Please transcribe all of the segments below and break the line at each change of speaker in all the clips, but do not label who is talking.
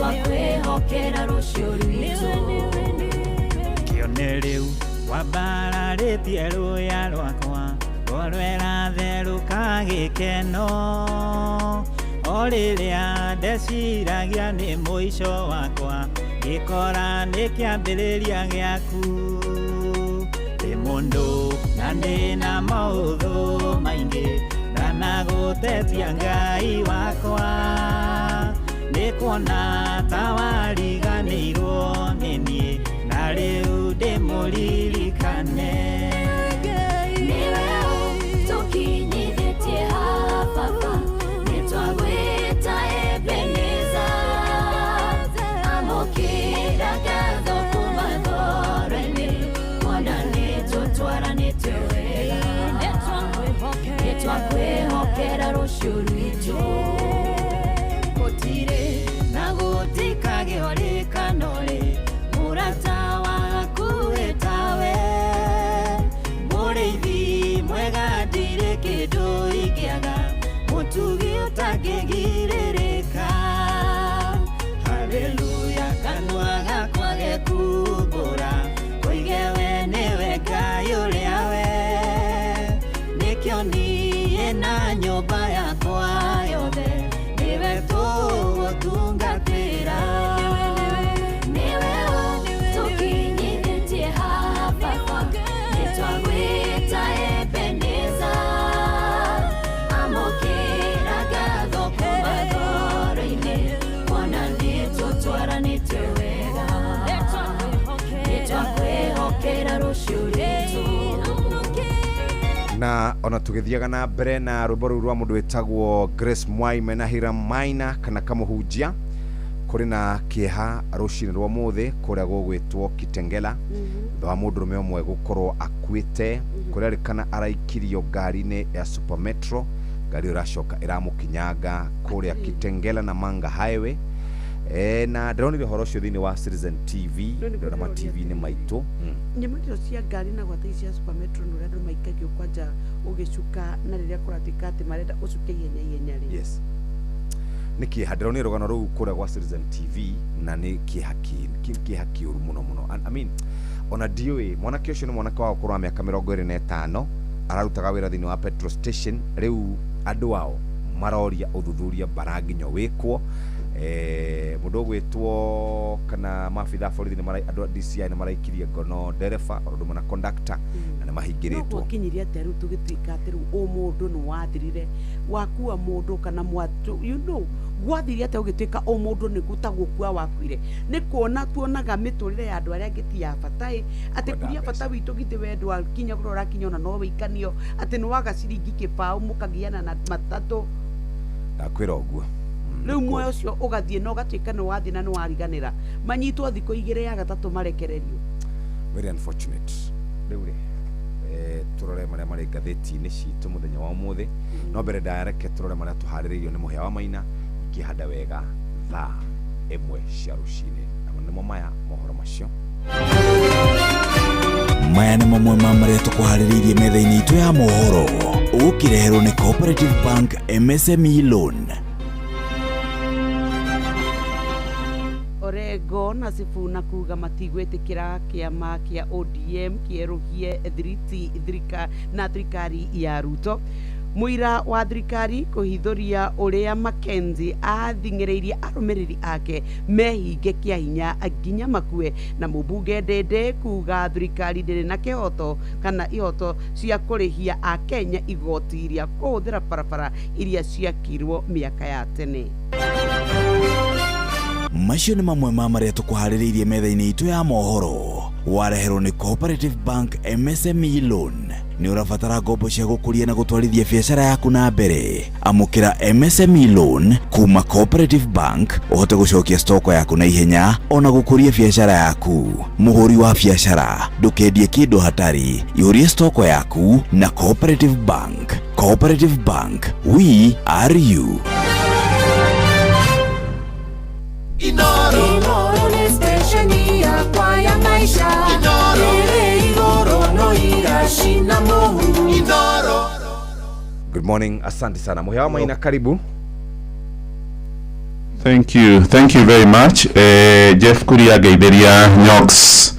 Nitwakwihokera rucio rwitu
kioneriu wabararĩtie rũya rwakwa rwera therũka gĩkeno o rĩrĩa ndeciragia nĩ mũico wakwa ngĩkora nĩ kĩambĩrĩria gĩaku ndĩ mũndũ na ndĩna maũthũ maingĩ ndanagũtetia Ngai wakwa nĩ kuona ta wariganĩirwo nĩ niĩ na rĩu ndĩmũririkane
Nitwakwihokera rucio rwitu
gũtirĩ na gũtikagĩorĩkano rĩ mũrata waku wĩtawe mũrĩithi mwega ndirĩ kĩndũ ingĩaga mũtugi ũtangĩgirĩrĩka haleluya kanua gakwa gekumbũra koige we nĩwe Ngai ũrĩa we nĩkĩo niĩ na nyũmba yakwa yothe nĩwe tũgũtungatĩra
nĩwe tũkinyithĩtie haha nĩtwagwĩta Ebeneza amũkĩra ngatho kuma ngoro-inĩ kuona nĩtũtwaranĩte wega nĩtwakwĩhokera rũciũ rwitũ
na ona tugithiaga na mbere na rwĩmbo rũu rwa mũndũ wĩtagwo Grace Mwaime na Hiram Maina kana Kamuhunjia kũrĩ na kĩeha rũcinĩ rwa mũthĩ kũrĩa gũgwĩtwo Kitengela thutha wa mũndũrũme ũmwe gũkorwo akuĩte kũrĩa rĩkana araikirio ngari-inĩ ya Super Metro ngari ĩracoka ĩramũkinyanga kũrĩa Kitengela na Manga Highway na ndĩronire ũhoro ũcio thĩinĩ wa Citizen TV ndĩrona ma TV-inĩ maitũ
nyamũrio cia ngari na gwata cia Super Metro nĩ ũrĩa andũ maikagio kwanja ũgĩcuka na rĩrĩa kũratuĩka atĩ marenda ũcuke ihenya rĩ
yes nĩ kĩeha ndĩronire rũgano rũu kũrĩa gwa Citizen TV na nĩ kĩeha kĩũru mũno I mean ona ndiũĩ mwanake ũcio nĩ mwanake wa gũkorwo wa mĩaka 25 ararutaga wĩra thĩinĩ wa petrol station rĩu andũ ao maroria ũthuthuria baranginya wĩkwo mũndũ gwĩtwo kana mafitha borithi nĩ andũ a DCI nĩ maraikirie ngono ndereba o ũndũ na conductor na nĩ mahingĩrĩtwo
no gũkinyiria atĩ rĩu tũgĩtuĩka atĩ rĩu mũndũ nĩ wathirire wakua mũndũ kana mwatu gwathirie atĩ ũgĩtuĩka mũndũ nĩ gũtagũkua wakuire nĩ kuona tuonaga mĩtũrĩre ya andũ arĩa angĩ ti ya bata atĩ kuria bata witũ githĩ wendwo akinya kũrora kinya ona no wĩikanio atĩ nĩ waga ciringi kĩbaũ mũkagiana na matatũ
ndakwĩra ũguo
rĩu muoyo ũcio ũgathiĩ na ũgatuĩka nĩ wathiĩ na nĩ wariganĩra manyitwo thikũ 2 ya gatatũ marekererio
very unfortunate rĩu rĩ turore marĩa marĩ ngathĩti-inĩ citũ mũthenya wa ũmũthĩ no mbere ndareke turore marĩa tũharĩrĩirio nĩ Mũhĩa wa Maina ikĩhanda wega thaa 1 cia rũcinĩ na nĩmo maya mohoro macio
maya nĩ mamwe ma marĩa tũkũharĩrĩirie metha-inĩ itũ ya mohoro ũkĩreherwo nĩ Cooperative Bank MSME Loan.
Orengo na Sifuna kuga matigwĩtĩkĩra kĩama kĩa ODM kĩerũhie thirikari ya Ruto. Mũira wa thirikari kũhithũria ũrĩa Mackenzie athing'ĩrĩirie arũmĩrĩri ake mehinge kĩa hinya nginya makue na mũmbunge Ndĩndĩ kuga thirikari ndĩrĩ na kĩhoto kana ihoto cia kũrĩhia a Kenya igoti iria kũhũthĩra barabara iria ciakirwo mĩaka ya tene.
Macio nĩ mamwe ma marĩa tũkũharĩrĩirie metha-inĩ itũ ya mohoro wareherwo nĩ Cooperative Bank MSME Loan. Nĩ ũrabatara ngombo cia gũkũria na gũtwarithia biacara yaku na mbere. Amũkĩra MSME Loan kuma Cooperative Bank ũhote gũcokia stoko yaku na ihenya ona gũkũria biacara yaku. Mũhũri wa biacara ndũkendie kĩndũ hatari, ihũrie stoko yaku na Cooperative Bank. Cooperative Bank, we are you.
Inoro ni station ya kwa ya maisha. Inoro igoro no irashina mohu.
Good morning, asante sana. Mũhĩa wa Maina, karibu.
Thank you very much. Jeff Kuria Gaiberia Nyox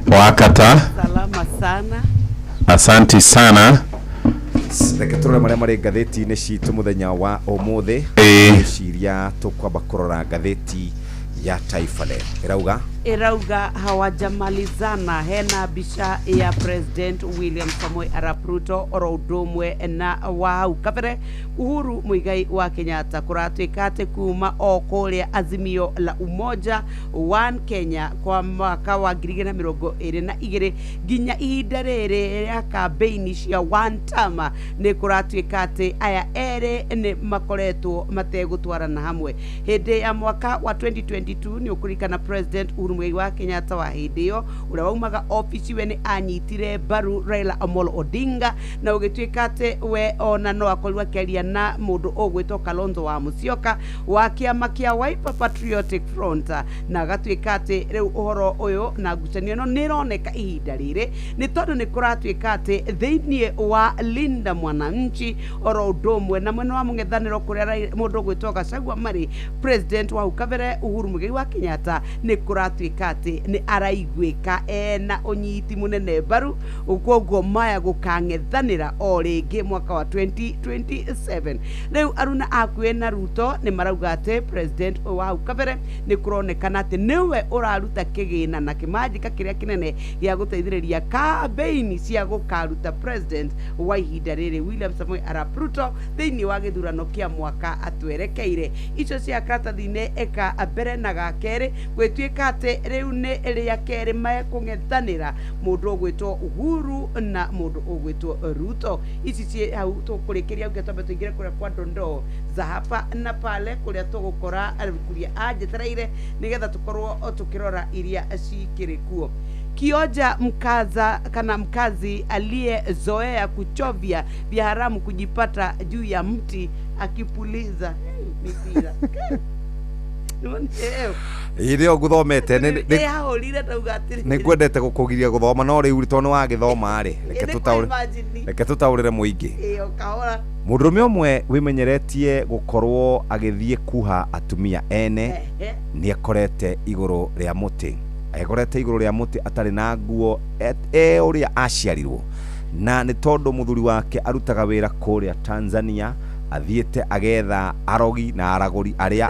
Wakata.
Salama sana.
Asante sana.
Reke turore maria mari ngatheti-inĩ citũ mũthenya wa ũmũthĩ. Ciria tũkwamba kũrora ngatheti ya Taifa Leo. Irauga
hawajamalizana. Hena bicha ya President William Samoei Arap Ruto oro ũndũmwe na wa hau kabere Uhuru Muigai wa Kenyatta kũratuĩka atĩ kuma o kũrĩa Azimio la Umoja One Kenya kwa mwaka wa 2022 nginya ihinda rĩrĩ rĩa kampeini cia one term nĩ kũratuĩka atĩ aya erĩ nĩ makoretwo mategũtwarana hamwe. Hĩndĩ ya mwaka wa 2022 nĩ ũkũrikana President Uhuru Muigai wa Kenyatta wa hĩndĩ ĩyo ũrĩa waumaga ofici we nĩ anyitire mbaru Raila Amolo Odinga na ũgĩtuĩka atĩ we ona no akorirwo akĩaria na mũndũ ũgwĩtwo Kalonzo wa Musyoka wa kĩama kĩa Wiper Patriotic Front na agatuĩka atĩ rĩu ũhoro ũyũ na ngucanio ĩno nĩ ĩroneka ihinda rĩrĩ nĩ tondũ nĩ kũratuĩka atĩ thĩinĩ wa Linda Mwananchi oro ũndũ ũmwe na mwena wa mũng'ethanĩro kũrĩa mũndũ ũgwĩtwo Gachagua marĩ President wa ukabere Uhuru Muigai wa Kenyatta nĩ kũratuĩka atĩ nĩ araiguĩka ena ũnyiti mũnene mbaru ũguo maya gũkang'ethanĩra o rĩngĩ mwaka wa 2027. Rĩu aruna akuĩ na Ruto nĩ marauga atĩ President wa ukabere nĩ kũronekana atĩ nĩwe ũraruta kĩgĩna na kĩmanjĩka kĩrĩa kĩnene gĩa gũteithĩrĩria kampeini cia gũkaruta President wa ihinda rĩrĩ William Samoei Arap Ruto thĩinĩ wa gĩthurano kĩa mwaka atwerekeire. Icio cia karatathi-inĩ eka mbere na gakerĩ gwĩtuĩka atĩ rĩu nĩ rĩa kerĩ mekũng'ethanĩra mũndũ ũgwĩtwo Uhuru na mũndũ ũgwĩtwo Ruto. Ici ciĩ hau tũkũrĩkĩria ũngĩtwambe tũingĩre kũrĩa kwa ndondoo za hapa na pale kũrĩa tũgũkora kuria anjetereire nĩgetha tũkorwo tũkĩrora iria cikĩrĩ kuo. Kioja mkazi aliyezoea kuchovya vya haramu kujipata juu ya mti akipuliza mipira.
Irio guthomete nĩ kwendete gũkũgiria gũthoma no rĩu tondũ wagĩthoma rĩ reke tũtaũrĩre mũingĩ. Mũndũrũme ũmwe wĩmenyeretie gũkorwo agĩthiĩ kuha atumia ene nĩ akorete igũrũ rĩa mũtĩ. Akorete igũrũ rĩa mũtĩ atarĩ na nguo ũrĩa aciarirwo na nĩ tondũ mũthuri wake arutaga wĩra kũrĩa Tanzania athiĩte agetha arogi na aragũri arĩa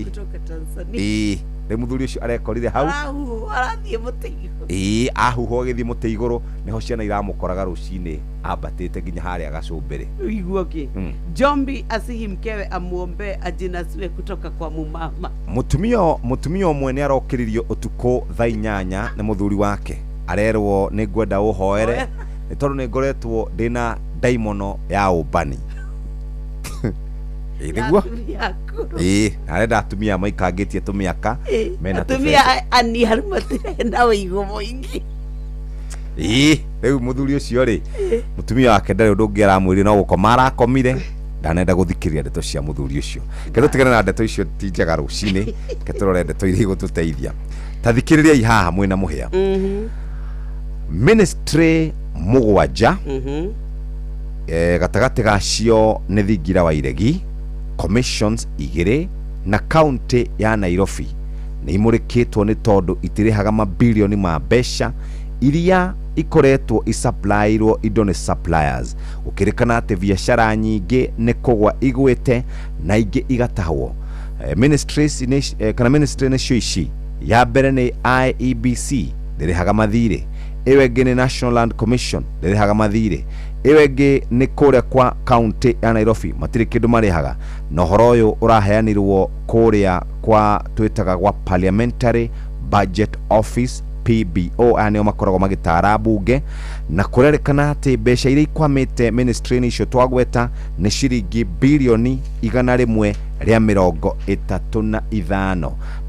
kutoka Tanzania.
Rĩu mũthuri ũcio arekorire hau
arathiĩ mũtĩ igũrũ.
Ahuho agĩthiĩ mũtĩ igũrũ nĩho ciana iramũkoraga rũcinĩ ambatĩte nginya harĩa Gacumbĩrĩ.
Uiguo kĩ? Jombi asihi mkewe amuombe ajinasiwe kutoka kwa mumama.
Mutumia ũmwe nĩ arokĩririo ũtukũ thaa 8 nĩ mũthuri wake arerwo nĩ ngwenda ũhoere nĩ tondũ nĩ ngoretwo ndĩna daimono ya ũmbani. Nĩguo arenda atumia maikangĩtie tũmĩaka mena
atumia aniarmatire na ũigũ mũingĩ.
Rĩu mũthuri ũcio rĩ mũtumia wake ndarĩ ũndũ ũngĩ aramwĩrire no gũkoma arakomire ndanenda gũthikĩrĩria ndeto cia mũthuri ũcio. Kĩndũ tigana na ndeto icio ti njega rũcinĩ ketũrore ndeto iria igũtũteithia. Ta thikĩrĩria haha mwĩna mũhĩa. Ministry mũgwanja gatagatĩ gacio nĩ thingira wa iregi commissions igĩrĩ na county ya Nairobi nĩ imũrĩkĩtwo nĩ tondũ itirĩhaga mabilioni ma mbeca iria ikoretwo isupplyirwo indo nĩ suppliers. Ũkĩrĩkana atĩ biacara nyingĩ nĩ kũgwa igwĩte na ingĩ igatahwo. Ministry nĩcio ici ya mbere nĩ IEBC ndĩrĩhaga mathirĩ, ĩyo ĩngĩ nĩ National Land Commission ndĩrĩhaga mathirĩ, ĩyo ĩngĩ nĩ kũrĩa kwa county ya Nairobi matirĩ kĩndũ marĩhaga. Na ũhoro ũyũ ũraheanirwo kũrĩa kwa twĩtaga gwa Parliamentary Budget Office PBO aneo makoragwo magĩtara bunge na kũrerĩkana atĩ mbeca iria ikwamĩte ministry-inĩ icio twagweta nĩ ciringi bilioni 135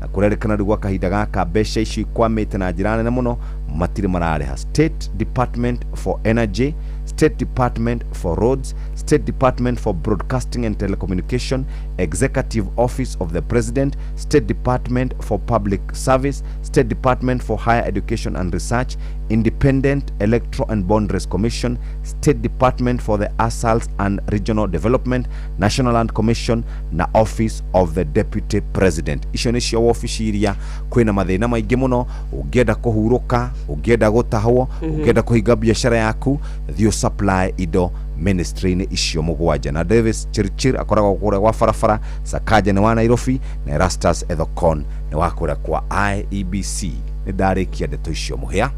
na kũrerĩkana rĩu gwa kahinda gaka mbeca icio ikwamĩte na njĩra nene mũno matirĩ mararĩha. State Department for Energy, State Department for Roads, State Department for Broadcasting and Telecommunication, Executive Office of the President, State Department for Public Service, State Department for Higher Education and Research, Independent Electoral and Boundaries Commission, State Department for the Assaults and Regional Development, National Land Commission na Office of the Deputy President. Icio nicio wabici iria kwina mathina maingi muno, ungienda kuhuruka, ungienda gutahwo, ungienda kuhinga biashara yaku, thio supply ido ministry-inĩ icio mugwanja. Na Davis Chirchir akoragwo kũrĩa gwa barabara, Sakaja ni wa Nairobi, na Erastus Ethokon ni wa kũrĩa kwa IEBC. Nĩ ndarĩkia ndeto icio mũhĩa.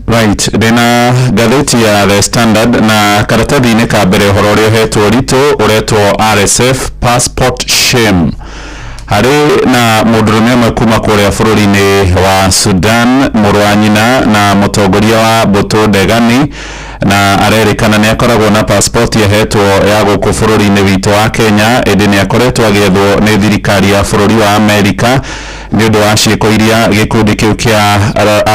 Right, ndina gatheti ya The Standard na karatathi-inĩ ka mbere ũhoro ũrĩa ũhetwo ritũ ũretwo RSF passport shame. Hari na mũndũrũme ũmwe kuma kũrĩa bũrũri-inĩ wa Sudan, mũrũ wa nyina na mũtongoria wa mbũtũ ndegani, na arerĩkana nĩ akoragwo na passport yahetwo ya gũkũ bũrũri-inĩ witũ wa Kenya, ĩndĩ nĩ akoretwo agĩethwo nĩ thirikari ya bũrũri wa Amerika nĩ ũndũ wa ciĩko iria gĩkundi kĩu kĩa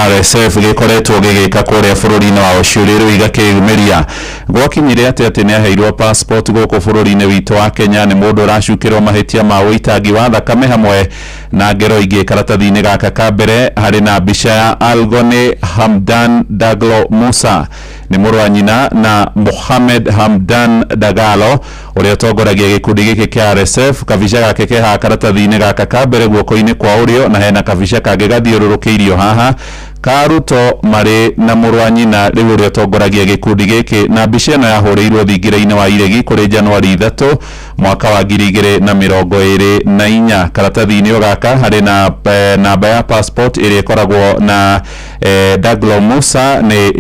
RSF gĩkoretwo gĩgĩka kũrĩa bũrũri-inĩ wa ũcio rĩu igakĩyumĩria. Gwakinyire atĩ nĩ aheirwo passport gũkũ bũrũri-inĩ witũ wa Kenya nĩ mũndũ ũracukĩrwo mahĩtia ma ũitangi wa thakame hamwe na ngero ingĩ. Karatathi-inĩ gaka ka mbere harĩ na mbica ya Algoni Hamdan Daglo Musa, nĩ mũrũ wa nyina na Mohamed Hamdan Dagalo ũrĩa ũtongoragia gĩkundi gĩkĩ kĩa RSF. Kabica gake keha karatathi-inĩ gaka ka mbere guoko-inĩ kwa ũrĩo, na hena kabica kangĩ gathiũrũrũkĩirio haha Karuto marĩ na mũrũ wa nyina rĩu ũrĩa ũtongoragia gĩkundi gĩkĩ, na mbica ĩno yahũrĩirwo thingira-inĩ wa iregi kũrĩ Januari 3 mwaka wa 2024. Karatathi-inĩ gaka harĩ na namba ya passport ĩrĩa ĩkoragwo na Daglo Musa nĩ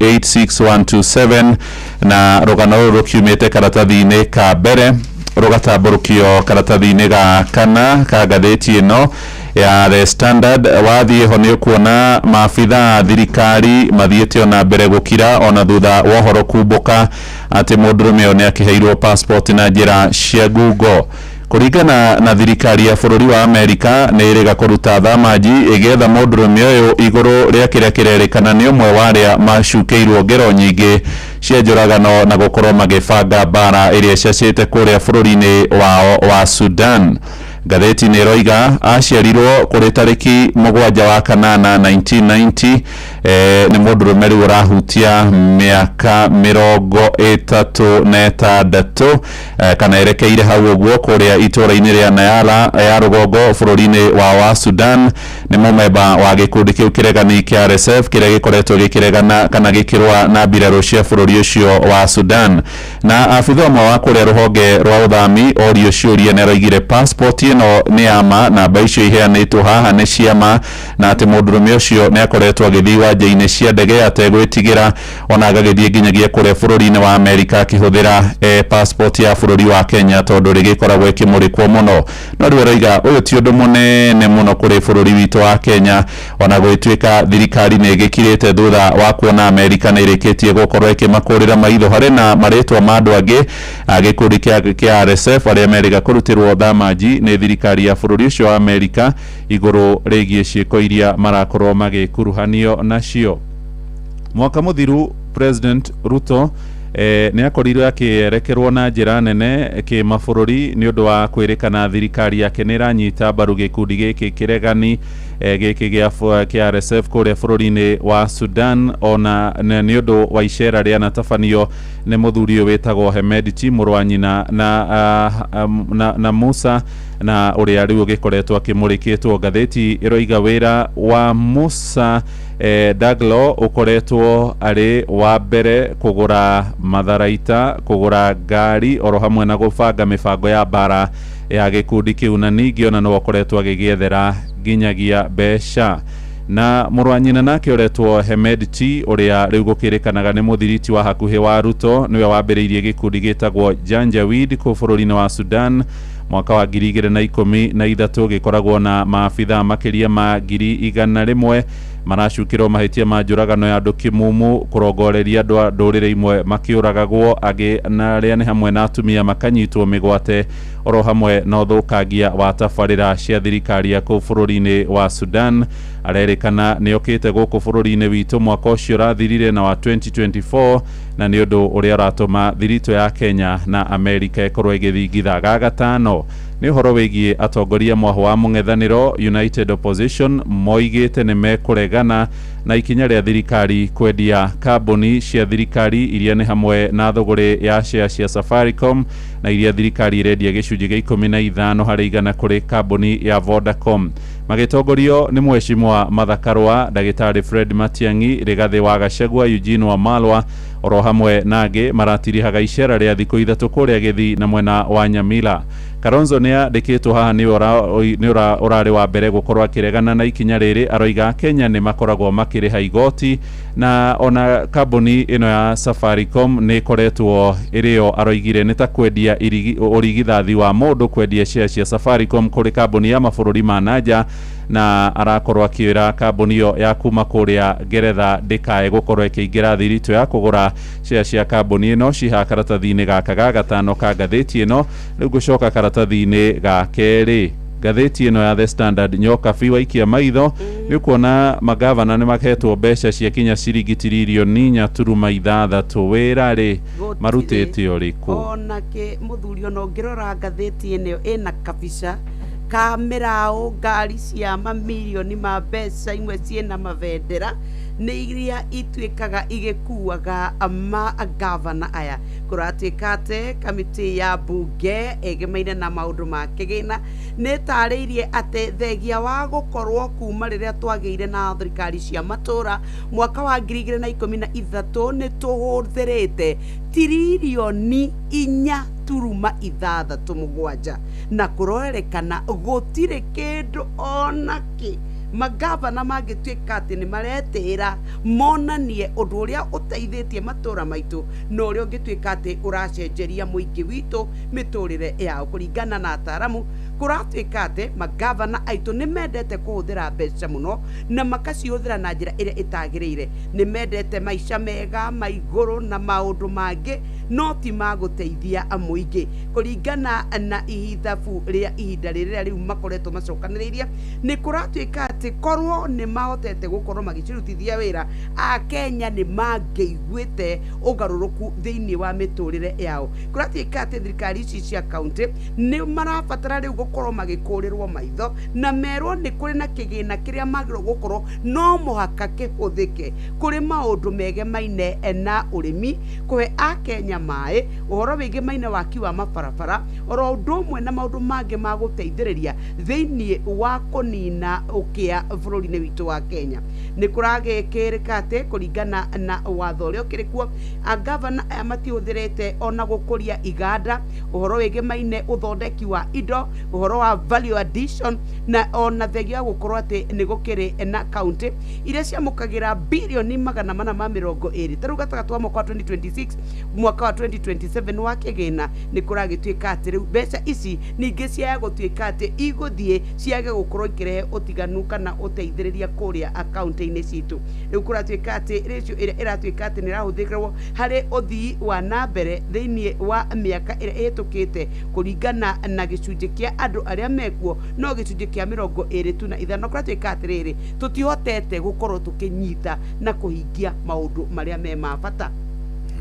AK1586127, na rũgano rũrũ rũkiumĩte karatathi-inĩ ka mbere rũgatambũrũkio karatathi-inĩ ga kana ka gatheti ĩno ya The Standard. Wathiĩ ho nĩ ũkuona maabitha thirikari mathiĩte ona mbere gũkira ona thutha wa ũhoro kumbũka atĩ mũndũrũme ũyũ nĩ akĩheirwo passport na njĩra cia ngungo. Kũringana na thirikari ya bũrũri wa Amerika nĩ ĩrĩga kũruta thamaji ĩgetha mũndũrũme ũyũ igũrũ rĩa kĩrĩa kĩrerĩkana nĩ ũmwe wa arĩa macukĩirwo ngero nyingĩ cia njũragano na gũkorwo magĩbanga mbara ĩrĩa ĩcacĩte kũrĩa bũrũri-inĩ wao wa Sudan. Gatheti nĩ roiga aciarirwo kũrĩ tarĩki 7 wa kanana 1990, nĩ mũndũrũme rĩu ũrahutia mĩaka 36 kana erekeire hau ũguo kũrĩa itũũra-inĩ rĩa Nayala ya rũgongo bũrũri-inĩ wa Sudan. Nĩ mũmemba wa gĩkundi kĩu kĩregani kĩa RSF kĩrĩa gĩkoretwo gĩkĩregana kana gĩkĩrũa na mbirarũ cia bũrũri ũcio wa Sudan. Na abitha ũmwe wa kũrĩa rũhonge rwa ũthami orio ciũria nĩ aroigire passport ĩno nĩ yama, namba icio iheanĩtwo haha nĩ ciama, na atĩ mũndũrũme ũcio nĩ akoretwo agĩthiĩ wanja-inĩ cia ndege ategwĩtigĩra, ona agagĩthiĩ nginyagia kũrĩa bũrũri-inĩ wa Amerika akĩhũthĩra passport ya bũrũri wa Kenya tondũ rĩgĩkoragwo ĩkĩmũrĩkwo mũno. No rĩu aroiga ũyũ ti ũndũ mũnene mũno kũrĩ bũrũri witũ wa Kenya, ona gũgĩtuĩka thirikari nĩ ĩgĩkirĩte thutha wa kuona Amerika nĩ ĩrĩkĩtie gũkorwo ĩkĩmakũrĩra maitho harĩ na marĩtwa ma andũ angĩ gĩkundi kĩa RSF arĩa merĩga kũrutĩrwo thamaji nĩ thirikari ya bũrũri ũcio wa Amerika igũrũ rĩgiĩ ciĩko iria marakorwo magĩkuruhanio nacio. Mwaka mũthiru President Ruto nĩ akorirwo akĩerekerwo na njĩra nene kĩmabũrũri nĩ ũndũ wa kwĩrĩkana thirikari yake nĩ ĩranyita mbaru gĩkundi gĩkĩ kĩregani gĩkĩ kĩa RSF kũrĩa bũrũri-inĩ wa Sudan, ona nĩ ũndũ wa icera rĩa natabanio nĩ mũthuri ũyũ wĩtagwo Hemedti mũrũ wa nyina na Musa, na ũrĩa rĩu gĩkoretwo akĩmũrĩkĩtwo. Ngathĩti ĩroiga wĩra wa Musa Daglo ũkoretwo arĩ wa mbere kũgũra matharaita, kũgũra ngari oro hamwe na gũbanga mĩbango ya mbara ya gĩkundi kĩu, na ningĩ ona no akoretwo agĩgĩethera nginyagia mbeca. Na mũrũ wa nyina nake ũretwo Hemedti ũrĩa rĩu gũkĩrĩkanaga nĩ mũthiriti wa hakuhĩ wa Ruto, nĩwe wambĩrĩirie gĩkundi gĩtagwo Janjaweed kũu bũrũri-inĩ wa Sudan mwaka wa 2013. Gĩkoragwo na maabitha makĩria ma 100,000 maracukĩrwo mahĩtia ma njũragano ya andũ kĩmumu, kũrongoreria andũ a ndũrĩrĩ imwe makĩũragagwo, angĩ na arĩa nĩ hamwe na atumia makanyitwo mĩgwate, oro hamwe na ũthũkangia wa tabarĩra cia thirikari ya kũu bũrũri-inĩ wa Sudan. Arerĩkana nĩ okĩte gũkũ bũrũri-inĩ witũ mwaka ũcio ũrathirire na wa 2024, na nĩ ũndũ ũrĩa ũratũma thirito ya Kenya na Amerika ĩkorwo ĩgĩthingitha. Gagatano nĩ ũhoro wĩgiĩ atongoria mwaho wa mũng'ethanĩro United Opposition moigĩte nĩ mekũregana na ikinya rĩa thirikari kwendia kambuni cia thirikari iria nĩ hamwe na thogore ya share cia Safaricom na iria thirikari irendia gĩcunjĩ gĩa 15 harĩ igana kũrĩ kambuni ya Vodacom. Magĩtongorio nĩ Mheshimiwa Martha Karua, Ndagĩtarĩ Fred Matiang'i, Rigathĩ wa Gachagua, Eugene Wamalwa oro hamwe nangĩ maratirihaga icera rĩa thikũ ithatũ kũrĩa Gĩthii na mwena wa Nyamira. Kalonzo nĩ andĩkĩtwo haha nĩ ũrarĩ wa mbere gũkorwo akĩregana na ikinya rĩrĩ, aroiga Kenya nĩ makoragwo makĩrĩha igoti na ona kambuni ĩno ya Safaricom nĩ ĩkoretwo ĩrĩo aroigire nĩ ta kwendia ũrigithathi wa mũndũ, kwendia share cia Safaricom kũrĩ kambuni ya mabũrũri ma nanja, na arakorwo akĩra kambuni ĩyo ya kuma kũrĩa Ngeretha ndĩkae gũkorwo ĩkĩingĩra thiritũ ya kũgũra share cia kambuni ĩno ciha karatathi-inĩ gaka ga gatano ka ngathĩti ĩno. Rĩu gũcoka karatathi-inĩ ga kerĩ, ngathĩti ĩno ya The Standard, nyoka bi waikia maitho nĩ kuona magavana nĩ makhetwo mbeca cia kinya ciringi tiririoni 4.6 wĩra-rĩ marutĩte ũrĩkũ?
Onake mũthuri ona ũngĩrora ngathĩti ĩno ĩna kabica kameraũ ngari cia mamirioni ma mbeca imwe ciena mavendera nĩ iria ituĩkaga igĩkuaga magavana aya. Kũratuĩka atĩ kamĩtĩ ya mbunge ĩgemaine na maũndũ ma kĩgĩna nĩ tarĩirie atĩ thegia wa gũkorwo kuma rĩrĩa twagĩire na thirikari cia matũra mwaka wa 2013 nĩ tũhũthĩrĩte tiririoni 4.67 na kũrorekana gũtirĩ kĩndũ onakĩ magavana mangĩtuĩka atĩ nĩ maretĩra monanie ũndũ ũrĩa ũteithĩtie matũra maitũ na ũrĩa ũngĩtuĩka atĩ ũracenjeria mũingĩ witũ mĩtũrĩre yao. Kũringana na ataramu, kũratuĩka atĩ magavana aitũ nĩ mendete kũhũthĩra mbeca mũno na makacihũthĩra na njĩra ĩrĩa ĩtagĩrĩire. Nĩ mendete maica mega maigũrũ na maũndũ mangĩ no ti magũteithia mũingĩ. Kũringana na ithabu rĩa ihinda rĩrĩa rĩu makoretwo macokanĩrĩirie, nĩ kũratuĩka atĩ korwo nĩ mahotete gũkorwo magĩcirutithia wĩra, Akenya nĩ mangĩiguĩte ũgarũrũku thĩinĩ wa mĩtũrĩre yao. Kũratuĩka atĩ thirikari ici cia kaunti nĩ marabatara rĩu gũkorwo magĩkũrĩrwo maitho na merwo nĩ kũrĩ na kĩgĩna kĩrĩa magĩrĩirwo gũkorwo no mũhaka kĩhũthĩke kũrĩ maũndũ megemaine na ũrĩmi, kũhe Akenya maĩ, ũhoro wĩgemaine waki wa mabarabara, oro ũndũ ũmwe na maũndũ mangĩ ma gũteithĩrĩria thĩinĩ wa kũnina ũkĩa bũrũri-inĩ witũ wa Kenya. Nĩ kũragĩkĩrĩka atĩ kũringana na watho ũrĩa ũkĩrĩ kuo, agavana aya matihũthĩrĩte ona gũkũria iganda, ũhoro wĩgemaine ũthondeki wa indo, ũhoro wa value addition, na ona thegia gũkorwo atĩ nĩ gũkĩrĩ na kaunti iria ciamũkagĩra birioni 420 tarĩu gatagatĩ wa mwaka wa 2026 mwaka wa 2027 wa kĩgĩna. Nĩ kũragĩtuĩka atĩ rĩu mbeca ici ningĩ ciaya gũtuĩka atĩ igũthiĩ ciage gũkorwo ikĩrehe ũtiganu kana ũteithĩrĩria kũrĩa akaunti-inĩ citũ. Rĩu kũratuĩka atĩ ratio ĩrĩa ĩratuĩka atĩ nĩ ĩrahũthĩrwo harĩ ũthii wa na mbere thĩinĩ wa mĩaka ĩrĩa ĩhĩtũkĩte kũringana na gĩcunjĩ kĩa andũ arĩa mekuo no gĩcunjĩ kĩa 25. Kũratuĩka atĩrĩrĩ, tũtihotete gũkorwo tũkĩnyita na kũhingia maũndũ marĩa me ma bata.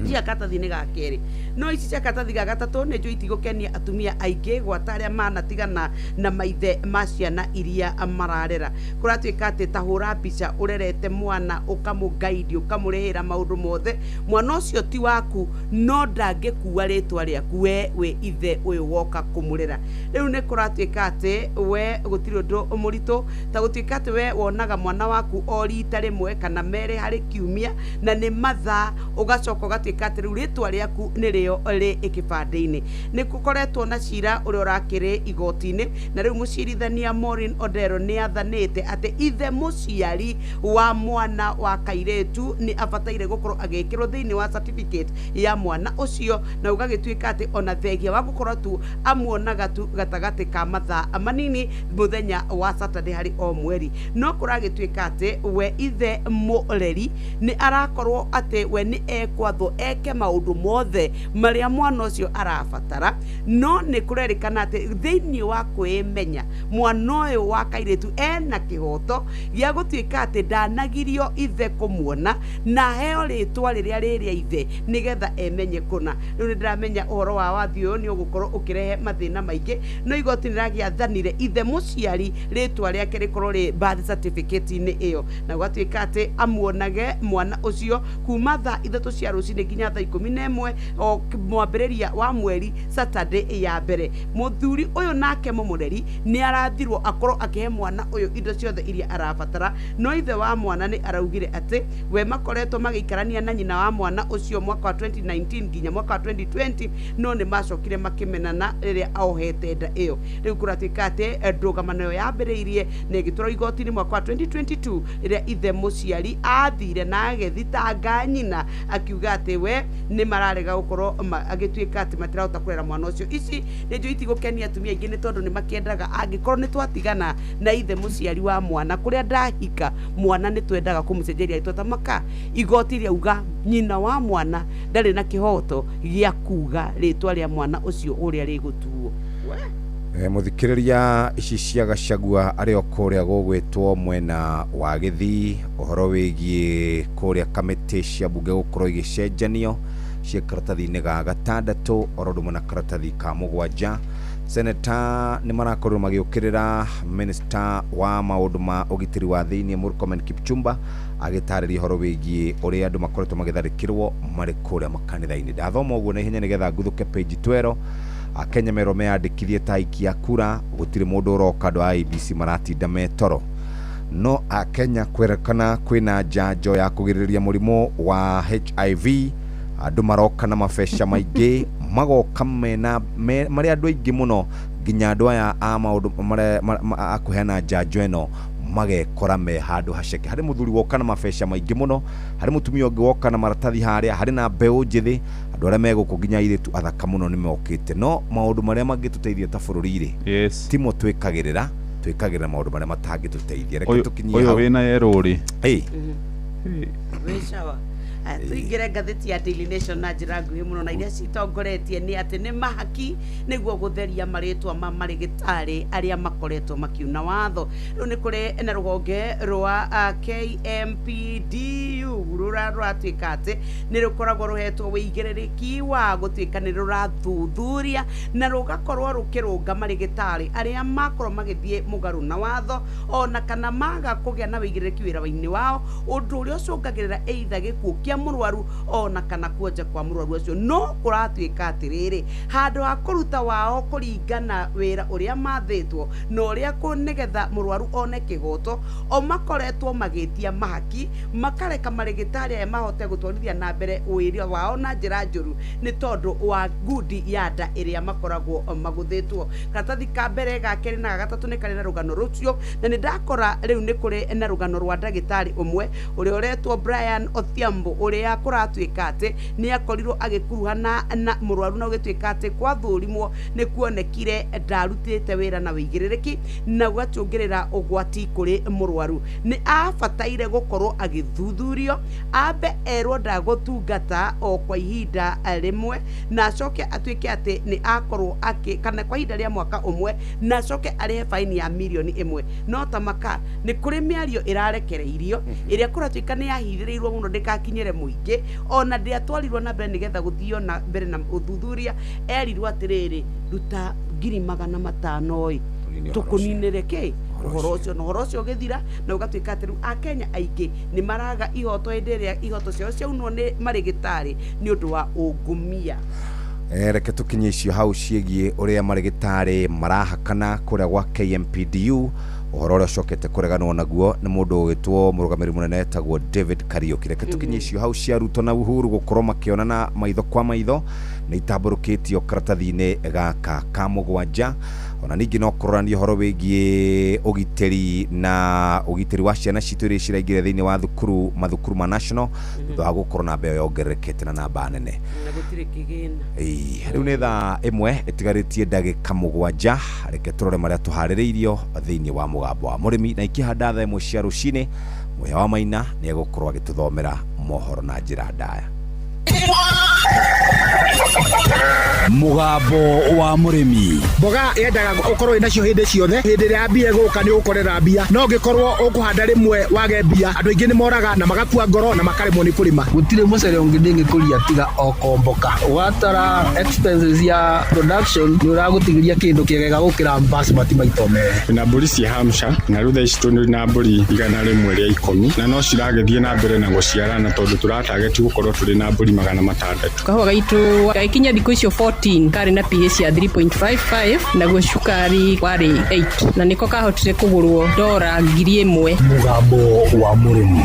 Cia katathi-inĩ ga kerĩ, no ici cia katathi ga gatatũ nĩ njũ itigũkenia atumia aingĩ gwata arĩa manatigana na maithe ma ciana iria mararera. Kũratuĩka atĩ ta hũra mbica ũrerete mwana ũkamũgaidi ũkamũrehera maũndũ mothe, mwana ũcio ti waku no ndangĩkua rĩtwa rĩaku we ithe ũyũ woka kũmũrera. Rĩu nĩ kũratuĩka atĩ we gũtirĩ ũndũ mũritũ ta gũtuĩka atĩ we wonaga mwana waku o rita rĩmwe kana merĩ harĩ kiumia na nĩ mathaa ũgacoka ũgatuĩka atĩ rĩu rĩtwa rĩaku nĩrĩo rĩ kĩbandĩ-inĩ. Nĩ gũkoretwo na cira ũrĩa ũrakĩrĩ igoti-inĩ na rĩu mũcirithania Maureen Odero nĩ athanĩte atĩ ithe mũciari wa mwana wa kairĩtu nĩ abataire gũkorwo agĩkĩrwo thĩinĩ wa certificate ya mwana ũcio, na ũgagĩtuĩka atĩ ona thegia wa gũkorwo tu amuonaga tu gatagatĩ ka mathaa manini mũthenya wa Saturday harĩ o mweri. No kũragĩtuĩka atĩ we ithe mũreri nĩ arakorwo atĩ we nĩ ekwathwo eke maundu mothe maria mwana ucio arabatara no ni kurerikana ati thiini wa kwimenya mwana uyu wa kairetu ena kihoto gia gutuika ati ndanagirio ithe kumuona na heo ritwa riria riria ithe nigetha emenye kuna riu ndiramenya uhoro wa wathi uyu ni ugukorwo ukirehe mathina maingi no igoti niragiathanire ithe muciari ritwa riake rikorwo ri birth certificate ni iyo na gwatuika ati amuonage mwana ucio kuma thaa 3 cia rucini nginya thaa 11 o mwambiriria wa mweri Saturday ya mbere muthuri uyu nake mumureri ni arathirwo akorwo akihe mwana uyu indo ciothe iria arabatara no ithe wa mwana ni araugire ati we makoretwo magiikarania na nyina wa mwana ucio mwaka wa 2019 nginya mwaka wa 2020 no ni macokire makimenana riria aohete nda iyo riu kuratuika ati ndugamano ya mbiriirie ni gitoro igoti-ini mwaka wa 2022 riria ithe muciari athire na agethitanga nyina akiuga ati we ni mararega gukorwo agituika ati matirahota kurera mwana ucio ici ni njo itigukenia atumia ingi ni tondu ni makiendaga angikorwo ni twatigana na ithe muciari wa mwana kuria ndahika mwana ni twendaga kumucenjeria itota maka igoti riauga nyina wa mwana ndari na kihoto gia kuga ritwa ria mwana ucio uria rigutuo
muthikiriria ici cia Gachagua ario kuria gugwitwo mwena wa Githii uhoro wigie kuria kamiti cia bunge gukorwo igicenjanio cia karatathi-ini ga gatandatu orodumwe na karatathi ka mugwanja seneta ni marakorwo magiukirira minister wa maundu ma ugitiri wa thiini Murkomen Kipchumba agitariria horo wigie uria andu makoretwo magitharikirwo mari kuria makanitha-ini ndathoma uguo na ihenya nigetha nguthuke page 12 Akenya mero meandikithie taikia kura gutiri mundu uroka ndo IEBC maratinda metoro no Akenya kwerekana kwina njanjo ya kugiriria murimu wa HIV andu maroka na mafesha maingi magoka mena mari andu aingi muno nginya andu aya a maundu akuheana njanjo eno magekora me handu haceke hari muthuri woka na mafesha maingi muno hari mutumia ungi woka na maratathi haria hari na mbeu njithi andu aria meguku nginya iritu athaka muno ni mokite no maundu maria mangituteithia ta bururi
yes
timo twikagirira maundu maria matangituteithia reke tukinyie
uyu wina yeruri
Weshawa tuingire ngatheti ya Daily Nation na njira nguhi muno na iria citongoretie ni ati ni mahaki niguo gutheria maritwa ma marigitari aria makoretwo makiuna watho riu ni kuri na rugonge rwa KMPDU ruratuika ati ni rukoragwo ruhetwo wigiririki wa gutuika ni rurathuthuria na rugakorwo rukirunga marigitari aria makorwo magithie mugaru na watho ona kana maga kugia na wigiririki wira-ini wao undu uria ucungagirira either gikuo kia murwaru ona kana kuoja kwa murwaru ucio no kuratuika atiriri handu ha kuruta wao kuringana wira uria mathitwo no uria kunigetha murwaru one kihoto o makoretwo magitia mahaki makareka marigitari ya mahote gutwarithia na mbere wira wao na njira njuru ni tondu wa ngudi ya nda iria makoragwo maguthitwo karatathi ka mbere ga keri na gatatu ni kari na rugano rucio na ni ndakora riu ni kuri na rugano rwa ndagitari umwe uria uretwo Brian Othiambo uria kuratuika ati ni akorirwo agikuruhana na murwaru na ugituika ati kwathurimwo ni kuonekire ndarutite wira na wigiririki na gwacungirira ugwati kuri murwaru ni abataire gukorwo agithuthurio ambe erwo ndagutungata o kwa ihinda rimwe na acoke atuike ati ni akorwo kana kwa ihinda ria mwaka umwe na acoke arihe faini ya milioni 1 no tamaka ni kuri miario irarekereirio iria kuratuika ni yahithirirwo muno ndikakinyire muingi ona ndiatwarirwo na mbere nigetha guthio na mbere na uthuthuria erirwo atiriri ruta 500,000 oi tukuninire ki uhoro ucio githira na ugatuika ati Akenya aingi ni maraga ihoto enderea ihoto cio ciaunwo ni marigitari ni undu wa ungumia
reke tukinyie icio hau ciegie uria marigitari marahakana kuria gwa KMPDU uhoro uria ucokete kureganwo naguo ni mundu ugitwo murugamiri munene etagwo David Kariuki reke tukinyie icio hau cia Ruto na Uhuru gukorwo makionana maitho kwa maitho ni itamburukitio karatathi-ini gaka ka mugwanja ona ningi no kurorania uhoro wigie ugitiri na ugitiri wa ciana citu iria ciraingire thiini wa mathukuru ma national thutha wa gukorwo na mbeo yongererekete na namba nene
na gutire kigina
riu ni thaa imwe itigaritie ndagika mugwanja reke turore maria tuhaririirio thiini wa mugambo wa murimi na ikihanda thaa imwe cia rucini Muya wa Maina ni egukorwo agituthomera mohoro na njira ndaya
Mugambo wa murimi.
Mboga yendaga ukorwo inacio hindi ciothe. Hindi ria mbia guka ni ukorera mbia. No ngikorwo ukuhanda rimwe wage mbia. Andu aingi ni moraga na magakua ngoro na makaremwo ni kurima.
Gutire mucere ungi ndingikuria tiga okomboka. Watara expenses ya production ni uragutigiria kindu kiegega gukira basmati maito mere.
Na mburi cia Hampshire na rutha ici tuni na mburi igana rimwe ria 10 na no ciragethie na mbere na guciarana tondu turatarget gukorwo turi na mburi 600.
Kahua gaitu gaikinya thiku icio 14 kari na pH ya 3.55 na gucukari wari 8 na niko kahotire kugurwo $1,000.
Mugambo wa murimi.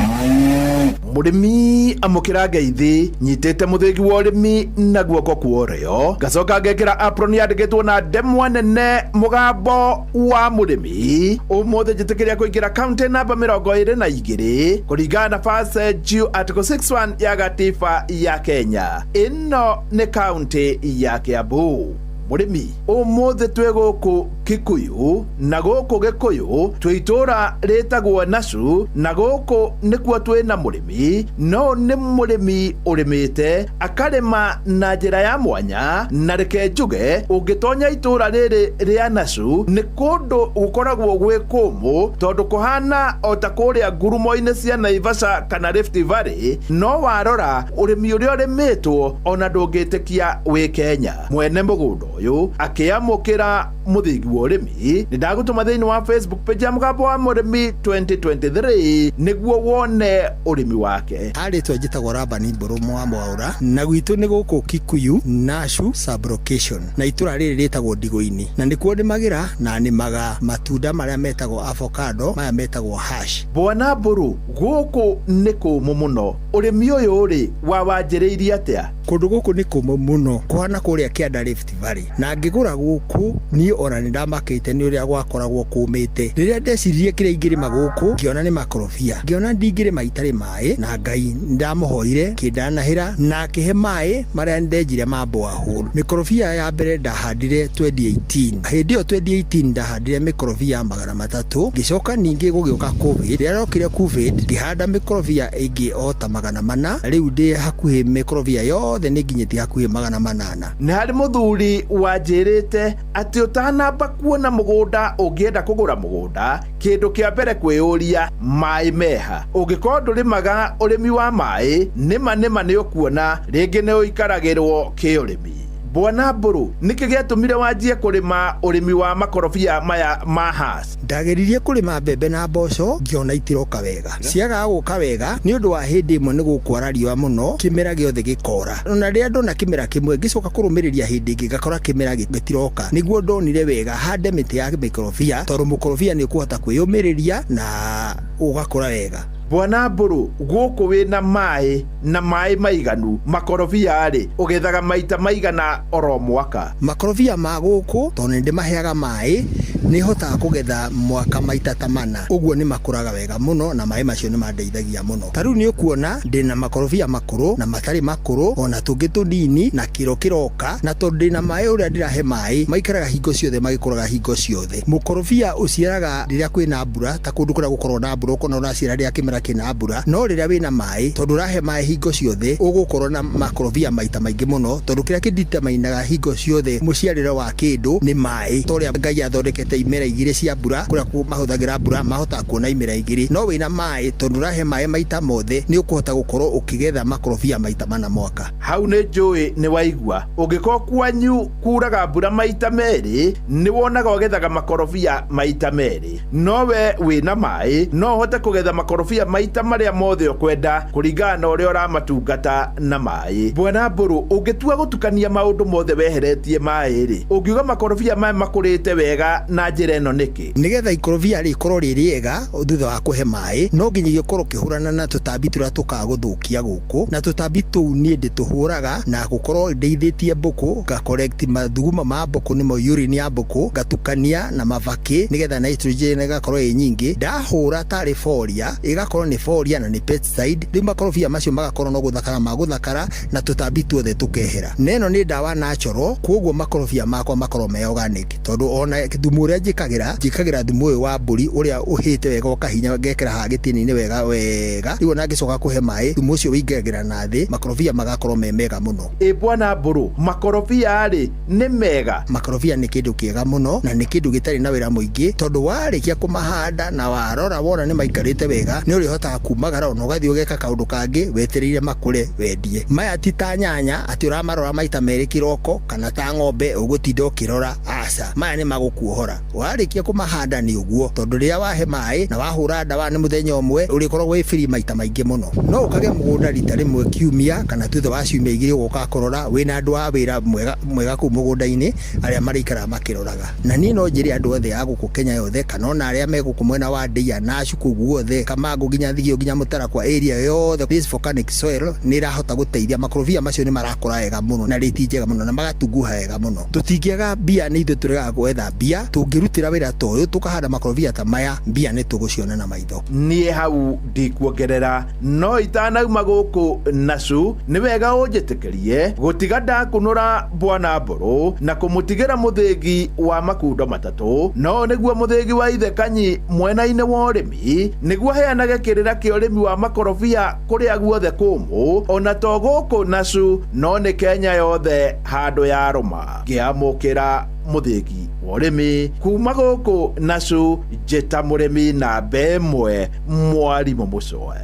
Murimi amukira ngeithi nyitete muthigi wa urimi na guoko kuorio gacoka ngekira apron yandikitwo na ndemwa nene mugambo wa murimi umuthe njitikiria kuingira county number 22 kuringana na fase due article 61 ya gatiba ya Kenya. Ino ni county ya Kiambu. Murimi umuthe twe guku Kikuyu na guku Gikuyu twitura ritagwo Nasu na guku nikuo twi na murimi no ni murimi urimite akarema na njira ya mwanya na reke njuge ungitonya itura riri ria Nasu ni kundu gukoragwo gwi kumu tondu kuhana ota kuria ngurumo-ini cia Naivasha kana Rift Valley no warora urimi uria urimitwo ona ndungitikia wi Kenya. Mwene mugunda uyu akiamukira muthigi wa urimi ni ndagutuma thiini wa Facebook page ya Mugambo wa Murimi 2023 niguo wone urimi wake.
Aritwa njitagwo Rabani Mburu wa Mwaura na gwitu ni guku Kikuyu Nasu sublocation na itura riri ritagwo Ndigũ-ini na nikuo ndimagira na nimaga matunda maria metagwo avocado maya metagwo hash.
Bwana Mburu guku ni kumu muno urimi uyu ri wanjiriirie atia?
Kundu guku ni kumu muno kuhana kuria Kianda Rift Valley na ngigura guku ni ona nindamakite ni uria gwakoragwo kumite. Riria ndeciririe kiria ingirima guku ngiona ni makorofia ngiona ndingirima itari mai na Ngai ndamuhoire kindanahira na kihe mai maria ndenjire mambo ahuru. Mikorofia ya mbere ndahandire 2018 hindi yo 2018 ndahandire mikorofia 300 ngicoka ningi gugiuka covid riria rokire covid ngihanda mikorofia ingi ota 400 riu ndi hakuhi mikorofia yothe ni nginyiti hakuhi 800.
Ni hari muthuri wanjirite ati utanamba kuona mugunda ungienda kugura mugunda kindu kia mbere kwiyuria mai meha ungikorwo ndurimaga urimi wa mai nima ni ukuona ringi ni uikaragirwo kiurimi. Bwana Mburu niki giatumire wanjie kurima urimi wa makorofia maya ma hash?
Ndageririe kurima mbembe na mboco ngiona itiroka wega ciaga guka wega ni undu wa hindi imwe ni gukwara riwa muno kimera giothe gikora ona ria ndona kimera kimwe ngicoka kurumiriria hindi ingi gakora kimera gitiroka niguo ndonire wega hande miti ya mikorofia tondu mukorofia ni ukuhota kwiyumiriria na ugakora wega.
Bwana Mburu guku wina mai na mai maiganu makorofia ri ugethaga maita maigana oro mwaka?
Makorofia ma guku tondu ndimaheaga mai ni hotaga kugetha mwaka maita ta 4 uguo ni makuraga wega muno na mai macio ni mandeithagia muno. Tariu ni ukuona ndina makorofia makuru na matari makuru ona tungi tunini na kiro kiroka na tondu ndina mai uria ndirahe mai maikaraga hingo ciothe magikuraga hingo ciothe. Mukorofia uciaraga riria kwina mbura ta kundu kuria gukorwo na mbura ukona unaciara riria kimera kina mbura no riria wina mai tondu rahe mai hingo ciothe ugukorwo na makorofia maita maingi muno tondu kiria kiditamainaga hingo ciothe muciarire wa kindu ni mai toria Ngai athondekete imera igire cia mbura kuria mahuthagira mbura mahota kuona imera igire no wina mai tondu rahe mai maita mothe ni ukuhota gukorwo ukigetha makorofia maita 4 mwaka.
Hau ni njui ni waigua ungikorwo kwanyu kuraga mbura maita meri ni wonaga ugethaga makorofia maita meri no we wina mai no hote kugetha makorofia maita maria mothe ukwenda kuringana na uria uramatungata na mai. Bwana Mburu ungitua gutukania maundu mothe weheretie mai ri ungiuga makorofia mai makurite wega na njira ino niki?
Nigetha ikorofia ri ikorwo ri riega thutha wa kuhe mai no nginya ikorwo kihurana na tutambi turia tukaguthukia guku na tutambi tuu ni ndituhuraga na gukorwo ndeithitie mbuku ga collect mathuguma ma mbuku nimo urine ya mbuku gatukania na mavaki nigetha nitrogen igakorwo i nyingi ndahura tari foria igakorwo ni foria na ni pesticide riu makorofia macio magakorwo no guthakara maguthakara na tutambi tuothe tukehera. Neno ni dawa natural koguo makorofia makwa makorwo me organic tondu ona thumu uria njikagira thumu uyu wa mburi uria uhite wega ukahinya ngekera ha gitini-ini wega riu na ngicoka kuhe mai thumu ucio wingiragira na thi makorobia magakorwo me mega muno.
Bwana Mburu, makorobia ri ni mega?
Makorobia ni kindu kiega muno na ni kindu gitari na wira muingi tondu warikia kumahanda na warora wona ni maikarite wega ni urihotaga kumagara ona ugathi ugeka kaundu kangi weteriire makure wendie. Maya ti ta nyanya ati uramarora maita meri kiroko kana ta ng'ombe ugutinda ukirora aca. Maya ni magukuohora warikia kumahanda ni uguo tondu riria wahe mai na wahura ndawa ni muthenya umwe urikorwo wi free maita maingi muno. No ukage mugunda rita rimwe kiumia kana thutha wa ciumia igiri ugoka kurora wina andu a wira mwega ku mugunda-ini aria marikara makiroraga. Na ni no njiri andu othe a guku Kenya yothe kana ona aria meguku mwena wa Ndia na Cuku guothe Kamangu nginya Thigio nginya Mutara kwa area yothe this volcanic soil ni rahota guteithia makorobia macio ni marakura wega muno na riti njega muno na magatunguha wega muno. Tutingiaga mbia ni ithu turiga gwetha mbia tungirutira wira ta uyu tukahanda makorobia ta maya mbia ni tuguciona na maitho.
Ni hau ndikuongerera no itanauma guku nacu ni wega unjitikirie gutiga ndakunura Bwana Mburu na kumutigira muthingi wa makundo matatu no niguo muthingi wa Ithe Kanyi mwena-ini wa urimi niguo heanage kirira kia urimi wa makorobia kuria guothe kumu ona to guku nacu no ni Kenya yothe handu ya ruma ngiamukira muthingi wa urimi kuma guku nacu njita murimi na mbemwe Mwarimu Mucoe.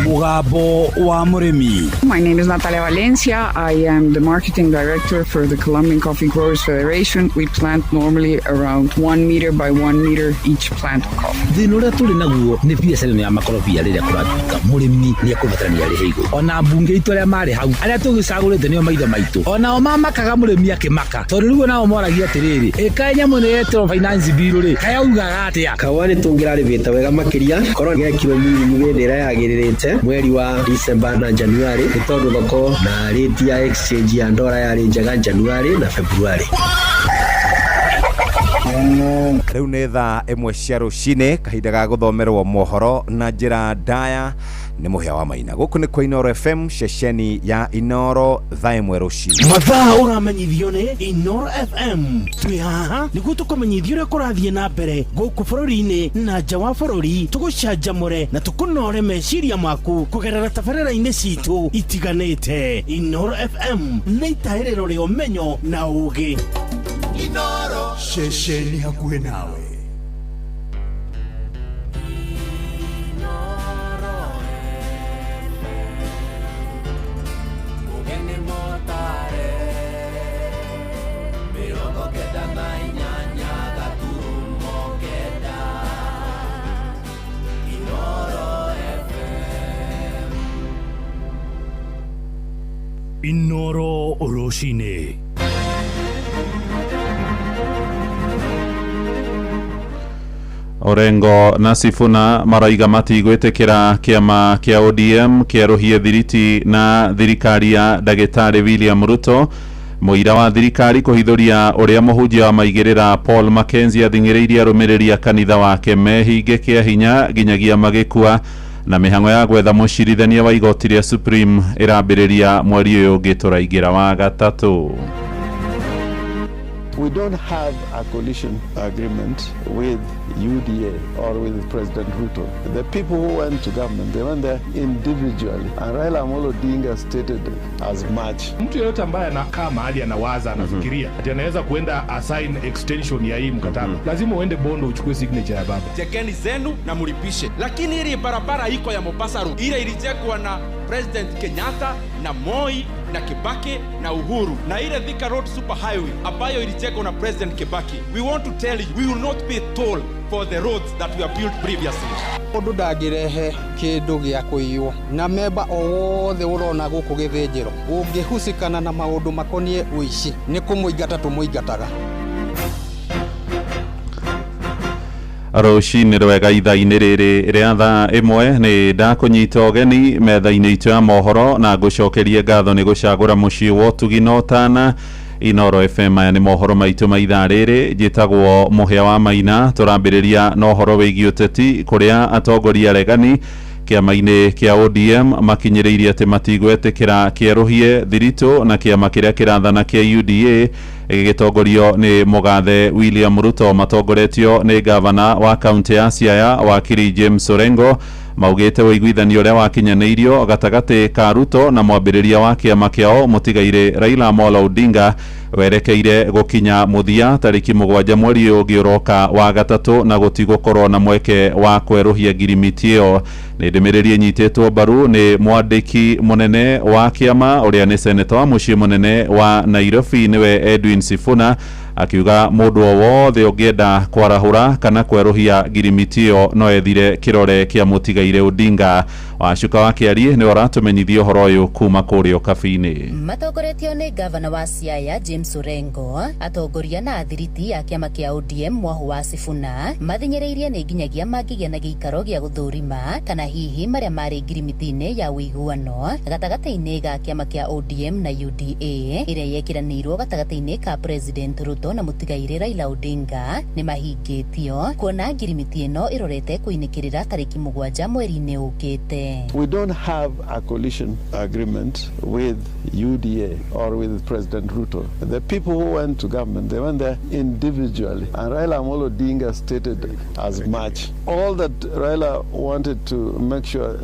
Mugambo wa Murimi.
My name is Natalia Valencia. I am the marketing director for the Colombian Coffee Growers Federation. We plant normally around 1 meter by 1 meter each plant of coffee.
Thina uria turi naguo ni biacara ya makorobia riria kuratuika murimi ni akubatarania ri higo ona mbunge itu aria mari hau aria tugicagurite nio maitho maitu ona o mamakaga murimi akimaka tondu riu nao moragia atiriri eka nyamu ni yetwo finance bill ri kaya ugaga atia
kawani tungiraribita wega makiria korwo gekiro miri wendera yagiririte mweri wa December na January ni tondu thoko na rate ya exchange ya ndora yari njega January na February.
Riu ni thaa imwe cia rucini kahinda ga guthomerwo mohoro na njira ndaya ni muhia wa Maina guku ni kwa Inoro FM ceceni ya Inoro thaa imwe rucini
mathaa uramenyithio ni Inoro FM twi haha niguo tukumenyithio uria kurathie na mbere guku bururi-ini na nja wa bururi tugucanjamure na tukunore meciria maku kugerera tabarĩra-inĩ citu itiganĩte. Inoro FM nĩ itaĩrĩro rĩa ũmenyo na ũũgĩ.
Inoro
ceceni hakuhĩ nawe. Inoro Roshine.
Orengo na Sifuna maraiga matigwitikira kiama kia ODM kieruhie thiriti na thirikari ya Ndagĩtarĩ William Ruto. Muira wa thirikari kuhithuria uria muhunjia wa maigirira Paul Mackenzie athing'ĩrĩirie arũmĩrĩri a kanitha wake mehinge kia hinya nginyagia magĩkua na mihango ya gwetha mucirithania wa igoti rĩa Supreme irambĩrĩria mweri ũyũ ũngĩ tũraingĩra wa gatatũ.
We don't have a coalition agreement with UDA or with President Ruto. The people who went to government, they went there individually. And Raila Amolo Odinga stated as much.
Mtu yeyote ambaye anakaa mahali anawaza anafikiria ati anaweza kuenda assign extension ya hii mkataba, lazima uende Bondo uchukue signature ya baba.
Chekeni zenu na mulipishe. Lakini ile barabara iko ya Mombasa Road, ile ilijengwa na President Kenyatta na Moi na Kibaki na Uhuru, na ile Thika Road super highway ambayo ilijengwa na President Kibaki, we want to tell you we will not pay toll for the roads that we have built previously.
Undu ndagirehe kindu gia kuiywo na memba wothe urona guku githĩnjĩro ungihusikana na maundu makonie uici ni kumuingata tumuingataga.
Rucinĩ rwega ithaa-inĩ rĩrĩ rĩa thaa ĩmwe nĩ ndakunyita ũgeni metha-inĩ itũ ya mohoro na ngũcokerie ngatho nĩ gũcagũra mũciĩ wa ũtugi na ũtana. Inoro FM aya nĩ mohoro maitũ ma ithaa rĩrĩ, njĩtagwo Mũhĩa wa Maina. Tũrambĩrĩria na ũhoro wĩgiĩ ũteti kũrĩa atongoria aregani kiama-inĩ kia ODM makinyĩrĩirie atĩ matigwetĩkĩra kĩerũhie Thirito na kiama kĩrĩa kĩrathana kia UDA gĩgĩtongorio nĩ mũgathe William Ruto matongoretio nĩ gavana wa kaunti ya Siaya wakiri James Orengo maugĩte ũiguithanio ũrĩa wakinyanĩirio gatagatĩ ka Ruto na mwambĩrĩria wa kiama kĩao mũtigairĩ Raila Amolo Odinga werekeire gũkinya mũthia tarĩki 7 mweri ũngĩ ũroka wa gatatũ na gũtigũkorwo na mweke wa kwerũhia ngirimiti ĩyo. Nĩ ndũmĩrĩri nyitĩtwo mbaru nĩ mwandĩki mũnene wa kiama ũrĩa nĩ seneta wa mũciĩ mũnene wa Nairobi nĩwe Edwin Sifuna akiuga mũndũ o wothe ũngĩenda kwarahũra kana kwerũhia ngirimiti ĩyo no ethire kĩrore kĩa mũtigairĩ Odinga. Wacuka wa Kĩari nĩ ũratũmenyithia ũhoro ũyũ kuma kũrĩa kabi-inĩ.
Matongoretio nĩ gavana wa Siaya James Orengo, atongoria na athiriti ya kiama kia ODM Mwahu wa Sifuna mathinyĩrĩirie nĩ nginyagia mangĩgĩa na gĩikaro gĩa gũthũrima kana hihi marĩa marĩ ngirimiti-inĩ ya ũiguano gatagatĩ-inĩ ga kiama kia ODM na UDA ĩrĩa yekiranĩirwo gatagatĩ-inĩ ka President Ruto na mũtigairĩ Raila Odinga nĩ mahingĩtio kuona ngirimiti ĩno ĩrorete kũinĩkĩrĩra tarĩki 7 mweri-inĩ ũkĩte.
We don't have a coalition agreement with UDA or with President Ruto. The people who went to government, they went there individually. And Raila Amolo Odinga stated as much. All that Raila wanted to make sure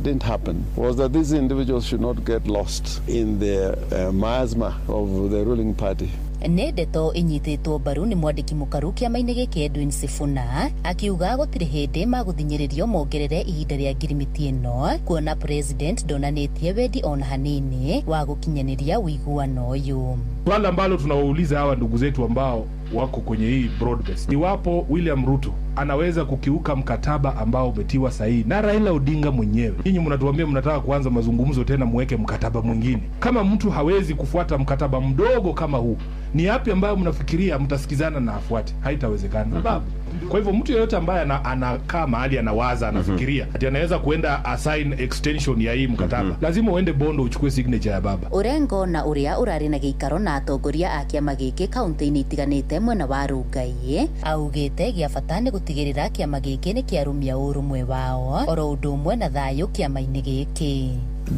didn't happen was that these individuals should not get lost in the miasma of the ruling party.
Nĩ ndeto inyitĩtwo mbaru nĩ mwandĩki mũkaru kĩama-inĩ gĩkĩ Edwin Sifuna akiuga gũtirĩ hĩndĩ magũthinyĩrĩrio mongerere ihinda rĩa ngirimiti ĩno kuona president ndonanĩtie wendi ona hanini wa gũkinyanĩria ũiguano ũyũ.
Swali ambalo tunawauliza hawa ndugu zetu ambao wako kwenye hii broad base, iwapo William Ruto anaweza kukiuka mkataba ambao umetiwa sahihi na Raila Odinga mwenyewe. Nyinyi mnatuambia mnataka kuanza mazungumzo tena muweke mkataba mwingine. Kama mtu hawezi kufuata mkataba mdogo kama huu, ni yapi ambayo mnafikiria mtasikizana na afuate? Haitawezekana. Sababu kwa hivyo mtu yeyote ambaye anakaa mahali anawaza anafikiria ati anaweza kuenda assign extension ya hii mkataba, lazima uende Bondo uchukue signature ya baba.
Orengo na uria urari na gĩikaro na atongoria a kiama gĩkĩ kaunti-inĩ itiganĩte mwena wa Rungai augĩte gĩa bata nĩ gũtigĩrĩra kiama gĩkĩ nĩ kĩarumia ũrũmwe wao oro ũndũ ũmwe na thayũ kiama-inĩ gĩkĩ.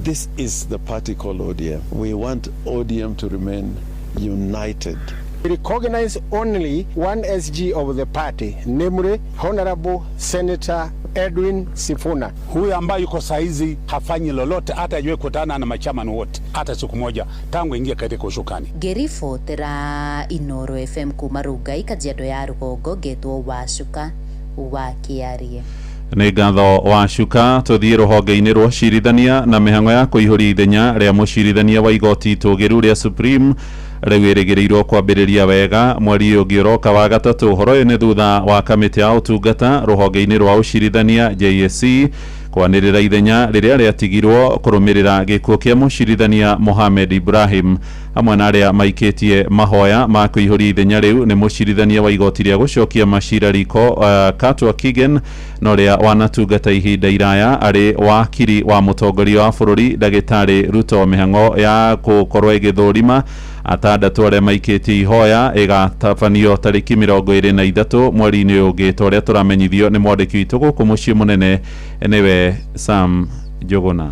This is the party called ODM. We want ODM to remain united.
We recognize only one SG of the party, namely Honorable Senator Edwin Sifuna.
Huyu ambaye yuko saizi hafanyi lolote, hata ajue kutana na machaman wote hata siku moja tangu ingia katika ushukani.
Gerifotera Inoro FM kuma Rungai Kajiado ya Rugongo getwo Wacuka wa Kĩari.
Nĩ ngatho Wacuka tũthiĩ rũhonge-inĩ rwa cirithania na mĩhang'o ya kũihũria ithenya rĩa mũcirithania wa igoti tũgĩru rĩa Supreme rĩu ĩrĩgĩrĩirwo kwambĩrĩria wega mweri ũngĩ ũroka wa gatatũ. Ũhoro ũyũ nĩ thutha wa kamĩtĩ ya ũtungata rũhonge-inĩ rwa ũcirithania JSC kwanĩrĩra ithenya rĩrĩa rĩatigirwo kũrũmĩrĩra gĩkuũ kĩa mũcirithania Mohamed Ibrahim hamwe na arĩa maikĩtie mahoya ma kũihũria ithenya rĩu nĩ mũcirithania wa igoti rĩa gũcokia macira riko Katwa Kigen na ũrĩa wanatungata ihinda iraya arĩ wakiri wa mũtongoria wa bũrũri ndagĩtarĩ Ruto. Mĩhang'o ya gũkorwo ĩgĩthũrima atandatũ arĩa maikĩtie ihoya ĩgatabanio tarĩki 23 mweri-inĩ ũngĩ ta ũrĩa tũramenyithio nĩ mwandĩki witũ gũkũ mũciĩ mũnene nĩwe Sam Njuguna.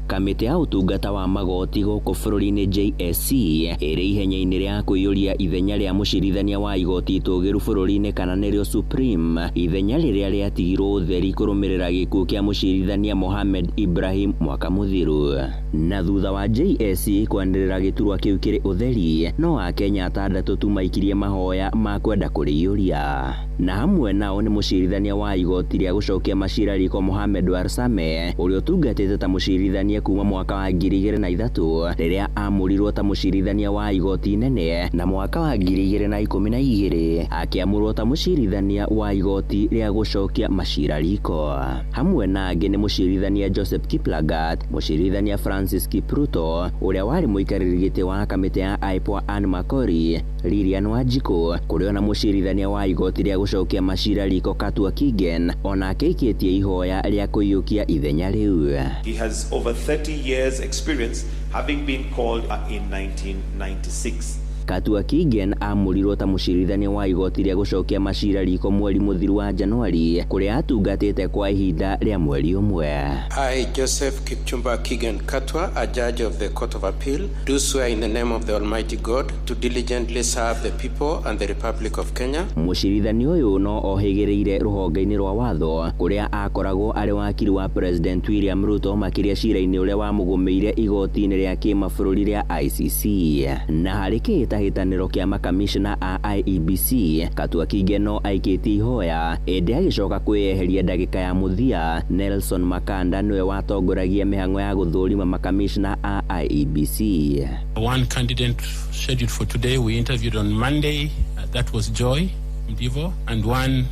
Kamĩtĩ ya ũtungata wa magoti gũkũ bũrũri-inĩ JSC ĩrĩ ihenya-inĩ rĩa kũiyũria ithenya rĩa mũcirithania wa igoti itũgĩru bũrũri-inĩ kana nĩrĩo Supreme, ithenya rĩrĩa rĩatigirwo ũtheri kũrũmĩrĩra gĩkuũ kĩa mũcirithania Mohamed Ibrahim mwaka mũthiru. Na thutha wa JSC kwanĩrĩra gĩturwa kĩu kĩrĩ ũtheri, no Akenya atandatũ tu maikirie mahoya ma kwenda kũrĩiyũria. Na hamwe nao nĩ mũcirithania wa igoti rĩa gũcokia macira riko Mohamed Warsame ũrĩa ũtungatĩte ta mũcirithania kuma mwaka wa 2003 rĩrĩa amũrirwo ta mũcirithania wa igoti inene, na mwaka wa 2012 akĩamũrwo ta mũcirithania wa igoti rĩa gũcokia macira riko. Hamwe na angĩ nĩ mũcirithania Joseph Kiplagat, mũcirithania Francis Kipruto ũrĩa warĩ mũikarĩri gĩtĩ wa kamĩtĩ ya IPOA Anne Makori, Lilian Wanjiku kũrĩ na mũcirithania wa igoti rĩa gũcokia macira riko Katwa Kigen ona akĩikĩtie ihoya rĩa kũiyũkia ithenya rĩu.
He has over 30 years experience, having been called in 1996.
Katua Kigen amurirwo ta mucirithania wa igoti rĩa gucokia macira riko mweri muthiru wa Januari kuria atungatite kwa ihinda rĩa mweri umwe.
I, Joseph Kipchumba Kigen Katwa, a judge of the Court of Appeal, do swear in the name of the Almighty God to diligently serve the people and the Republic of Kenya.
Mucirithania uyu no ohigireire ruhonge-ini rwa watho kuria akoragwo ari wakiri wa President William Ruto makiria cira-ini uria wamugumeire igoti-ini ria kimabũrũri ria ICC. Na harĩ kĩhĩtahĩtanĩro kĩa makamishna a IEBC, Katua Kigen no aikĩtie ihoya ĩndĩ agĩcoka kwĩyeheria ndagĩka ya mũthia. Nelson Makanda nĩwe watongoragia mĩhang'o ya gũthũrima makamishna a IEBC.
One candidate scheduled for today we interviewed on Monday, that was Joy Mdivo, and one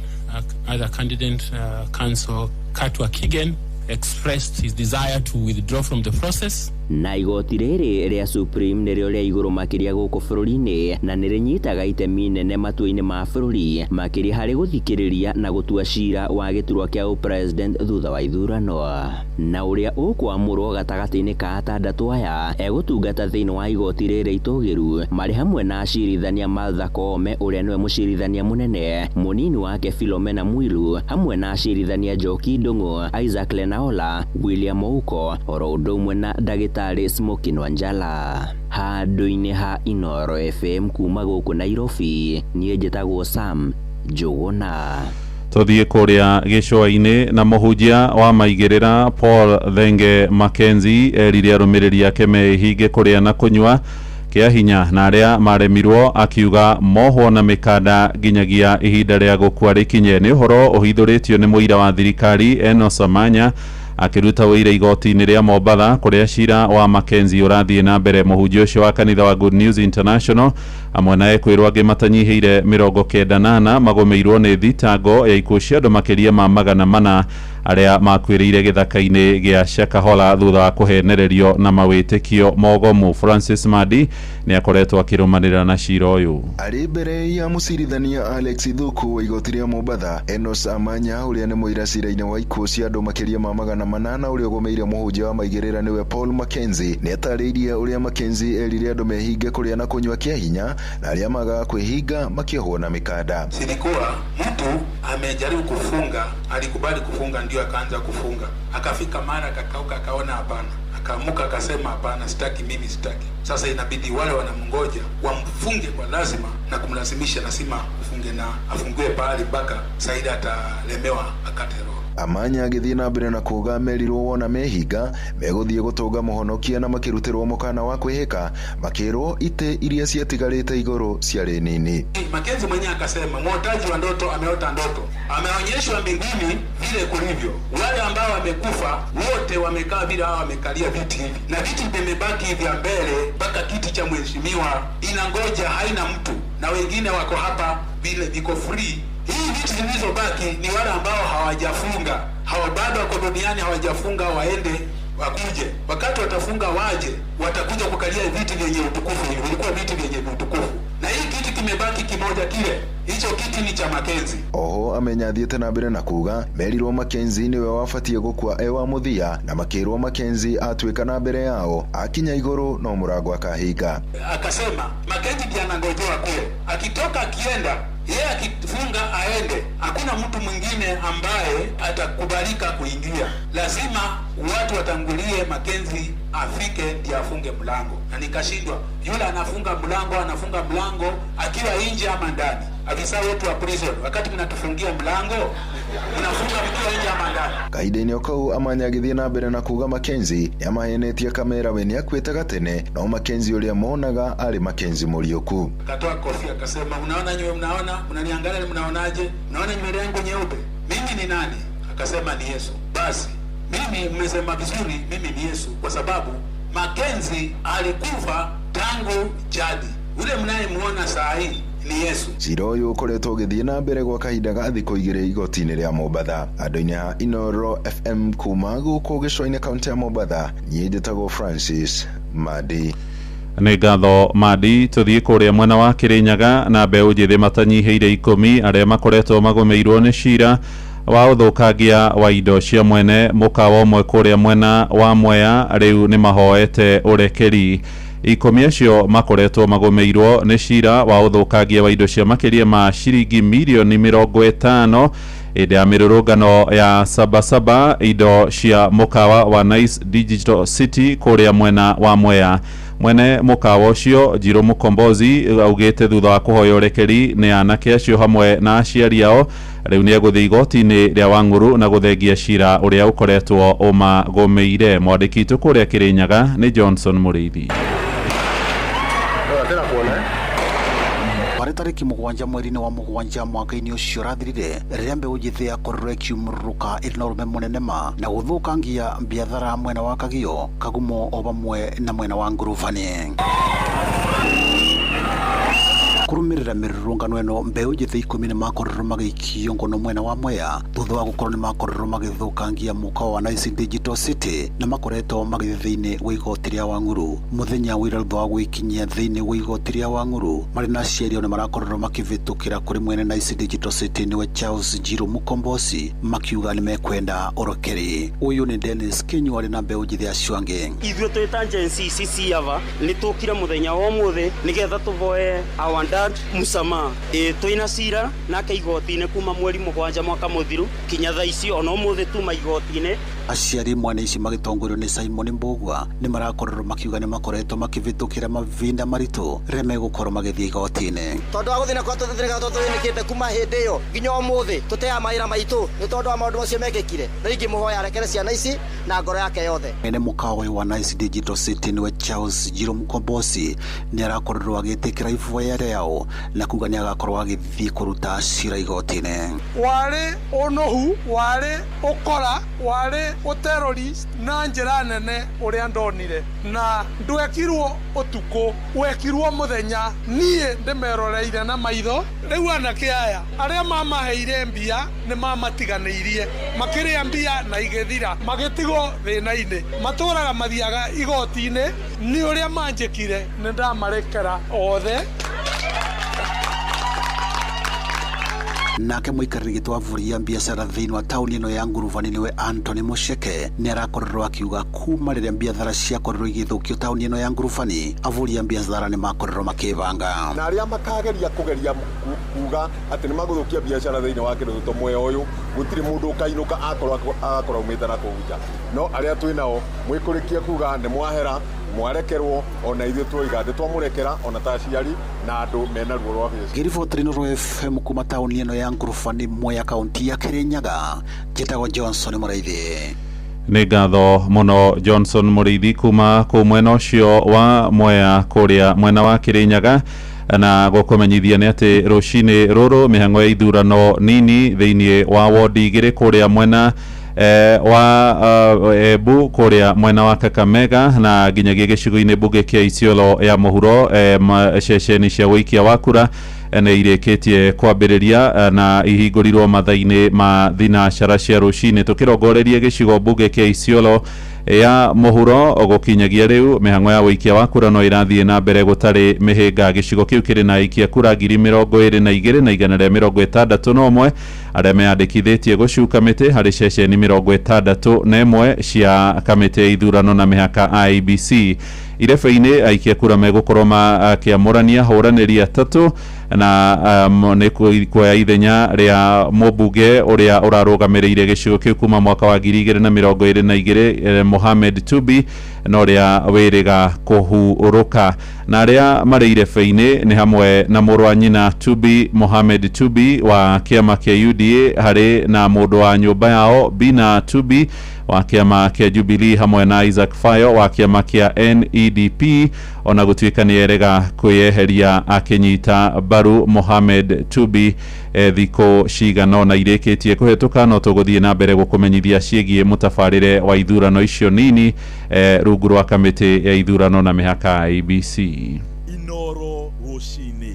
other candidate, Council Katua Kigen, expressed his desire to withdraw from the process.
Na igoti rĩrĩ rĩa Supreme nĩrĩo rĩa igũrũ makĩria gũkũ bũrũri-inĩ na nĩrĩnyitaga itemi nene matua-inĩ ma bũrũri makĩria harĩ gũthikĩrĩria na gũtua cira wa gĩturwa kĩa president thutha wa ithurano. Na ũrĩa ũkwamũrwo gatagatĩ-inĩ ka atandatũ aya egũtungata thĩinĩ wa igoti rĩrĩ itũgĩru marĩ hamwe na acirithania Martha Koome ũrĩa nĩwe mũcirithania mũnene, mũnini wake Philomena Mwilu, hamwe na acirithania Njoki Ndung'u, Isaac Lenaola, William Ouko, oro ũndũ ũmwe na ndagĩtarĩ Smokin Wanjala. Handũ-inĩ ha Inoro FM kuma gũkũ Nairobi, niĩ njĩtagwo Sam Njũgũna.
Tuthiĩ kũrĩa gĩcũa-inĩ na mũhunjia wa maigĩrĩra Paul Thenge Mackenzie erire arũmĩrĩri ake mehinge kũrĩa na kũnyua kĩa hinya na arĩa maremirwo, akiuga mohwo na mĩkanda nginyagia ihinda rĩa gũkua rĩkinye. Nĩ ũhoro ũhithũrĩtio nĩ mũira wa thirikari Enos Amanya akiruta wĩira igoti-inĩ rĩa Mombatha kũrĩa cira wa Mackenzie ũrathiĩ na mbere. Mũhunjia ũcio wa kanitha wa Good News International amwe na ekwĩrwo angĩ matanyihĩire 94 magomeirwo nĩ thitango ya ikuũ cia andũ makĩria ma 400 arĩa makwĩrĩire gĩthaka-inĩ gĩa Shakahola thutha wa kũhenererio na mawĩtĩkio mogomu. Francis Madi nĩ akoretwo akĩrũmanĩrĩra na cira ũyũ.
Arĩ mbere ya mũcirithania Alex Thuku wa igoti rĩa Mombatha, Enos Amanya ũrĩa nĩ mũira cira-inĩ wa ikuũ cia andũ makĩria ma 800 ũrĩa ũgomeire mũhunjia wa maigĩrĩra nĩwe Paul Mackenzie nĩ atarĩirie ũrĩa Mackenzie erire andũ mehinge kũrĩa na kũnyua kĩa hinya na arĩa magaga kwĩhinga makĩohwo na mikada.
Silikuwa mtu amejaribu kufunga, alikubali kufunga ndio akaanza kufunga. Akafika mara akakauka akaona hapana. Akaamuka akasema hapana, sitaki mimi sitaki. Sasa inabidi wale wanamngoja wamfunge kwa lazima na kumlazimisha lazima ufunge na afungue pahali mpaka Saida atalemewa akate roho.
Amanya agĩthiĩ na mbere na kuuga merirwo wona mehinga megũthiĩ gũtũnga mũhonokia na makĩrutĩrwo mũkana wa kwĩhĩka makĩrwo ite iria ciatigarĩte igũrũ ciarĩ nini.
Mackenzie mwenyewe akasema mwotaji wa ndoto ameota ndoto, ameonyeshwa mbinguni vile kulivyo. Wale ambao wamekufa wote wamekaa vile hao wamekalia viti hivi, na viti vimebaki vya mbele mpaka kiti cha mheshimiwa inangoja, haina mtu, na wengine wako hapa vile viko free. Hii vitu zilizobaki ni wale ambao hawajafunga, hawa bado wako duniani hawajafunga, waende wakuje. Wakati watafunga waje, watakuja kukalia viti vyenye utukufu. Vilikuwa viti vyenye utukufu, na hii kiti kimebaki kimoja kile, hicho kiti ni cha Mackenzie.
Oho amenyathiĩte na mbere na kuga merirwo Mackenzie niwe wabatie gũkua ewa mũthia na makĩrwo Mackenzie atuĩka na mbere yao akinya igũrũ no mũrango akahinga.
Akasema Mackenzie ndiye anangojewa kule, akitoka akienda yeye akifunga aende, hakuna mtu mwingine ambaye atakubalika kuingia. Lazima watu watangulie Mackenzie afike ndiye afunge mlango. Na nikashindwa, yule anafunga mlango akiwa nje ama ndani? Afisa wetu wa prison, wakati mnatufungia mlango mnafunga mkiwa nje ama ndani?
Kahinda-inĩ o kau Amanya agĩthiĩ na mbere na kuga Mackenzie nĩamahenetie kamera we nĩakuĩtaga tene, no Mackenzie ũrĩa monaga arĩ Mackenzie mũriũku.
Akatoa kofia akasema, unaona nyewe, mnaniangalia mnaonaje? Unaona nywele yangu nyeupe? Mimi ni nani? Akasema ni Yesu. Basi mimi mmesema vizuri, mimi ni Yesu, kwa sababu Mackenzie alikufa tangu jadi. Ule mnayemuona saa hii ni Yesu. Cira ũyũ ũkoretwo ũgĩthiĩ na mbere gwa kahinda ga thikũ igĩrĩ igoti-inĩ rĩa Mombatha. Andũ-inĩ ha Inoro FM kuma gũkũ gĩcũa-inĩ kaunti ya Mombatha, niĩ njĩtagwo Francis Madi.
Nĩ ngatho Madi. Tũthiĩ kũrĩa mwena wa Kĩrĩnyaga na mbeũ njĩthĩ matanyihĩire 10 arĩa makoretwo magomeirwo nĩ cira wa ũthũkangia wa indo cia mwene mũkawa ũmwe kũrĩa mwena wa Mwea rĩu nĩ mahoete ũrekeri. ikũmi acio makoretwo magomeirwo nĩ cira wa ũthũkangia wa indo cia makĩria ma ciringi mirioni 50 hĩndĩ ya mĩrũrũngano ya Sabasaba indo cia mũkawa wa Nice Digital City kũrĩa mwena wa Mwea. Mwene mũkawa ũcio Njirũ Mũkombozi augĩte thutha wa kũhoya ũrekeri nĩ anake acio hamwe na aciari ao rĩu nĩ egũthiĩ igoti-inĩ rĩa Wang'uru na gũthengia cira ũrĩa ũkoretwo ũmagomeire. Mwandĩki witũ kũrĩa Kĩrĩnyaga nĩ Johnson Mũrĩithi.
Tariki mugwanja mweri-inĩ wa mugwanja mwaka-inĩ ũcio ũrathirire rĩrĩa mbeũ njĩthĩ yakorirwo ĩkiumũrũrũka ĩrĩ na ũrũme mũnene ma na gũthũkangia biathara mwena wa Kagio, Kagumo o vamwe na mwena wa Nguruvani. Kurumirira mirurungano eno mbeũ njĩthĩ 10 nĩ makorirwo magĩikio ngono mwena wa Mwea thutha wa gũkorwo nĩ makorirwo magĩthũkangia mũkawa wa Nice Digital City na makoretwo magĩthiĩ thĩinĩ wa igoti rĩa Wang'uru. Mũthenya wa ira thutha wa gwĩkinyia thĩinĩ wa igoti rĩa Wang'uru marĩ na aciari ao nĩ marakorirwo makĩvĩtũkĩra kũrĩ mwene Nice Digital City nĩwe Charles Njirũ Mũkombozi makiuga nĩ mekwenda ũrokeri. Ũyũ nĩ Dennis Kinyu arĩ na mbeũ njĩthĩ acio angĩ.
Ithuĩ twĩta agency CCAva nĩ tũkire mũthenya wa ũmũthĩ nĩgetha tũvoe awanda musama twina cira nake igoti-inĩ kuma mweri mũgwanja mwaka mũthiru kinya thaa ici ona ũmũthĩ tuma igoti-inĩ.
Aciari mwena ici magĩtongorio nĩ Simon Mbugua nĩ marakorwo makiuga nĩ makoretwo makĩvĩtũkĩra mavinda maritũ rĩrĩa megũkorwo magĩthiĩ igoti-inĩ.
Tondũ wa gũthina kwa tũthĩnĩkĩte kuma hĩndĩ ĩyo nginya ũmũthĩ tũteaga mawĩra maitũ nĩ tondũ wa maũndũ macio mekĩkire. Rĩu ingĩmũhoya arekere ciana ici na ngoro yake yothe.
Mwene mũkawa wa Nice Digital City nĩwe Charles Njirũ Mũkombozi nĩ arakorwo agĩtĩkĩra ivoya rĩao na kuga nĩ agakorwo agĩthiĩ kũruta cira igoti-inĩ.
Warĩ ũnohu, warĩ ũkora, warĩ ũterrorist na njĩra nene ũrĩa ndonire na ndwekirwo ũtukũ, wekirwo mũthenya. Niĩ ndĩmeroreire na maitho. Rĩu anake aya arĩa mamaheire mbia nĩ mamatiganĩirie, makĩrĩa mbia na igĩthira, magĩtigwo thĩna-inĩ, matũraga mathiaga igoti-inĩ. Nĩ ũrĩa manjĩkire nĩ ndamarekera othe.
Nake mũikarĩri gĩtĩ wa bũrũri ya biacara thĩinĩ wa taũni ĩno ya Nguruvani nĩwe Anthony Mucheke nĩ arakorwo akiuga kuma rĩrĩa biathara ciakorirwo igĩthũkio taũni ĩno ya Nguruvani abũri ya biathara nĩ makorirwo makĩbanga
na arĩa makageria kũgeria kuga atĩ nĩ magũthũkia biacara thĩinĩ wa kĩrũto Mwea ũyũ gũtirĩ mũndũ ũkainũka akorwo aumĩte na kũhuja, no arĩa twĩnao mwĩkũrĩkie kuga nĩ mwahera mwarekerwo ona ithuĩ twoiga ndĩ twamũrekera ona ta aciari na andũ mena ruo rwa biacara.
Ngĩribotera Nuru FM kuma taũni ĩno ya Nguruvani Mwea kaunti ya Kĩrĩnyaga, njĩtagwo Johnson Mũrĩithi.
Nĩ ngatho mũno Johnson Mũrĩithi kuma kũ mwena ũcio wa Mwea kũrĩa mwena wa Kĩrĩnyaga na gũkũmenyithia nĩ atĩ rũcinĩ rũrũ mĩhang'o ya ithurano nini thĩinĩ wa wodi igĩrĩ kũrĩa mwena wa Embu kũrĩa mwena wa Kakamega na nginyagia gĩcigo-inĩ mbunge kĩa Isiolo ya mũhuro ceceni cia wĩikia wa kura nĩ irĩkĩtie kwambĩrĩria na ihingũrirwo mathaa-inĩ ma thinacara cia rũcinĩ. Tũkĩrongoreria gĩcigo mbunge kĩa Isiolo ya mũhuro gũkinyagia rĩu mĩhang'o ya wĩikia wa kura no irathiĩ na mbere gũtarĩ mĩhĩnga. Gĩcigo kĩu kĩrĩ na aikia kura 22,161 arĩa meyandĩkithĩtie gũcuka mĩtĩ harĩ ceceni 61 cia kamĩtĩ ya ithurano na mĩhaka IEBC. Irebe-inĩ aikia kura megũkorwo makĩamũrania hũranĩri atatũ na nĩ kuoya ithenya rĩa mũmbunge ũrĩa ũrarũgamĩrĩire gĩcigo kĩu kuma mwaka wa 2022 Mohamed Tubi na ũrĩa wĩrĩga kũhurũka. Na arĩa marĩ irebe-inĩ nĩ hamwe na mũrũ wa nyina Tubi, Mohamed Tubi wa kĩama kĩa UDA harĩ na mũndũ wa nyũmba yao Bina Tubi wa kĩama kĩa Jubilee hamwe na Isaac Fayo wa kĩama kĩa NEDP, ona gũtuĩka nĩ erega kwĩyeheria akĩnyita mbaru Mohamed Tubi thikũ cigana na irĩkĩtie kũhetũka. No tũgũthiĩ na mbere gũkũmenyithia ciĩgiĩ mũtabarĩre wa ithurano icio nini rungu rwa kamĩtĩ ya ithurano na mĩhaka IEBC.
Inoro rũcinĩ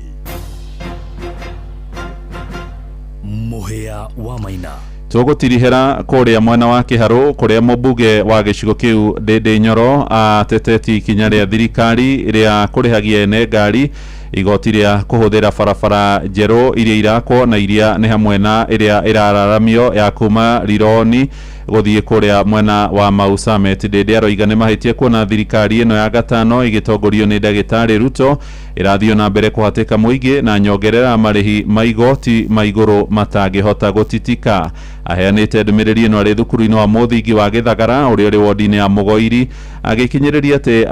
mũhĩa wa Maina.
Tũgũtirihĩra kũrĩa mwena wa Kĩharũ kũrĩa mũmbunge wa gĩcigo kĩu Ndĩndĩ Nyoro ateteti ikinya rĩa thirikari rĩa kũrĩhagia ene ngari igoti rĩa kũhũthĩra barabara njerũ iria irakwo na iria nĩ hamwe na ĩrĩa ĩrararamio ya kuma Rironi guthie kuria mwena wa Mau Summit. Ndindi aroiga ni mahitie kuona thirikari ino ya gatano igitongorio ni Ndagitari Ruto irathio na mbere kuhatika muingi na nyongerera marihi maigoti maiguru matangihota gutitika. Aheanite ndumiriri ino ari thukuru-ini wa Muthingi wa Githagara uri uri wodi-ini ya Mugoiri agikinyiriria ati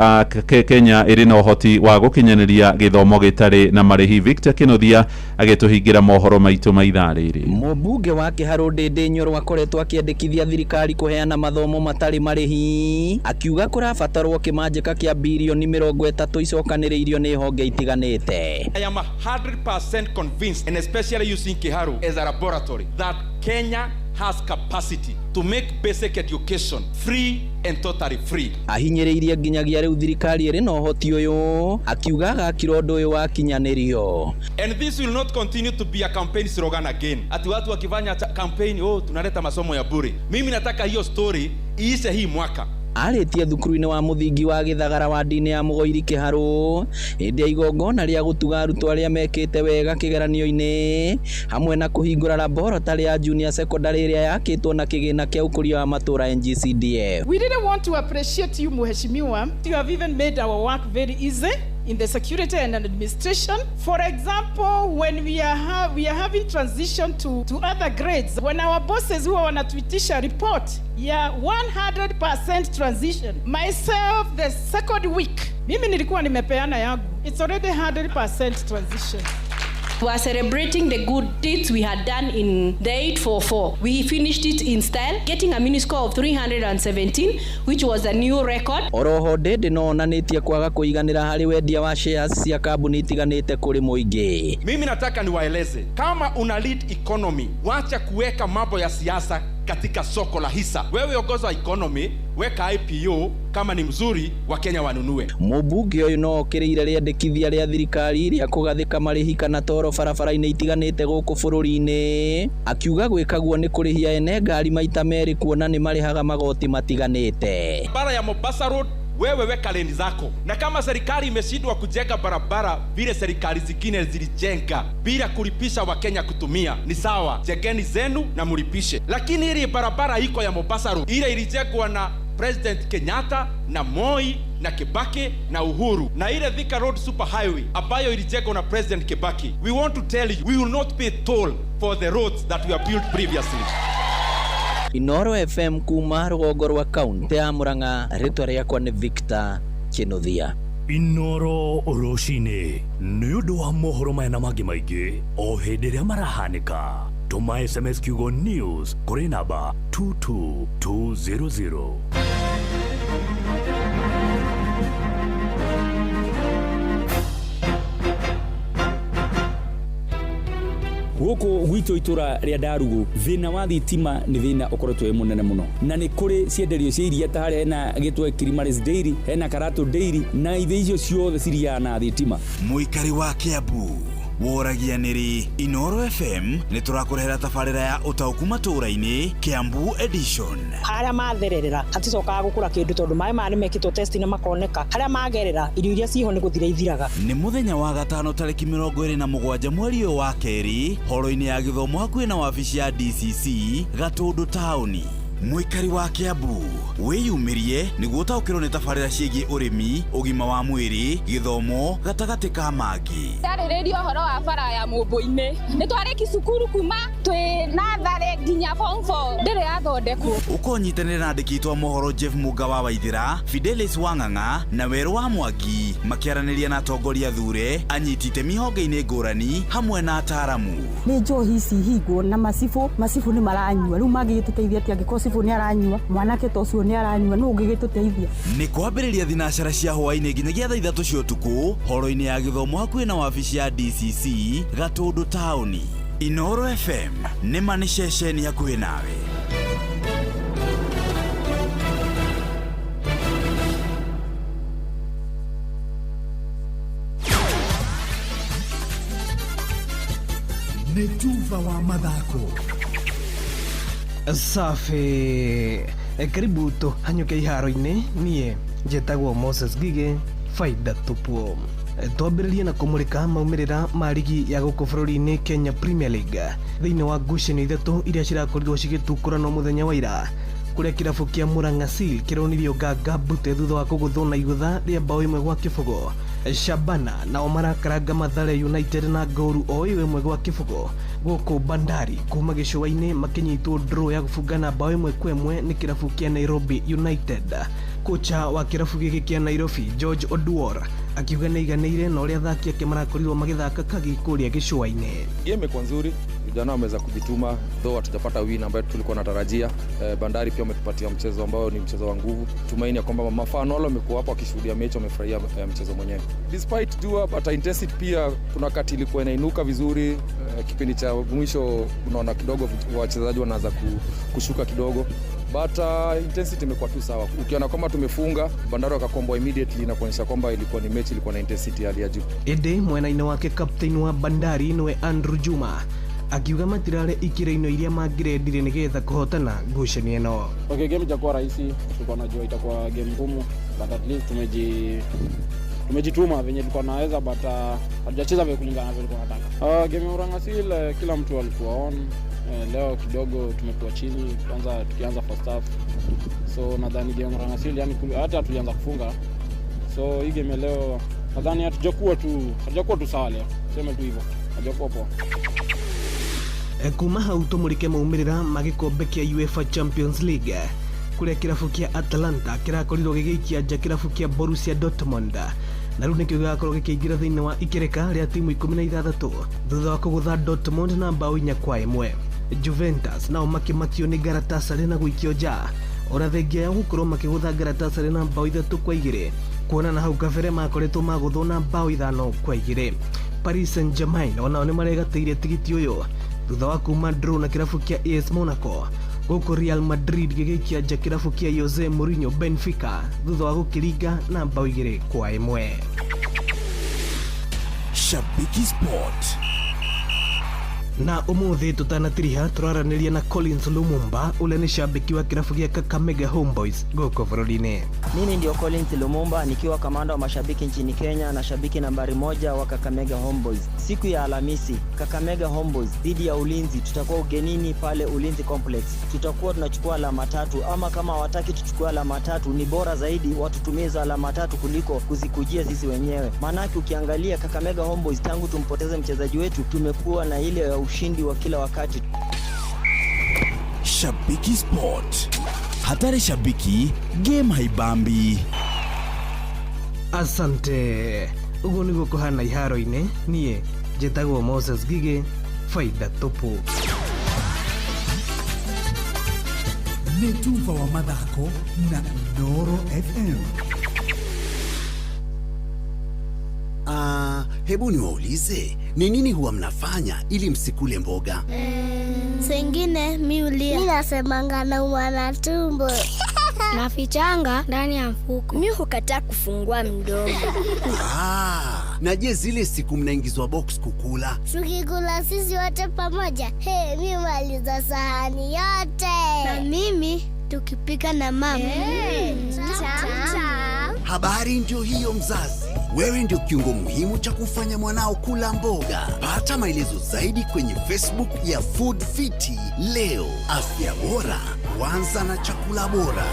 Kenya iri na uhoti wa gukinyaniria githomo gitari na marihi. Victor Kinothia agituhingira mohoro maitu ma ithaa riri.
Mubunge wa Kiharu Ndindi Nyoro akoretwo akiendekithia thirikari kuheana mathomo matari marihi, akiuga kurabatarwo kimanjika kia bilioni 30 icokaniriirio ni honge itiganite.
I am 100% convinced, and especially using Kiharu as a laboratory, that Kenya has capacity to make basic education free and totally free.
Ahinyiriirie nginyagia riu thirikari iri na uhoti uyu, akiugaga kirondo uyu wa kinyanirio.
And this will not continue to be a campaign slogan again. Ati watu wakifanya campaign, tunaleta masomo ya bure. Mimi nataka hiyo story iishe hii mwaka.
Aritie thukuru-ini wa Muthingi wa Githagara wa ndini ya Mugoiri Kiharu hindi ya igongona ria gutuga arutwo aria mekite wega kigeranio-ini hamwe na kuhingura laboratory ya junior secondary ria yakitwo na kigina kia ukuria wa matura NGCDF.
We didn't want to appreciate you, Mheshimiwa. You have even made our work very easy in the security and administration. For example, when we are having transition to other grades, when our bosses who wanatuitisha report 100% transition, myself the second week mimi nilikuwa nimepeana yangu, it's already 100% transition.
We are celebrating the good deeds we had done in the 844. We finished it in style, getting a mini score of 317, which was a new record.
Oroho Ndindi no onanitie kwaga kuiganira hari wendia wa shares cia kambuni itiganite kuri muingi.
Mimi nataka niwaeleze, kama una lead economy, wacha kuweka mambo ya siasa katika soko la hisa. Wewe ongoza economy, weka IPO, kama ni mzuri wa Kenya wanunue.
Mubunge uyu no okiriire riendekithia ria thirikari ria kugathika marihi kana toro barabara-ini itiganite guku bururi-ini, akiuga gwikaguo ni kurihia ene ngari maita meri kuona ni marihaga magoti matiganite.
Barabara ya Mombasa Road, wewe weka leni zako, na kama serikali imeshindwa kujenga barabara vile serikali zingine zilijenga bila kulipisha wa Kenya kutumia, ni sawa, jengeni zenu na mulipishe. Lakini ile barabara iko ya Mombasa Road, ile ilijengwa na President Kenyatta na Moi na Kibaki na Uhuru, na ile Thika Road Super Highway ambayo ilijengwa na President Kibaki, we want to tell you, we will not pay toll for the roads that we have built previously.
Inoro FM kuma rũgongo rwa kaunti ya Murang'a, rĩtwa rĩakwa nĩ Victor Kinothia.
Inoro Oroshine nĩ ũndũ wa mohoro maya na mangĩ maingĩ o hĩndĩ ĩrĩa marahanĩka. Tuma SMS kiugo news kũrĩ namba 22200.
Guku gwitũ itura ria Ndarugu thina wa thitima ni thina ukoretwo wi munene muno, na ni kuri cienderio cia iria ta hena gitwe Kirimaris Dairy, hena Karatu Dairy, na ithe icio ciothe ciria na thitima.
Muikari wa Kiambu woragia niri Inoro FM ni turakurehera tabarira ya utauku matura-ini Kiambu edition.
Haria mathererera haticokaga gukura kindu tondu mai mani mekitwo test na makoneka haria magerera irio iria ciho ni guthira ithiraga.
Ni muthenya wa gatano tariki 27 mweri wa keri horo-ini ya githomo hakuhi na wabici ya DCC Gatundu tauni. Muikari wa Kiambu wiyumirie niguo taukirwo ni tabarira ciĩgiĩ urimi, ugima wa mwiri, githomo gatagati ka mangi.
Tarĩrĩrio horo wa bara ya Mũmbũ-inĩ. Nĩ twarĩki cukuru kuma twĩ natharĩ nginya form 4 ndĩrĩ yathondekwo.
Ukonyitanĩra na andĩki aitũ a mohoro Jeff Muga wa Waithĩra, Fidelis Wang'ang'a na Werũ wa Mwangi makĩaranĩria na atongoria thure, anyiti itemi honge-inĩ ngũrani hamwe na ataramu.
Nĩ njohi ici hingwo na macibu nĩ maranyua, rĩu mangĩgĩtũteithia atĩa angĩkorwo ni aranyua, mwanake ta ucio ni aranyua, no ũngĩgĩtũteithia. Nĩ
kwambĩrĩria thinacara cia hwaĩ-inĩ nginyagia thaa 3 cia ũtukũ horo-inĩ ya gĩthomo hakuhĩ na wabici ya DCC Gatundu taũni. Inoro FM nĩ ma nĩ ceceni hakuhĩ nawe.
Nĩ Tuva wa mathako.
Safi, karibu tu hanyuke iharo-inĩ, niĩ njĩtagwo Moses Gige, faida tupu. Twambĩrĩrie na kũmũrĩka maumĩrĩra ma ligi ya gũkũ bũrũri-inĩ Kenya Premier League thĩinĩ wa ngucanio ithatũ iria cirakorirwo cigĩtukũranwo mũthenya wa ira. kuria kirabu kia Murang'a Seal kironirio Nganga Mbute thutha wa kuguthwo na igutha ria bao 1-0. Shabana nao marakaranga Mathare United na ngoru o 1-0 guku Bandari kuma gicua-ini makinyitwo draw ya gufungana bao 1-1 ni kirabu kia Nairobi United. Kocha wa kirabu giki kia Nairobi George Oduor akiuga ni iganĩire na uria athaki ake marakorirwo magithaka kagi kuria gicua-ini.
Game imekuwa nzuri, vijana wameweza kujituma, though hatujapata win ambayo tulikuwa natarajia. Bandari pia wametupatia mchezo ambao ni mchezo wa nguvu. Tumaini ya kwamba mafano wale wamekuwa hapo wakishuhudia mechi wamefurahia mchezo mwenyewe. Despite dua but intensity pia kuna wakati ilikuwa inainuka vizuri. Kipindi cha mwisho unaona kidogo wachezaji wanaanza kushuka kidogo. But intensity imekuwa tu sawa. Ukiona kwamba tumefunga, Bandari wakakomboa immediately na kuonyesha kwamba ilikuwa ni mechi ilikuwa na intensity hali ya juu.
Ede mwenaine wake captain wa Bandari niwe Andrew Juma akiuga matirare ikira-ino iria mangirendire nigetha kuhotana ngucanio ino.
Okay, game itakuwa rahisi, tulikuwa najua itakuwa game ngumu, but at least tumejituma venye tulikuwa naweza, but hatujacheza vile kulingana na vile tulikuwa tunataka. Game ya Murang'a Seal kila mtu alikuwa on. Leo kidogo tumekuwa chini kwanza tukianza first half. So nadhani game ya Murang'a Seal yani hata tulianza kufunga. So hii game leo nadhani hatujakuwa tu sawa leo. Sema tu hivyo. Hajakuwa poa.
Kuma hau tumurike maumirira magikombe kia UEFA Champions League kuria kirabu kia Atalanta kirakorirwo gigiikia nja kirabu kia Borussia Dortmund na riu nikio gigakorwo gikiingira thiini wa ikereka ria timu 16 thutha wa kugutha Dortmund na bao 4-1. Juventus nao makimakio ni Galatasaray na guikio nja ora thengia ya gukorwo makigutha Galatasaray na bao 3-2 kuona na hau kabere makoretwo maguthwo na bao 5-2. Paris Saint-Germain onao ni maregateire tigiti uyu thutha wa kuma draw na kirabu kia AS Monaco guku Real Madrid gigiikia nja kirabu kia Jose Mourinho Benfica thutha wa gukiringa na bao 2-1.
Shabiki Sport.
Na umuthi tutanatiriha turaraniria na Collins Lumumba ule ni shabiki wa kirabu gia Kakamega Homeboys goko bururi-ini.
Mimi ndio Collins Lumumba nikiwa kamanda wa mashabiki nchini Kenya na shabiki nambari 1 wa Kakamega Homeboys. Siku ya Alhamisi Kakamega Homeboys dhidi ya Ulinzi tutakuwa ugenini pale Ulinzi Complex. Tutakuwa tunachukua alama 3 ama kama hawataki tuchukue alama 3 ni bora zaidi watutumiza alama 3 kuliko kuzikujia sisi wenyewe. Maana ukiangalia Kakamega Homeboys tangu tumpoteze mchezaji wetu tumekuwa na ile ya ushindi wa kila wakati.
Shabiki Sport. Hatari shabiki, game haibambi.
Asante. Ugo niguo kuhana iharo-ini nie njitagwo Moses Gige, faida tupu.
Nĩ Tuva wa mathako na Noro FM.
Hebu niwaulize, ni nini huwa mnafanya ili msikule mboga?
Sengine miulia. Mimi nasemanga naumwa na tumbo. Nafichanga ndani ya mfuko. Mimi hukataa kufungua mdomo.
Na je, zile siku mnaingizwa box kukula?
Tukikula sisi wote pamoja. Mimi maliza sahani yote. Na mimi tukipika na mama.
Habari ndio hiyo mzazi. Wewe ndio kiungo muhimu cha kufanya mwanao kula mboga. Pata maelezo zaidi kwenye Facebook ya Food Fiti leo. Afya bora huanza na chakula bora.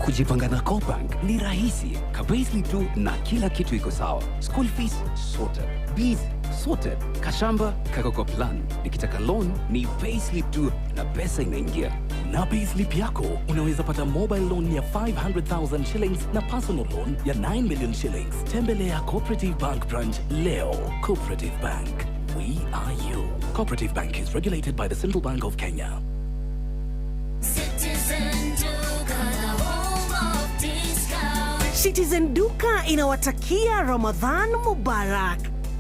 Kujipanga na Cobank ni rahisi. Payslip tu na kila kitu iko sawa. School fees sorted, bills sorted, kashamba kako plan. Nikitaka loan ni payslip tu na pesa inaingia. Na payslip yako unaweza pata mobile loan ya 500,000 shillings na personal loan ya 9 million shillings. Tembelea Cooperative Bank branch leo. Cooperative Bank, we are you. Cooperative Bank is regulated by the Central Bank of Kenya.
Citizen Duka inawatakia Ramadhan Mubarak.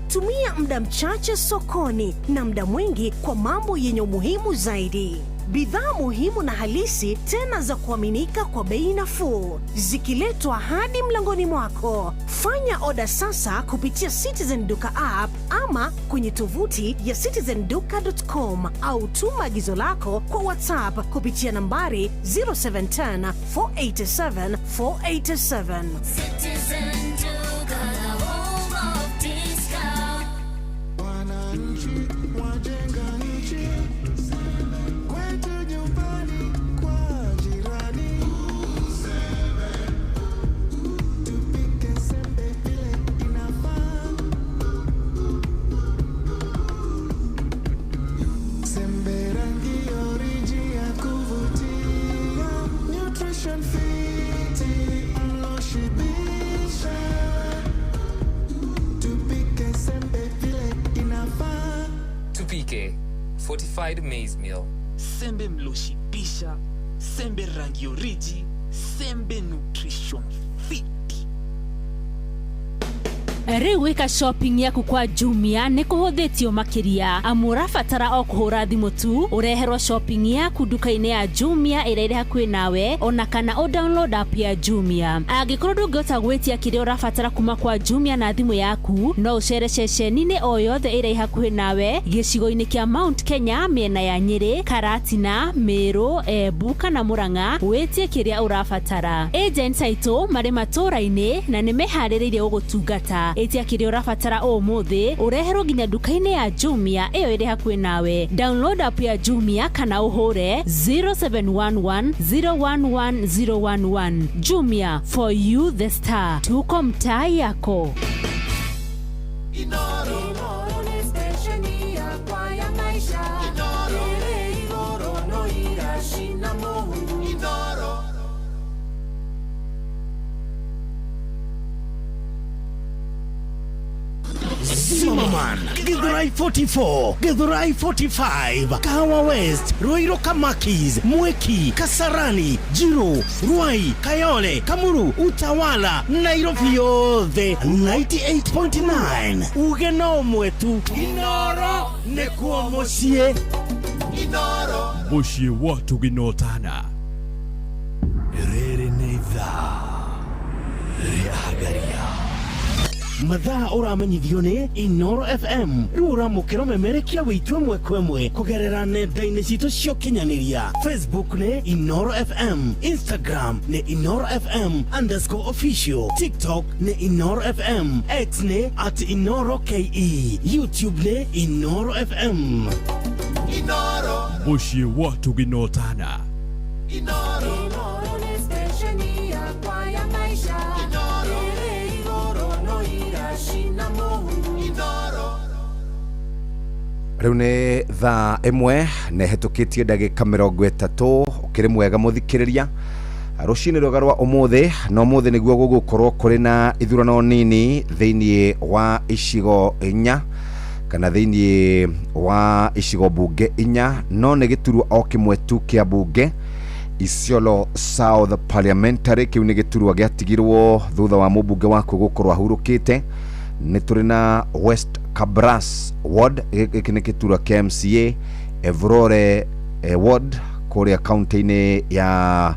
Tumia muda mchache sokoni na muda mwingi kwa mambo yenye umuhimu zaidi. bidhaa muhimu na halisi tena za kuaminika kwa bei nafuu, zikiletwa hadi mlangoni mwako. Fanya oda sasa kupitia Citizen Duka app ama kwenye tovuti ya citizenduka.com au tuma agizo lako kwa WhatsApp kupitia nambari 0710 487 487.
Citizen Duka, the home of discount. Wananchi wajenga nchi, kwetu nyumbani kwa jirani. Tupike sembe vile inafaa. Sembe rangi oriji ya kuvutia, nutrition fit, mlo shibisha. Tupike sembe vile inafaa.
Tupike fortified maize meal.
Sembe mloshibisha, sembe rangi oriji, sembe nutrition fit.
Rĩu wĩka shopping yaku kwa Jumia nĩ kũhũthĩtio makĩria. Amu ũrabatara o kũhũra thimũ tu, ũreherwo shopping yaku duka-inĩ ya Jumia ĩrĩa ĩrĩ hakuhĩ nawe, ona kana download app ya Jumia. Angĩkorwo ndũngĩhota gwĩtia kĩrĩa ũrabatara kuma kwa Jumia na thimũ yaku, no ũcere ceceni-inĩ o yothe ĩrĩ hakuhĩ nawe gĩcigo-inĩ kĩa Mount Kenya, mĩena ya Nyĩrĩ, Karatina, Meru, Embu kana Murang'a, wĩtie kĩrĩa ũrabatara. Agents aitũ marĩ matũũra-inĩ na nĩ meharĩrĩirie gũgũtungata. Etia kĩrĩa ũrabatara ũmũthĩ, ũreherwo nginya duka-inĩ ya Jumia ĩyo ĩrĩ hakuhĩ nawe. Download app ya Jumia kana ũhũre 0711 011 011. Jumia, for you the star. Tuko mtaa yako.
Inoro ni stesheni ya kwa ya maisha. Inoro no irashina mohu. Inoro.
Zimmerman, Githurai 44, Githurai 45, Kahawa West, Ruiru Kamakis, Mweki, Kasarani, Jiro, Ruai, Kayole, Kamuru, Utawala, Nairobi yothe 98.9. Ugeno mwetu Inoro nekuo mocie.
Inoro
Mocie watu ginotana. Rere neitha Reagaria
mathaa ũramenyithio nĩ Inoro FM. Rĩu ũramũkĩra ũmemerekia wĩtue mwe kwemwe kũgerera nenda-inĩ citũ cia ũkinyanĩria. Facebook nĩ Inoro FM, Instagram nĩ Inoro FM _official, TikTok nĩ Inoro FM, X nĩ @InoroKE, YouTube nĩ Inoro FM.
Inoro
Mocie watu ginotana.
Inoro ni stesheni ya kwa ya maisha. Inoro no irashina mohu. Inoro.
Rĩu nĩ thaa ĩmwe na ĩhetũkĩtie ndagĩka 30. Ũkĩrĩ mwega mũthikĩrĩria. Rũcinĩ rwega rwa ũmũthĩ, na ũmũthĩ nĩguo gũgũkorwo kũrĩ na ithurano nini thĩinĩ wa icigo 4 kana thĩinĩ wa icigo bunge 4, no nĩ gĩturwa o kĩmwe tu kĩa bunge Isiolo South Parliamentary. Kĩu nĩ gĩturwa gĩatigirwo thutha wa mũmbunge wako gũkorwo ahurũkĩte. Nĩ tũrĩ na West Kabras Ward, gĩkĩ nĩ gĩturwa kĩa MCA Evrore Ward kũrĩa kaunti-inĩ ya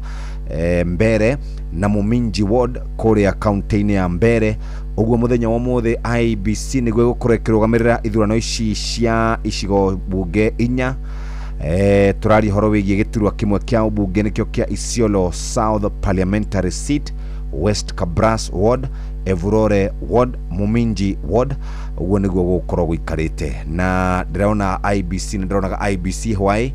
Mbere, na Muminji Ward kũrĩa kaunti-inĩ ya Mbere. Ũguo mũthenya wa ũmũthĩ IEBC nĩguo gũkorwo ĩkĩrũgamĩrĩra ithurano ici cia icigo bunge 4. Tũrari horo wĩgiĩ gĩturwa kĩmwe kĩa bunge nĩkĩo kĩa Isiolo South Parliamentary Seat, West Kabras Ward, Evrore Ward, Muminji Ward. Ũguo nĩguo gũkorwo gũikarĩte, na ndĩrona IEBC, nĩndĩronaga IEBC hwaĩ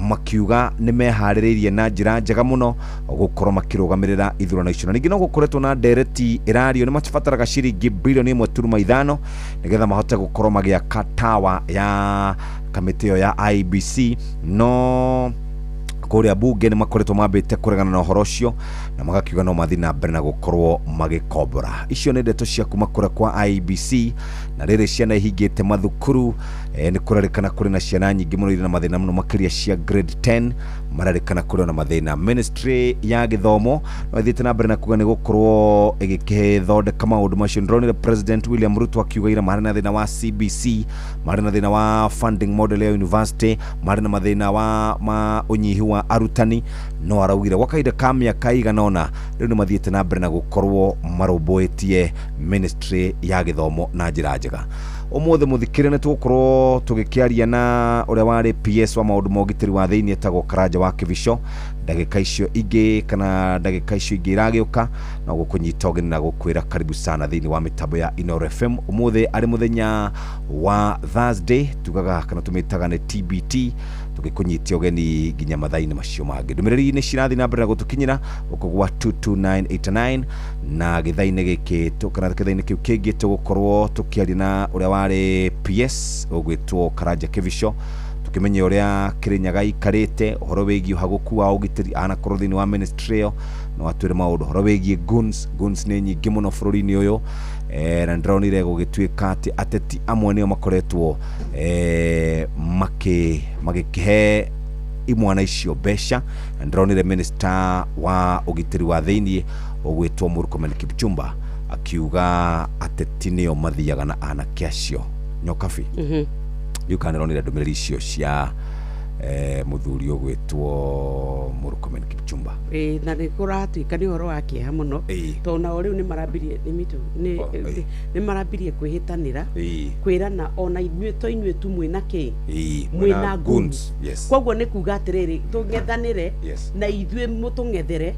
makiuga nĩ meharĩrĩirie na njĩra njega mũno gũkorwo makĩrũgamĩrĩra ithurano icio. Na ningĩ no gũkoretwo na ndereti ĩrario nĩ mabataraga ciringi bilioni 1.5 nĩgetha mahote gũkorwo magĩaka tawa ya kamĩtĩ ĩyo ya IEBC, no kũrĩa bunge nĩ makoretwo mambĩte kũregana na ũhoro ũcio na magakiuga no mathiĩ na mbere na gũkorwo magĩkombora. Icio nĩ ndeto cia kuma kũrĩa kwa IEBC, na rĩrĩ ciana ihingĩte mathukuru nĩ kũrarĩkana kũrĩ na ciana nyingĩ mũno irĩ na mathĩna mũno makĩria cia grade 10 mararĩkana kũrĩ na mathĩna. Ministry ya gĩthomo no ĩthiĩte na mbere na kuga nĩ gũkorwo ĩgĩkĩthondeka maũndũ macio. Ndĩronire President William Ruto akiuga ira marĩ na thĩna wa CBC, marĩ na thĩna wa funding model ya university, marĩ na mathĩna wa ũnyihu wa arutani, no araugire gwa kahinda ka mĩaka igana ũna rĩu nĩ mathiĩte na mbere na gũkorwo marũmbũĩtie ministry ya gĩthomo na njĩra njega. Ũmũthĩ mũthikĩre nĩ tũgũkorwo tũgĩkĩaria na ũrĩa warĩ PS wa maũndũ ma ũgitĩri wa thĩinĩ etagwo Karanja wa Kĩbico. Ndagĩka icio ingĩ iragĩũka na gũkũnyita ũgeni na gũkwĩra karibu sana thĩinĩ wa mĩtambo ya Inooro FM. Ũmũthĩ arĩ mũthenya wa Thursday, tugaga kana tũmĩtaga nĩ TBT, tũgĩkũnyitia ũgeni nginya mathaa-inĩ macio mangĩ. Ndũmĩrĩri nĩ cirathiĩ na mbere na gũtũkinyĩra gũkũ gwa 22989 na gĩthaa-inĩ gĩkĩ kana gĩthaa-inĩ kĩu kĩngĩ tũgũkorwo tũkĩaria na ũrĩa warĩ PS ũgwĩtwo Karanja Kĩbico, tukimenya ũrĩa Kĩrĩnyaga ikarĩte, ũhoro wĩgiĩ ũhagũku wa ũgitĩri anakorwo thĩinĩ wa ministry ĩyo, no atwĩre maũndũ ũhoro wĩgiĩ guns nĩ nyingĩ mũno bũrũri-inĩ ũyũ, na ndĩronire gũgĩtuĩka atĩ ateti amwe nĩo makoretwo magĩkĩhe imwana icio mbeca. Na ndĩronire minister wa ũgitĩri wa thĩinĩ ũgwĩtwo Murkomen Kipchumba akiuga ateti nĩo mathiaga na anake acio. Nyokabi yukanĩronire ndũmĩrĩri icio cia muthuri ũgwĩtwo Murkomen Kipchumba.
Na nĩ kũratuĩka nĩ ũhoro wa kĩeha mũno tondũ nao rĩu nĩ marambirie nĩ marambirie kwĩhĩtanĩra kwĩrana ona inyuĩ tu mwĩna kĩ mwĩna guns. Koguo nĩ kuga atĩrĩrĩ tũng'ethanĩre na ithuĩ mũtũng'ethere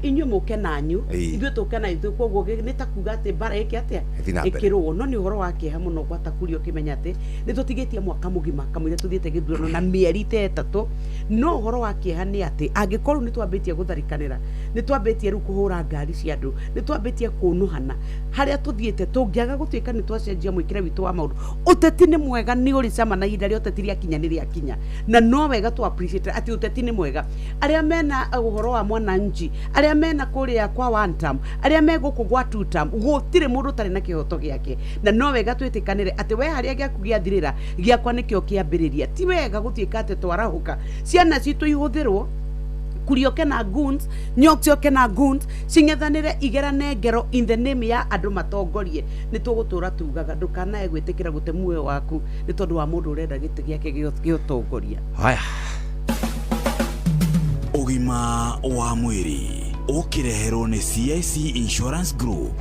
inyuĩ mũke nanyu ithuĩ tũke na ithuĩ, koguo nĩ ta kuga atĩ mbara ĩkĩ atĩa ĩkĩrũo. No nĩ ũhoro wa kĩeha mũno gwata kũrio ũkĩmenya atĩ nĩ tũtigĩtie mwaka mũgima kamũira tũthiĩte gĩthurano na mĩeri tetatũ. No ũhoro wa kĩeha nĩ atĩ angĩkorwo nĩ twambĩtie gũtharikanĩra, nĩ twambĩtie rĩu kũhũra ngari cia andũ, nĩ twambĩtie kũnuhana harĩa tũthiĩte, tũngĩaga gũtuĩka nĩ twacenjia mwĩkĩre witũ wa maũndũ. Ũteti nĩ mwega, nĩ ũrĩ cama na ihinda rĩa ũteti rĩakinya nĩ rĩakinya, na no wega tu appreciate atĩ ũteti nĩ mwega. Arĩa mena ũhoro wa mwananchi, arĩa mena kũrĩa kwa one term, arĩa me gũkũ gwa two term, gũtirĩ mũndũ ũtarĩ na kĩhoto gĩake, na no wega twĩtĩkanĩre atĩ we harĩa gĩaku gĩathirĩra gĩakwa nĩkĩo kĩambĩrĩria. Ti wega gũtuĩka atĩ twarahũka ciana citũ ihũthĩrwo kurioke na guns, nyokioke na guns, cing'ethanĩre igerane ngero in the name ya andũ matongorie. Nĩ tũgũtũra tugaga ndũkanae gwĩtĩkĩra gũte muoyo waku nĩ tondũ wa mũndũ ũrenda gĩtĩ gĩake gĩũtongoria.
Haya,
ũgima wa mwĩrĩ ũkĩreherwo nĩ CIC Insurance Group.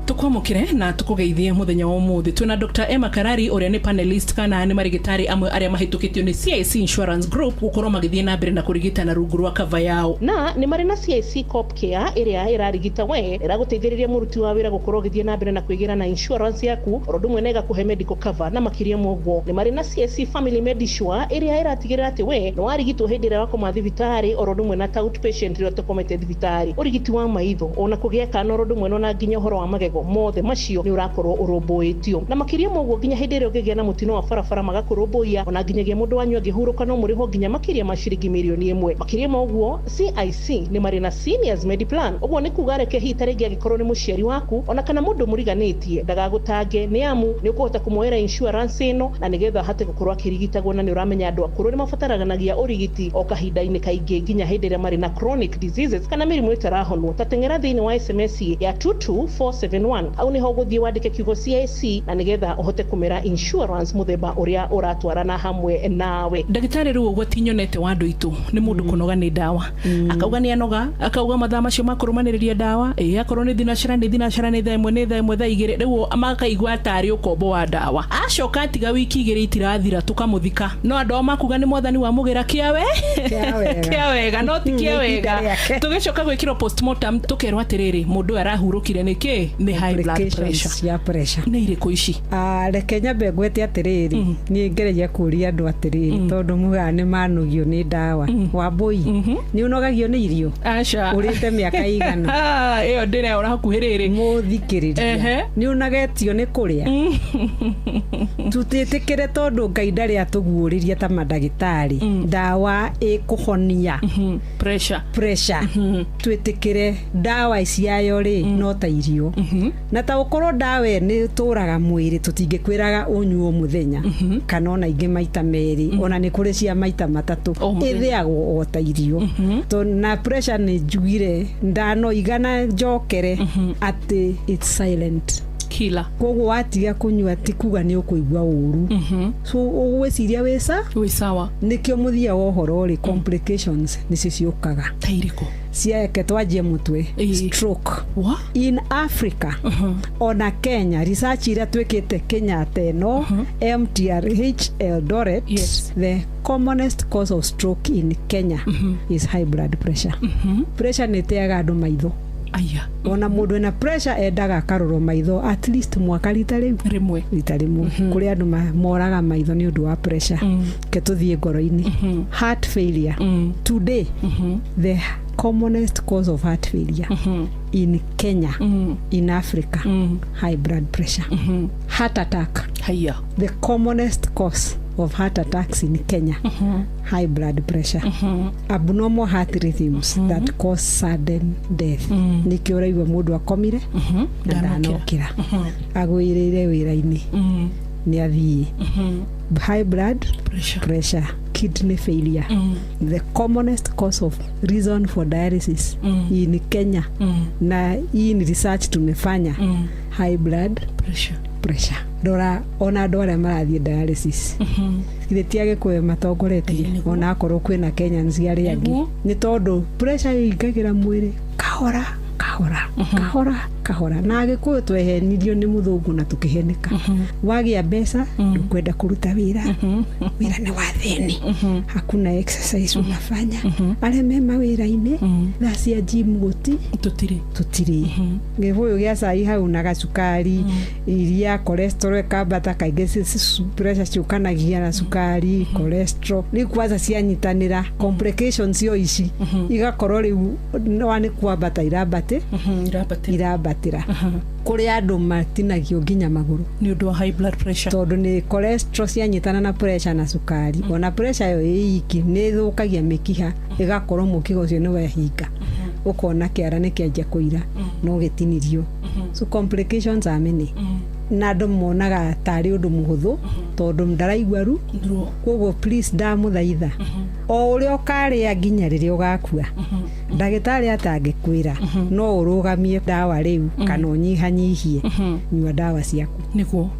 tukwamukire na tukugeithie muthenya wa umuthi. Twina Dr. Emma Karari uria ni panelist kana ni marigitari amwe aria mahitukitio ni CIC Insurance Group gukorwo magithie na mbere na kurigitana rungu rwa cover yao, na ni mari na CIC Cop Care iria irarigita we iraguteithiriria muruti wa wira gukorwo githie na mbere na kwigira na insurance yaku orodu mwene gakuhe medical cover na makiria mogwo. Ni mari na CIC Family Medisure iria iratigirira ati we no warigitwo hindi ria wako mathibitari orodu mwene ta outpatient ria tukomete thibitari, urigiti wa maitho ona kugia kana orodu mwene na nginya horo wa magego mothe macio ni urakorwo uromboetio na makiria mogwo nginya hindi ria ugigia na mutino wa barabara magakuromboia ona nginyagia mundu wanyu agihuruka no muriho nginya makiria ma ciringi milioni 1. Makiria mogwo CIC ni mari na Seniors Mediplan, ogwo ni kuga reke hitare ngi agikorwo ni muciari waku ona kana mundu muriganitie ndagagutange ni amu ni ukuhota kumuoera insurance ino na nigetha hate gukorwo akirigitagwo na ni uramenya andu akuru ni mabataraganagia urigiti o kahinda-ini kaingi nginya hindi ria mari na chronic diseases kana mirimu itarahonwo. Tatengera thiini wa SMS ya 22471 au niho guthie wandike kiugo CIC na nigetha uhote kumera insurance muthemba uria uratwarana hamwe nawe. Ndagitari ru ugwo tinyonete wa andu itu ni mundu kunoga ni dawa akauga ni anoga akauga mathaa macio makurumaniriria dawa akorwo ni thinashara ni thaa imwe thaa igĩrĩ riu amakaigua atari ukombo wa dawa acoka atiga wiki igĩrĩ itirathira tukamuthika no andu makuga ni mwathani wa mugira kiawe kiawega no ti kiawega tugicoka gwikirwo postmortem tukerwo atiriri mundu arahurukire niki ni high blood pressure
ya pressure
ni iriko ici
reke nyambe ngwete atiriri ni ngereria kuria andu atiriri tondu muga ni manugio ni dawa wambui ni unogagio ni irio acha urite miaka igana
iyo ndire ora hakuhiriri
muthikiriria ni unagetio ni kuria tutitikire tondu Ngai ndari atuguuriria ta madagitari dawa ikuhonia pressure twitikire dawa iciayo ri no ta irio na ta ukorwo ndawe ni turaga mwiri tutingikwiraga unyuo muthenya kana ona ingi maita meri ona ni kuri cia maita matatu ithiagwo o ta irio to na pressure ni njugire ndano igana njokere ati it's silent
killer
koguo watiga kunyua ti kuga ni ukuigua uru so ugwiciria wi sawa nikio muthia wa uhoro ri complications nicio ciukaga
tairiko
ciake twanjie mutwe stroke in Africa ona Kenya research ira twikite Kenya teno MTRH Eldoret the commonest cause of stroke in Kenya is high blood pressure pressure niteaga andu maitho
aya
ona mundu na pressure endaga karoro maitho at least mwaka rita rimwe kuri andu moraga maitho ni undu wa pressure ke tuthie ngoro-ini heart failure today the commonest cause of heart failure in Kenya in Africa high blood pressure heart attack the commonest cause of heart attacks in Kenya high blood pressure abnormal heart rhythms that cause sudden death nikiora igwa mundu akomire ndanokira agwirire wira-ini ni athii high blood pressure kidney failure the commonest cause of reason for dialysis in Kenya na in research tumefanya high blood pressure dora ona dora marathie dialysis ithetiage kwe matongoretie ona akorwo kwina Kenyans ari angi ni tondu pressure igagira mwiri kahora na agikuyu twehenirio ni muthungu na tukiheneka wagia mbeca ukwenda kuruta wira ni wa thini hakuna exercise unafanya ale mema wira-ini thacia gym guti tutiri ngevuyo gia sai hau na gacukari iria cholesterol kabata kaingĩ pressure ciukanagia na sukari cholesterol ni kwaza cianyitanira complications yo ici igakorwo riu wani kwambata irabatira kuri andu matinagio nginya maguru
ni undu wa high blood pressure
tondu ni cholesterol cianyitana na pressure na sukari ona pressure yo iki ni thukagia mikiha igakorwo mukigo ucio ni wehinga ukona kiara ni kianjia kuira no gitinirio so complications are many na andu monaga tari undu muhuthu tondu ndaraigua ru koguo please ndamuthaitha o uria ukaria nginya riria ugakua ndagitari atangikwira no urugamie dawa riu kana unyihanyihie nyua dawa ciaku
niguo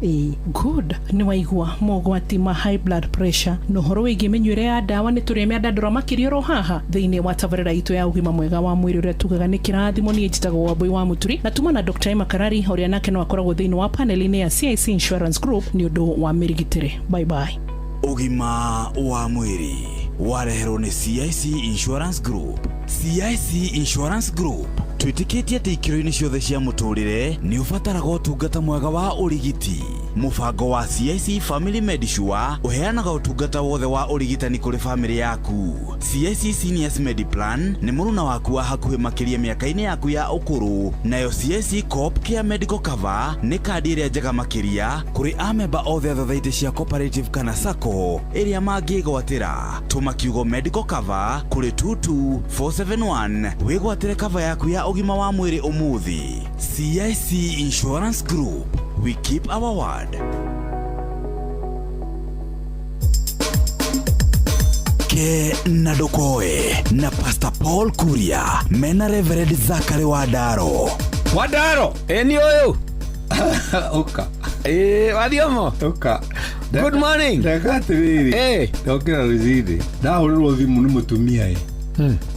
good ni waigua mogwati ma high blood pressure no horo wigi menyure ya dawa ni tureme andandura makirio ro haha thiini wa tabarira itu ya ugima mwega wa mwiri uria tugaga ni kirathimo ni njitago wa boy wa muturi na tuma na Dr. Emma Karari uria nake no akoragwo thiini wa panel-ini ya CIC Insurance Group ni undu wa mirigitire bye bye
ugima wa mwiri wareherwo ni CIC Insurance Group. CIC Insurance Group twitikitie ati ikiro-ini ciothe cia muturire ni ubataraga utungata mwega wa urigiti. Mubango wa CIC Family Medisure uheanaga utungata wothe wa urigitani kuri family yaku. CIC Seniors Mediplan ni muruna waku wa hakuhi makiria miaka-ini yaku ya ukuru. Nayo CIC Coop Care Medical Cover ni kadi iria njega makiria kuri amemba othe athathaiti cia cooperative kana sacco iria mangigwatira. Tuma kiugo medical cover kuri 22471 wigwatire cover yaku ya ugima wa mwiri umuthi. CIC Insurance Group, we keep our word. Ke nadokoe na Pastor Paul Kuria mena Reverend Zachary Wadaro
eni oyo oka wadiomo oka good morning
ndakatiriri ndokira ruzidi ndahuriro thimu ni mutumia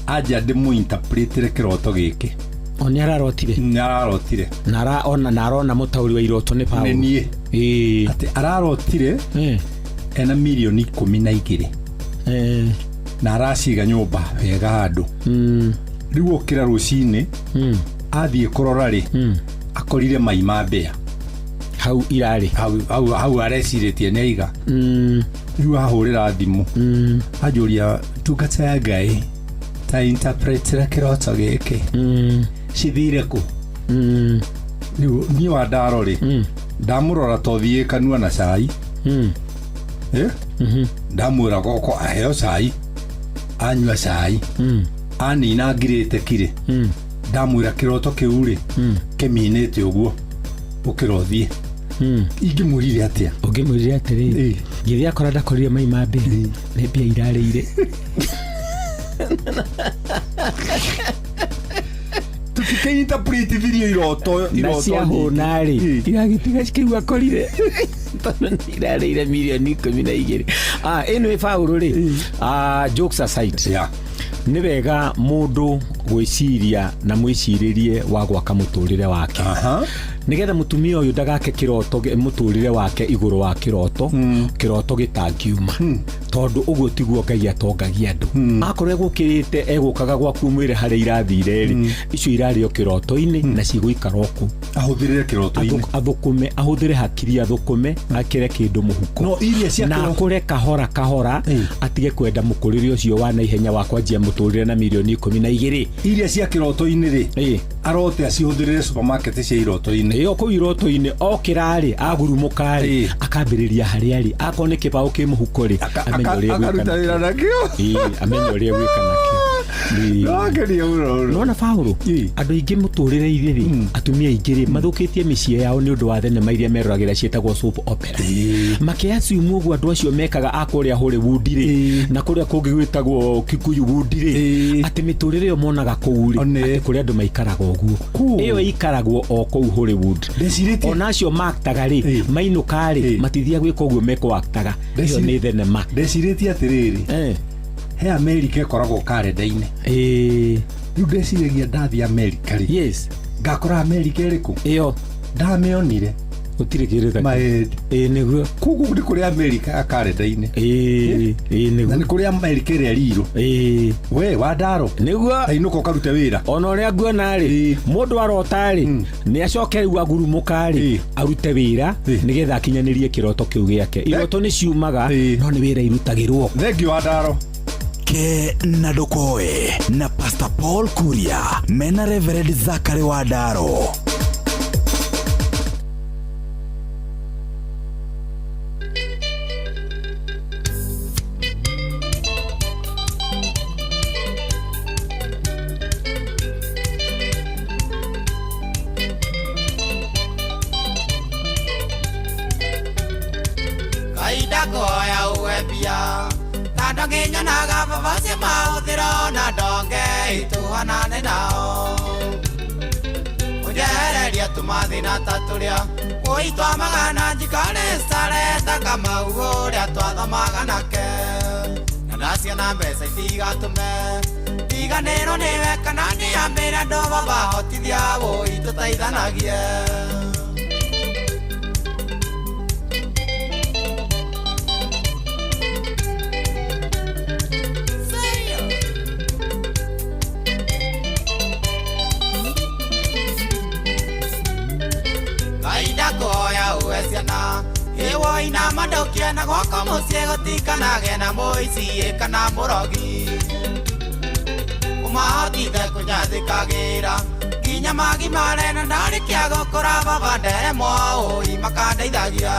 aja ndimu interpretere kiroto giki
oni ararotire narona mutauri wa iroto ni Paulo
nie ati ararotire ena milioni 12 na arashiga nyumba wega handu riu okira rucini athie kurorari akorire mai ma mbea
hau irari
hau areciritie ni aiga riu ahurira thimu ajuria tungata ya Ngai ta interpreter kiroto giki cithire ku riu ni wa ndarori ndamurora tothie kanua na cai ndamwira goko aheo cai anyua cai anina ngirite kire ndamwira kiroto kiu ri kiminite uguo ukirothie ingimurire atia
ungimurire atiri ngithi akora ndakorire mai mambe ne bia irarĩire
tutikenyita plate video iroto
cia rĩ iragitiga cikigwa korire irarĩire milioni 12 anyway Paul rĩ jokes aside nĩ wega mũndũ gwĩciria na mwĩcirĩrie wa gwaka mũtũrĩre wake nigetha mutumia uyu ndagake kiroto mũtũrĩre wake iguru wa kiroto kiroto gitangiuma tondu uguo tiguo Ngai atongagia andu akorwo gukirite egukaga gwaku mwire harĩa irathire ri icio irario kiroto-ini na ciguikara oku
ahuthirire kiroto-ini
athukume ahuthire hakiri athukume akire kindu muhuko
no iria cia
na kure kahora atige kwenda mukurire ucio wa na ihenya wa kwanjia mũtũrĩre na milioni 12
iria cia kiroto-ini ri arote acihuthirire supermarket cia iroto-ini
iyo ku iroto-ini okirari agurumukari akambiriria haria ri akone kibao ki muhuko ri amenyo ria
gwika nakio
amenyo ria gwika nakio nona Paul andu aingi mũtũrĩre-inĩ ri atumia aingi ri mathukitie mĩciĩ yao nĩ ũndũ wa thenema iria meroragĩra ciĩtagwo soap opera makiaciumu ũguo andũ acio mekaga akũrĩa Hollywood ri na kũrĩa kũngĩ gwĩtagwo Kikuyu Wood ri atĩ mĩtũrĩre ĩyo monaga kũu ri atĩ kũrĩa andũ maikaraga ũguo ĩyo ikaragwo o kũu Hollywood ona acio maktaga ri mainũka ri matithia gwĩka ũguo mekũaktaga ĩyo nĩ thenema
ndecirĩtie atĩrĩrĩ he America koragwo kalenda-inĩ rĩu ndeciragia ndathi America ri
yes
ngakora America ĩrĩkũ
ĩyo
ndamĩonire
gutire kirĩta
nĩguo kugu ndi kũrĩ America kalenda-inĩ
nĩguo
na nĩ kũrĩ America ĩrĩa riro we wa ndaro
nĩguo
ainũka ũkarute wĩra
ona ũrĩa nguona rĩ mũndũ arota rĩ nĩ acoke rĩu agurumũka rĩ arute wĩra nĩgetha akinyanĩrie kĩroto kĩu gĩake iroto nĩ ciumaga no nĩ wĩra irutagĩrwo
thengio wa ndaro
ke na Ndokoe na Pastor Paul Kuria mena Reverend Zachary Wadaro.
Kaida koya uwebia Nandonginya naga vavasi maudhiro na donge ituhanane nao Ujehereria tumathina taturia Uitwa magana njikane stareta kama uguria twathomaga nake Na nacia na mbeca itigatume Tiganĩrwo nĩwe kana nĩambĩre andũ vavahotithia wũi tũteithanagie Koya uwesiana Ewo ina madokia na gwako musie gutikanage na moici kana murogi Umahotithe kunyathikagira Nginya magi marena ndarikia gukura baba nderemwo ui makandeithagia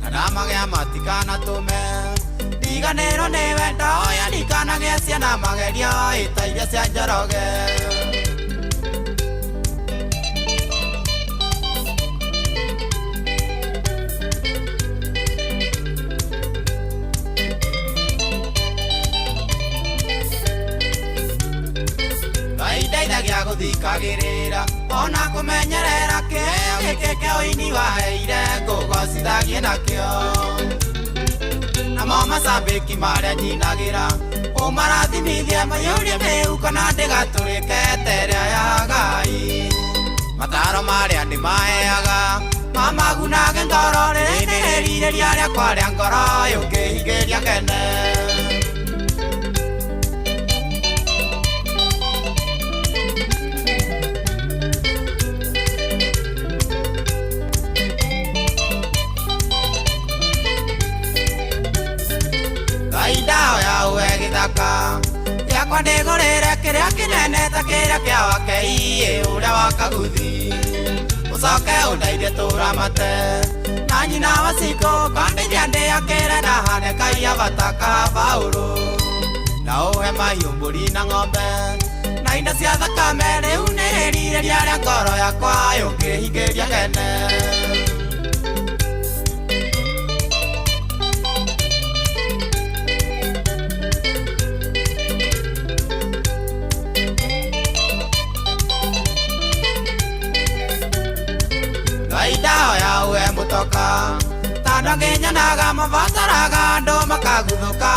Na ndamagĩa matikana tume Ndiganĩrwo nĩwe ndaoya ndikanagĩa ciana mageria ita iria cia njoroge Ndeithagia guthikagirira ona kumenyerera kĩheo gĩkĩ kĩa ũini waheire ngũgocithagie nakĩo namo macambĩki marĩa nyinagĩra ũmarathimithie maiyũrie mĩhu kana ndĩgatũrĩke terĩa ya Ngai mataro marĩa ndĩmaheaga mamagunage ngoro rĩrĩa rĩrirĩria rĩakwa rĩa ngoro yũngĩhingĩria kene Kaida ya uwe gĩthaka gĩakwa ndĩgũrĩre kĩrĩa kĩnene ta kĩrĩa kĩa wakei ũrĩa wakaguthi ũcoke ũndeithie tũramate na nyina wa ciko kandithia ndĩakĩre na hane kaia vataka Paũlũ na ũhe mahiũ mbũri na ng'ombe na indo cia thakame rĩu unirĩrĩria rĩa ngoro yakwa yũngĩhingĩria gene. Ngaindahoya uwe mũtoka tondũ nginyanaga mabataraga andũ makaguthũka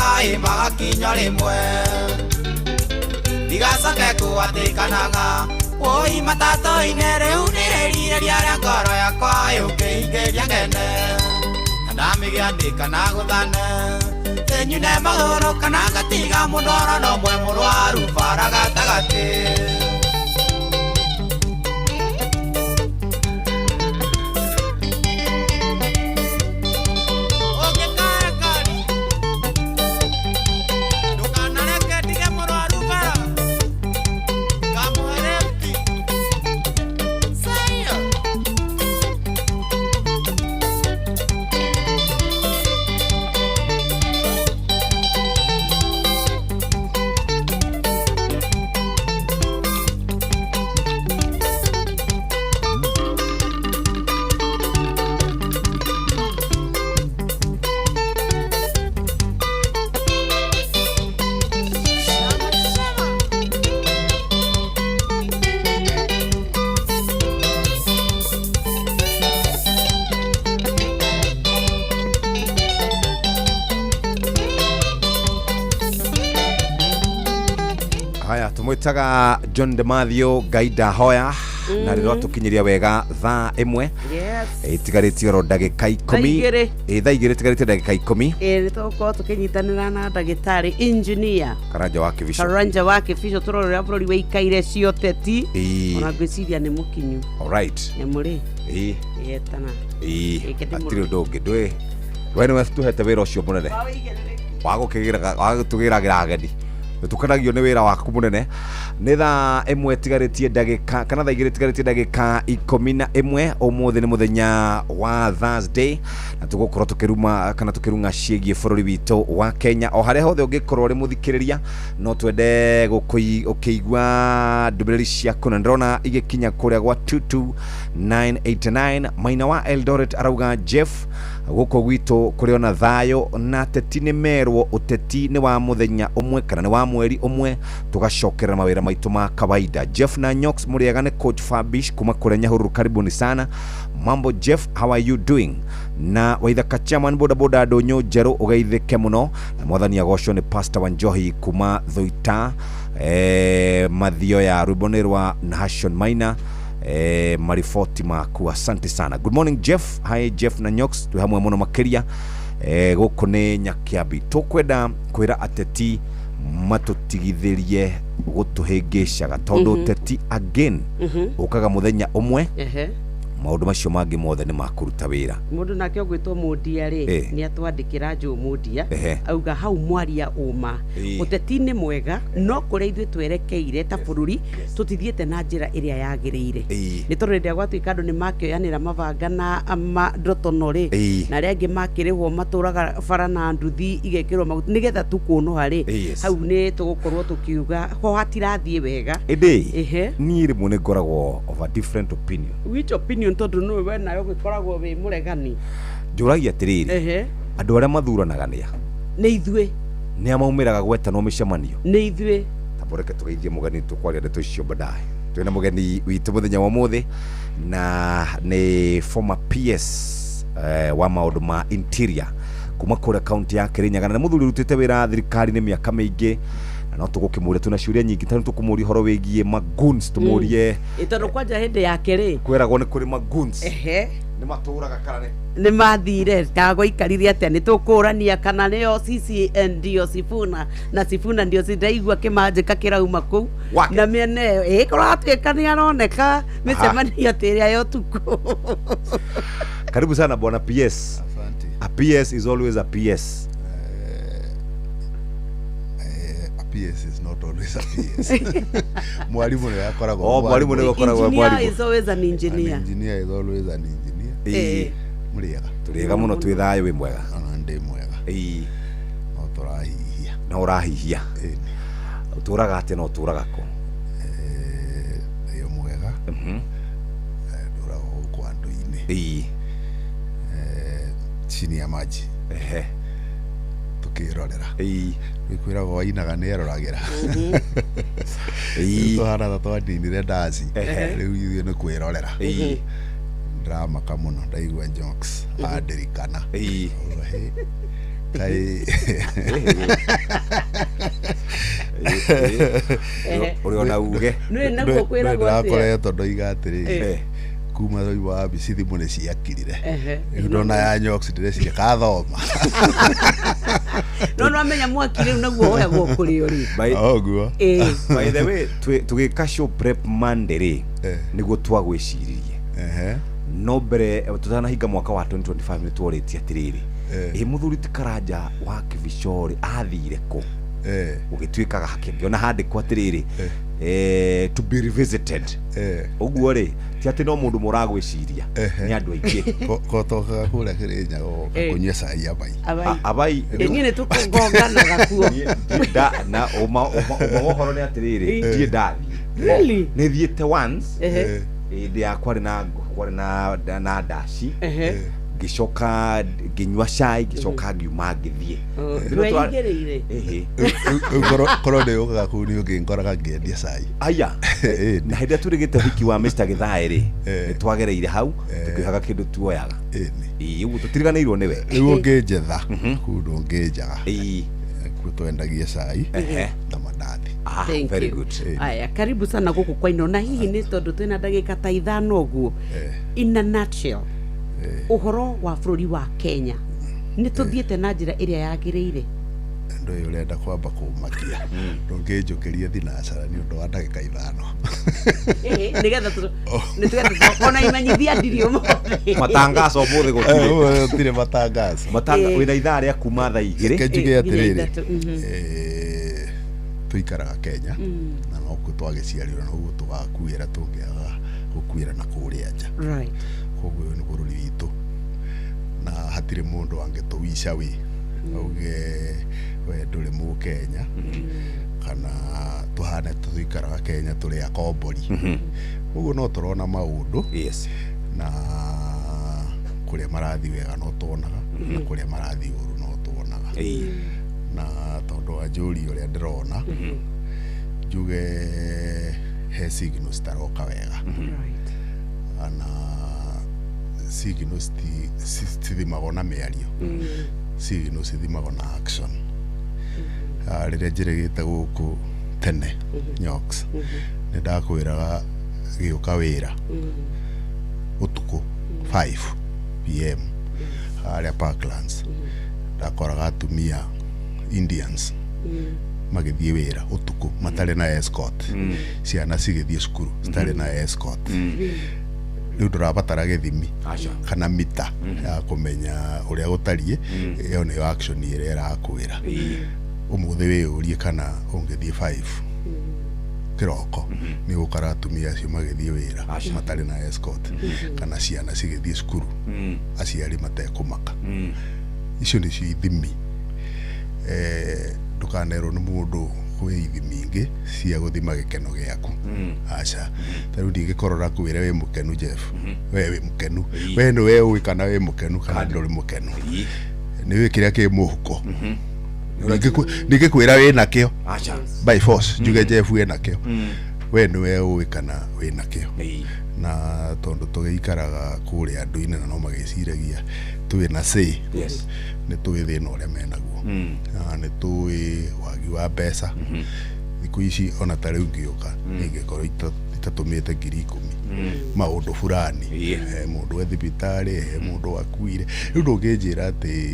magakinya rĩmwe ndigacoke kũhatĩkanaga woi matatũ-inĩ rĩu nĩrĩrirĩria rĩa ngoro yakwa yũngĩhingĩria gene na ndamĩgĩa ndĩkana gũthane tenyune magũrũ kana ngatiga mũndoro no mwe mũrwaru bara gatagatĩ.
Tumwitaga John Demathio Gaida Hoya na rĩrĩa tukinyiria wega thaa 1 itigarĩtio ro ndagĩka 10 thaa 2 itigarĩtio ndagĩka 10
nĩtũgũkorwo tũkĩnyitanĩra na ndagĩtarĩ engineer Karanja wa Kĩbico tũrorera bũrũri wĩikaire cioteti ona ngwĩciria nĩ mũkinyu.
Alright
nyamũrĩ yetana
atirĩ ũndũ ũngĩ ndũĩ we nĩwe tũhete wĩra ũcio mũnene wa gũtũgĩragĩra ageni tukanagio nĩ wĩra waku mũnene. Nĩ thaa 1 tigarĩtie ndagĩka kana thaa 2 tigarĩtie ndagĩka 11 ũmũthĩ nĩ mũthenya wa Thursday na tũgũkorwo tũkĩruma kana tũkĩrunga ciĩgiĩ bũrũri witũ wa Kenya o harĩa hothe ũngĩkorwo ũrĩ mũthikĩrĩria no twende ũkĩigua ndũmĩrĩri ciaku na ndĩrona igĩkinya kũrĩa gwa 22989 Maina wa Eldoret arauga Jeff gũkũ gwitũ kũrĩ ona thayũ na teti nĩ merwo ũteti nĩ wa mũthenya ũmwe kana nĩ wa mweri ũmwe tũgacokerera mawĩra maitũ ma kawaida. Jeff na Nyox mũrĩega nĩ coach Fabish kuma kũrĩa Nyahururu, karibuni sana. Mambo Jeff, how are you doing? Na Waithaka chairman boda boda Ndũnyũ Njerũ ũgeithĩke mũno na mwathani agocwo nĩ Pastor Wanjohi kuma Thũita mathio ya rwĩmbo na Hashon Maina marifoti maku, asante sana. Good morning Jeff. Hi Jeff na Nyox, tu hamwe mũno makĩria gũkũ nĩ Nyakĩambi. Tũkwenda kwĩra ateti matũtigithĩrie gũtũhĩngĩcaga tondũ ũteti again ũkaga mũthenya ũmwe maũndũ macio mangĩ mothe nĩ makũruta wĩra.
Mũndũ nake ũgwĩtwo Mũndia rĩ nĩ atwandĩkĩra Joe Mũndia auga hau mwaria ũma ũteti nĩ mwega no kũrĩa ithuĩ twerekeire ta bũrũri tũtithiĩte na njĩra ĩrĩa yagĩrĩire. Nĩ tondũ rĩrĩa gwatuĩka andũ nĩ makĩoyanĩra mabanga na ndotono rĩ na arĩa angĩ makĩrĩhwo matũraga bara na nduthi igekĩrwo maguta nĩgetha tukũnũha rĩ hau nĩ tũgũkorwo tũkiuga ho hatirathiĩ wega.
Niĩ rĩmwe nĩ ngoragwo of a different opinion.
Which opinion tondu nĩwe we nayo gĩkoragwo wĩ mũregani?
Njũragia atĩrĩrĩ andũ arĩa mathuranaga nĩ
ithuĩ
nĩ maumĩraga gwetanwo mĩcemanio
nĩ ithuĩ
taboreke tũgeithie mũgeni tũkwaria ndeto icio baadaye. Twĩna mũgeni witũ mũthenya wa ũmũthĩ na nĩ former PS wa maũndũ ma interior kuma kũrĩa kaunti ya Kirinyaga na mũthuri rutĩte wĩra thirikari-inĩ mĩaka mĩingĩ na no tũgũkĩmũria tuna ciũria nyingĩ tondũ tũkũmũria horo wĩgiĩ magoons tũmũrie
tondũ kwanja hĩndĩ yake rĩ
kwĩragwo nĩ kũrĩ magoons nĩ matũraga kana
nĩ mathire kago ikarire atĩa nĩ tũkũrania kana nĩyo CCN ndio Sifuna na Sifuna ndio ndaigua kĩmanjĩka kĩrauma kũu na mĩena ĩyo kũratuĩka nĩ aroneka mĩcemanio tĩrĩa yo tuko.
Karibu sana bwana PS. A PS is always a PS.
PS is not always a PS. Mwalimu ndio akoragwo.
Mwalimu ndio akoragwo mwalimu.
Engineer is always an engineer.
An engineer is always an engineer. Muriega.
Turiega muno twi thayo wi mwega.
Ona ndi mwega. No turahihia.
Na urahihia. Uturaga ate no uturaga ko.
Yo mwega. chini ya maji tukirorera ikwirago wainaga nä eroragä ra tåhana ta twaninire ndaci rä u ithuä nä kwä rorera ndäramaka må no ndaigua jokes andirikana
uri ona uge
ndärakoretwo ndoiga atä rä kuma wa bici thimå nä ciakirire rä u ndona ya jokes ndäreciria kathoma
no amenya mwaki rä u naguo hoyagwo kå rä o rä
oguo
by the way tugä ka show prep Monday rä nä guo twagwä ciririe no mbere tutanahinga mwaka wa 2025 nä tworä tie atä rä rä må thuri ti Karanja wa Kivicori athire kå å gä tuä kaga hakä ona handä ko atä rä rä to be revisited ũguo rĩ ti atĩ no mũndũ mũragwĩ ciria nĩ andũ aingĩ
kotokaga kũrĩa Kĩrĩnyaga kũnyua cai
abai
niĩ nĩ tũkũngonganaga kuo
na ũhoro nĩ atĩrĩrĩ ndiĩ ndathiĩ nĩ thiĩte once hĩndĩ ya kwarĩ na ndaci ngicoka nginyua cai ngicoka ngiuma ngithie
korwo nä å gaga kå u nä å ngä ngoraga ngäendia cai
aya na hä ndä ä tå rä gä te wiki wa Mr. Githaä rä nä twagereire hau tå kä haga kä ndå tuoyaga å guo tå tiriganä irwo nä we
rä u å ngä njetha kå ndå ngä njaga kuo twendagie cai na mandathi
aya karibu sana gå kå kwaino na hihi nä tondå twä na ndagä ka ta ithano å guo in a nutshell uhoro wa bũrũri wa Kenya nĩ tũthiĩte na njĩra ĩrĩa yagĩrĩire
ndå å renda kwamba kũmakia ndũngĩ njũkĩrie thinacara nĩ ũndũ wa ndagĩka ithano
nĩgetha ona imenyithia ndiri ũmũthĩ
matangazo ũmũthĩ
gũtirĩ matangazo
wĩna ithaa rĩa kuma thaa igĩrĩ
ke njuge atĩrĩrĩ tũikaraga Kenya na nokuo twagĩciarirwo noguo tũgakuĩra tũngĩaga gũkuĩra na kũrĩa nja koguo nĩ bũrũri witũ na hatirĩ mũndũ angĩtũwica wĩ auge we ndũrĩ Mũkenya kana tũhane tũikaraga Kenya tũrĩ akombori ũguo no tũrona maũndũ na kũrĩa marathiĩ wega no tuonaga na kũrĩa marathiĩ ũru no tuonaga na tondũ wa njũri ũrĩa ndĩrona njuge he signals taroka wega na signals cithimagwo na mĩario signals cithimagwo na action rĩrĩa njĩrĩgĩte gũkũ tene Nyoks nĩ ndakwĩraga gĩũka wĩra ũtukũ 5 PM harĩa Parklands ndakoraga atumia Indians magĩthiĩ wĩra ũtukũ matarĩ na escort ciana cigĩthiĩ cukuru citarĩ na escort rĩu ndũrabatara gĩthimi kana mita ya kũmenya ũrĩa gũtariĩ ĩyo nĩyo action ĩrĩa ĩrakwĩra ũmũthĩ wĩyũrie kana ũngĩthiĩ 5 kĩroko nĩ ũgũkora atumia acio magĩthiĩ wĩra matarĩ na escort kana ciana cigĩthiĩ cukuru aciari matekũmaka icio nĩcio ithimi ndũkanerwo nĩ mũndũ kwĩ ithimi ingĩ cia gũthima gĩkeno gĩaku aca tarĩu ndingĩkorora kwĩra wĩ mũkenu Jeff we wĩ mũkenu we nĩ we ũĩ kana wĩ mũkenu kana ndũrĩ mũkenu nĩ wĩ kĩrĩa kĩ mũhuko ndingĩkwĩra wĩ nakĩo by force njuge Jeff wĩ nakĩo we nĩ we ũĩ kana wĩ nakĩo na tondũ tũgĩikaraga kũrĩa andũ-inĩ na no magĩciragia twĩ na say nĩ tũĩ thĩna ũrĩa menaguo na nĩ tũĩ wagi wa mbeca thikũ ici ona ta rĩu ngĩũka ingĩkorwo itatũmĩte 10,000 maũndũ fulani mũndũ we thibitarĩ mũndũ wakuire rĩu ndũngĩnjĩra atĩ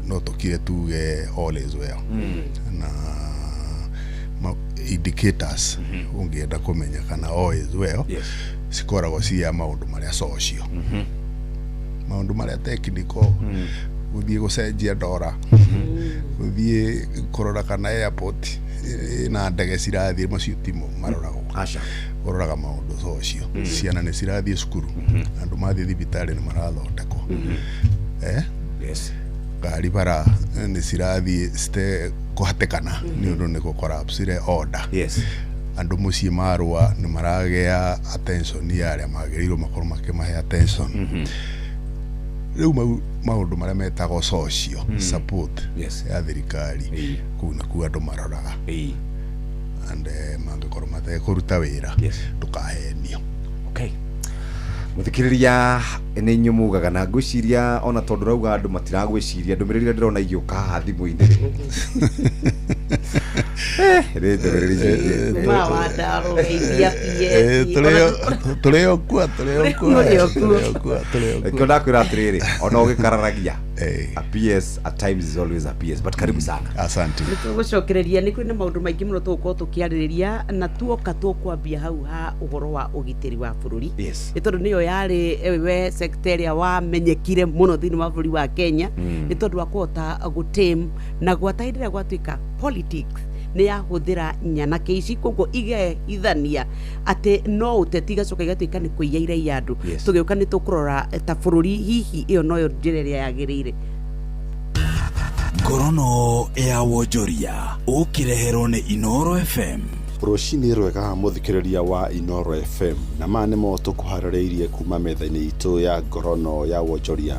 no tũkire tuge all is well na indicators ungĩenda kũmenya kana all is well cikoragwo cia maũndũ marĩa social maũndũ marĩa technical gũthiĩ gũcenjia ndora gũthiĩ kũrora kana airport na ndege cirathiĩ macio timo maroragwo ũroraga maũndũ social ciana nĩ cirathiĩ cukuru andũ mathiĩ thibitarĩ nĩ marathondekwo ngari bara nĩ cirathiĩ citekũhatĩkana nĩ ũndũ nĩ gũkorapsire order andũ mũciĩ marũa nĩ maragĩa attention ya arĩa magĩrĩirwo makorwo makĩmahe attention riu maundu maria metagwo social support ya thirikari kuna ku andu maroraga and mangikorwo matekuruta wira ndukahenio.
Okay, muthikiriria ni nyumugaga na ngwiciria ona tondu rauga andu matiragwiciria ndumiriri ndirona igioka ha thimu-ini ndakwira atiriri ona ugikararagia a PS at times is always a PS, but karibu sana.
Asante.
Nitugucokereria ni kwina maundu maingi muno tugukorwo tukiaririria na tuoka tukwambia hau ha uhoro wa ugitiri wa bururi ni tondu niyo yari we secretary wa menyekire muno thini wa bururi wa Kenya ni tondu wa kuhota gutem na gwatairira gwatuika politics ni yahuthira nyanake ici koguo igehithania ati no uteti gacoka igatuika ni kuiyaira iandu tugiuka ni tukurora ta bururi hihi iyo noyo njireria yagirire.
Ngorono ya wonjoria ukireherwo ni Inoro FM.
Rucini rwega muthikiriria wa Inoro FM na mane mo tukuhaririirie kuma metha-ini itu ya ngorono ya wonjoria.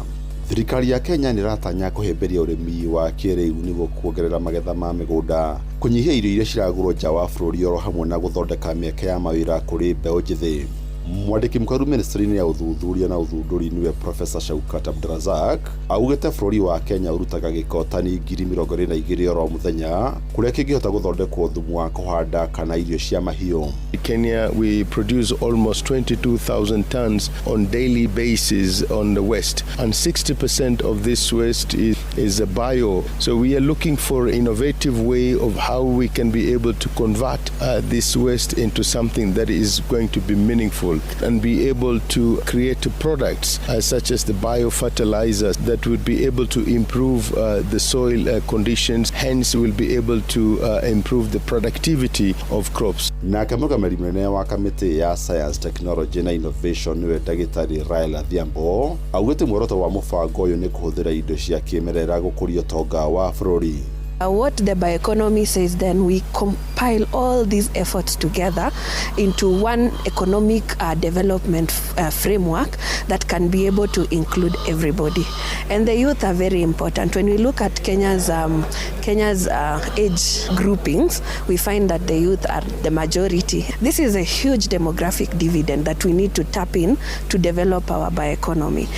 Thirikari ya Kenya ni ratanya kuhimbiria urimi wa kiriu niguo kuongerera magetha ma migunda, kunyihia irio iria ciragurwo nja wa bururi oro hamwe na guthondeka mieke ya mawira kuri mbeu njithi. Mwandiki mkaru ministry-ini ya uthuthuria na uthunduri niwe Professor Shaukat Abdurazak augite bururi wa Kenya urutaga gikotani 22,000 oro muthenya kuria kingihota guthondekwo thumu wa kuhanda kana irio cia mahiu.
In Kenya we produce almost 22,000 tons on daily basis on the west, and 60% of this waste is a bio. So we are looking for an innovative way of how we can be able to convert this waste into something that is going to be meaningful and be able to create products such as the biofertilizers that would be able to improve the soil conditions, hence will be able to improve the productivity of crops.
Na kamugamari mnene wa kamiti ya Science, Technology na Innovation niwe Dagitari Raila Thiambo augite muoroto wa mubango uyu ni kuhuthira indo cia kimerera gukuria utonga wa bururi.
What the bioeconomy says, then we compile all these efforts together into one economic development framework that can be able to include everybody. And the youth are very important. When we look at Kenya's age groupings, we find that the youth are the majority. This is a huge demographic dividend that we need to tap in to develop our bioeconomy.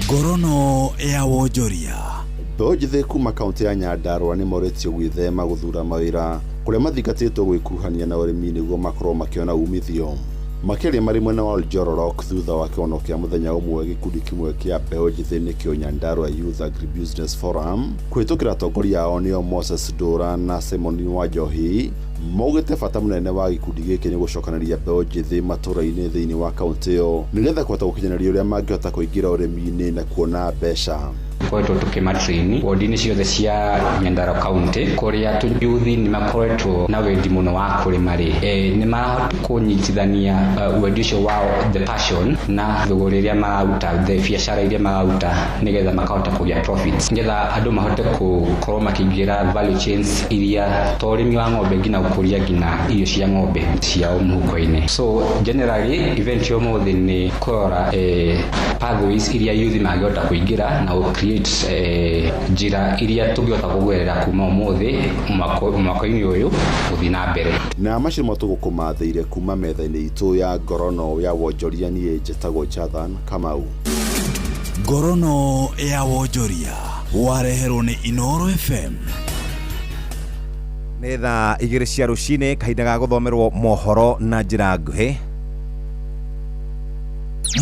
Ngorono ya wonjoria.
Mbeu njithi kuma kaunti ya Nyandarua ni moretio gwithema guthura mawira kuria mathingatitwo gwikuruhania na urimi niguo makorwo makiona umithio. Makiria mari mwena wa Njororok thutha wa kiono kia muthenya umwe gikundi kimwe kia mbeu njithi ni kio Nyandarua Youth Agribusiness Forum kwitukira atongoria ao nio Moses Ndura na Simon Wanjohi maugite bata munene wa gikundi giki ni gucokanaria mbeu njithi matura-ini thiini wa kaunti iyo nigetha kuhota gukinyaniria uria mangihota kuingira urimi-ini na kuona mbeca.
Koretwo tukimatraini wodi-ini ciothe cia Nyandarua County kuria tuyuthi ni makoretwo na wendi muno wa kurima ri ni marahota kunyitithania wendi ucio wao the passion na thogora iria mararuta the biacara iria mararuta nigetha makahota kugia profits nigetha andu mahote gukorwo makiingira value chains iria to urimi wa ng'ombe ngina gukuria ngina irio cia ng'ombe ciao muhuko-ini. So generally event yo mothe ni kurora pathways iria youth mangihota kuingira na create njira iria tungihota kugwerera kuma umuthi mwaka-ini uyu guthi na mbere.
Na macio matugukumatheire kuma metha-ini itu ya ngorono ya wonjoria nie njitagwo Jathan Kamau.
Ngorono ya wonjoria wareherwo ni Inoro FM.
Nĩ thaa 2 cia rũcinĩ, kahinda ga gũthomerwo mohoro na njĩra nguhĩ.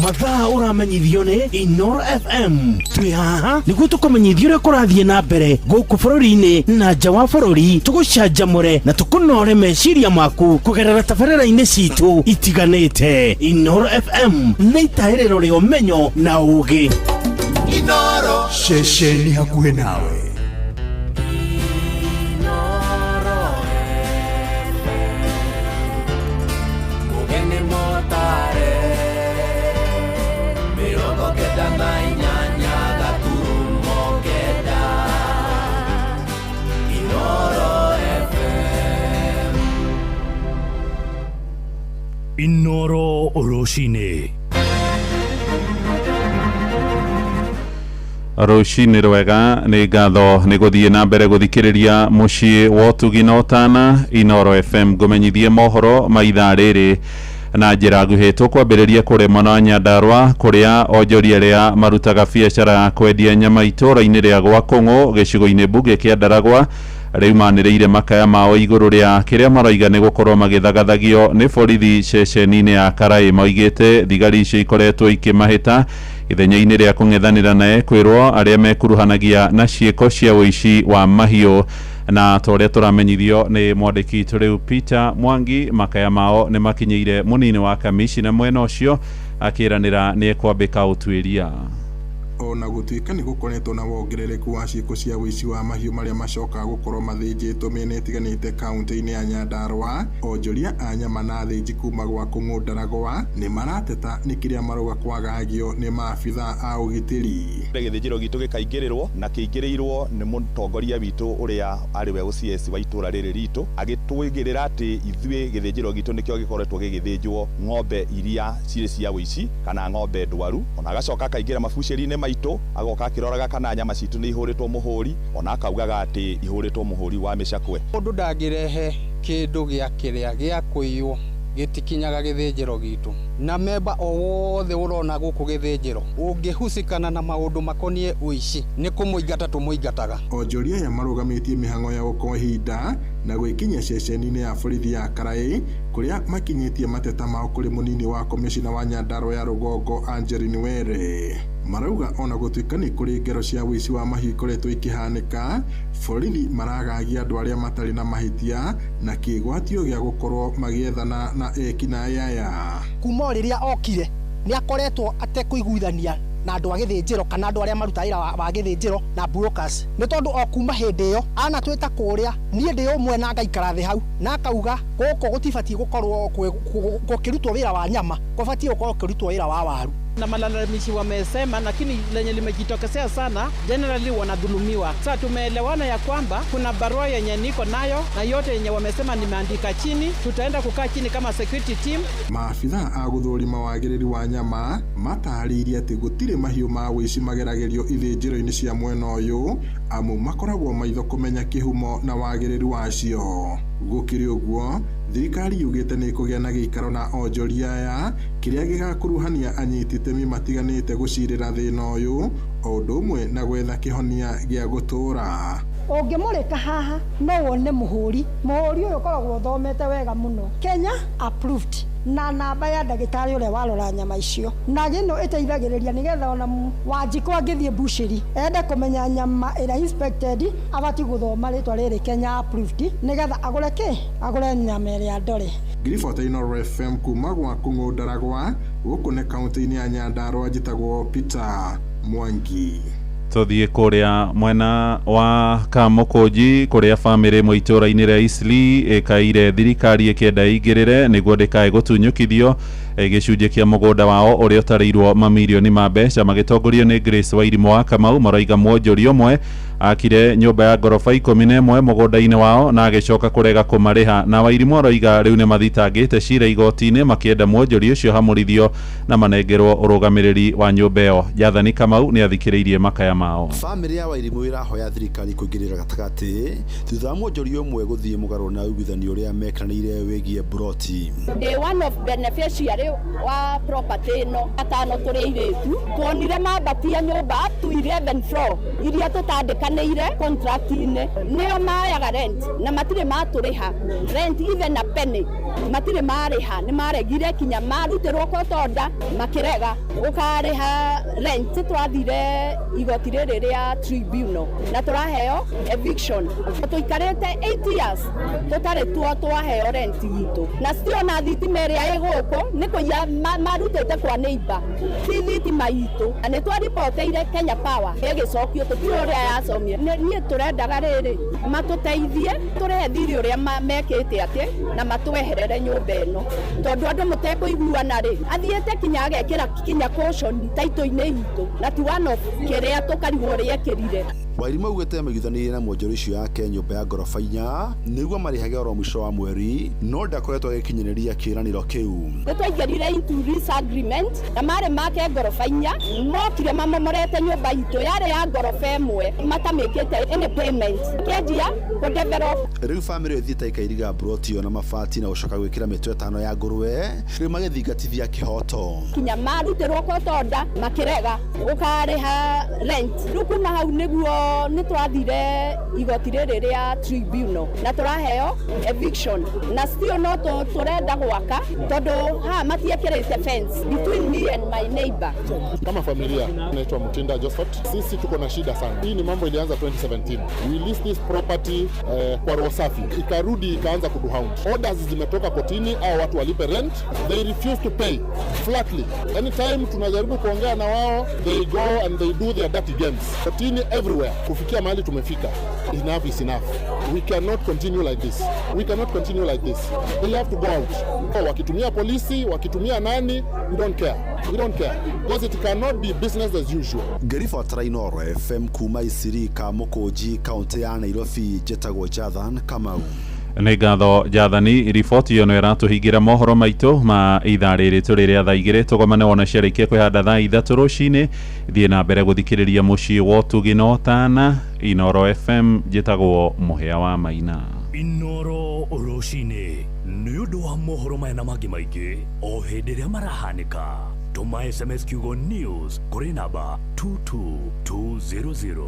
Mathaa uramenyithio ni Inoro FM. Twi haha niguo tukumenyithia uria kurathie na mbere guku bururi-ini na nja wa bururi, tugucanjamure na tukunore meciria maku kugerera tabarĩra-inĩ citu itiganĩte. Inoro FM nĩ itaĩrĩro rĩa ũmenyo na ũũgĩ.
Inoro
ceceni hakuhĩ nawe.
Inoro Oroshine.
Rucini rwega nĩ ngatho nĩ gũthiĩ na mbere gũthikĩrĩria mũciĩ wa ũtugi na ũtana Inoro FM ngũmenyithie mohoro ma ithaa rĩrĩ na njĩra nguhĩ. Tũkwambĩrĩria kũrĩ mwena wa Nyandarua kũrĩa onjoria arĩa marutaga biacara ya kwendia nyama itũũra-inĩ rĩa gwa Kũng'ũ gĩcigo-inĩ mbunge kĩa Ndaragwa rĩu manĩrĩire makaya mao igũrũ rĩa kĩrĩa maroiga nĩ gũkorwo magĩthagathagio nĩ borithi ceceni-inĩ ya Karaĩ. Moigĩte thigari icio ikoretwo ikĩmahĩta ithenya-inĩ rĩa kũng'ethanĩra na kwĩrwo arĩa mekuruhanagia na ciĩko cia ũici wa mahiũ. Na torĩa tũramenyithio nĩ mwandĩki witũ rĩu Peter Mwangi, makaya mao nĩ makinyĩire mũnini wa kamishina mwena ũcio akĩranĩra nĩ ekwambĩka ũtuĩria.
Ona gũtuĩka nĩ gũkoretwo na wongerereku wa ciĩko cia ũici wa mahiũ marĩa macokaga gũkorwo mathĩnjĩtwo mĩena ĩtiganĩte kaunti-inĩ ya Nyandarua, onjoria a nyama na athĩnji kuma gwa Kũng'ũ Ndaragwa nĩ marateta nĩ kĩrĩa marauga kwagagio nĩ maabitha a ũgitĩri.
Gĩthĩnjĩro gitũ gĩkaingĩrĩrwo na kĩingĩrĩirwo nĩ mũtongoria witũ ũrĩa arĩ we OCS wa itũra rĩrĩ ritũ, agĩtwĩgĩrĩra atĩ ithuĩ gĩthĩnjĩro gitũ nĩkĩo gĩkoretwo gĩgĩthĩnjwo ng'ombe iria cirĩ cia ũici kana ng'ombe ndwaru, ona agacoka akaingĩra mabucĩri-inĩ maitũ agoka akĩroraga kana nyama citũ nĩ ihũrĩtwo mũhũri, ona akaugaga atĩ ihũrĩtwo mũhũri wa mĩcakwe.
Mũndũ ndangĩrehe kĩndũ gĩa kĩrĩa gĩa kũiywo gĩtikinyaga gĩthĩnjĩro gitũ, na memba o wothe ũrona gũkũ gĩthĩnjĩro ũngĩhucikana na maũndũ makoniĩ ũici nĩ kũmũingata tũmũingataga.
Onjoria aya marũgamĩtie mĩhang'o ya gũkua ihinda na gwĩkinyia ceceni-inĩ ya borithi ya Karaĩ kũrĩa makinyĩtie mateta mao kũrĩ mũnini wa komishina wa Nyandarua ya rũgongo Angeline Were. Marauga ona gũtuĩka nĩ kũrĩ ngero cia ũici wa mahiũ ikoretwo ikĩhanĩka, borithi maragagia andũ arĩa matarĩ na mahĩtia na kĩgwatio gĩa gũkorwo magĩethana na ekinaĩ aya.
Kuma rĩrĩa okire nĩ akoretwo atekũiguithania na andũ a gĩthĩnjĩro kana andũ arĩa maruta wĩra wa gĩthĩnjĩro na brokers, nĩ tondũ o kuma hĩndĩ ĩyo anatwĩta kũrĩa niĩ ndĩ ũmwe na ngaikara thĩ hau na akauga gũkũ gũtibatiĩ gũkorwo gũkĩrutwo wĩra wa nyama, gũbatiĩ gũkorwo gũkĩrutwo wĩra wa waru.
Na malalamishi wamesema, lakini lenye limejitokea sana, generally wanadhulumiwa. Sasa tumeelewana ya kwamba kuna barua yenye niko nayo na yote yenye wamesema nimeandika chini, tutaenda kukaa chini kama security team.
Maafitha a gũthũrima wagĩrĩru wa nyama matarĩirie atĩ gũtirĩ mahiũ ma ũici mageragĩrio ithĩnjĩro-inĩ cia mwena ũyũ, amu makoragwo maitho kũmenya kĩhumo na wagĩrĩru wacio. Gũkĩrĩ ũguo, thirikari yugĩte nĩ kũgĩa na gĩikaro na onjoria aya kĩrĩa gĩgakuruhania anyiti itemi matiganĩte gũcirĩra thĩna ũyũ o ũndũ ũmwe na gwetha kĩhonia gĩa gũtũũra.
Ũngĩmũrĩka haha no wone mũhũri ũyũ ũkoragwo ũthomete wega mũno, Kenya approved na namba ya ndagĩtarĩ ũrĩa warora nyama icio, na gĩno ĩteithagĩrĩria nĩgetha ona Wanjikũ angĩthiĩ bucĩri ende kũmenya nyama ĩrĩa inspected abatiĩ gũthoma rĩtwa rĩrĩ Kenya approved nĩgetha agũre nyama ĩrĩa ndore.
Ngiribota Inoro FM kuma gwa Kũng'ũ Ndaragwa gũkũ nĩ kaunti-inĩ ya Nyandarua, njĩtagwo Peter Mwangi.
Tũthiĩ kũrĩa mwena wa Kamũkũnji kũrĩa bamĩrĩ ĩmwe itũũra-inĩ rĩa Eastleigh ĩkaire thirikari ĩkĩenda ĩingĩrĩre nĩguo ndĩkae gũtunyũkithio gĩcunjĩ kĩa mũgũnda wao ũrĩa ũtarĩirwo mamirioni ma mbeca. Magĩtongorio nĩ Grace Wairimũ wa Kamau, maroiga mwonjoria ũmwe akire nyũmba ya ngoroba 11 mũgũnda-inĩ wao na agĩcoka kũrega kũmarĩha, na Wairimũ aroiga rĩu nĩ mathitangĩte cira igoti-inĩ makĩenda mwonjoria ũcio hamũrithio na manengerwo ũrũgamĩrĩri wa nyũmba ĩyo. Jathani Kamau nĩ athikĩrĩirie makaya mao.
Bamĩrĩ ya Wairimũ ĩrahoya thirikari kũingĩrĩra gatagatĩ thutha wa mwonjoria ũmwe gũthiĩ mũgarũ na ũiguithanio ũrĩa mekanĩire wĩgiĩ broti.
One of beneficiary wa property ĩno atano tũrĩ airĩtu tuonire mambatia nyũmba to 11 floor iria tũtandĩkanĩire contract-inĩ, nĩo mayaga rent na matirĩ matũrĩha rent even a penny, matirĩ marĩha, nĩ maregire kinya marutĩrwo kotonda makĩrega gũkarĩha rent. Twathire igoti rĩrĩ rĩa tribunal na tũraheo eviction, tũikarĩte 8 years tũtarĩ twaheo rent itũ, na ciona thitima ĩrĩa ĩgũkũ nĩ kũiya marutĩte kwa neighbor ti thitima itũ, na nĩ twaripoteire Kenya Power ĩgĩcokio tũtirĩ ũrĩa yacomie. Niĩ tũrendaga rĩrĩ matũteithie tũrehe thirĩ ũrĩa mekĩte atĩ na matweherere nyũmba ĩno, tondũ andũ mũtekũiguana rĩ athiĩte kinya agekĩra kinya caution taitũ-inĩ itũ na ti one of kĩrĩa tũkarigwo rĩekĩrire.
Wairimu augĩte megithanirie na mwonjori ũcio yake nyũmba ya ngoroba 4 nĩguo marĩhage oro mũico wa mweri, no ndakoretwo agĩkinyanĩria kĩĩranĩro kĩu.
Nĩtwaingĩrire into lease agreement na marĩ make ngoroba 4 mokire mamomorete nyũmba itũ yarĩ ya ngoroba 1 matamĩkĩte any payment kĩanjia ku develop.
Rĩu famĩlĩ ĩthiĩte ĩkairiga broti ĩyo na mabati na gũcoka gwĩkĩra mĩtwe 5 ya ngũrwe, rĩu magĩthingatithia kĩhoto.
Kinya marutĩrwo kotonda makĩrega gũkarĩha rent. Rĩu kuma hau nĩguo nĩtwathire igoti rĩrĩ rĩa tribunal na tũraheo eviction na still no tũrenda gwaka tondũ haha matiekĩrĩte fence between me and my neighbor.
Kama familia naitwa Mutinda Josephat, sisi tuko na shida sana. Hii ni mambo ilianza 2017. We leased this property kwa roho safi, ikarudi ikaanza kuduhound. Orders zimetoka kotini au watu walipe rent, they refuse to pay flatly. Anytime tunajaribu kuongea na wao, they go and they do their dirty games. Kotini everywhere. Kufikia mahali tumefika, enough is enough. We cannot continue like this. We cannot continue like this. We have to go out. Wakitumia polisi, wakitumia nani, we don't care. We don't care. Because it cannot be business as usual.
Ngĩribotera Inooro FM kuma Isiri Kamukunji kaunti ya Nairobi, njĩtagwo Jathan Kamau.
Nĩ ngatho Jathani, riboti ĩyo no ĩratũhingĩra mohoro maitũ ma ithaa rĩrĩ tũrĩ rĩa thaa igĩrĩ tũgomane wona ciarĩkia kwĩhanda thaa 3 rũcinĩ. Thiĩ na mbere gũthikĩrĩria mũciĩ wa ũtugi na ũtana. Inooro FM njĩtagwo Mũhĩa wa Maina.
Inooro rũcinĩ nĩ ũndũ wa mohoro maya na mangĩ maingĩ o hĩndĩ ĩrĩa marahanĩka. Tũma SMS kiugo news kũrĩ namba 22200.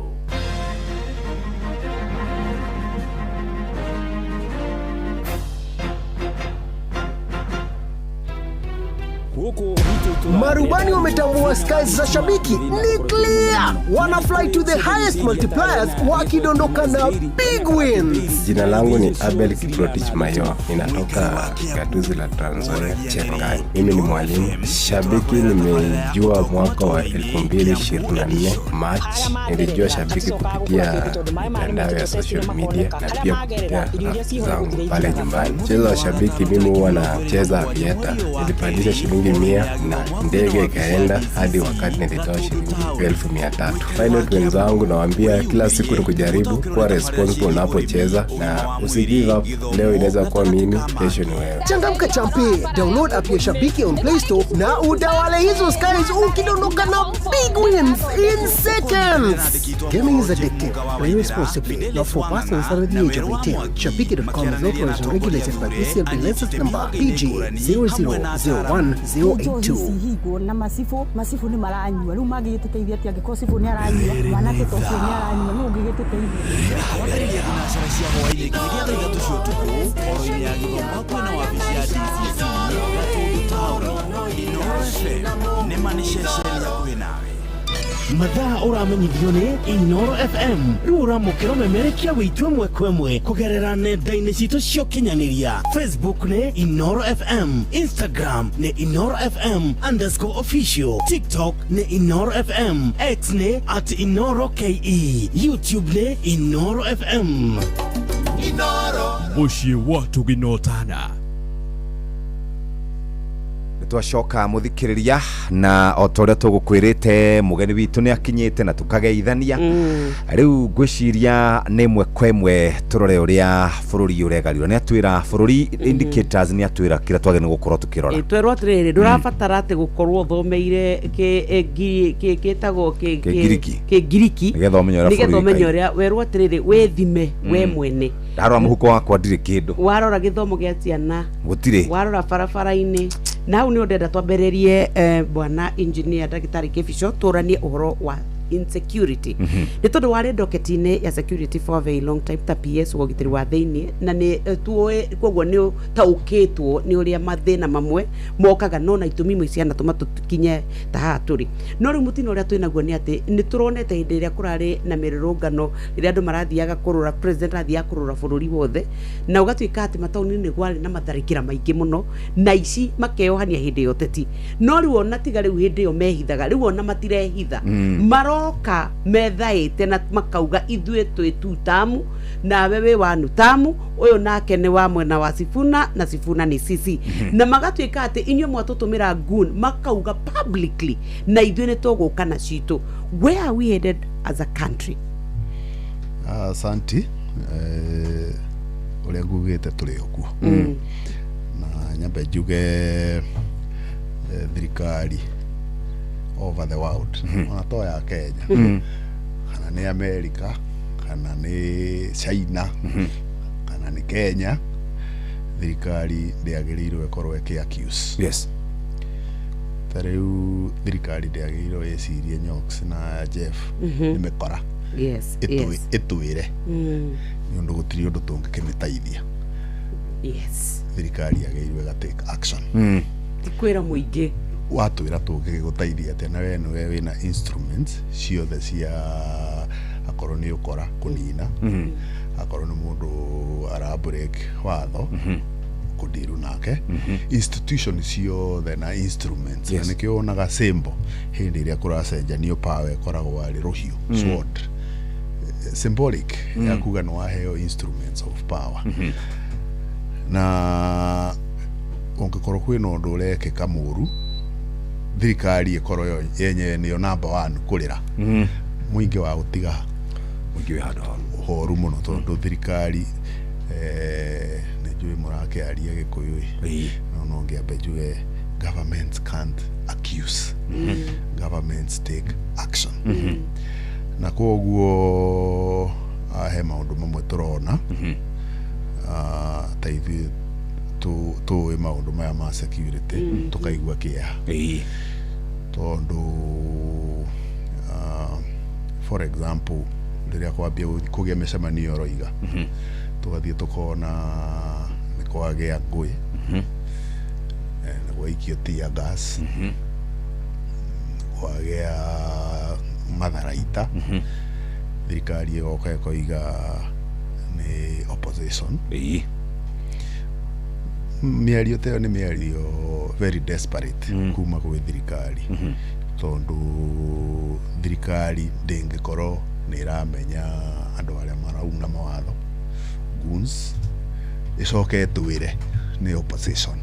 Marubani wametambua skies za shabiki ni clear. Wana fly to the highest multipliers wakidondoka na big wins.
Jina langu ni Abel Kiprotich Mayo, ninatoka gatuzi la Trans Nzoia Cherangani. Mimi ni mwalimu. Shabiki nimejua mwaka wa 2024 March. Nilijua shabiki kupitia mitandao ya social media na pia kupitia rafiki zangu pale nyumbani. Mchezo wa shabiki mimi huwa nacheza avieta. Nilipandisha shilingi 100 na ndege ikaenda hadi wakati nilitoa shilingi 1300. Pilot wenzangu nawaambia kila siku ni kujaribu kuwa responsible unapocheza na usigive up. Leo inaweza kuwa mimi, kesho ni wewe.
Changamka champi, download app ya Shabiki on Play Store na udawale hizo skies ukidondoka na big wins in seconds. Gaming is addictive. Play responsibly. Not for persons under the age of 18. Shabiki.com is authorized and regulated by PCLB license number PG 000108.
Na masifu ni maranyua riu magigiteithia ati angiko sifu ni aranyua manake to cio ni aranyua no ngigiteithia
wathariria thinacara cia hwaini nginya thaa 3 cia utuku horo-ini ya githomo kwina wabici ya DCC Gatundu Town. Inooro FM nĩ manishesheni hakuhĩ nawe.
Mathaa ũramenyithio nĩ Inooro FM. Rĩu ũramũkĩra ũmemerekia wĩtue ĩmwe kwa ĩmwe kũgerera nenda-inĩ citũ cia ũkinyanĩria. Facebook nĩ Inooro FM, Instagram nĩ Inooro FM_official, TikTok nĩ Inooro FM, X nĩ @InooroKE, YouTube nĩ Inooro FM.
Inooro
mũciĩ wa ũtugi na ũtana.
Twacoka muthikiriria na otoria tugukwirite mugeni witu ni akinyite na tukageithania riu ngwiciria ni mwe kwemwe turore uria bururi uregarirwo ni atwira bururi indicators ni atwira kira twagene gukorwo tukirora
twerwo atiriri ndurabatara ati gukorwo thomeire kitagwo Kigiriki
nigetha umenye
uria werwo atiriri wethime we mwene
ndarora muhuko wakwa ndire kindu
warora githomo gia ciana
gutire
warora barabara-ini na hau ni ndenda twambererie bwana engineer Dagitari Kebisho turanie uhoro wa insecurity ni tondu wari docket-ini ya security for a very long time ta PS wogitiri wa thiini na ni tuoe kogwo ni taukitwo ni uria mathina mamwe mokaga no na itumi imwe ciana tuma tukinye ta haha turi no ri mutino uria twinaguo ni ati ni turonete hindi iria kurari na mirurungano iria andu marathiaga kurura president athia kurura bururi wothe na ugatwika ati matauni ni gwari na matharikira maingi muno na ici makeohania hindi yo teti no ri wona tiga riu hindi yo mehithaga riu wona matirehitha oka methaite na makauga ithue twi tutamu na wewe wanu tamu uyo nake ni wa mwena wa Sifuna na Sifuna ni sisi na magatwika ati inywe mwatutumira gun makauga publicly na ithue ni tuguka na citu. Where are we headed as a country?
Asanti. Uria ngugite turi okuo na nyambe njuge thirikari over the world ona to ya Kenya kana ni America kana ni China kana ni Kenya, thirikari ndiagiriirwo ikorwo ikiaccuse.
Yes.
Tariu thirikari ndiagiriirwo icirie Nyox na Jeff nimekora.
Yes.
Itwire ni undu gutiri undu tungikimitaithia.
Yes.
Thirikari yagiriirwo ga take action.
Tikwira muingi
watwira tungigutaithia tena we wina instruments ciothe cia akorwo ni ukora kunina akorwo ni mundu ara break watho kudiru nake institution ciothe na instruments na nikio onaga symbol hindi iria kuracenjanio power koragwo ari ruhiu sword symbolic ya kuga no aheo instruments of power na ongekorwo kwina undu urekeka muru thirikari ikorwo yenye niyo number 1 kurira muingi wa gutiga muingi wa horu muno tondu thirikari nejui murake aria gikuyu no ngiambe njuge governments can't accuse governments take action na koguo ahe maundu mamwe turona ta ithuĩ tuwe maundu maya ma security tukaigua kiaha tondu for example riria kwambia kugia micemanio roiga tugathie tukona ni kwagea ngui na gwaikio tia gas kwagea matharaita thirikari igoka ikoiga ni opposition miario teo ni miario very desperate kuma kwa thirikari tondu thirikari ndingikorwo ni iramenya andu aria marauna mawatho goons icoke twire ni opposition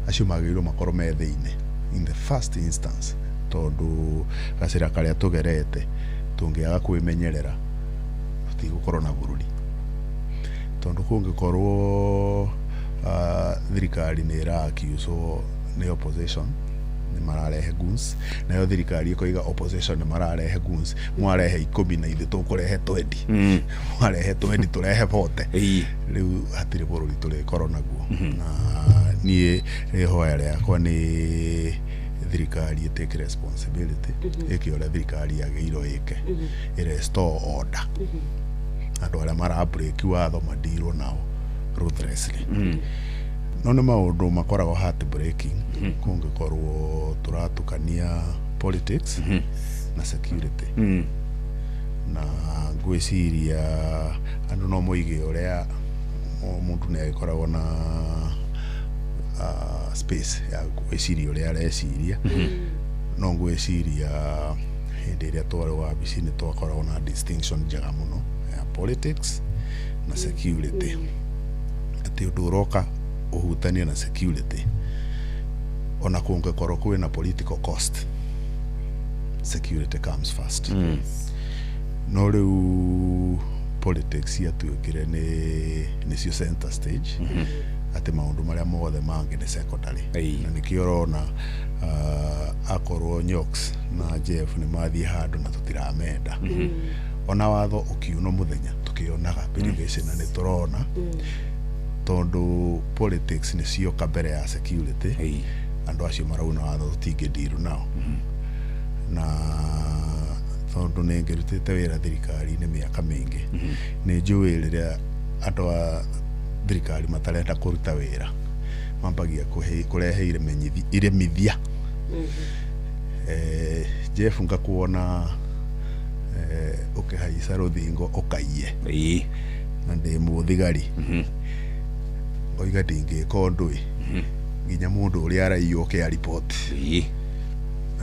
acio magirwo makorwo me thiine in the first instance tondu gacira karia tugerete tungiaga kwimenyerera tutigukorwo na bururi tondu kungikorwo thirikari ni iraccuse ni opposition ni mararehe goons nayo thirikari ikoiga opposition ni mararehe goons mwarehe 10 na ithu tukurehe 20 mwarehe 20 turehe vote riu hatiri bururi turikorwo naguo na nie rihoya riakwa ni thirikari take responsibility ikiora thirikari yagiirwo ike restore order andu aria mara break watho madirwo nao ruthlessly no nĩ maũndũ makoragwo heartbreaking kũngĩkorwo tũratukania politics na security na ngwĩciria andũ no moige ũrĩa mũndũ nĩ agĩkoragwo na space ya gwĩciria ũrĩa areciria no ngwĩciria hĩndĩ ĩrĩa twarĩ wabici-inĩ twakoragwo na distinction njega mũno ya politics na security ati undu uroka uhutania na security ona kungekorwo kwina political cost security comes first no riu politics yatuikire ni cio center stage ati maundu maria mothe mangi ni secondary na nikio rona akorwo Nyox na Jeff ni mathie handu na tutiramenda ona watho ukiuno muthenya tukionaga pirigation na ni turona tondu politics ni cio kabere ya security andu acio marauna watho tutingidiru nao na tondu ningirutite wira thirikari ni miaka mingi ni njui riria andu a thirikari matarenda kuruta wira mambagia kurehe iremithia Jeff ngakuona ukihaica ruthingo ukaiye na ndi muthigari oiga ndingĩka ũndũ nginya mũndũ ũrĩa araiywo kĩa report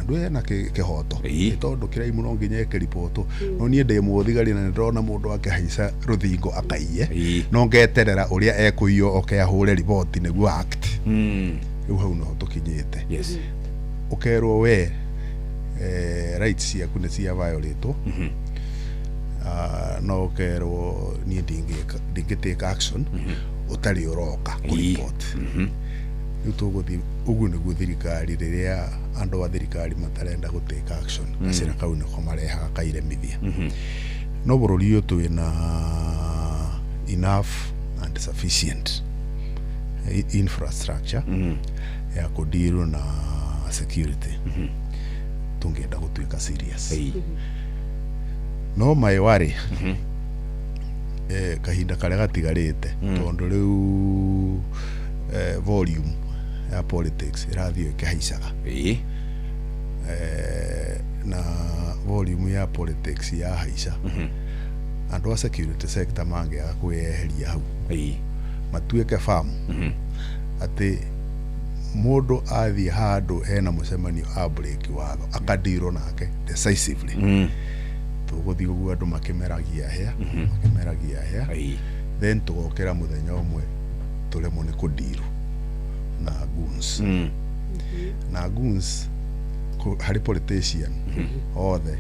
andũ ena kĩhoto tondũ kĩraimu no nginya eke report no niĩ ndĩ mũthigari na ndĩrona mũndũ akĩhaica rũthingo akaiye no ngeterera ũrĩa ekũiywo oke ahũre report nĩguo act rĩu hau no tũkinyĩte ũkerwo we rights ciaku nĩ cia violate
no kerwo ni ndingitake action utari uroka ku report riu tuguthi uguo niguo thirikari riria andu a thirikari matarenda gutake action gacira kau niko marehaga kairemithia no bururi uyu twina enough and sufficient infrastructure ya kudiru na security tungenda gutuika serious no my worry kahinda karia gatigarite tondu riu volume ya politics irathio ikihaicaga na volume ya politics ya haica andu a security sector mangiaga kweheria hau matuike famu ati mundu athie handu hena mucemanio a break watho akadiro nake decisively tuguthi uguo andu makimeragia hea then tugokera muthenya umwe turemwo ni kudiru na goons na goons hari politician othe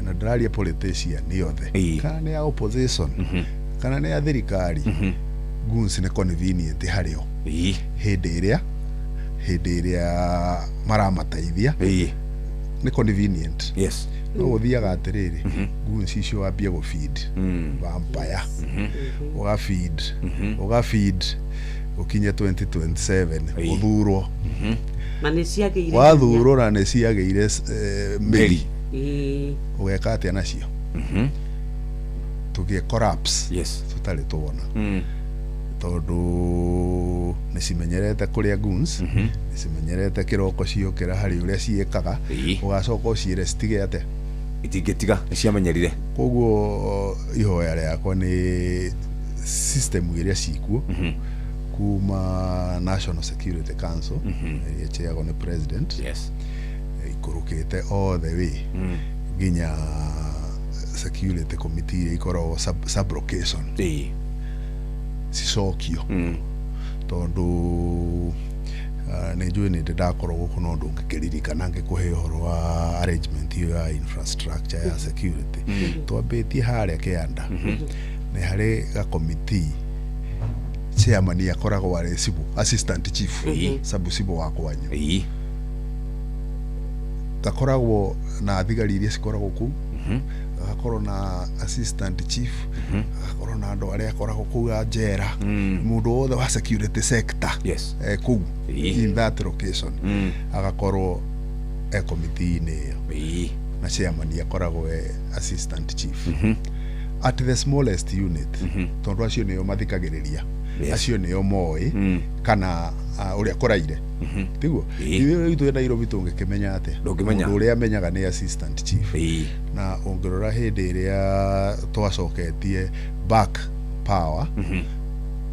na ndararia politician ni othe kana ni ya opposition kana ni ya thirikari goons ni convenient hario hindi iria maramataithia ni convenient no uthiaga atiriri goons icio wambia go feed vampire uga feed ukinye 2027 uthurwo
na nĩ ciagĩire
wathurwo na nĩ ciagĩire meri ugeka atia nacio tugie collapse tutari tuona tondu nĩ cimenyerete kuria goons nĩ cimenyerete kiroko ciokera hari uria ciekaga ugacoka uciire citige ate
itingitiga nĩ ciamenyerire
koguo ihoya riakwa nĩ system iria cikuo kuma National Security Council iria chairagwo nĩ president ikurukite all the way nginya security committee iria ikoragwo sub-location cicokio tondu nä njå nä ndä ndakorwo gå kå no ndå ngä kä ririkana ngä kå he å horo wa arrangement ä yo ya infrastructure ya security twambä tie harä a kä anda nä harä ga committee chairman akoragwo arä cibå assistant chief sabu cibå wa kwanyu gakoragwo na thigari iria cikoragwo kuu gakorwo na assistant chief gakorwo na andu aria akoragwo kuu njera mundu wothe wa security sector kuu in that location agakorwo committee-inĩ ĩyo na chairman akoragwo assistant chief at the smallest unit tondu acio nĩo mathikagĩrĩria acio nĩo moĩ kana uria koraire tiguo ithuĩ ithuĩ Nairobi tũngĩkĩmenya atĩa mũndũ ũrĩa amenyaga nĩ assistant chief na ũngĩrora hĩndĩ ĩrĩa twacoketie back power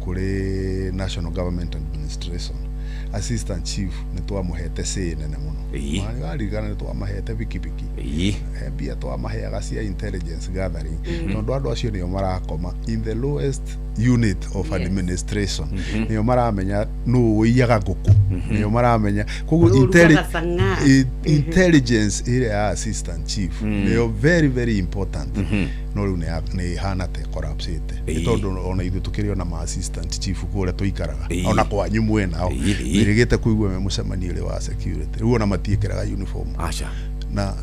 kũrĩ National Government Administration assistant chief nĩ twamũhete say nene mũno marigana nĩ twamahete bikibiki mbia twamaheaga cia intelligence gathering tondũ andũ acio nĩo marakoma in the lowest unit of administration nĩo maramenya nũ ũiyaga ngũkũ nĩo maramenya koguo intelligence ĩrĩa ya assistant chief nĩyo very very important no rĩu nĩ hana te collapsete tondũ ona ithuĩ tũkĩrĩ ona ma assistant chief kũrĩa tũikaraga ona kwanyu mwenao nĩrĩgĩte kũigua me mũcemanio ũrĩa wa security rĩu ona matiĩkĩraga uniform na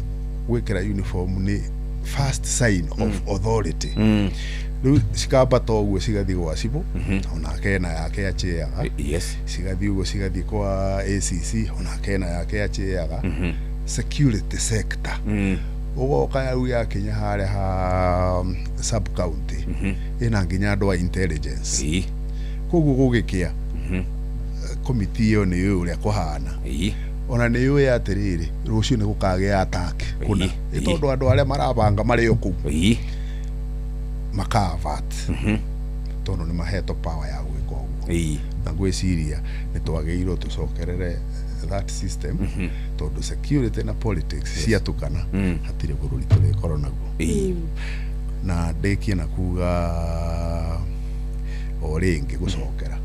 gwĩkĩra uniform nĩ first sign of authority rĩu cikambata ũguo cigathiĩ gwa cibũ onake na yake achĩaga cigathiĩ ũguo cigathiĩ kwa ACC onake na yake achĩaga security sector ugoka rĩu yakinya harĩa ha sub county ĩna nginya andũ a intelligence koguo gũgĩkĩa committee ĩyo nĩ ũrĩa kũhana ona nĩ yũĩ atĩrĩrĩ rũciũ nĩ gũkagĩa attack kuna tondũ andũ arĩa marabanga marĩ o kũu makavat tondũ nĩ mahetwo power ya gwĩka ũguo na ngwĩciria nĩ twagĩrĩirwo tũcokerere that system tondu security na politics ciatukana hatirĩ bũrũri tũrĩkorwo naguo na ndĩkie na kuga o rĩngĩ gũcokera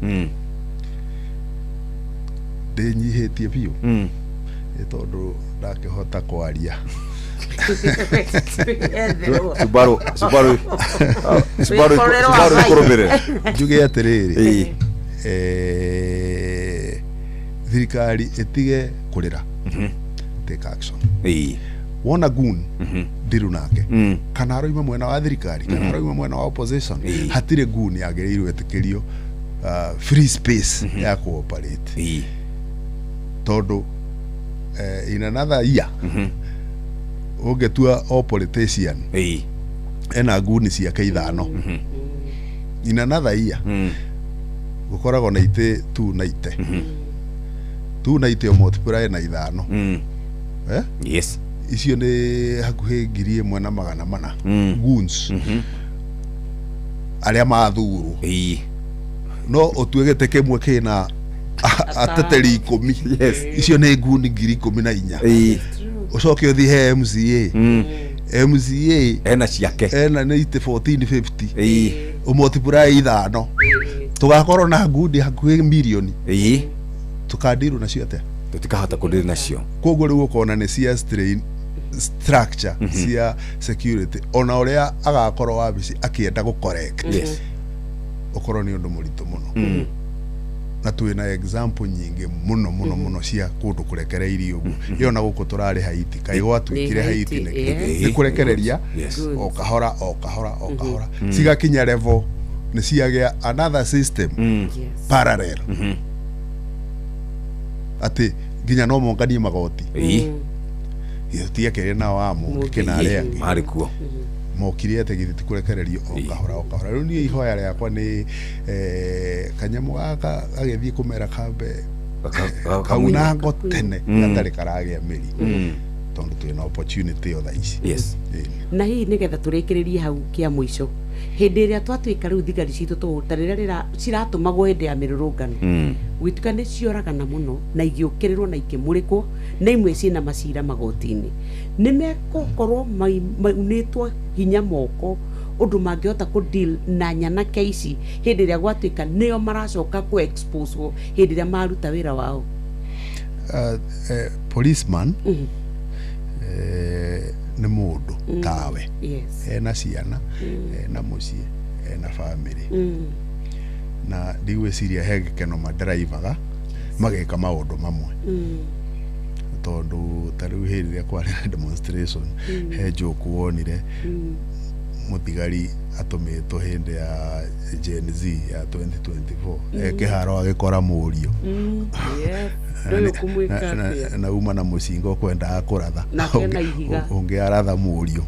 ndĩnyihĩtie biũ tondu ndakĩhota kwaria
Subaru kurumire
njuge atiriri thirikari itige kurira take action wona gun ndiru nake kana aroima mwena wa thirikari kana aroima mwena wa opposition hatire gun yagereirwo etikirio free space ya cooperate todo in another year ugetua all politician ena gun ciake ithano in another year gukoragwo na ite 290 o multiply na ithano
yes
icio ni hakuhe 1,400 goons aria mathuru no otuegete kemwe kina ateteri 10 icio ni goon 14,000 ucoke uthi he MCA ena ciake ena ni 1450 o multiply ithano tugakorwo na goon hakuhe milioni tukandiru nacio atia
tutikahota kundiri nacio
koguo riu ukona ni cia structure cia security ona uria agakorwo wabici akienda gu correct ukorwo ni undu murito muno na twina example nyingi muno cia kundu kurekereirio uguo iyo na guku turari Haiti kai gwatwikire Haiti ni kurekereria o kahora cigakinya level ni ciagia another system parallel ati nginya no monganie magoti tia kere na wa mu kina aria
mari kuo
mokire ate githiti kurekererio o kahora riu ni ihoya riakwa ni kanyamu gaka agithii kumera kambe kauna ngotene gatari karagia miri tondu twina opportunity o thaici
na hii nigetha turikiririe hau kia mwisho hindi iria twatwika riu thigari citu tutarira ciratumagwo hindi ya mirurungano gwituka ni cioragana muno na igiukirirwo na ikimurikwo na imwe ciina macira magotini nimekokorwo maunitwo hinya moko undu mangihota ku deal na nyana keici hindi iria gwatwika nio maracoka ku expose hindi iria maruta wira wao
policeman ni mundu tawe ena ciana ena mucie ena family na ndigwiciria he gikeno madrivaga mageka maundu mamwe tondu tariu hindi iria kwari demonstration he njuku wonire muthigari atumitwo hindi ya Gen Z ya 2024 ekiharo agikora murio na uma na mucingo kwenda kuratha ungi aratha murio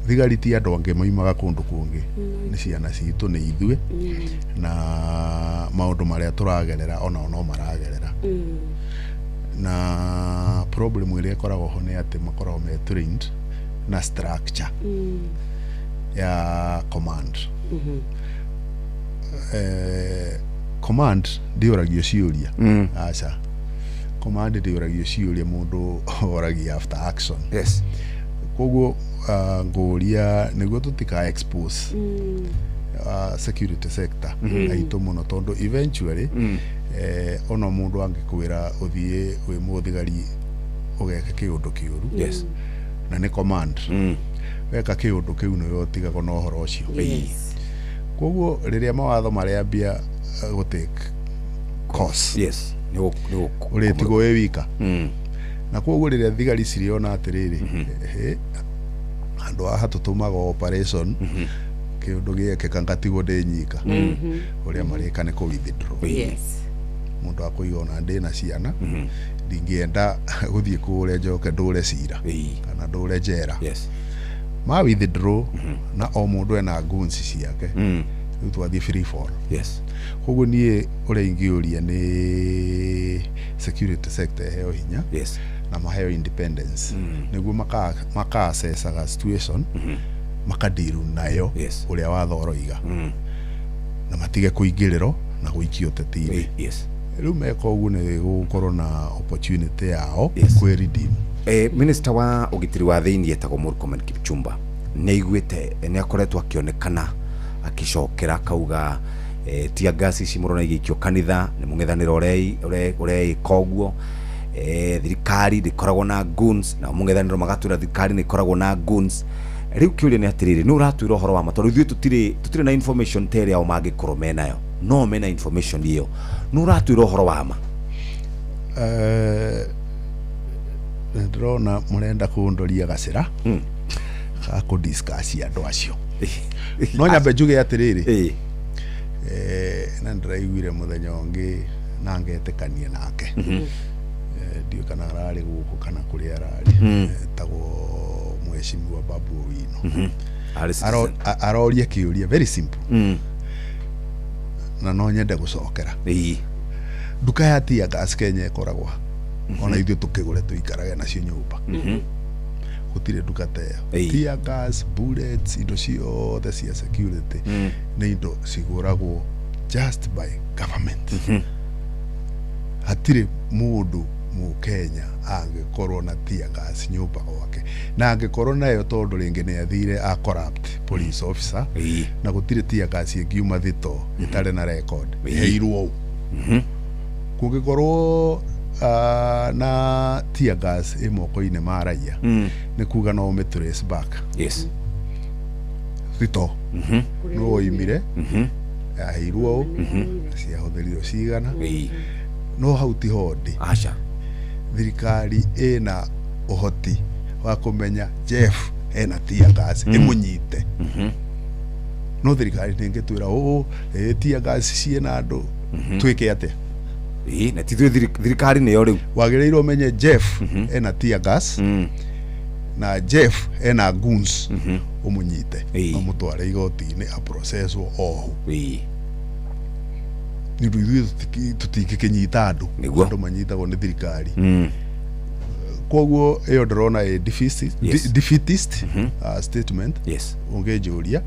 thigari ti andu angi maimaga kundu kungi ni ciana citu ni ithue na maundu maria turagerera ona no maragerera na problem iria ikoragwo ho ni ati makoragwo me trained na structure ya command command ndioragio ciuria acha command ndioragio ciuria mundu oragia after action koguo nguria niguo tutika expose security sector aitu muno tondu eventually ona mundu angikwira uthie wi muthigari ugeka kiundu kiuru na ni command weka kiundu kiu no yotigago no horo ucio koguo riria mawatho maria bia go take course uritigo we wika na koguo riria thigari ciriona atiriri andu aha tutumaga operation kiundu gieke kangatigo ndi nyika uria marika ni ku withdraw mundu akuigona ndi na ciana ndingienda guthie kure njoke ndure cira kana ndure njera ma withdraw na o mundu ena guns ciake riu twathie free fall koguo nie uria ingiuria ni security sector heo hinya na maheo independence niguo maka assessaga situation makadiru nayo uria wathoroiga na matige kuingiriro na guikio tetiri riu meka uguo ni gukorwo na opportunity yao kwi redeem
minister wa ugitiri wa thiini etagwo Murkomen Kipchumba ni aiguite ni akoretwo akionekana akicokera kauga tia gasi cimurona igikio kanitha ni mung'ethaniro uria ikoguo thirikari ndikoragwo na goons na mungethaniro magatwira thirikari ni ikoragwo na goons. Riu kiuria ni atiriri ni uratwira uhoro wa mato rithu tutire na information tere au magikorwo menayo no mena information iyo ni uratwira uhoro wa ma
ndrona murenda kundoria gacira ako discuss andu acio no nyambe njuge atiriri na ndiraiguire muthenya ungi na ngetekania nake ndio kana arari guku kana kuri arari tago mweshimiwa Babu Owino aroria kiuria very simple na no nyende gucokera nduka ya tia gas Kenya ikoragwo ona ithuĩ tukigure tuikarage nacio nyumba gutire nduka teyo tia gas bullets indo ciothe cia security nĩ indo ciguragwo just by government hatire mundu mu Kenya angikorwo na tia gas nyumba gwake na angikorwo nayo tondu ringi ni athire a corrupt police officer na gutire tia gas ingiuma thito itare na record heirwo kungikorwo na tia gas imoko-ini ma raia ni kuga no trace back thito no imire aheirwo ciahuthirio cigana no hauti hodi
acha
thirikari ina uhoti wa kumenya Jeff ena tia gas imunyite no thirikari ningitwira tia gas ciena andu twike ate
na tithwe thirikari niyo riu
wagireirwo menye Jeff ena tia gas na Jeff ena goons umunyite no mutware igoti-ini a process oho ni rwithu tutikinyita andu andu manyitagwo ni thirikari koguo iyo ndrona defeatist statement ungejuria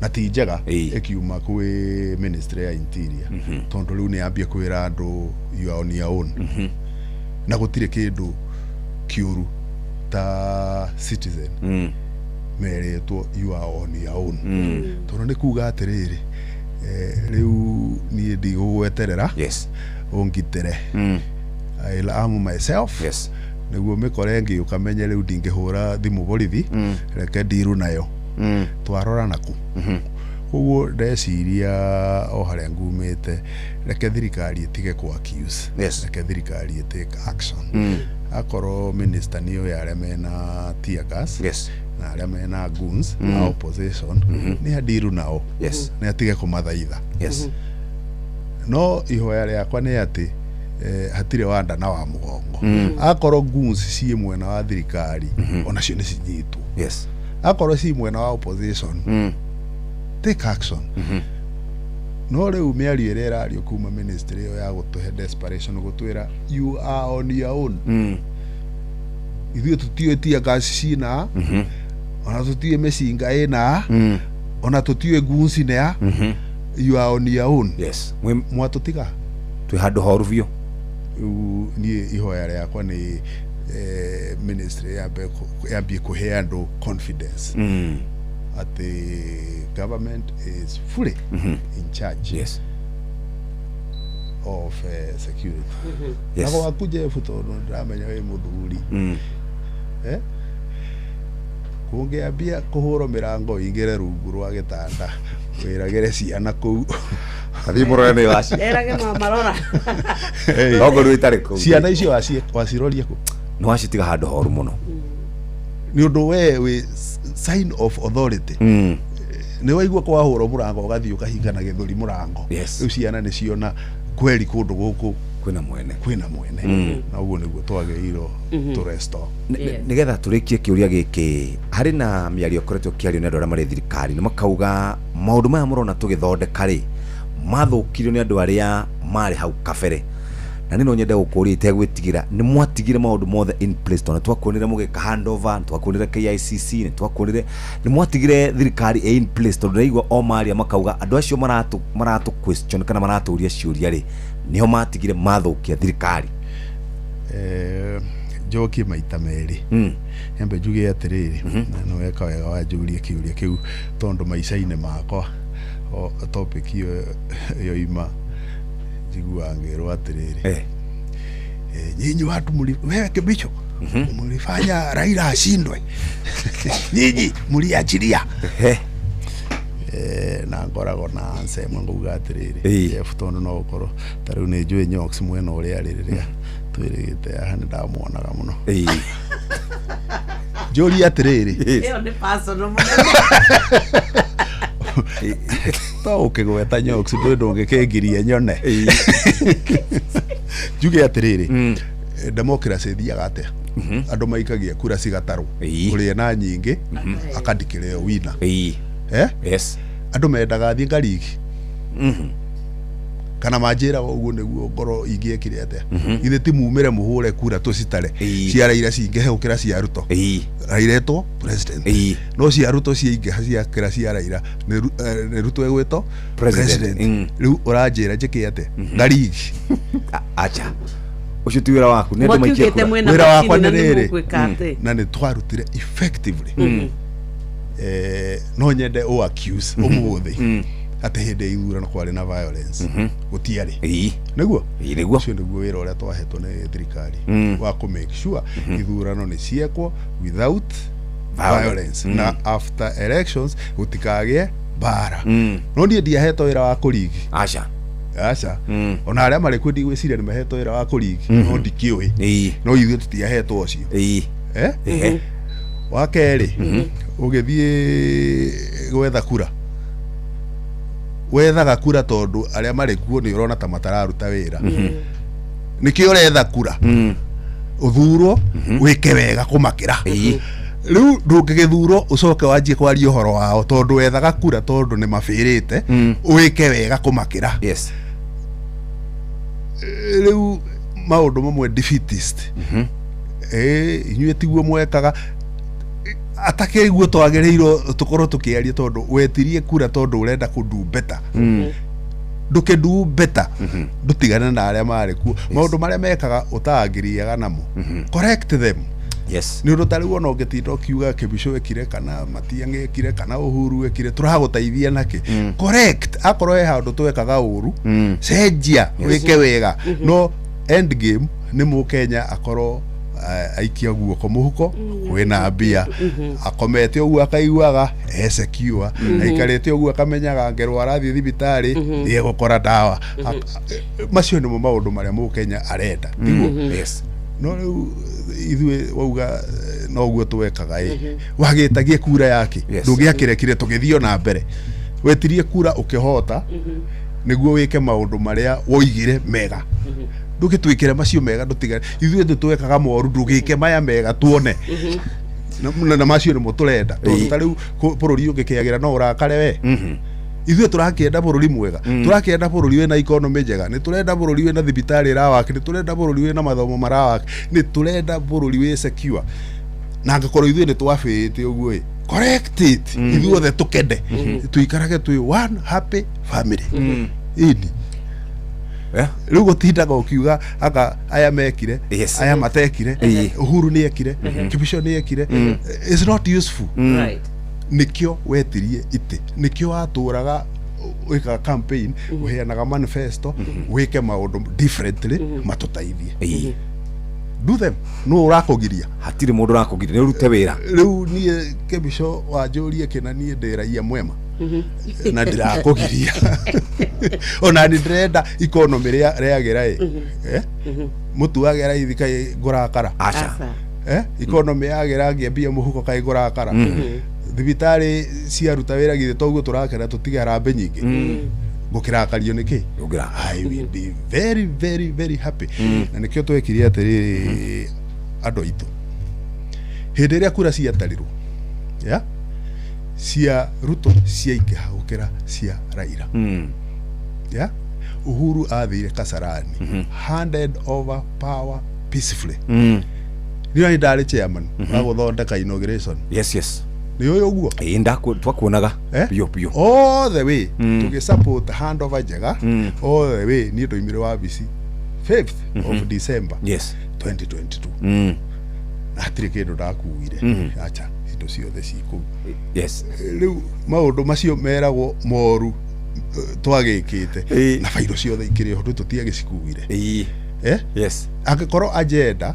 na ti njega ikiuma kwi ministry ya interior tondu riu ni ambia kwira andu you are on your own na gutire kindu kiuru ta citizen meretwo you are on your own tondu ni kuga atiriri riu ni ndigugweterera ungitere I'll arm myself niguo mikore ngiukamenye riu ndingihura thimu borithi reke ndiru nayo twarora naku uguo ndeciria o haria ngumite reke thirikari itige ku accuse reke thirikari take action akoro minister niyo yare mena tear gas na aria mena goons na opposition ni adiru nao ni atige kumathaitha no ihoya riakwa ni ati hatire wanda na wa mugongo akoro goons ci mwena wa thirikari ona cio ni cinyitwo akoro ci mwena wa opposition take action no riu miario ira irario kuma ministry yo ya gutuhe desperation gutwira you are on your own ithuĩ tutiũĩ tia gas cina ona tutiũĩ mĩcinga ĩna ona tutiũĩ goons nĩa you are on your own mwatũtiga
twĩ handũ horu biũ
niĩ ihoya rĩakwa nĩ ministry yambie kũhe andũ confidence at the government is fully in charge of security. Nako akuje futono ndamenya we muthuri kungeambia kuhuro mirango ingire rungu rwa gitanda wiragire ciana kuu
kathi murone waci
erage marora
ogo rwitari kuu
ciana icio waciroria ku
no wacitiga handu horu muno
ni undu we sign of authority ni waigua kwa huro murango ugathii ukahingana githuri murango riu ciana ni ciona kweli kundu guku
kwina mwene
na uguo niguo twageirwo to restore
nigetha turikie kiuria giki hari na miario koretwo kiario ni andu aria mari thirikari ni makauga maundu maya murona tugithondeka ri mathukirio ni andu aria mari hau kabere na nino nyende gukuria itegwitigira ni mwatigire maundu mothe in place tona twakuonire mugika handover twakuonire KICC ni twakuonire ni mwatigire thirikari in place tondu raigwa o maria makauga andu acio maratu question kana maraturia ciuria ri niho matigire mathukia thirikari
joki maita meri nyambe njuge atiriri na no weka wega wanjuria kiuria kiu tondu maica-ini makwa o topic iyo ima jiguangirwo atiriri nyinyi watu wewe Kibicho mlifanya Raila ashindwe. Nyinyi mliachilia. Na ngoragwo na nsemo nguga atiriri efutono no ukoro tariu ni njui nyox mwena uria ririria twirigite aha ni ndamuonaga muno njuri atiriri
iyo ni personal
to ukigweta nyox ndungikingiria nyone njuge atiriri democracy thiaga atia andu maikagia kura cigatarwo uria na nyingi akandikire wina
yes
andu mendaga thie ngarigi kana manjira uguo niguo ngoro ingiekire atia ithe ti mumire muhure kura tucitare ciara ira cingehe ukira cia Ruto Rairetwo president no cia Ruto ciingeha ciakira cia Raila ni Ruto egwito president riu uranjira njike atia ngarigi
acha ucio ti wira waku ni andu maikie
wira wakwa ni riri na ni twarutire effectively no nyende o accuse umuthi ate hinde ithurano kwari na violence gutiari niguo ucio niguo wira uria twahetwo ni thirikari wa ku make sure ithurano ni ciekwo without violence na after elections gutikagie bara no ndie ndiahetwo wira wa kurigi
acha
ona aria mari kwendi gwiciria ni mahetwo wira wa kurigi no ndikiwe no ithuĩ tutiahetwo ucio wa keri ugithie gwetha kura wethaga kura tondu aria mari kuo ni urona ta matararuta wira nikio retha kura uthurwo wike wega kumakira riu ndungigithurwo ucoke wanjie kwaria uhoro wao tondu wethaga kura tondu ni mafirite wike wega kumakira riu maundu mamwe defeatist inyuĩ tiguo mwekaga atakiguo twagiriirwo tukorwo tukiaria tondu wetirie kura tondu urenda ku do better ndukidu better ndutigane na aria mari ku maundu maria mekaga utangiriaga namo correct them ni undu tari wona ungitinda ukiuga Kibicho ekire kana Matiang'i ekire kana Uhuru ekire turagutaithia naki correct akorwo he handu twekaga uru cenjia wike wega no end game ni Mukenya akorwo aikia guoko muhuko wina mbia akomete uguo akaiguaga secure aikarete uguo akamenyaga ngerwa arathi thibitari ye gukora dawa macio ni maundu maria Mukenya arenda yes no riu ithuĩ wauga no guo twekaga wagitagie kura yake ndungiakirekire tugithio na mbere wetirie kura ukihota niguo wike maundu maria woigire mega ndugitwikire macio mega ndutigane ithuĩ twekaga moru ndugike maya mega tuone na macio ni muturenda tondu tariu bururi ungikiagira no urakare we ithuĩ turakienda bururi mwega turakienda bururi wina economy njega ni turenda bururi wina thibitari rawaki ni turenda bururi wina mathomo marawaki ni turenda bururi wi secure na ngakorwo ithuĩ ni twafite uguo correct it ithuĩ othe tukende tuikarage twi one happy family ini riu gutindaga ukiuga aka aya mekire aya matekire Uhuru ni ekire Kibicho ni ekire is not useful nikio wetirie ite nikio aturaga wika campaign uheanaga manifesto wike maundu differently matutaithie do them no urakugiria
hatire mundu urakugiria ni urute wira
riu nie Kibicho wanjurie kina nie ndiraia mwema na ndirakugiria ona ndirenda economy reagira mutu agera ithikai ngurakara
acha
economy yagira ngiambia muhuko kai ngurakara thibitari ciaruta wira githe toguo turakera tutige harambe nyingi ngukirakario niki I will be very very very happy na nikio twekire atiri andu itu hindi iria kura ciatarirwo cia Ruto ciaingiha gukira cia Raila Uhuru athire Kasarani handed over power peacefully niyo ndari chairman aguthondeka inauguration
yes
ni uyu uguo
twakuonaga pio
all the way tugi support hand over njega all the way ni ndoimire wa BC 5th of December 2022 atire kindu ndakuire acha indo ciothe ciku riu maundu macio meragwo moru twagikite na fairo ciothe ikire ho tutiagicikuire
yes
angikorwo agenda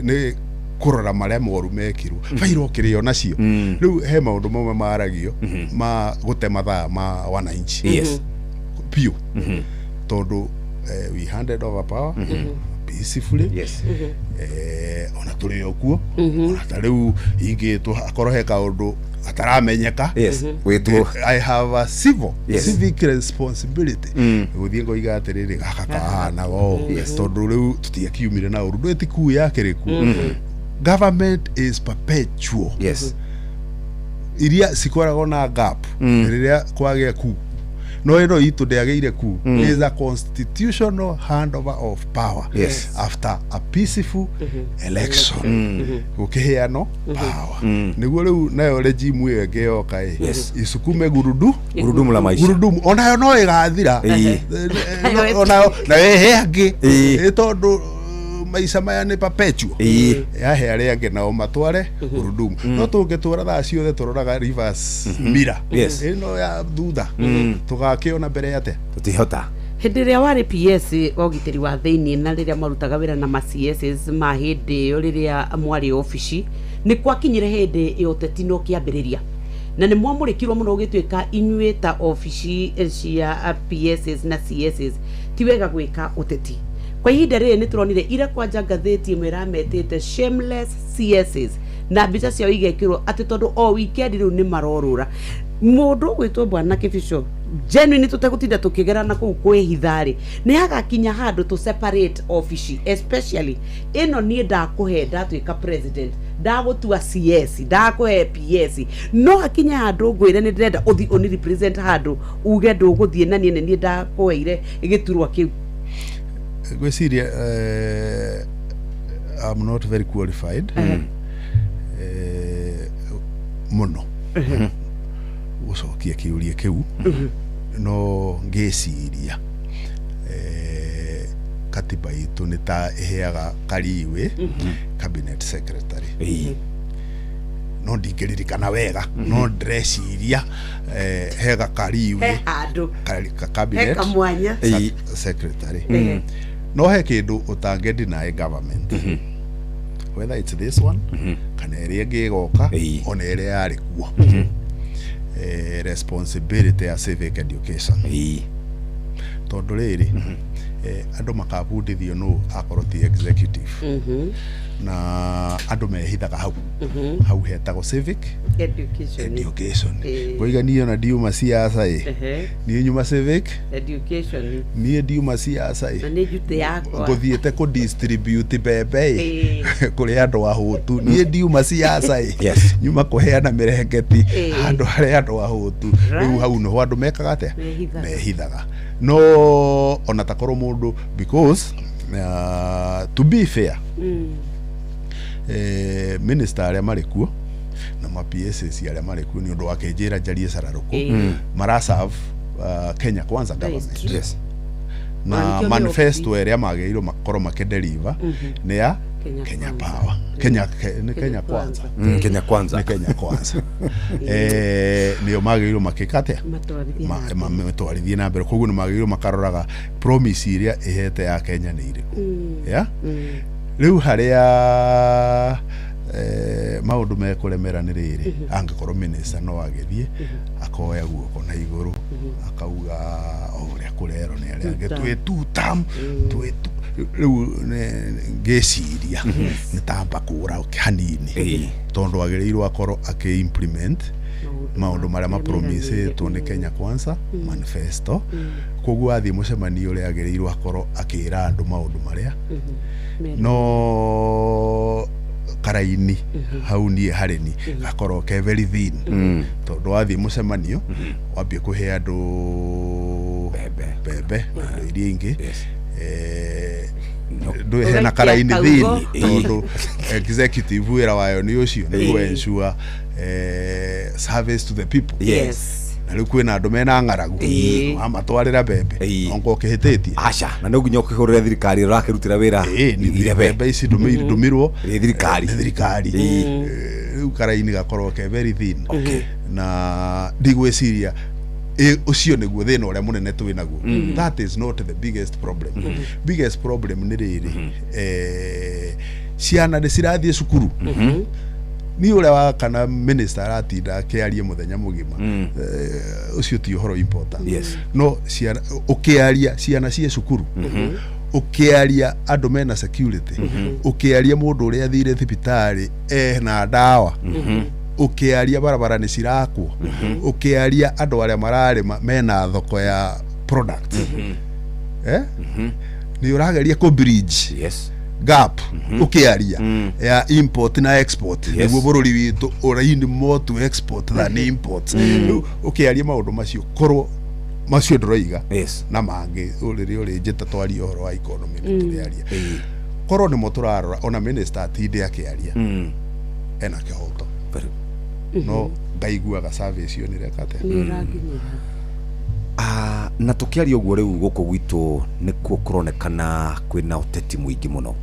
ni kurora maria moru mekirwo fairo kirio nacio riu he maundu mamwe maragio ma gute mathaa ma wananchi
yes
pio tondu we handed over power peacefully
yes
ona turi okuo ona ta riu ingitwo akorwo he kaundu ataramenyeka
yes wetwo
I have a civic responsibility guthie ngoiga atiriri gakakahana go tondu riu tutiakiumire na uru ndweti ku yake riku government is perpetual
yes
iria cikoragwo na gap riria kwagea ku no ino itu ndeageire ku is a constitutional handover of power after a peaceful election ukiheano power niguo riu nayo regime iyo ngeoka isukume gurudumu
la maisha
gurudumu onayo no igathira onayo na wehe angi tondu maisha maya ni perpetual yahe aria angi nao matware gurudumu no tungitura thaa ciothe turoraga reverse mirror ino ya thutha tugakiona mbere yate
tutihota
hindi ria wari PS ogiteri wa thiini na riria marutaga wira na ma CSs ma hindi yo riria mwari ofici ni kwakinyire hindi yo tetino kiambiriria na ni mwamurikirwo muno gitwika inyuita ofici cia PSs na CSs tiwega gwika uteti kwa ihinda rĩrĩ nĩ turonire ira kwanja ngathĩti ĩmwe ĩrametĩte shameless CSs na mbica ciao igekĩrwo atĩ tondũ o weekend rĩu nĩ marorũra mũndũ gwĩtwo bwana Kĩbico genuine tutegũtinda tũkĩgerana kũu kwĩhitharĩ nĩ hagakinya handũ to separate office especially ĩno niĩ ndakũhe ndatuĩka president ndagũtua CS ndakũhe PS no hakinya handũ ngwĩre nĩ ndĩrenda ũthi ũni represent handũ uge ndũgũthiĩ na niĩ ndakũheire gĩturwa kĩu
gwiciria I'm not very qualified muno gucokia kiuria kiu no ngeciria katiba itu ni ta iheaga kariwe cabinet secretary no ndingĩririkana wega no ndreciria hega kariwe cabinet secretary no he kindu utange deny government whether it's this one kana ĩrĩa ngĩgoka ona ĩrĩa yarĩ kuo responsibility ya civic education tondu rĩrĩ andu makabundithio no akorwo ti executive na andu mehithaga hau hetagwo civic education ngoiga niĩ na ndiuma siasa niĩ nyuma civic
education
niĩ ndiuma siasa
na nĩ njute yakwa
ngũthiĩte ku distribute mbembe kũrĩ andũ ahũtu niĩ ndiuma siasa nyuma kũheana mĩrengeti andũ arĩa andũ ahũtu rĩu hau no andũ mekaga atĩa mehithaga no ona takorwo mũndũ because to be fair minister arĩa marĩ kuo na ma PSs arĩa marĩ kuo nĩ ũndũ wa kenjĩra njarie Sararuko maraserve Kenya Kwanza government na manifesto ĩrĩa magĩrĩirwo makorwo makĩdeliver nĩ ya Kenya Power Kenya Kwanza
Kenya Kwanza
nĩyo magĩrĩirwo makĩkate matwarithie na mbere koguo nĩ magĩrĩirwo makaroraga promise iria ĩhete ya Kenya nĩ irĩkũ riu haria maundu mekulemera nĩ rĩrĩ angĩkorwo minister no agĩthiĩ akoya guoko na igũrũ akauga ũrĩa kũrero nĩ arĩa angĩ twĩtutam riu ngeciria nĩ tamba kũra hanini tondu agĩrĩirwo akorwo akĩ-implement maundu marĩa mapromisetwo nĩ Kenya Kwanza manifesto koguo athiĩ mũcemanio ũrĩa agĩrĩirwo akorwo akĩra andũ maundu marĩa no karaini hau niĩ harĩ ni gakorwo ke very thin tondu wathiĩ mũcemanio wambie kũhe andũ mbembe na iria ingĩ hena karaini thini tondu executive wĩra wayo nĩ ũcio nĩ ensure service to the people na rĩu kwĩna andũ mena ng'aragu amatwarĩra mbembe ongo ũkĩhĩtĩtie
aca na no nginya ũkĩhũrĩre thirikari ũrakĩrutĩra wĩra
mbembe ici ndũmirwo
thirikari
rĩu karaini gakorwo ke very thin na ndigwĩciria ucio niguo thina uria munene twinaguo. That is not the biggest problem. Biggest problem ni riri ciana ni cirathie cukuru. Ni uria wa kana minister aratinda akiaria muthenya mugima ucio ti uhoro important. No ciana ukiaria ciana cie cukuru, ukiaria andu mena security, ukiaria mundu uria athire thibitari na ndawa, ukiaria barabara ni cirakwo, ukiaria andu aria mararima mena thoko ya product, ni urageria ku bridge gap ukiaria ya import na export, niguo bururi witu uraindi more to export than import. Ukiaria maundu macio korwo macio nduraiga na mangi uri njita twari uhoro wa economy turiaria korwo ni moturarora ona minister atinde akiaria ena kihoto no ngaiguaga service yo ni rekate
na tukiaria uguo riu guku gwitu nikuo kuronekana kwina uteti muingi muno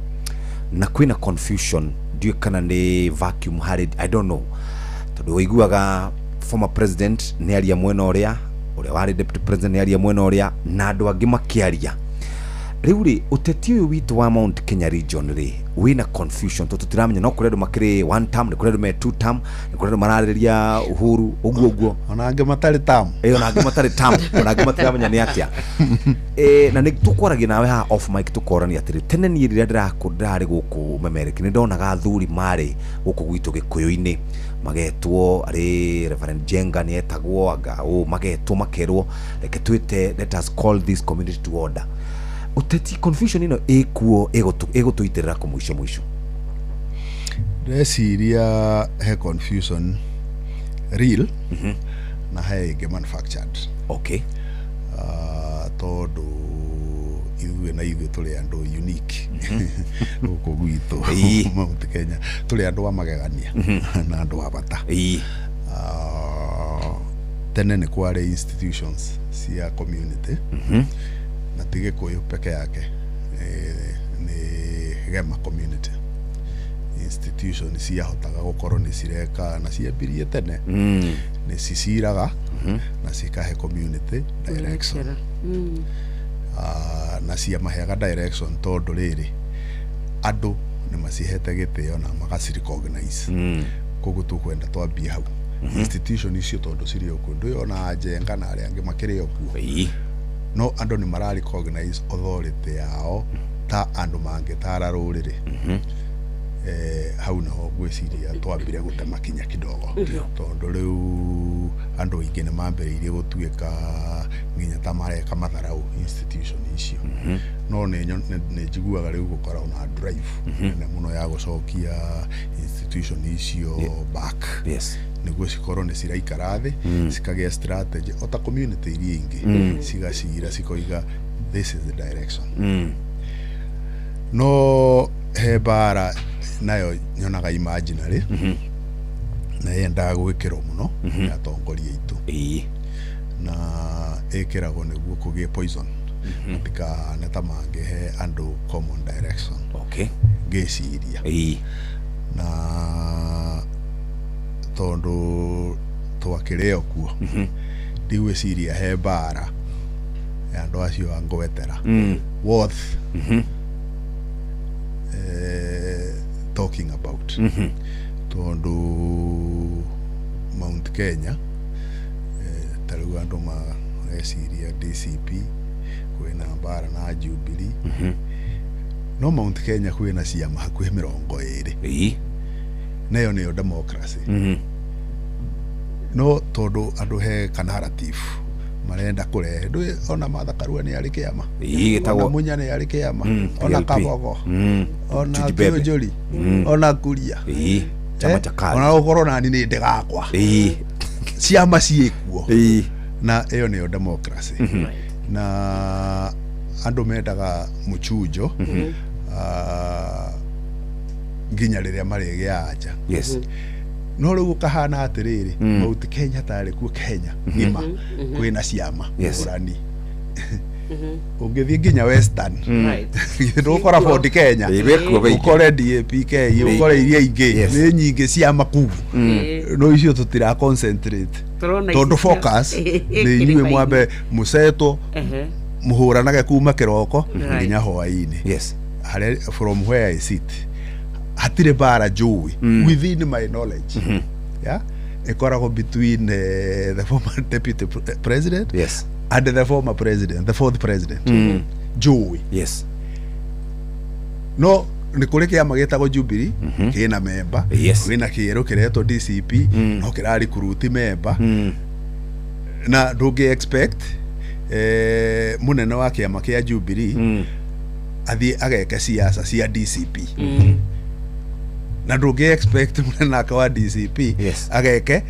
na kwina confusion ndio kana ni vacuum hari I don't know tondu waiguaga former president ni aria mwena uria wari deputy president ni aria mwena uria na andu angi makiaria riu ri uteti uyu witu wa Mount Kenya region ri wina confusion tutiramenya no kuredo makiri one term ni kuredo me two term ni kuredo marariria Uhuru uguo
ona angi matari term
ona angi matari term ona angi matiramenya ni atia na ni tukwaragia nawe ha off mic tukorania atiri tene ni rira ndirakundari guku memereki ni ndonaga athuri mari guku gwitu Gikuyu-ini magetwo ari Reverend Jenga ni etagwo anga magetwo makerwo reke twite let us call this community to order. Uteti confusion ino ekuo egotuitirira ku mwisho
reciria he confusion real na he manufactured. Tondu ithuĩ na ithuĩ tũrĩ andũ unique gũkũ gwitũ Mount Kenya tũrĩ andũ a magegania na andũ a bata. Tene nĩ kwarĩ institutions cia community na ti Gikuyu peke yake, ni Gema community institution ciahotaga gukorwo ni cireka na ciambirie tene ni ciciraga na cikahe community direction na ciamaheaga direction tondu riri andu ni macihete gitio na magaciricognize koguo tukwenda twambia hau institution icio tondu ciri okundu ona Jenga na aria angi makiri okuo no andu ni mara recognize authority yao ta andu mangitara ruriri hau naho gwiciria twambire gutema kinya kidogo tondu riu andu aingi ni mambiriirie gutuika nginya ta mareka matharau institution icio no ni njiguaga riu gukorwo na drive na muno ya gucokia institution icio back niguo cikorwo ni ciraikara thi cikagia strategy ota community iria ingi cigacira cikoiga this is the direction. No he bara nayo nyonaga imaginary na yendaga gwikirwo muno ya tongoria itu na ikiragwo niguo kugie poison tika neta mangehe andu common direction geciria na tondu twakireo kuo ndiwe ciria he bara ya andu acio angwetera worth talking about tondu Mount Kenya tariu andu mageciria DCP kwina bara na Jubilee no Mount Kenya kwina ciama hakuhi 20 nayo niyo democracy no tondu andu he narrative marenda kurehe ndu ona Martha Karua ni ari kiama ona Munya ni ari kiama ona Kabogo ona Kĩonjũri ona Kuria
chama cha kazi
ona ukorwo nani ni ndigakwa ciama ciekuo na iyo niyo democracy na andu mendaga muchujo nginya riria marigia anja no riu kahana atiriri Mount Kenya tari ku Kenya ngima kwina ciama urani Ungithie nginya Western ndukora Ford Kenya ukore DAPK ukore iria ingi ni nyingi cia makubu no icio tutira concentrate tondu focus ni inyuĩ mwambe museto muhuranage kuma kiroko nginya hwaini from where I sit hatire bara njui within my knowledge ekoragwo between the former deputy president and the former president, the fourth president njui no ni kuri kiama gitagwo Jubilee kina member wina kiero kiretwo DCP no kirari kuruti member na ndungi expect munene wa kiama kia Jubilee athie ageke siasa cia DCP na ndungi expect munene wa DCP ageke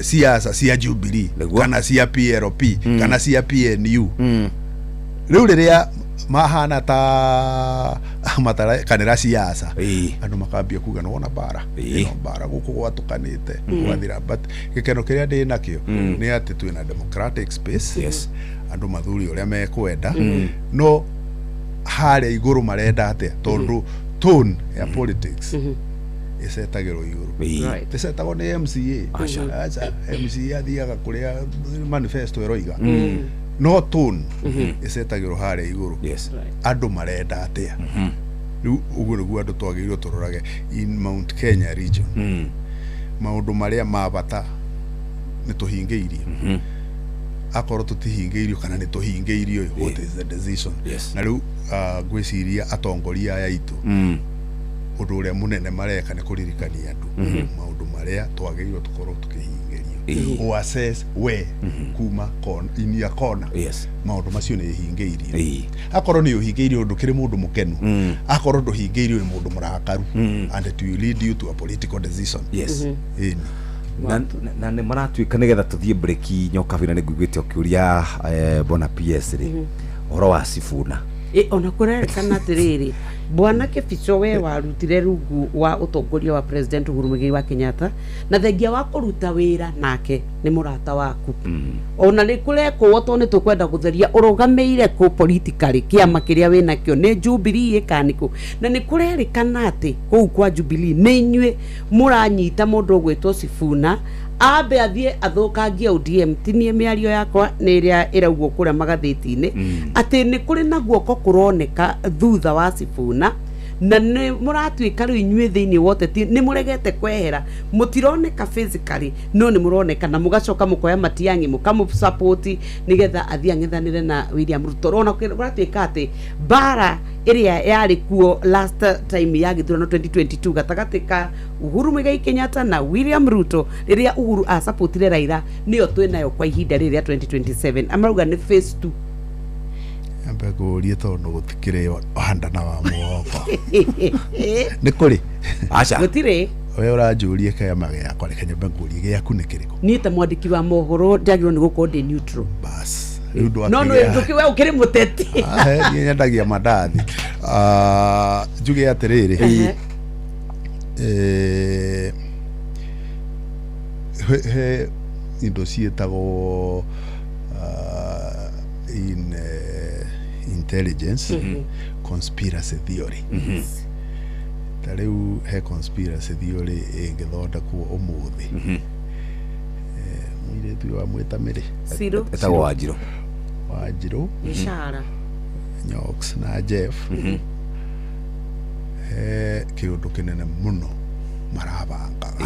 siasa cia Jubilee kana cia PLP kana cia PNU riu riria mahana ta matara kanira siasa andu makambia kuga no na bara no bara guku gwatukanite gwathira but gikeno kiria ndi nakio ni ati twina democratic space andu mathuri uria mekwenda no hare iguru marenda atia tondu tone ya politics isetagirwo iguru isetagwo ni MCA acha MCA athiaga kuria manifesto eroiga no tone isetagirwo hare iguru andu marenda atia riu uguo niguo andu twagirwo turorage in Mount Kenya region maundu maria mabata ni tuhingeirio akoro tutihingeirio kana ni tuhingeirio what is the decision na riu gwiciria atongoria aya itu undu uria munene mareka ni kuririkania andu maundu maria twagirwo tukorwo tukihingerio assess we kuma kona inia kona maundu macio ni hingeirio akoro ni uhingeirio undu kiri mundu mukenu akoro nduhingeirio ni mundu murakaru and it will lead you to a political decision
na ne maratuika nigetha tuthie break nyoka vina niguigwite ukiuria bona PS ri oro wa Sifuna
ona kurerikana atiriri bwana Kibicho we warutire rungu wa utongoria wa president Uhuru Muigai wa Kenyatta na thengia wa kuruta wira nake ni murata waku ona ni kureko to ni tukwenda gutheria urugameire ku politically kiama kiria wina kio ni Jubilee kaniko na ni kurerikana ati ku kwa Jubilee ni nywe muranyita mundu gwitwo Sifuna abe athie athukangia ODM tinie miario yakwa ni iria iraugwo kuria magatheti-ini ati ni kuri na guoko kuroneka thutha wa Sifuna na ni muratuika riu inyue thiini wote ni muregete kwehera mutironeka physically no ni muroneka na mugacoka mukoya Matiang'i mukamu support nigetha athia ng'ethanire na William Ruto rona kuratuika ati bara iria yari kuo last time ya githurano 2022 gatagati ka Uhuru Muigai Kenyatta na William Ruto riria Uhuru a supportire Raila niyo twinayo kwa ihinda riria 2027 amaruga ni phase 2
ambe kuria tondu gutikire handana wa muoko ni kuri
acha
gutire
we uranjurie kiama giakwa reke nyambe ngurie giaku ni kiriko
ni ta mwandiki wa mohoro ndagirwo ni gukorwo ndi neutral
bas
no ndukiwe ukiri muteti
ni nyendagia mandathi njuge atiriri he indo cietagwo in intelligence conspiracy theory tariu he conspiracy theory ingithondekwo umuthi mwiretu wa mwitamire
etagwo
Wanjiru
Ishara
Nyox na Jeff kiundu kinene muno marabangaga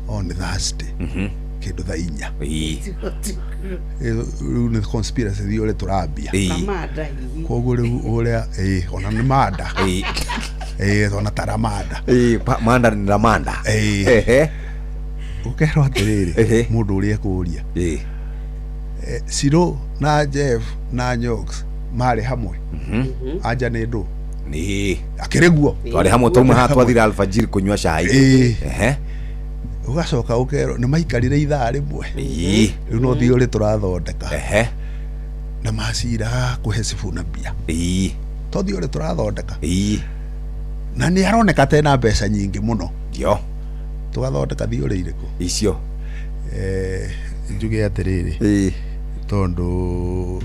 on Thursday kindu thaa 4 riu ni conspiracy theory turambia koguo riu uria ona ni mada ona taramada
manda ni ramanda
ukero atiriri mundu uria kuria Siro na Jeff na Nyox mari hamwe anja ni ndu
ni
akiriguo
twari hamwe tuma hatwathira alfajiri kunywa cai
ugacoka ukero ni maikarire ithaa rimwe riu no theory turathondeka na macira kuhe Sifuna mbia to theory turathondeka na ni aroneka tena mbeca nyingi muno
ndio
tugathondeka theory iriku
icio
njuge atiriri tondu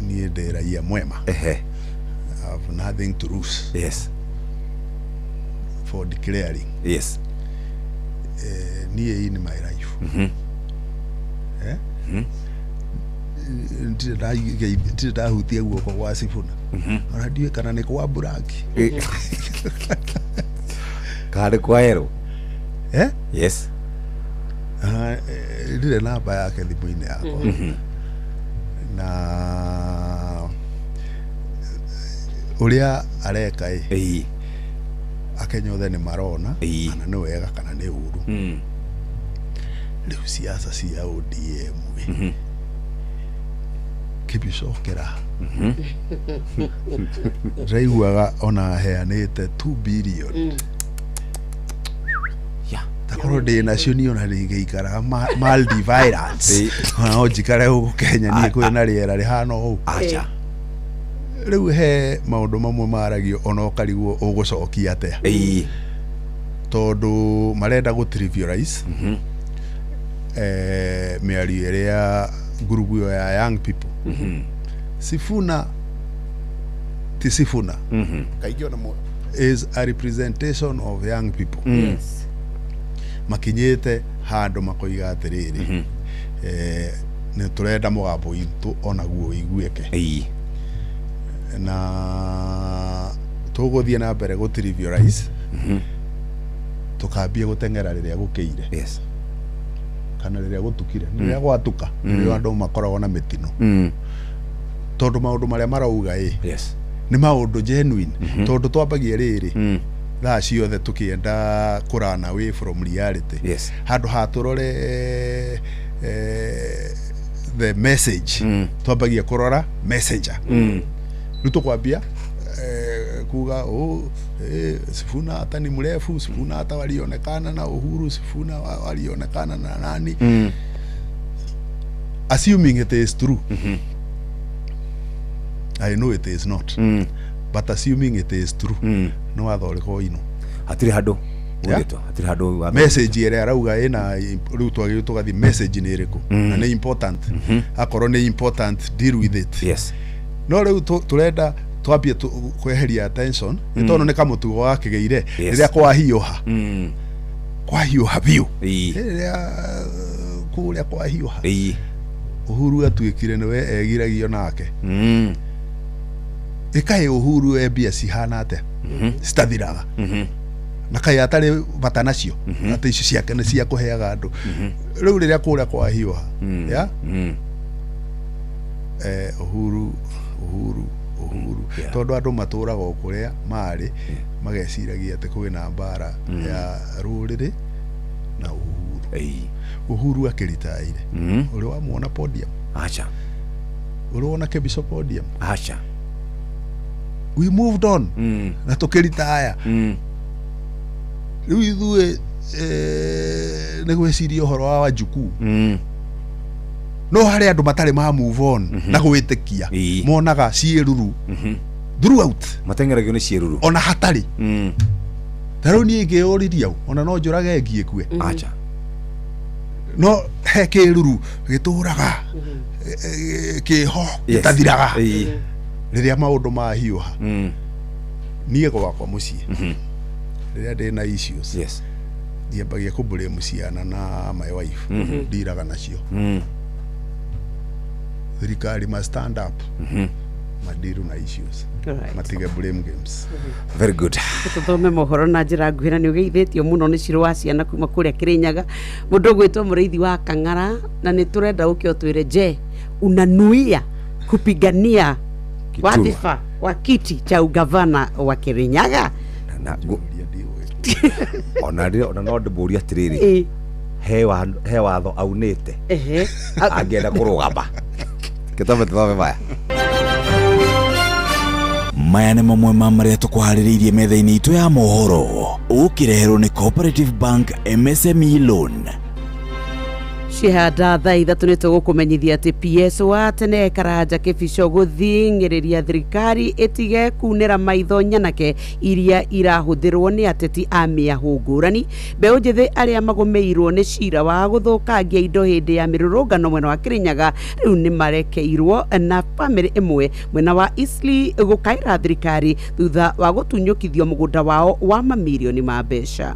niä ndä raia mwema.
Ehe.
I've nothing to lose.
Yes.
For declaring.
Yes.
Niä in my life. Ndirä ndahutia guoko gwa Sifuna. Ona ndiä kana nä kwa Buraki.
Karä kwa Ero. Yes.
Ndirä namba yake thimå-inä yakwa. Na uria areka Akenya othe nĩ marona kana nĩ wega kana nĩ ũru. Rĩu siasa cia ODM kĩbicokera raiguaga ona heanĩte 2 billion takorwo ndĩ nacio niĩ ona rĩgĩikaraga Maldives Islands no njikare gũkũ Kenya niĩ kwĩna rĩera rĩhana ũũ. Rĩu he maũndũ mamwe maragio ona ũkarigwo ũgũcokia atĩa, tondũ marenda gũ-trivialize mĩario ĩrĩa ngurubu ĩyo ya young people. Sifuna ti Sifuna kaingĩ ona is a representation of young people. Makinyĩte handũ makoiga atĩrĩrĩ nĩ tũrenda mũgambo witũ onaguo ũiguĩke, na tũgũthiĩ na mbere gũ-trivialize tũkambia gũteng'era rĩrĩa gũkĩire kana rĩrĩa gũtukire, rĩrĩa gwatuka rĩrĩa andũ makoragwo na mĩtino, tondũ maũndũ marĩa marauga nĩ maũndũ genuine, tondũ twambagia rĩrĩ thaa ciothe tũkĩenda kũrun away from reality, handũ ha tũrore the message twambagia kũrora messenger. Rĩu tũkwambia kuga Sifuna hata ni mrefu, Sifuna hata walionekana na Uhuru, Sifuna walionekana na nani, assuming it is true. I know it is not, but assuming it is true, no wathoreko ino
hatire handũ hatire handũ
message ĩrĩa arauga ĩna rĩu twagĩrĩirwo tũgathiĩ message nĩ ĩrĩkũ na nĩ important, akorwo nĩ important deal with it. No rĩu tũrenda twambie kweheria attention nĩ tondũ nĩ kamũtugo wa kĩgĩire rĩrĩa kwahiũha biũ, rĩrĩa kũrĩa kwahiũha Uhuru atuĩkire nĩwe egiragio nake. Ĩkaĩ Uhuru mbia cihana atĩa citathiraga, na kaĩ atarĩ bata nacio atĩ icio ciake nĩ cia kũheaga andũ. Rĩu rĩrĩa kũrĩa kwahiũha Uhuru tondũ andũ matũraga o kũrĩa marĩ mageciragia atĩ kwĩna mbara ya rũrĩrĩ na Uhuru akĩritaire ũrĩ wamuona podium, ũrĩ wona Kĩbico podium, we moved on na tũkĩritaya. Rĩu ithuĩ nĩ gwĩciria ũhoro wa Wanjuku, no harĩ andũ matarĩ ma move on na gwĩtĩkia monaga ciĩruru throughout,
mateng'eragio nĩ ciĩruru
ona hatarĩ. Ta rĩu niĩ ngĩyũriria ona no njũrage ngiĩkue, no he kĩruru gĩtũraga kĩho gĩtathiraga rĩrĩa maũndũ mahiũha. Niĩ gwakwa mũciĩ rĩrĩa ndĩ na issues ndiambagia kũ-blame ciana na my wife, ndiraga nacio. Thirikari must stand up madiru na issues, matige blame games.
Very good.
Tũthome mohoro na njĩra nguhĩ na nĩ ũgeithĩtio mũno nĩ Ciro wa ciana kuma kũrĩa Kĩrĩnyaga, mũndũ ũgwĩtwo mũrĩithi wa Kang'ara, na nĩ tũrenda ũkĩ ũtwĩre je unanuia kupigania wadhifa wa kiti cha ugavana wa Kĩrĩnyaga?
Ona no ndĩmũria atĩrĩrĩ, he watho aunĩte angĩenda kũrũgama kĩtome maya.
Maya nĩ mamwe ma marĩa tũkũharĩrĩirie metha-inĩ itũ ya mohoro, ũkĩreherwo nĩ Cooperative Bank MSME Loan.
Cihanda thaa ithatu nĩ tũgũkũmenyithia atĩ PS wa tene Karanja Kĩbico gũthing'ĩrĩria thirikari ĩtige kunĩra maitho nyanake iria irahũthĩrwo nĩ ateti a mĩahũ ngũrani. Mbeũ njĩthĩ arĩa magũmĩirwo nĩ cira wa gũthũkangia indo hĩndĩ ya mĩrũrũngano mwena wa Kĩrĩnyaga rĩu nĩ marekeirwo na bamĩrĩ ĩmwe mwena wa Eastleigh gũkaĩra thirikari thutha wa gũtunyũkithio mũgũnda wao wa mamirioni ma mbeca.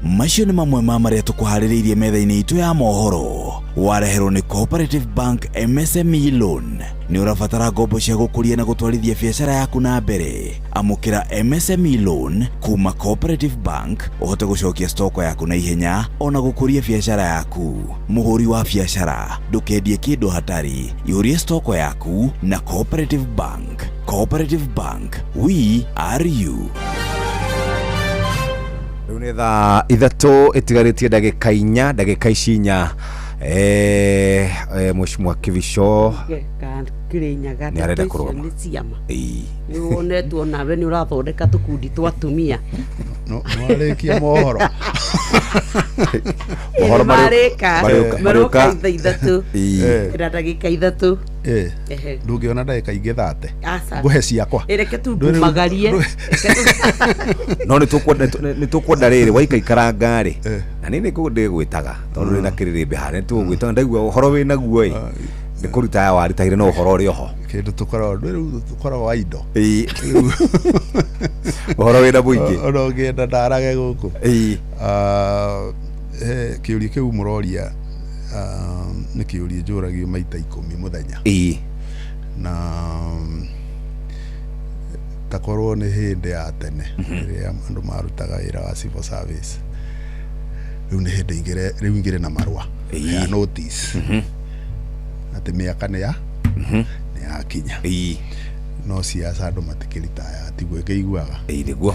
Macio nĩ mamwe ma marĩa tũkũharĩrĩirie metha-inĩ itũ ya mohoro. Wareherwo nĩ Cooperative Bank MSME Loan. Nĩ ũrabatara ngombo cia gũkũria na gũtwarithia biacara yaku na mbere. Amũkĩra MSME Loan kuma Cooperative Bank ũhote gũcokia stoko yaku na ihenya ona gũkũria biacara yaku. Mũhũri wa biacara ndũkendie kĩndũ hatari, ihũrie stoko yaku na Cooperative Bank. Cooperative Bank, we are you.
Rĩu thaa ithatũ ĩtigarĩtie ndagĩka inya, ndagĩka ici inya Mheshimiwa Kĩbico
Kĩrĩnyaga
nĩ arenda kũrũgama.
nĩ ciama nĩ wonetwo nawe nĩ ũrathondeka tũkundi twa atumia
Mwarĩkia mohoro
mohoro
maroka ithaa ithatũ ĩra ndagĩka ithatũ
ndũngĩona ndagĩka ingĩ 30 ngũhe ciakwa
reke tu ndumagarie
no nĩ tũkwenda rĩrĩ waikaikara ngari na nĩ ngũgwĩtaga tondũ rĩna kĩrĩrĩmbĩ harĩa tũgwĩtaga ndaigua ũhoro wĩ naguo nĩ kũruta ya warutahire no ũhoro ũrĩ oho
kĩndũ tũkoragwo wa indo
ũhoro wĩ na mũingĩ
ona ũngĩenda ndarage gũkũ kĩũria kĩu mũroria nĩ kĩũria njũragio maita 10 mũthenya na takorwo nĩ hĩndĩ ya tene rĩrĩa andũ marutaga wĩra wa civil service rĩu nĩ hĩndĩ rĩu ingĩrĩ na marũa ya notice atĩ mĩaka nĩ yakinya no siasa andũ matikĩritaya tiguo ngĩiguaga
nĩguo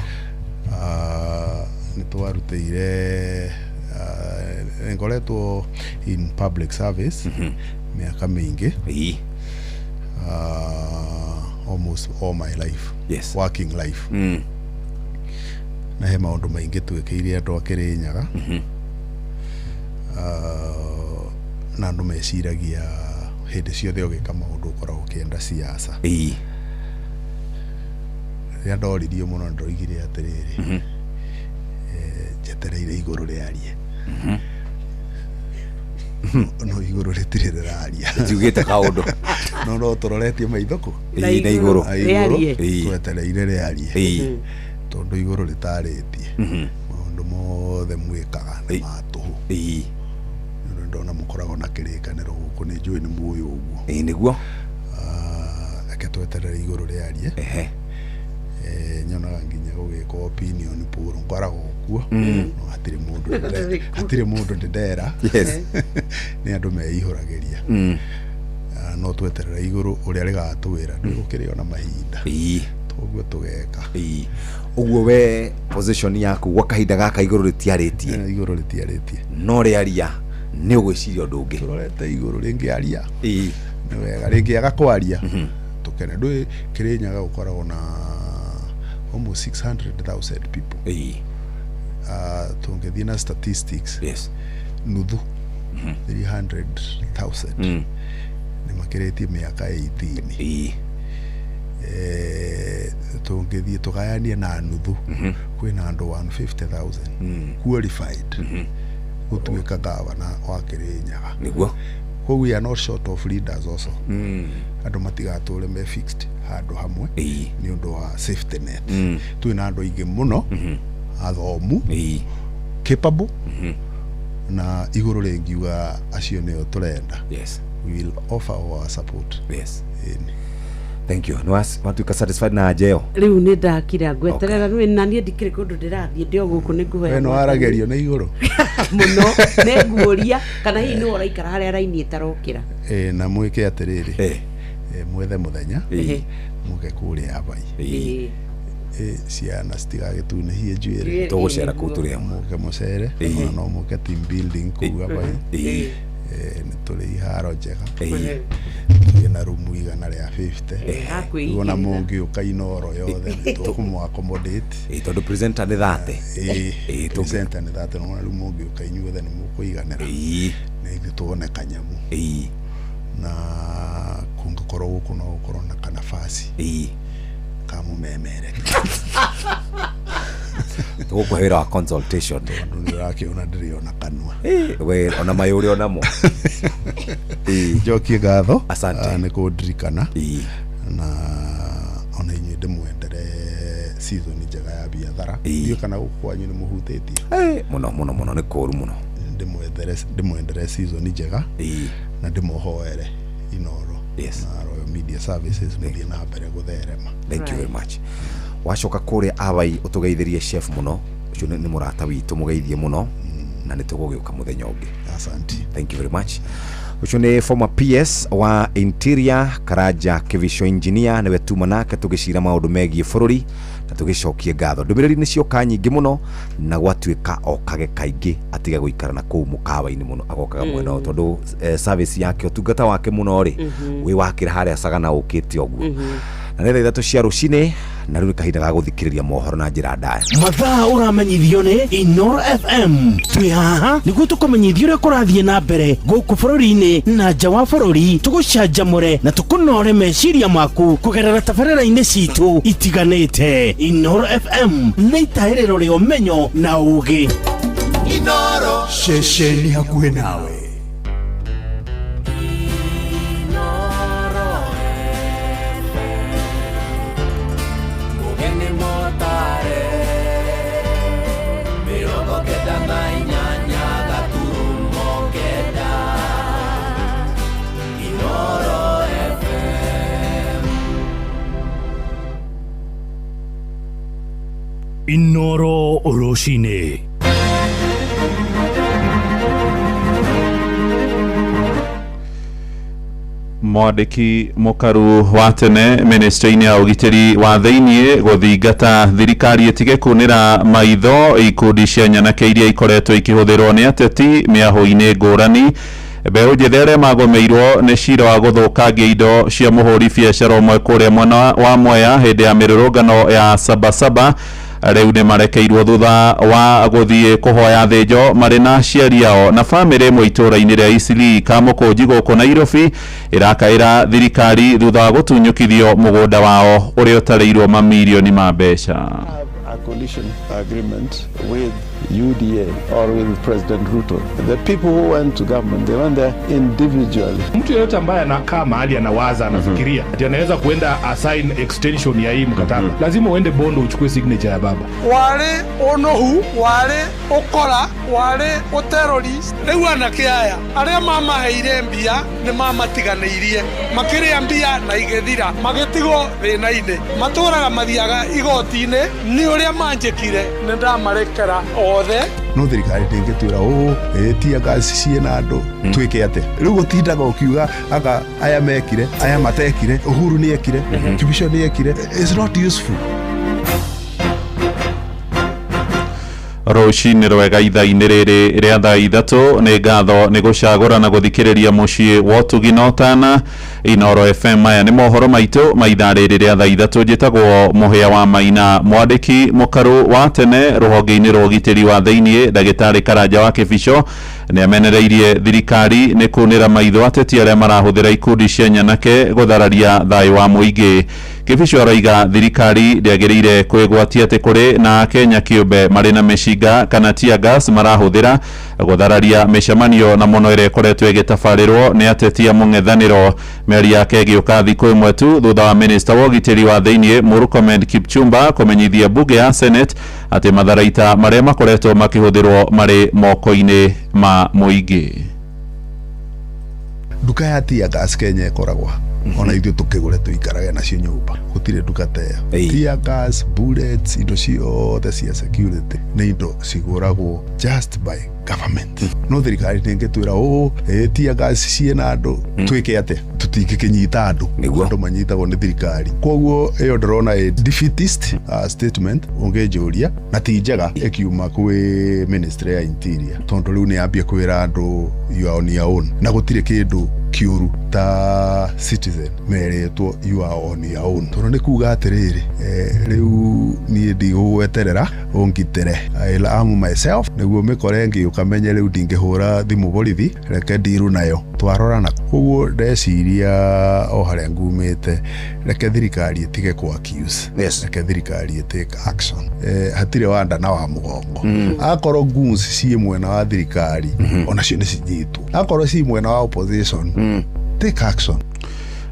nĩ twarutĩire ngoretwo in public service miaka mingi almost all my life working life na he maũndũ maingĩ twĩkĩire andũ a Kĩrĩnyaga na andũ meciragia hĩndĩ ciothe ũgĩka maũndũ ũkoragwo ũkĩenda siasa rĩrĩa ndoririo mũno ndoigire atĩrĩrĩ njetereire igũrũ rĩarie no igũrũ rĩtirĩ rĩraria
njugĩte kaũndũ
no tũroretie maithoko
na igũrũ
twetereire rĩarie tondũ igũrũ rĩtarĩtie maũndũ mothe mwĩkaga nĩ matũhũ ndona mũkoragwo na kĩrĩkanĩro gũkũ nĩ njũĩ nĩ mũĩ ũguo
nĩguo
reke tweterere igũrũ rĩarie nyonaga nginya gũgĩka opinion poll ngoragwo kuo no hatirĩ mũndũ ndera nĩ andũ meihũragĩria no tweterera igũrũ ũrĩa rĩgatwĩra ndũgũkĩrĩ ona mahinda toguo tũgeka
ũguo we position yaku gwa kahinda gaka igũrũ rĩtiarĩtie no rĩaria nĩ ũgwĩciria ũndũ ũngĩ
tũrorete igũrũ rĩngĩaria nĩ wega rĩngĩaga kwaria tũkene ndũĩ Kĩrĩnyaga gũkoragwo na almost 600,000 people tũngĩthiĩ na statistics nuthu 300,000 nĩ makĩrĩtie mĩaka 18 tũngĩthiĩ tũgayanie na nuthu kwĩna andũ 150,000 qualified gũtuĩka gavana wa Kĩrĩnyaga
nĩguo
koguo we are not short of leaders also andũ matigatũre me fixed handũ hamwe nĩ ũndũ wa safety net twĩna andũ aingĩ mũno athomu capable na igũrũ rĩngiuga acio nĩo tũrenda we will offer our support
thank you watuĩka satisfied na njeo
rĩu nĩ ndakira ngweterera rĩu na niĩ ndikĩrĩ kũndũ ndĩrathiĩ ndĩ o gũkũ nĩ ngũhoya
no aragerio na igũrũ
mũno nĩ nguũria kana hihi nĩ ũraikara harĩa raini ĩtarokĩra
na mwĩke atĩrĩrĩ mwethe mũthenya muke kũrĩa abai ciana citigagĩtunĩhie njuĩrĩ
tũgũcera kũu tũrĩ hamwe
muke mũcere no muke team building kũu abai nĩ tũrĩ iharo njega na rumu igana rĩa 50 ona mungi ukainoro yothe tukumu accommodate
tondu presenter ni 30
presenter ni 30 no rumu mungi ukainyuothe ni mukuiganira na ithu tuone kanyamu na kungikorwo guku no gukorwo na kanafasi kamumemere
tugukuhira wa consultation
ndu nirakiona ndiriona kanua
we ona mayuri ona mo
jokie gatho
asante
ni kundirikana na ona inyu ndimwendere season njega ya biathara iyo kana gukwanyu ni muhutetie
muno ni kuru muno
ndimwendere season njega na ndimuhoere Inoro na Royal Media Services muthie na mbere gutherema.
Thank you very much. Wacoka kuria abai utugeithirie chef muno ucio ni murata witu mugeithie muno na nitugugiuka muthenya ungi.
Asante.
Thank you very much. Ucio ni former PS wa Interior Karaja Kivisho Engineer niwe tuma nake tugicira maundu megie bururi na tugicokie ngatho. Ndumiriri ni cioka nyingi muno na gwatuika okage kaingi atiga guikara na kuu mukawa-ini muno agokaga mwena tondu service yake utungata wake muno ri wi wakira haria Sagana ukite oguo na nĩ thaa ithatũ cia rũcinĩ na rĩu nĩ kahinda ga gũthikĩrĩria mohoro na njĩra ndaya.
Mathaa ũramenyithio nĩ Inoro FM. Twĩ haha nĩguo tũkũmenyithia ũrĩa kũrathiĩ na mbere gũkũ bũrũri-inĩ na nja wa bũrũri, tũgũcanjamũre na tũkũnore meciria maku kũgerera tabarĩra-inĩ citũ itiganĩte. Inoro FM nĩ itaĩrĩro rĩa ũmenyo na ũũgĩ.
Inoro
ceceni hakuhĩ nawe.
Inoro Oroshine.
Mwandiki mukaru wa tene ministry-ini ya ugitiri wa thiini guthingata thirikari itige kunira maitho ikundi cia nyanake iria ikoretwo ikihuthirwo ni ateti miaho-ini ngurani mbeũ njĩthĩ arĩa magomeirwo nĩ cira wa gũthũkangia indo cia mũhũri biacara ũmwe kũrĩa mwena wa Mwea hĩndĩ ya mĩrũrũngano ya Sabasaba rĩu nĩ marekeirwo thutha wa gũthiĩ kũhoya thĩnjo marĩ na aciari ao na bamĩrĩ ĩmwe itũũra-inĩ rĩa Eastleigh Kamũkũnji gũkũ Nairobi ĩrakaĩra thirikari thutha wa gũtunyũkithio mũgũnda wao ũrĩa ũtarĩirwo mamirioni ma mbeca.
A coalition agreement with UDA or with President Ruto. The people who went to government, they went there individually.
Mtu yeyote ambaye anakaa mahali anawaza anafikiria ati anaweza kuenda assign extension ya hii mkataba, lazima uende Bondo uchukue signature ya baba.
Wale onohu, wale okora, wale oterrorist, rĩu anake aya arĩa mamaheire mbia nĩ mamatiganĩirie makĩrĩa mbia na igethira magĩtigwo thĩna-inĩ matũraga mathiaga igoti-inĩ nĩ ũrĩa manjĩkire nĩ ndamarekera othe.
No thirikari ndĩngĩtwĩra tia gas ciĩna andũ twĩke atĩ rĩu gũtindaga ũkiuga aka aya mekire aya matekire Uhuru nĩ ekire Kibisho nĩ ekire. It's not useful.
Rũcinĩ rwega ithaa-inĩ rĩrĩ rĩa thaa ithatũ nĩ ngatho nĩ gũcagũra na gũthikĩrĩria mũciĩ wa ũtugi na ũtana Inoro FM. Aya nĩ mohoro maitũ ma ithaa rĩrĩ rĩa thaa ithatũ. Njĩtagwo Mũhĩa wa Maina, mwandĩki mũkarũ wa tene rũhonge-inĩ rwa ũgitĩri wa thĩinĩ ndagĩtarĩ Karanja wa Kĩbico nĩ amenereirie thirikari nĩ kunĩra maitho ateti arĩa marahũthĩra ikundi cia nyanake gũthararia thayũ wa mũingĩ. Kĩbico arauga thirikari ndĩagĩrĩire kwĩgwatia atĩ kũrĩ na Kenya kĩũmbe marĩ na mĩcinga kana tear gas marahũthĩra gũthararia mĩcemanio na mũno ĩrĩa ĩkoretwo ĩgĩtabarĩrwo nĩ ateti a mũng'ethanĩro. Mĩario yake ĩgĩũka thikũ ĩmwe tu thutha wa minista wa ũgitĩri wa thĩinĩ Murkomen Kipchumba kũmenyithia bunge ya Senate atĩ matharaita marĩa makoretwo makĩhũthĩrwo marĩ moko-inĩ ma mũingĩ.
Nduka ya tear gas Kenya ĩkoragwo ona ithuĩ tũkĩgũre tũikarage nacio nyũmba gũtirĩ nduka ta ĩyo. Tear gas, bullets, indo ciothe cia security nĩ indo cigũragwo just by government. No thirikari ndĩngĩtwĩra tear gas ciĩna andũ twĩke atĩ tũtingĩkĩnyita andũ andũ manyitagwo nĩ thirikari. Koguo ĩyo ndĩrona defeatist statement ũngĩnjũria na ti njega ĩkiuma kwĩ ministry ya interior tondũ rĩu nĩ yambia kwĩra andũ you are on your own na gũtirĩ kĩndũ kiuru ta Citizen meretwo you are on your own. Tono ni kuga atiriri riu ni ndigugweterera ungitere I am myself niguo mikore ngiukamenye riu ndingihura thimu borithi reke ndiru nayo twarorana koguo ndeciria o haria ngumite reke thirikari itige ku accuse reke thirikari take action hatire wanda na wa mugongo akorwo guns cie mwena wa thirikari onacio ni cinyitwo akorwo cie mwena wa opposition take action.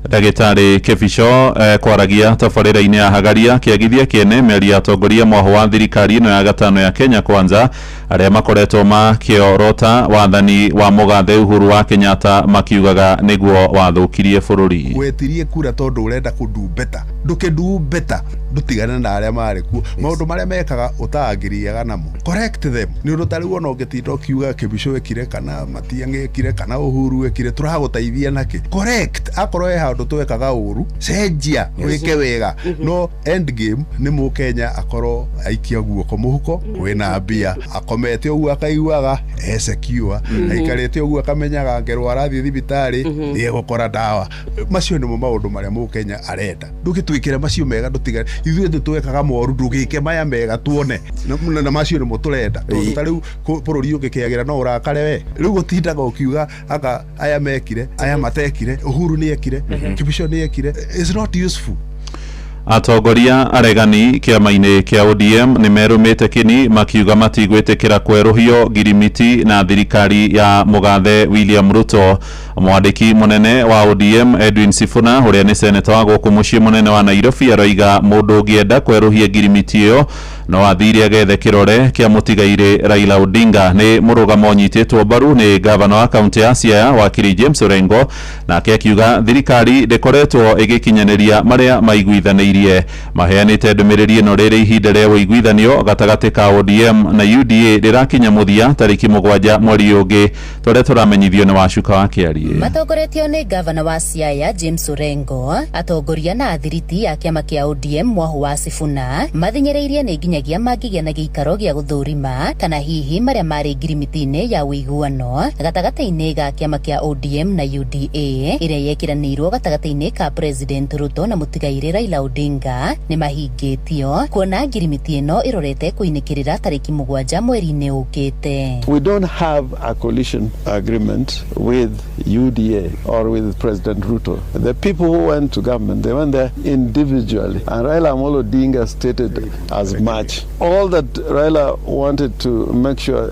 Ndagĩtarĩ Kĩbico kwaragia tabarĩra-inĩ ya Hagaria kĩagithia kĩene mĩario ya atongoria mwaho wa thirikari ĩno ya gatano ya Kenya Kwanza arĩa makoretwo makĩorota wathani wa mũgathe Uhuru wa Kenyatta makiugaga nĩguo wathũkirie bũrũri.
Wetirie kura tondũ ũrenda kũndumbeta ndũkĩndumbeta ndutigane na arĩa marĩ kuo maũndũ marĩa mekaga ũtagĩriaga namo correct them nĩ ũndũ tarĩu ona ũngĩtinda ũkiuga Kĩbico ekire kana Matiang'i ekire kana Uhuru ekire tũragũteithia nake correct akorwo handũ twekaga ũru cenjia wĩke wega no end game nĩ Mũkenya akorwo aikia guoko mũhuko kwĩna mbia akomete ũguo akaiguaga secure aikarĩte ũguo akamenyaga ngerwo arathiĩ thibitarĩ nĩ egũkora ndawa macio nĩmo maũndũ marĩa Mũkenya arenda ndũgĩtwĩkĩre macio mega ndũtigane ithuĩ thĩ twekaga moru ndũgĩke maya mega tuone na macio nĩmo tũrenda tondũ tarĩu bũrũri ũngĩkĩagĩra no ũrakare we rĩu gũtindaga ũkiuga aka aya mekire aya matekire Uhuru nĩ ekire Kĩbico nĩ ekire is not useful.
Atongoria aregani kĩama-inĩ kĩa ODM nĩ merũmĩte kĩni makiuga matigwĩtĩkĩra kwerũhio ngirimiti na thirikari ya mũgathe William Ruto. Mwandĩki mũnene wa ODM Edwin Sifuna ũrĩa nĩ seneta wa gũkũ mũciĩ mũnene wa Nairobi aroiga mũndũ ũngĩenda kwerũhia ngirimiti ĩyo no athire agethe kĩrore kĩa mũtigairĩ Raila Odinga. Nĩ mũrũgamo ũnyitĩtwo mbaru nĩ gavana wa kaunti ya Siaya wakiri James Orengo nake akiuga thirikari ndĩkoretwo ĩgĩkinyanĩria marĩa maiguithanĩirie. Maheanĩte ndũmĩrĩri ĩno rĩrĩ ihinda rĩa ũiguithanio gatagatĩ ka ODM na UDA rĩrakinya mũthia tarĩki 7 mweri ũngĩ tũrĩa tũramenyithio nĩ Wacuka wa Kĩarie.
Matongoretio nĩ gavana wa Siaya James Orengo atongoria na athiriti ya kĩama kĩa ODM mwahu wa Sifuna mathinyĩrĩirie nĩ nginyagia mangĩgĩa na gĩikaro gĩa gũthũrima kana hihi marĩa marĩ ngirimiti-inĩ ya ũiguano gatagatĩ-inĩ ga kĩama kĩa ODM na UDA ĩrĩa yekĩranĩirwo gatagatĩ-inĩ ka President Ruto na mũtigairĩ Raila Odinga nĩ mahingĩtio kuona ngirimiti ĩno ĩrorete kũinĩkĩrĩra tarĩki 7 mweri-inĩ ũkĩte.
We don't have a coalition agreement with UDA or with President Ruto. The people who went to government, they went there individually, and Raila Amolo Odinga stated as much. All that Raila wanted to make sure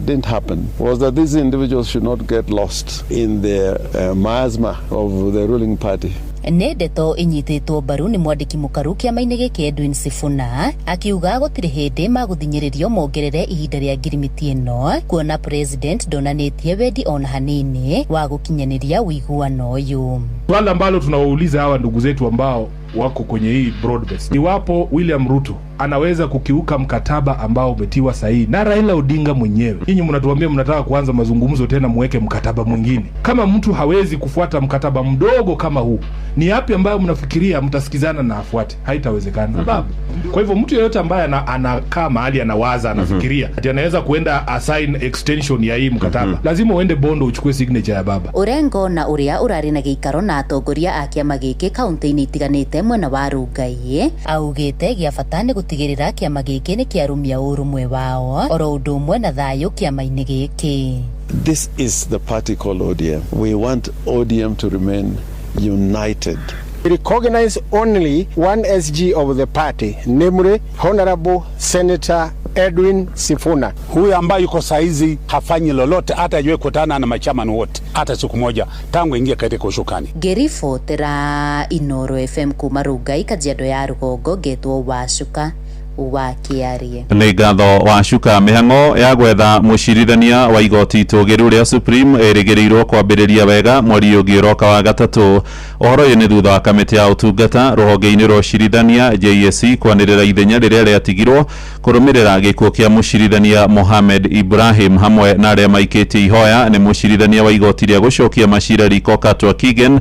didn't happen was that these individuals should not get lost in the miasma of the ruling party.
Nĩ ndeto inyitĩtwo mbaru nĩ mwandĩki mũkaru kĩama-inĩ gĩkĩ Edwin Sifuna akiuga gũtirĩ hĩndĩ magũthinyĩrĩrio mongerere ihinda rĩa ngirimiti ĩno kuona president ndonanĩtie wendi ona hanini wa gũkinyanĩria ũiguano ũyũ.
Swali ambalo tunawauliza hawa ndugu zetu ambao wako kwenye hii broad base, iwapo William Ruto anaweza kukiuka mkataba ambao umetiwa sahihi na Raila Odinga mwenyewe. Nyinyi mnatuambia mnataka kuanza mazungumzo tena muweke mkataba mwingine. Kama mtu hawezi kufuata mkataba mdogo kama huu, ni yapi ambayo mnafikiria mtasikizana na afuate? Haitawezekana. Sababu kwa hivyo mtu yeyote ambaye anakaa mahali anawaza anafikiria ati anaweza kuenda assign extension ya hii mkataba, lazima uende Bondo uchukue signature ya baba.
Orengo na ũrĩa ũrarĩ na gĩikaro na atongoria a kĩama gĩkĩ kaunti-inĩ itiganĩte mwena wa Rungai augĩte gĩa bata nĩ gũtigĩrĩra kĩama gĩkĩ nĩ kĩarũmia ũrũmwe wao oro ũndũ ũmwe na thayũ kĩama-inĩ gĩkĩ.
This is the party called ODM. We want ODM to remain united.
We recognize only one SG of the party, namely Honorable Senator Edwin Sifuna.
Huyu ambaye yuko saizi hafanyi lolote, hata yeye kutana na machamani wote hata siku moja tangu ingia katika ushukani.
Gerifo tera Inoro FM kuma Rungai Kajiado ya Rugongo getwo Wacuka wa Kĩarie.
Nĩ ngatho Wacuka. Mĩhang'o ya gwetha mũcirithania wa igoti itũgĩru rĩa Supreme ĩrĩgĩrĩirwo kwambĩrĩria wega mweri ũngĩ ũroka wa gatatũ. Ũhoro ũyũ nĩ thutha wa kamĩtĩ ya ũtungata rũhonge-inĩ rwa ũcirithania JSC kwanĩrĩra ithenya rĩrĩa rĩatigirwo kũrũmĩrĩra gĩkuũ kĩa mũcirithania Mohamed Ibrahim hamwe na arĩa maikĩtie ihoya nĩ mũcirithania wa igoti rĩa gũcokia macira Riko Katwa Kigen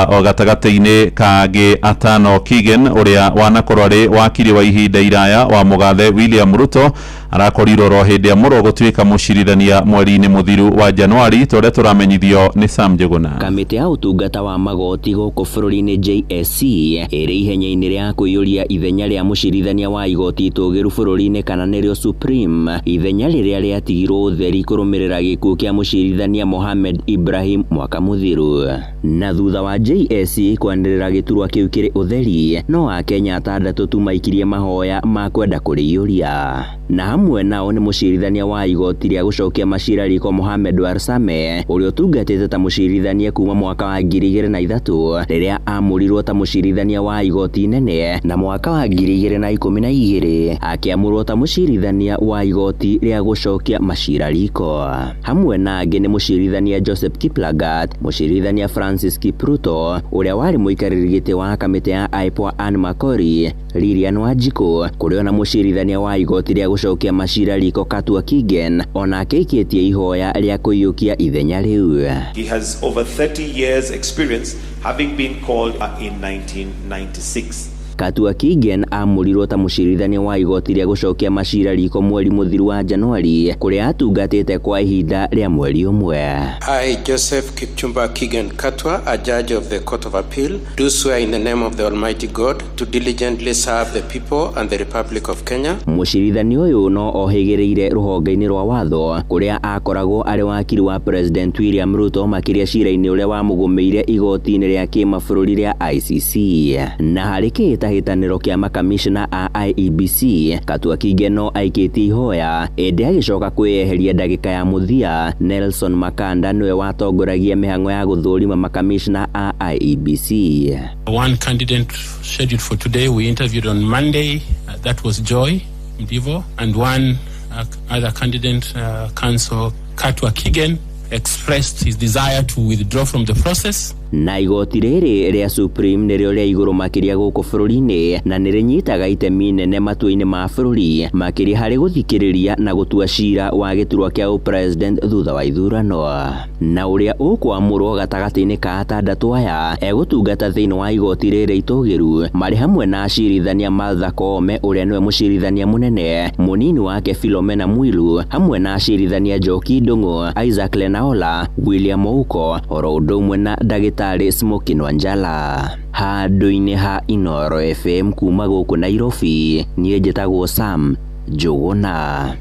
o gatagatĩ-inĩ kangĩ atano Kigen ũrĩa wanakorwo arĩ wakiri wa ihinda iraya wa mũgathe William Ruto arakorirwo ro hindi ya muro gutwika mucirithania mweri-ini muthiru wa Januari tore turamenyithio ni Sam Njuguna.
Kamiti ya utungata wa magoti guku bururi-ini JSC iri ihenya-ini ria kuyuria ithenya ria mucirithania wa igoti tugiru bururi-ini kana nirio Supreme, ithenya riria riatigirwo utheri kurumirira gikuo kia mucirithania Mohamed Ibrahim mwaka muthiru. Na thutha wa JSC kwanirira giturwa kiu kiri utheri, no Akenya 6 tu maikirie mahoya ma kwenda kuriyuria. Na hamwe nao ni mucirithania wa igoti ria gucokia macira riko Mohamed Warsame uria utungatite ta mucirithania kuma mwaka wa 2003 riria amurirwo ta mucirithania wa igoti nene, na mwaka wa 2012 akiamurwo ta mucirithania wa igoti ria gucokia macira riko. Hamwe nake ni mucirithania Joseph Kiplagat, mucirithania Francis Kipruto uria wari muikariri giti wa kamiti ya IPOA Anne Makori, Lilian Wanjiku kurio na mucirithania wa igoti ria gucokia macira riko Katua Kigen ona kekitie ihoya ria kuyukia ithenya riu.
He has over 30 years experience, having been called in 1996.
Katua Kigen amurirwo ta mucirithania wa igoti ria gucokia macira riko mweri muthiru wa Januari kuria atungatite kwa ihinda ria mweri umwe.
I, Joseph Kipchumba Kigen Katwa, a judge of the Court of Appeal, do swear in the name of the Almighty God to diligently serve the people and the Republic of Kenya.
Mucirithania uyu no ohigireire ruhonge-ini rwa watho kuria akoragwo ari wakiri wa President William Ruto makiria cira-ini uria wamugumeire igoti-ini ria kimabũrũri ria ICC. Na hari hitaniro kia makamishna a IEBC, Katua Kigen no aikitie ihoya ende agicoka kweheria ndagika ya muthia. Nelson Makanda niwe watongoragia mihango ya guthurima makamishna a IEBC.
One candidate scheduled for today we interviewed on Monday, that was Joy Mdivo, and one other candidate, Council Katua Kigen, expressed his desire to withdraw from the process.
Na igoti riri ria Supreme nirio ria iguru makiria guku bururi-ini na nirinyitaga itemi nene matua-ini ma bururi makiria hari guthikiriria na gutua cira wa giturwa kia president thutha wa ithurano. Na uria ukwamurwo gatagati-ini ka 6 aya egutungata thiini wa igoti riri itugiru mari hamwe na acirithania Martha Koome uria niwe mucirithania munene, munini wake Philomena Mwilu, hamwe na acirithania Njoki Ndung'u, Isaac Lenaola, William Ouko oro undu umwe na ndagĩtarĩ Smokin Wanjala. Handũ-inĩ ha Inoro FM kuma gũkũ Nairobi, niĩ njĩtagwo Sam Njuguna.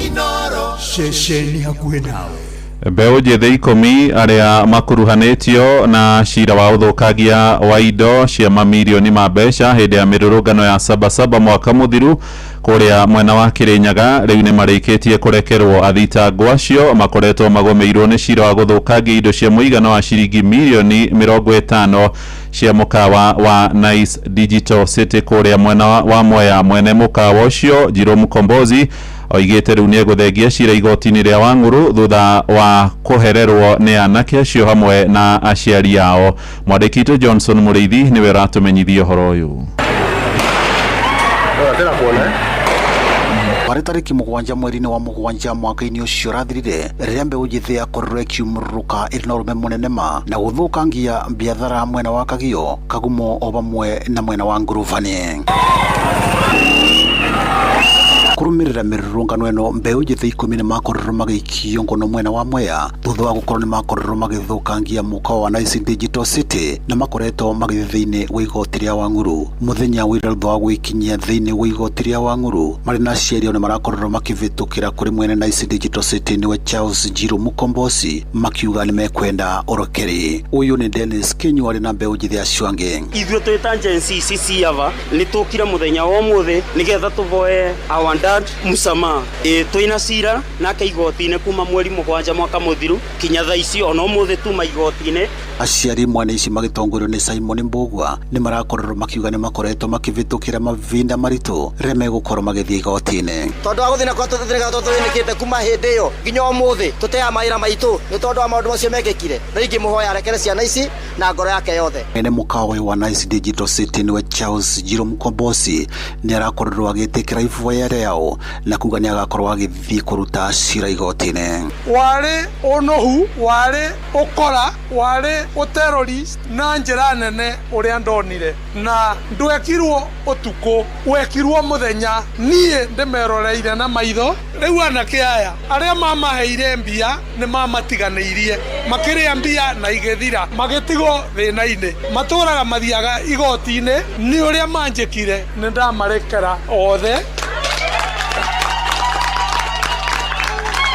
Inoro ceceni hakuhĩ nawe.
Mbeũ njĩthĩ 10 aria makuruhanĩtio na cira wa uthukagia wa indo cia mamirioni ma mbeca hĩndĩ ya mĩrũrũngano ya Sabasaba mwaka muthiru kuria mwena wa Kirinyaga riu ni marĩkĩtie kurekerwo athitangwo acio makoretwo magomeirwo ni cira wa guthukagia indo cia mũigana wa ciringi milioni 50 cia mukawa wa Nice Digital City kuria mwena wa Mwea. Mwene mukawa ucio Jerome Kombozi oigĩte riu nĩ egũthengia cira igoti-inĩ rĩa Wang'uru thutha wa kuhererwo nĩ anake acio hamwe na aciari ao. Mwandĩki witũ Johnson Mũrĩithi nĩwe ũratũmenyithia ũhoro ũyũ.
Warĩ tarĩki 7 mweri-inĩ wa 7 mwaka-inĩ ũcio ũrathirire rĩrĩa mbeũ njĩthĩ yakorirwo ĩkiumũrũrũka ĩrĩ na ũrũme mũnene ma na gũthũkangia biathara mwena wa Kagio, Kagumo o vamwe na mwena wa Nguruvani. Kurumirira mirurungano eno mbeũ njĩthĩ 10 makorirwo magĩikio ngono mwena wa Mwea thutha wa gũkorwo nĩ makorirwo magĩthũkangia mũkawa wa Nice Digital City na makoretwo magĩthiĩ thĩinĩ wa igoti rĩa Wang'uru. Mũthenya wa ira thutha wa gwĩkinyia thĩinĩ wa igoti rĩa Wang'uru marĩ na aciari nĩ marakorirwo makĩvĩtũkĩra kũrĩ mwene Nice Digital City nĩwe Charles Njiro Mukombosi makiuga nĩ mekwenda ũrokeri. Ũyũ nĩ Dennis Kinyu arĩ na mbeũ njĩthĩ acio angĩ.
Ithuĩ twĩ ta agency CCAva nĩ tũkire mũthenya wa ũmũthĩ nĩgetha tũvoe Dad Musama twina cira nake igoti-inĩ kuma mweri 7 mwaka muthiru kinya thaa ici ona ũmũthĩ tuma igoti-inĩ.
Aciari mwana ici magĩtongorio nĩ Simon Mbugua nĩ marakorwo makiuga nĩ makoretwo makĩvĩtũkĩra mavinda maritũ rĩrĩa megũkorwo magĩthiĩ igoti-inĩ.
Tondũ wa gũthiĩ na kwa tũthĩnĩkĩte kuma hĩndĩ ĩyo nginya ũmũthĩ tũteaga mawĩra maitũ nĩ tondũ wa maũndũ macio mekĩkire na ingĩmũhoya arekere ciana ici na ngoro yake yothe.
Mwene mũkawa wa Nice Digital City nĩwe Charles Njiro Mukombosi nĩ arakorwo agĩtĩkĩra ivoya rĩao na kuga nĩ agakorwo agĩthiĩ kũruta cira igoti-inĩ.
Warĩ ũnohu, warĩ ũkora, warĩ terrorist na njira nene uria ndonire na ndwekirwo utuku wekirwo muthenya nie ndimeroreire na maitho riu anake aya aria mamaheire mbia ni mamatiganeirie makiria mbia na igethira magitigwo thina-ini maturaga mathiaga igoti-ini ni uria manjikire ni ndamarekera othe.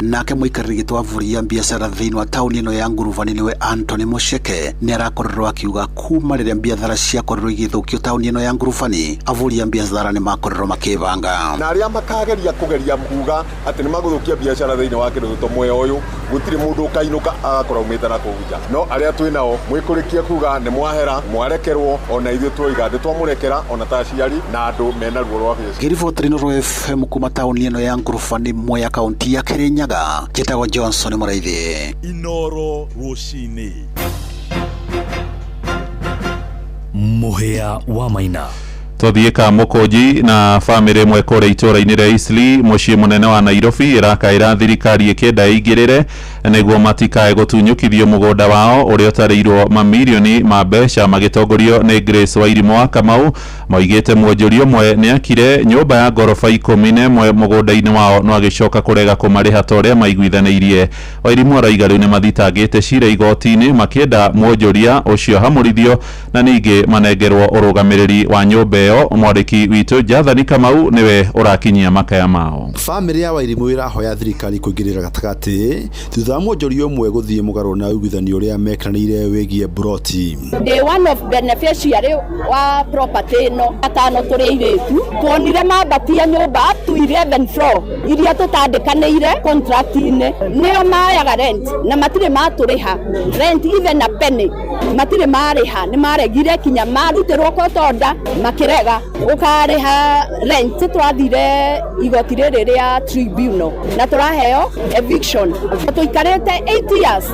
Nake muikariri gitwa vuria biacara thiini wa tauni ino ya Nguruvani niwe Anthony Musheke ni arakorerwo akiuga kuma riria biathara ciakorerwo igithukio tauni ino ya Nguruvani avuria biathara ni makorerwo makibanga
na aria makageria kugeria kuga ati ni maguthukia biacara thiini wa kindu tomwe uyu gutiri mundu kainuka agakorwo umite na kuja no aria twinao mwikurikia kuga ni mwahera mwarekerwo ona ithu twiga ndi twamurekera ona taciari na andu mena ruo rwa biacara.
Giribotri no FM kuma tauni ino ya Nguruvani Mwea kaunti ya Kirinyaga. Chetago Johnson Muraithi.
Inoro Rushini. Muhea wa Maina.
Tothieka mukoji na family mwe kore itura-ini ria Eastleigh mucii munene wa Nairobi irakaira thirikari ikenda igirire niguo matikae gutunyukithio mugunda wao uria utareirwo mamilioni ma mbeca magitongorio ni Grace Wairimu wa Kamau moigite mwonjoria umwe ni akire nyumba ya gorofa 11 mugunda-ini wao no agicoka kurega kumariha toria maiguithaneirie. Wairimu araiga riu ni mathitangite cira igoti-ini makienda mwonjoria ucio hamurithio na ningi manengerwo urugamiriri wa nyumba mwandiki witu Jathani Kamau niwe urakinyia makaya mao.
Family ya Wairimu irahoya thirikari kuingirira gatagati thutha mwonjoria umwe guthie mugaro na uguithanio uria mekanire wigie broti.
The one of beneficiary wa property no atano turi iritu tuonire mabatia nyumba up to 11 floor iria tutandikanire contract ine nio mayaga rent na matire maturiha rent even a penny matire mariha ni maregire kinya marutirwo kotonda makirega ukariha rent twathire igoti riri ria tribunal na turaheo eviction tuikarite 8 years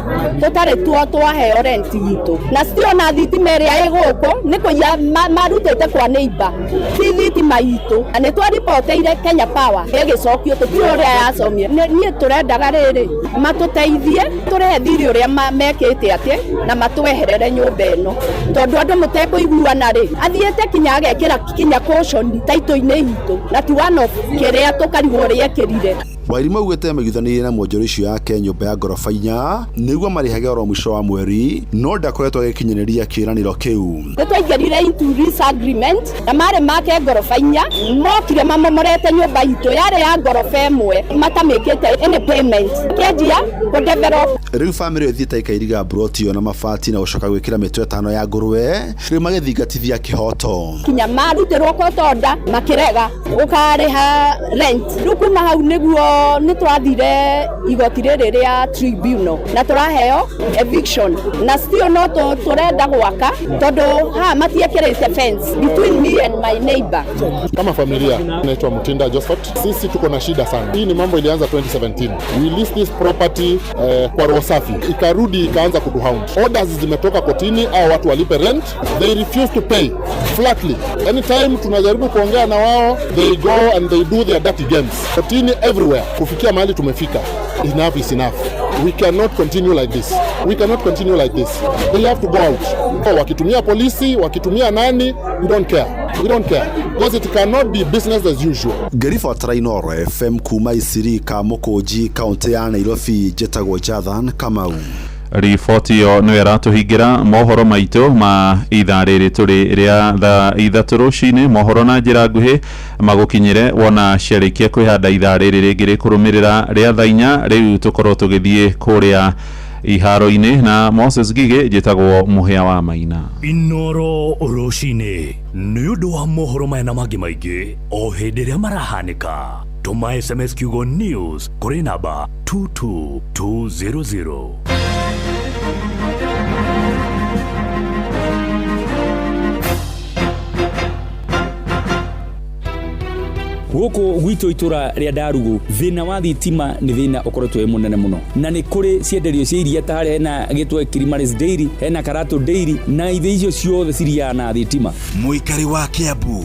tutare twaheo rent yitu na still na thitima iria iguko ni kuya marutite kwa neighbor ti thitima yitu ane twaripoteire Kenya Power igicokio tutiro ria yacomie nie turendaga riri matuteithie turehe thiri uria mekite ati na matweherere nyumba ino tondu andu mutekuiguana ri athiete kinya agekira kinya caution taito-ini yitu na ti one of kiria tukarigwo riekirire.
Wairimu augite megithanirie na mwonjoria ucio yake nyumba ya gorofa 4 niguo marihage oro mwisho wa mweri no ndakoretwo agikinyanĩria kiraniro kiu.
Twaingirire into this agreement na mare make gorofa 4 mokire mamomorete nyumba yitu yare ya gorofa 1 matamikite any payment kejia ku develop.
Riu family ithiĩte ikairiga broti na mabati na gucoka gwikira mitwe 5 ya ngurwe riu magithingatithia kihoto
kinya marutirwo kotonda makirega ukariha rent riu kuma hau niguo ni twathire igoti riri ria tribunal na turaheo eviction na still no turenda gwaka tondu ha matiekirite fence between me and my neighbor.
Kama familia naitwa Mutinda Josephat, sisi tuko na shida sana. Hii ni mambo ilianza 2017. We leased this property kwa roho safi, ikarudi ikaanza kutuhound. Orders zimetoka kotini au watu walipe rent, they refuse to pay flatly. Anytime tunajaribu kuongea na wao, they go and they do their dirty games. Kotini everywhere. Kufikia mahali tumefika, enough is enough. We cannot continue like this. We cannot continue like this. They have to go out. Wakitumia polisi, wakitumia nani, we don't care. We don't care. Because it cannot be business as usual.
Giribotri Inoro FM kuma Isiri Kamukoji kaunti ya Nairobi Chetago Jathan Kamau.
Riboti yo no iratuhingira mohoro maitu ma ithaa riri turi ria thaa ithatu rucini mohoro na njira nguhi magukinyire wona ciarikia kwihanda ithaa riri ringi rikurumirira ria thaa 4 riu tukorwo tugithie kuria iharo-ini na Moses Gige njitagwo Muhea wa Maina.
Inoro rucini ni undu wa mohoro maya na mangi maingi o hindi ria marahanika tuma SMS kiugo news kuri namba 22200.
Guku gwito itura ria Darugu thina wa thitima ni thina ukoretwo munene muno na ni kuri cienderio cia iria tare hena gitwe Kirimaris Dairy hena Karato Dairy na ithe icio ciothe ciria na thitima.
Muikari wa Kiambu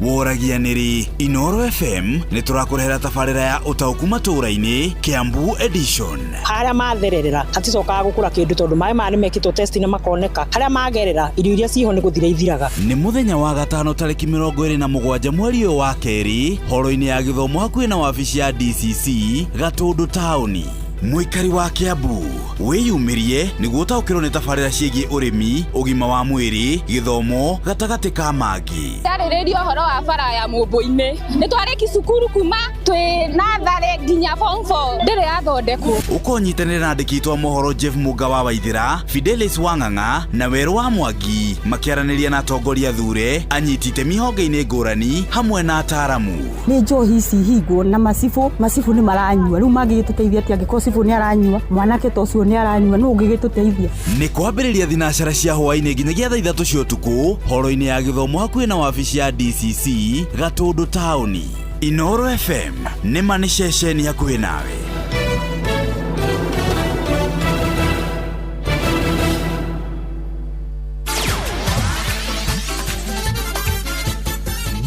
woragianiri Inoro FM niturakurehera tabarira ya utauku matũra-inĩ Kiambu edition.
Haria mathererera haticokaga gukura kindu tondu mai mari mekitwo test na makoneka haria magerera irio iria ciho ni guthira ithiraga.
Ni muthenya wa gatano tariki 27 mweri wa keri horo-ini ya githomo hakuhi na wabici ya DCC Gatundu tauni. Muikari wa Kiambu wiyumirie niguo utaukirwo ni tabarira ciĩgiĩ urimi, ugima wa mwiri, githomo gatagati ka mangi.
Tarĩrĩrio horo wa bara ya Mũmbũ-inĩ. Nĩ twarĩki cukuru kuma twĩ natharĩ nginya form 4 ndĩrĩ yathondekwo.
Ukonyitanĩra na andĩki twa mohoro Jeff Muga wa Waithĩra, Fidelis Wang'ang'a na Weru wa Mwangi makiaranĩria na atongoria thure anyiti itemi honge-inĩ ngũrani hamwe na ataramu.
Nĩ njohi ici hingwo na macibu nĩ maranyua rĩu mangĩgĩtũteithia atĩ angĩkorwo cibu nĩ aranyua mwanake ta ũcio nĩ aranyua no ũngĩgĩtũteithia. Nĩ
kwambĩrĩria thinacara cia hwaĩ-inĩ nginyagia thaa 3 cia ũtukũ horo-inĩ ya gĩthomo hakuhĩ na wabici ya DCC Gatundu tauni. Inoro FM nĩ ma nĩ ceceni hakuhĩ nawe.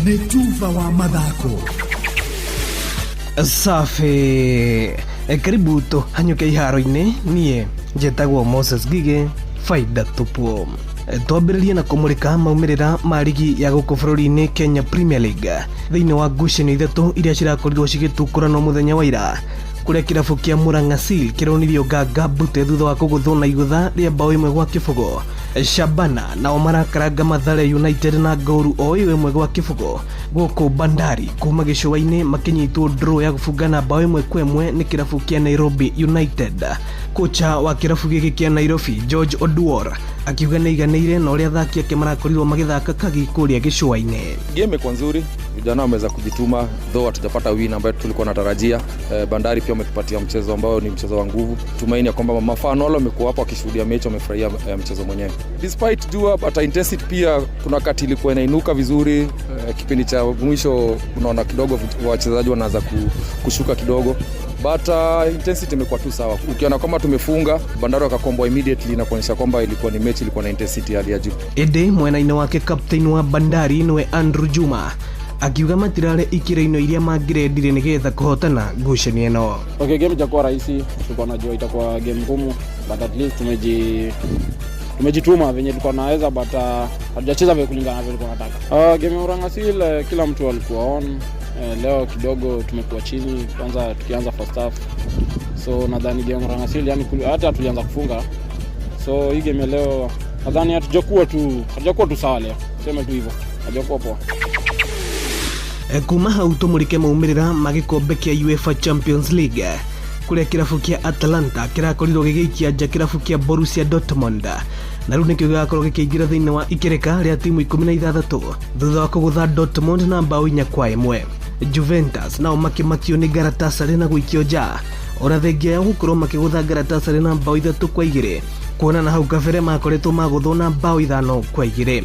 Nĩ Tuva wa mathako.
Safi. Karibu tu hanyuke iharo-inĩ nie njĩtagwo Moses Gige faida tupu. Twambĩrĩrie na kũmũrĩka maumĩrĩra ma ligi ya gũkũ bũrũri-inĩ Kenya Premier League thĩinĩ wa ngucanio ithatũ iria cirakorirwo cigĩtũkũranwo mũthenya wa ira, kũrĩa kĩrabu kĩa Murang'a Seal kĩronirio Nganga Mbute thutha wa kũgũthwo na igũtha rĩa bao 1-0. Shabana nao marakaranga Mathare United na ngoru o 1-0 gũkũ Bandari kuma gĩcũa-inĩ makinyitwo draw ya gũbungana bao 1-1 nĩ kĩrabu kĩa Nairobi United. Kocha wa kĩrabu gĩkĩ kĩa Nairobi George Oduor akiuga nĩ iganĩire na ũrĩa athaki ake marakorirwo magĩthaka kagi kũrĩa gĩcũa-inĩ.
Game imekuwa nzuri, vijana wameweza kujituma, though hatujapata win ambayo tulikuwa natarajia. Bandari pia wametupatia mchezo ambao ni mchezo wa nguvu. Tumaini ya kwamba mafano wale wamekuwa hapo wakishuhudia mechi wamefurahia mchezo mwenyewe. Despite jua but intensity pia kuna wakati ilikuwa inainuka vizuri, kipindi cha mwisho unaona kidogo wachezaji wanaanza kushuka kidogo. But intensity imekuwa tu sawa. Ukiona kwamba tumefunga Bandari wakakomboa immediately na kuonyesha kwamba ilikuwa ni mechi ilikuwa na intensity hali ya juu.
Ede mwena-inĩ wake captain wa Bandari niwe Andrew Juma akiuga matirare ikira-inĩ iria mangĩrendire nĩgetha kũhotana ngucanio ĩno.
Okay, game itakuwa rahisi, tulikuwa najua itakuwa game ngumu, but at least tumejituma venye tulikuwa naweza, but hatujacheza vile kulingana na vile tulikuwa tunataka. Game ya Murang'a Seal kila mtu alikuwa on. Leo kidogo tumekuwa chini kwanza tukianza first half. So nadhani game ya Murang'a Seal yani hata tulianza kufunga. So hii game leo nadhani hatujakuwa tu sawa leo. Sema tu hivyo. Hatujakuwa poa.
Kuma hau tũmũrĩke maumĩrĩra ma gĩkombe kĩa UEFA Champions League kũrĩa kĩrabu kĩa Atalanta kĩrakorirwo gĩgĩikia nja kĩrabu kĩa Borussia Dortmund na rĩu nĩkĩo gĩgakorwo gĩkĩingĩra thĩinĩ wa ikereka rĩa timu 16 thutha wa kũgũtha Dortmund na bao 4-1. Juventus nao makĩmakio nĩ Galatasaray na gũikio nja ona thengia ya gũkorwo makĩgũtha Galatasaray na bao 3-2 kuona na hau kabere makoretwo magũthwo na bao 5-2.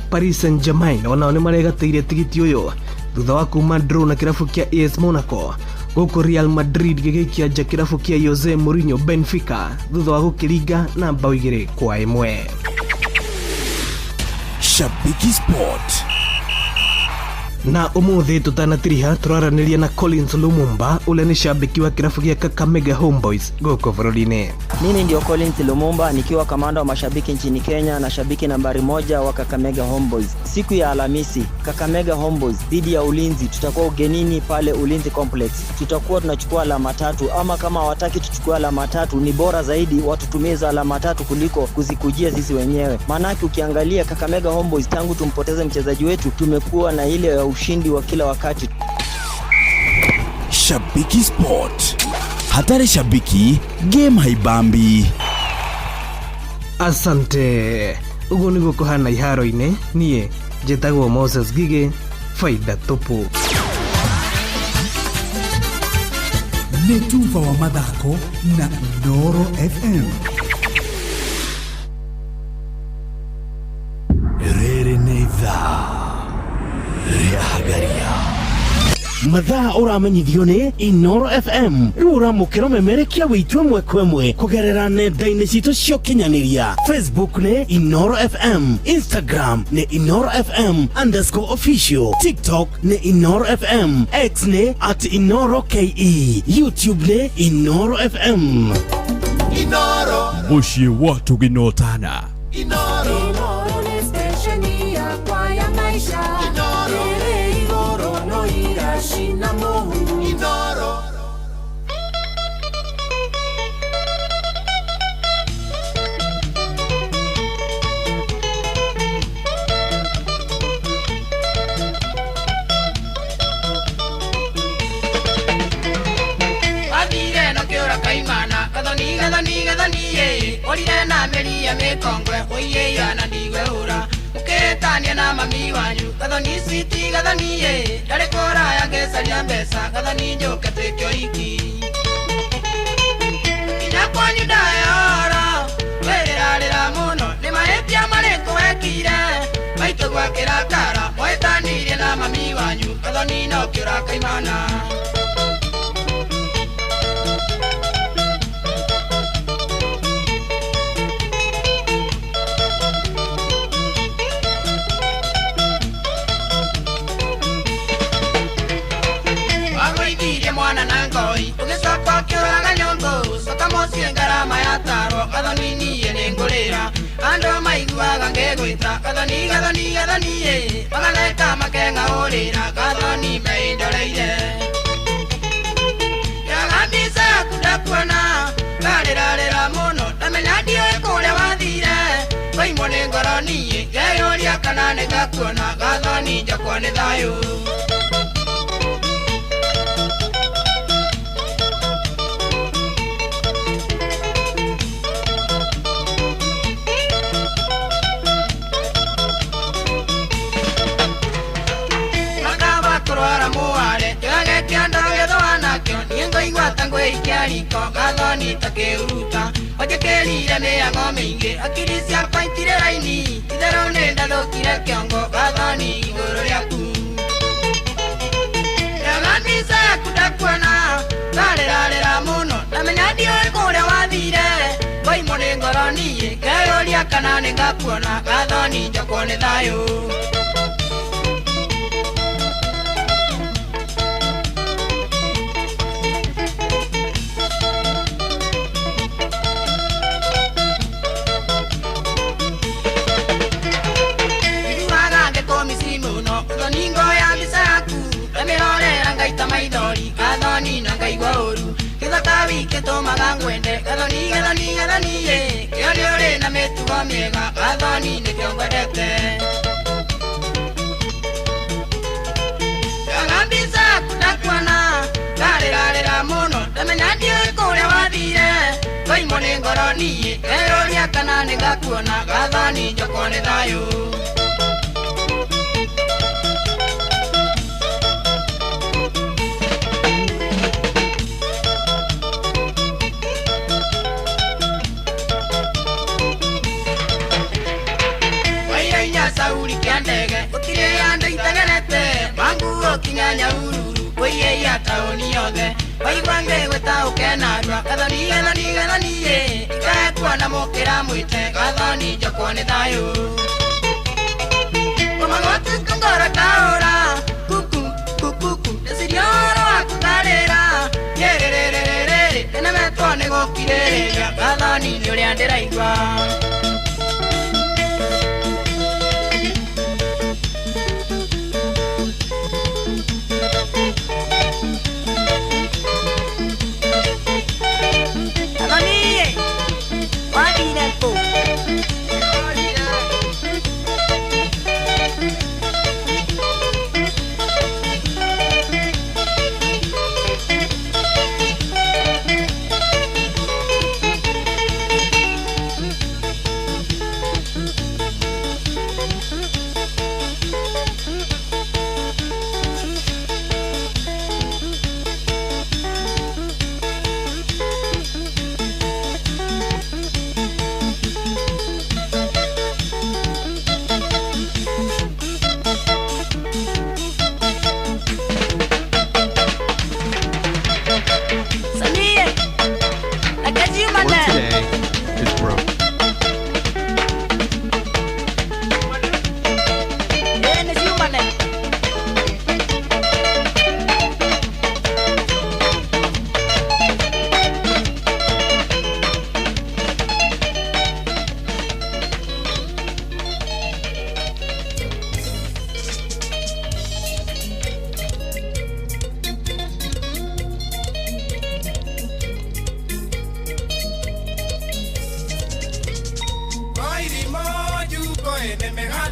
Paris Saint-Germain onao nĩ maregatĩire tigiti ũyũ thutha wa kuma draw na kĩrabu kĩa AS Monaco. Gũkũ Real Madrid gĩgĩikia nja kĩrabu kĩa Jose Mourinho Benfica thutha wa gũkĩringa na bao 2-1.
Shabiki Sport.
Na umuthi tutanatiriha turaranĩria na Collins Lumumba ule ni shabiki wa kirafu kia Kakamega Homeboys gũkũ bũrũri-inĩ.
Mimi ndio Collins Lumumba nikiwa kamanda wa mashabiki nchini Kenya na shabiki nambari 1 wa Kakamega Homeboys. Siku ya Alhamisi Kakamega Homeboys dhidi ya Ulinzi tutakuwa ugenini pale Ulinzi Complex. Tutakuwa tunachukua alama 3 ama kama hawataki tuchukue alama 3 ni bora zaidi watutumie za alama 3 kuliko kuzikujia sisi wenyewe. Maana ukiangalia Kakamega Homeboys tangu tumpoteze mchezaji wetu tumekuwa na ile ya ushindi wa kila wakati.
Shabiki Sport. Hatari shabiki, game haibambi.
Asante. Uguo nĩguo kũhana iharo-inĩ niĩ njĩtagwo Moses Gige faida tupu.
Nĩ Tuva wa mathako na Ndoro FM. Rĩrĩ nĩ ithaa rĩa Hagaria
mathaa uramenyithio ni Inoro FM uramukira memerekia witwe mwekwemwe kugerera nenda-ini citu cio kinyaniria. Facebook ni Inoro FM, Instagram ni Inoro FM_official, TikTok ni Inoro FM, X ni @InoroKE, YouTube ni Inoro FM.
Inoro
muciĩ wa tũginotana.
Inoro ni stesheni yakwa ya maisha. Inoro igoro no irashi na Mungu. Inoro kaimana gathoni ye orire na meri ya mekongwe oye yana ndigwe ura uketania na mami wanyu gathoni ye dare kora ya gesaria mbesa gathoni njoke tekyo iki ina kwanyu dayora werera muno ni mahetia mareko wekire maito gwakira kara moetanirie na mami wanyu gathoni no kiura kaimana. Mwana nangoi ugicoka kiuraga nyongo soka mocie ngarama ya taro gathoni niye ningurira andu maiguaga ngegwita gathoni ye maganeka makenga urira gathoni meindoreire yagambisa kudakuona garira muno ndamenya ndioi kuria wathire waimwo ni ngoro niye ngeyuria kana nigakuona gathoni njakwo ni thayu. Gathoni takiuruta wajekerire miango mingi akiri ciakwa itire raini itherũ nĩ ndathũkire kĩongo gathoni igũrũ rĩaku yagambisa yaku ndakuona ndarĩrarĩra mũno ndamenya ndiũĩ kũrĩa wathire waimwo nĩ ngoro niĩ ngeyũria kana nĩ ngakuona gathoni njokwo nĩ thayũ. Gathoni na ngaigua uru githaka wike tumaga ngwende gathoni ye kĩo nĩ ũrĩ na mĩtugo mĩega gathoni nĩkĩo ngwendete yagambisa kudakuona ndarĩrarĩra mũno ndamenya ndiũĩ kũrĩa wathire waimwo nĩ ngoro niĩ ngeyũria kana nĩ ngakuona gathoni njokwo nĩ thayũ. Sauri kiandege utire ande itagerete mangu kinyanya ururu oye ya taoni yothe waigwange gweta ukenarwa gathoni ye ikakwa na mokera mwite gathoni njokwo nĩ thayũ komagoti kongora kaora kuku desirioro akutarĩra yerererere ene metwo nĩ gũkirĩrĩria gathoni nĩ ũrĩa ndĩraigua.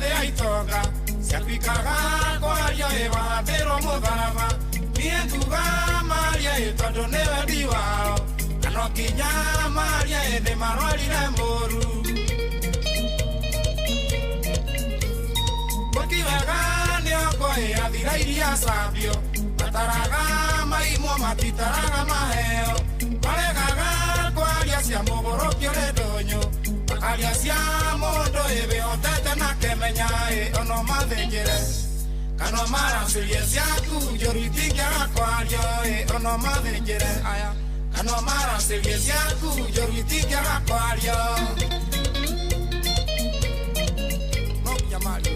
de aitoga siapikaga kwaria evatero mutharaba nienduga maria etondo niwe ndiwao no kinya maria ene marwarire moru Mokiwega nioko athira iria sabio mataraga maimo matitaraga maheo maregaga kwaria cia mugorokio redonyo makaria cia mundu ebe otete na kemenya ono mathengere kano maracirie ciaku njoritikiaga kwario ono mathengere aya kano maracirie ciaku njoritikiaga kwario Mokia Mario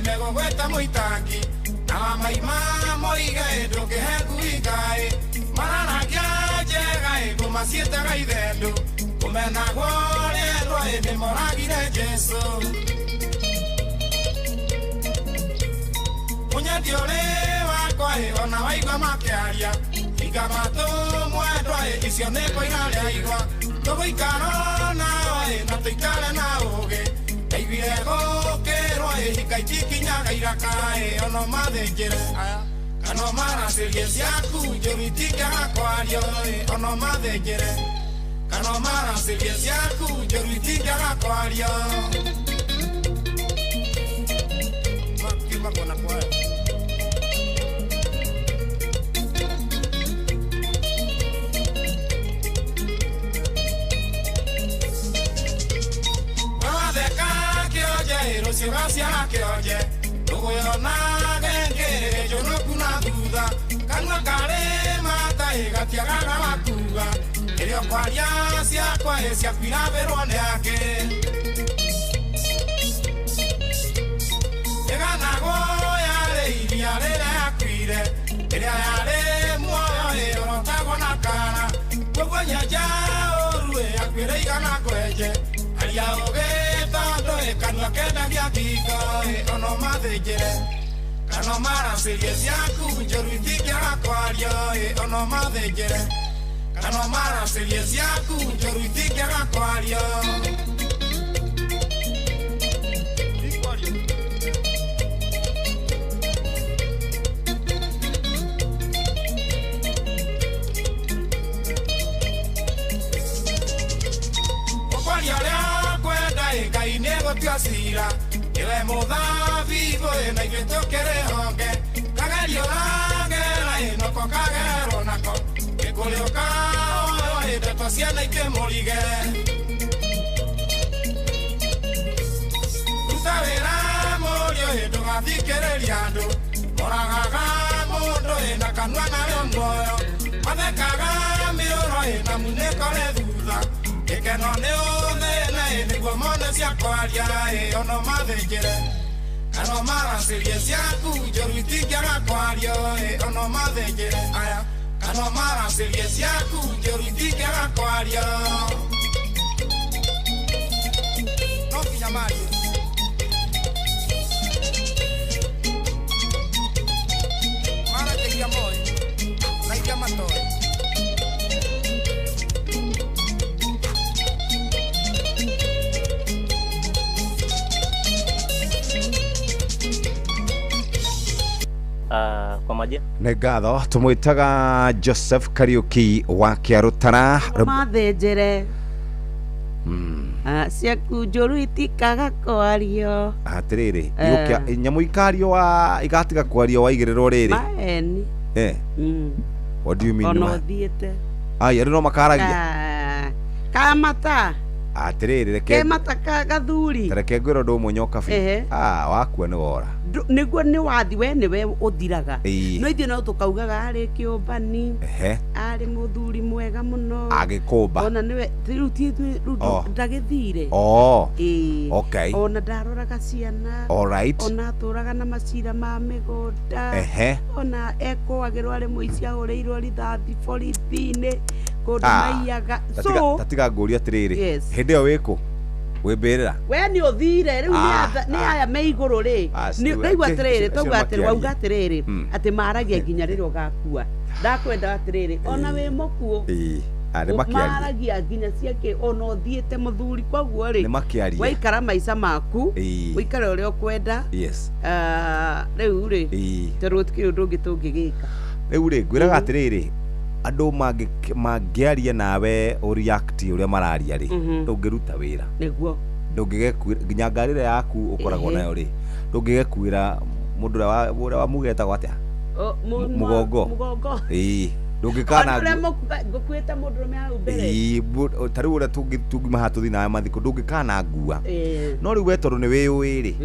Mego gweta muitangi na maima moiga ndo kehengu igai marana kya jega ego masieta gaidendo kumena gore ro ene moragire Jesu Munya diole wako ona waigwa makiaria igamato mwendo isione ko inale aigwa togo ikaro na na tikale na oge Eibirego kero hikaikikinyaga irakae ono mathengere kano maracirie ciaku njoritikiaga kwario ono mathengere kano maracirie ciaku njoritikiaga kwario makona kwae Se va hacia que oye, luego yo nada que yo no kuna duda, canua care mata y gatiaga la cuba, que yo cuaria se aspira verone a que llega na goya le iria le acuire, le ale muoyo no tago na cara, luego ya orue acuire y gana cuelle, allá oge Kanwa kena vya kiko ono mathengere kano maracirie ciaku njoritikiaga kwario ono mathengere kano maracirie ciaku njoritikiaga kwario Sira, ele moda vivo na iveto kere honge, kagario la no kokagero nako, que colioka o de pasiana y que molige. Tu sabera morio e to gati quereliando, moraga mondo e na canuana longo, made caga mi oro e na muneco le duda, que no ne guamone si aquaria ono mathengere kano maracirie ciaku njoritikiaga kwario ono mathengere aya kano maracirie ciaku njoritikiaga kwario no kinya Mario mara te llamo na llama todo
Kwa majina
nĩ ngatho tũmwĩtaga Joseph Kariuki wa Kĩarũtara
mathenjere ciaku njũru itikaga kwario
atĩrĩrĩ nyamũ ikario wa igatiga kwario waigĩrĩrwo rĩrĩ
maeni
what do you mean
ono thiĩte
ai no makaragia
kamata
atĩrĩrĩ
reke mataka gathuri
reke ngwĩro ndũ ũmwe nyoka biũ wakua nĩ wora
niguo nĩ wathi we nĩwe ũthiraga no ithuĩ no tũkaugaga arĩ kĩũmbani arĩ mũthuri mwega mũno
agĩkũmba
ona nĩwe rĩu ndagĩthire
okay
ona ndaroraga ciana ona atũraga na macira ma mĩgũnda ona ekũagĩrwo arĩ mũici ahũrĩirwo rithathi borithi-inĩ kũndũ maiyaga
tatiga ngũria atĩrĩrĩ hĩndĩ ĩyo wĩkũ Webera.
We ni uthire riu ni aya me iguru ri. Ni raigua atiriri tauga atiri wauga atiriri ati maragia nginya riri ugakua. Ndakwenda atiriri ona we mukuo. Maragia nginya ciake ona uthiite muthuri koguo ri. Waikara maica maku. Uikare uria ukwenda.
Yes.
Riu ri. Teru tukiri undu ungi tungigika.
Riu ri ngwiraga atiriri andu mangiaria nawe react uria mararia ri ndungiruta wira
niguo
ndungigekuira nginya ngarire yaku ukoragwo nayo ri ndungigekuira mundu uria wamugeta atia mugongo ndungikana
ngukwita mundu uria hau mbere
tari uria tungima hatuthi nawe mathiko ndungikana ngua no riu we tondu ni wiyui ri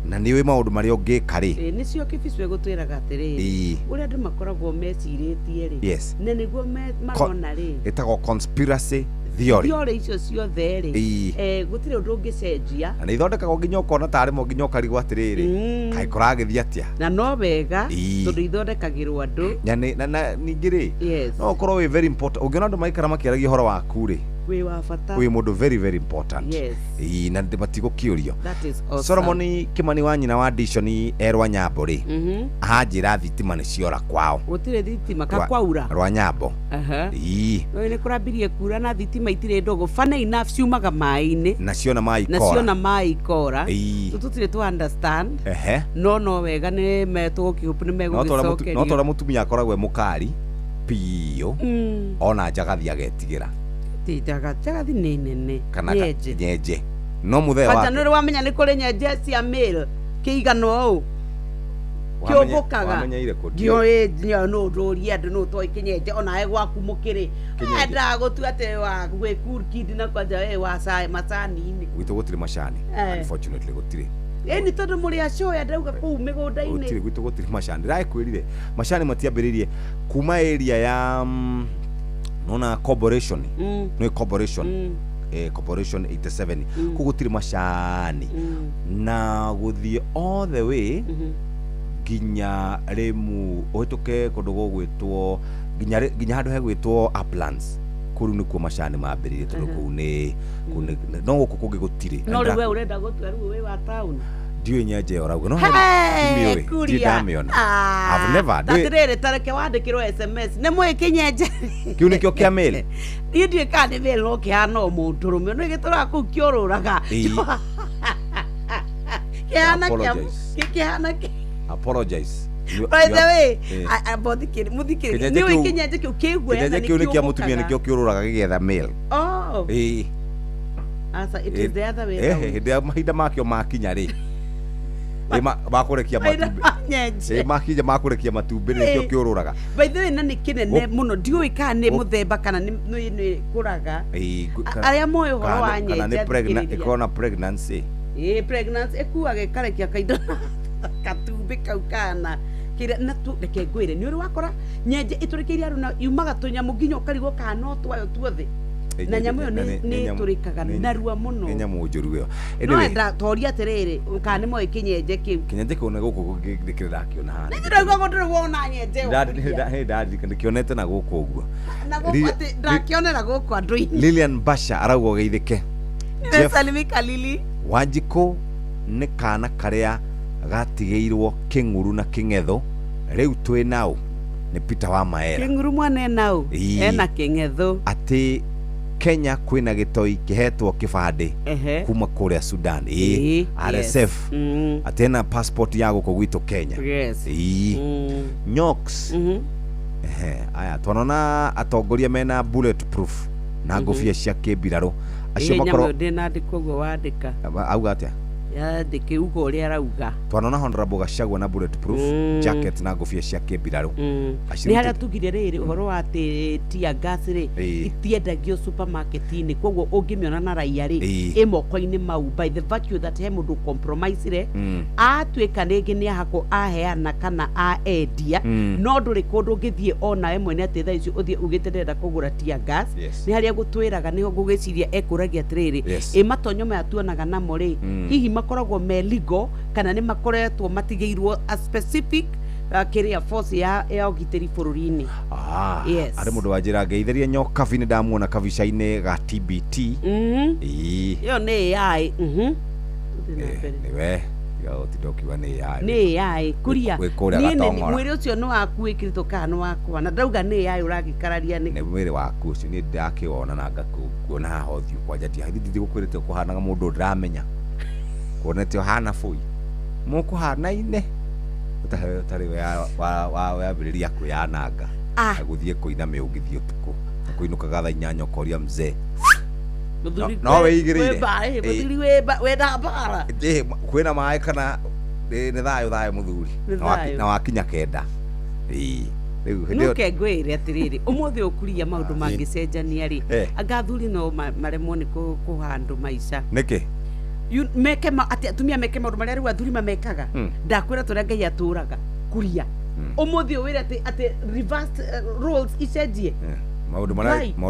na ni wi maundu maria ungika ri
nicio kibicwe gutwiraga atiriri uria andu makoragwo meciritie ri na niguo marona ri
itago conspiracy theory
icio ciothe ri gutire undu ungicenjia
na ithondekagwo nginya ukona tari mo nginya ukarigwo atiriri kai kuragithia atia
na no wega tondu ithondekagirwo andu
na ningi ri no ukorwo wi very important ungiona andu maikara makiaragia horo waku ri
wi wa bata
wi mundu very very important na ndimatigokiurio Solomon Kimani wa nyina wa Dishoni erwa Nyambo ri ahanjira thitima ni ciora kwao
gutire thitima ka kwaura
rwa Nyambo
no ni kurambirie kura na thitima itire ndogo fana enough ciumaga mai-ini
naciona
mai ikora tutire tu understand no wega ni metugukiupu ni megugicokerio
no tora mutumia akoragwe mukari pio ona njagathi agetigira
njagathi ni nene
nyenje no muthe wa
bata nuri wamenya ni kuri nyenje cia mail kiigano u kiobokaga ndio no ndoria andu no toi kinyenje ona we gwaku mukiri enda gutu ate wa gwe cool kid na kwaja we wa sai macani-ini
gwitu gutire macani unfortunately gutire
ni tondu muri acoya ndauga kuu migunda-ini
gutire gwitu gutire macani ndirakwirire macani matiambiririe kuma area ya nona corporation no corporation corporation 87 kugutire macani na guthie all the way ginya remu ohituke kundu gugwitwo ginya handu hegwitwo Uplands kuru ni ku macani mambiririe tondu kuu ni no guku kungi gutire
no riwe urenda gutua riwe we wa town
ndiwe nyenje orauga no ndamiona I've never
tatirere tareke wandikirwo SMS ne mwe kinyenje
kiu nikio kia mail
ndiye kandi mail no kihana mundu rume no gitura ku kioruraga kihana
apologize
by the way muthikiri ni we kinyenje kiu kigwe
kinyenje kiu ni kia mutumia nikio kioruraga gigetha mail
asa it is the other way
ndia mahinda makio makinya ri makurekia matumbi makija makurekia matumbi nikio kioruraga
by the way na ni kinene muno ndiui kana ni muthemba kana ni kuraga aria moyo horo wa nyenje
kana ni pregnant ikona pregnancy
pregnancy ekuage karekia kaindo katumbi kau kana kire na tu reke ngwire ni uri wakora nyenje iturikiria runa yumaga tunyamu nginya ukarigwo kana no twayo tuothe na nyamu yo ni turikaga narua muno
ni nyamu njuru yo
no nda toria atiriri kana mo ikinyenje kiu
kinyenje kuna guku ngikirira kiona hana
ndirauga gondre wona nyenje
ndadi kionete na guku uguo
na guku ati ndakionera guku andu-ini
Lilian Basha arauga geithike
Salimika Lili
Wanjiko ni kana karia gatigeirwo kinguru na kingetho riu twi nao ni Peter wa Maera
kinguru mwana nao ena kingetho
ati Kenya kwina gitoi kihetwo kibande kuma kuria Sudan RSF atena passport yago kugwito Kenya Nyox aya tonona atongoria mena bulletproof na ngofia cia kibiraro
acio makoro ndina ndikogwo wandika
auga atia
ya ndikiugo uri arauga
twanona Honorable Gachagua na bulletproof jacket na ngofia cia kibiraro
ni haria tugire riri uhoro wa tia gas ri itiendagio supermarket-ini kogwo ungimiona na raia ri imoko-ini mau by the virtue that he mundu compromise re atwika ningi ni ahako aheana kana aendia no nduri kundu ngithie ona emwe ni ati tha icio uthie ugitenderera kugura tia gas ni haria gutwiraga niho ngugiciria ekuragia atiriri matonyo maya tuonaga namo ri hihi makoragwo me legal kana ni makoretwo matigeirwo a specific kiria force ya ugiteri bururi-ini. Yes.
Ari mundu wanjira ngeithirie nyoka vini ndamuona kabica-ini ga TBT.
Yo ni AI.
Niwe tidokiwa ni AI.
Ni AI kuria. Ni mwiri ucio no akuikiritwo kana wakwa na ndauga ni AI uragikararia ni.
Ni mwiri waku ucio ni ndakiwona na ngakuona haha thiu kwanja hithi gukwirite kuhanaga mundu ndramenya. Kuonete hana foi. Mukuhanaine. Utari wa yabiriria kuyananga. Aguthie kuina miungithio tuku. Kuinukaga thaa 8 koria mzee. No weigirire.
Muthuri we ndambara.
Kwina maĩ kana ni thayo muthuri. Na wakinya kenda.
Nuke ngwire atiriri umuthi ukuria maundu mangicenjania ri anga thuri no maremwo ni kuhandu maica
niki
meke ati atumia meke maundu maria riu athuri mamekaga ndakwira turia Ngai aturaga kuria umuthi wire ati reversed roles icenjie
maundu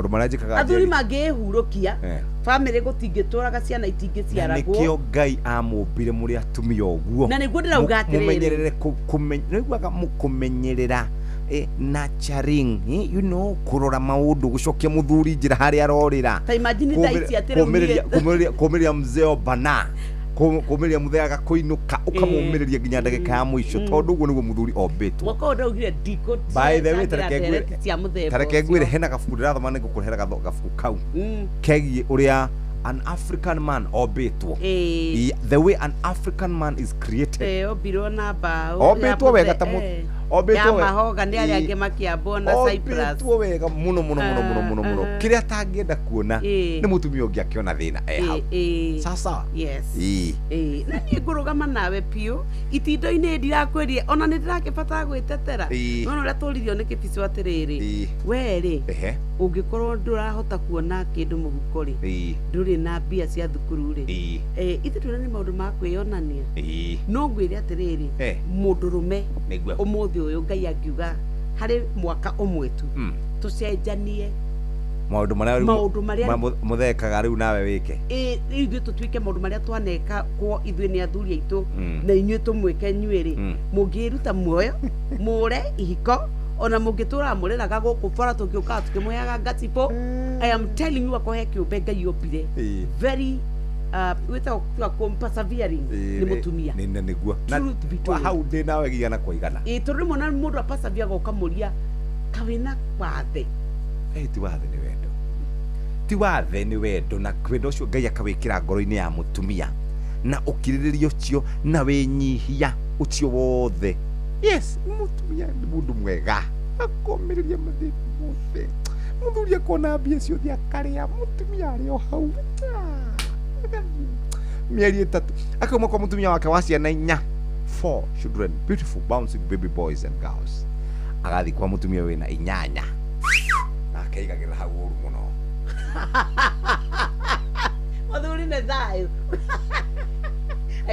maria njikaga
athuri mangihurukia family gutingituraga ciana itingiciaragwo
nikio Ngai amumbire muri atumia uguo
na niguo ndirauga atiriri
mumenyerere kumenyerera nurturing you know kurora maundu gucokia muthuri njira haria arorira
ta imagine daiti atirauga
kumiria mzee bana kumiria mutheaga kuinuka ukamumiria nginya ndagika ya mwisho tondu uguo niguo muthuri ombetwo
mwako ndaugire diko
by the way tareke ngwire hena gabuku ndirathoma nigukurehera gabuku kau kegie uria an African man ombetwo the way an African man is created
obiro na ba
ombetwo wega ta
ombetwo mahoga ndi ari ange makiambona Cyprus
ombetwo wega muno kiria tangienda kuona ni mutumia ungi akiona thina hau sasa
yes na ni ngurugama nawe pio itindo-ini ndirakwerie ona ni ndirakibata gwitetera no ria turirio ni kibicio atiriri weri ungikorwo ndurahota kuona kindu muhuko ri nduri na mbia cia thukuru ri itituna ni maundu ma kwionania no ngwire atiriri mundurume umuthi uyu Ngai angiuga hari mwaka umwe tu tucenjanie
maundu maria muthekaga riu nawe wike
ithuĩ tũtuĩke maundu maria twaneka kwa ithuĩ ni athuri aitu na inyuĩ tumwike nyuĩrĩ mungiruta muoyo mure ihiko ona mungitura mureraga guku bara tungiuka tukimweaga ngatipo I am telling you akohe kiumbe Ngai ombire very without persevering ni mutumia
niguo na hau ndi nawe gigana kwa igana
turi mona mundu apasavia gokamuria kawina wathe
ti wathe ni wendo na kwenda ucio Ngai akawikira ngoro-ini ya mutumia na ukiriririo cio na winyihia ucio wothe yes mutumia ni mundu mwega akomiriria mathina mothe muthuri akona mbia cio thia karia mutumia ari o hau mieri 3 akauma kwa mutumia wake wa ciana 4 children beautiful bouncing baby boys and girls agathi kwa mutumia wina 8 akaigagira hau uru muno
muthuri ne thayo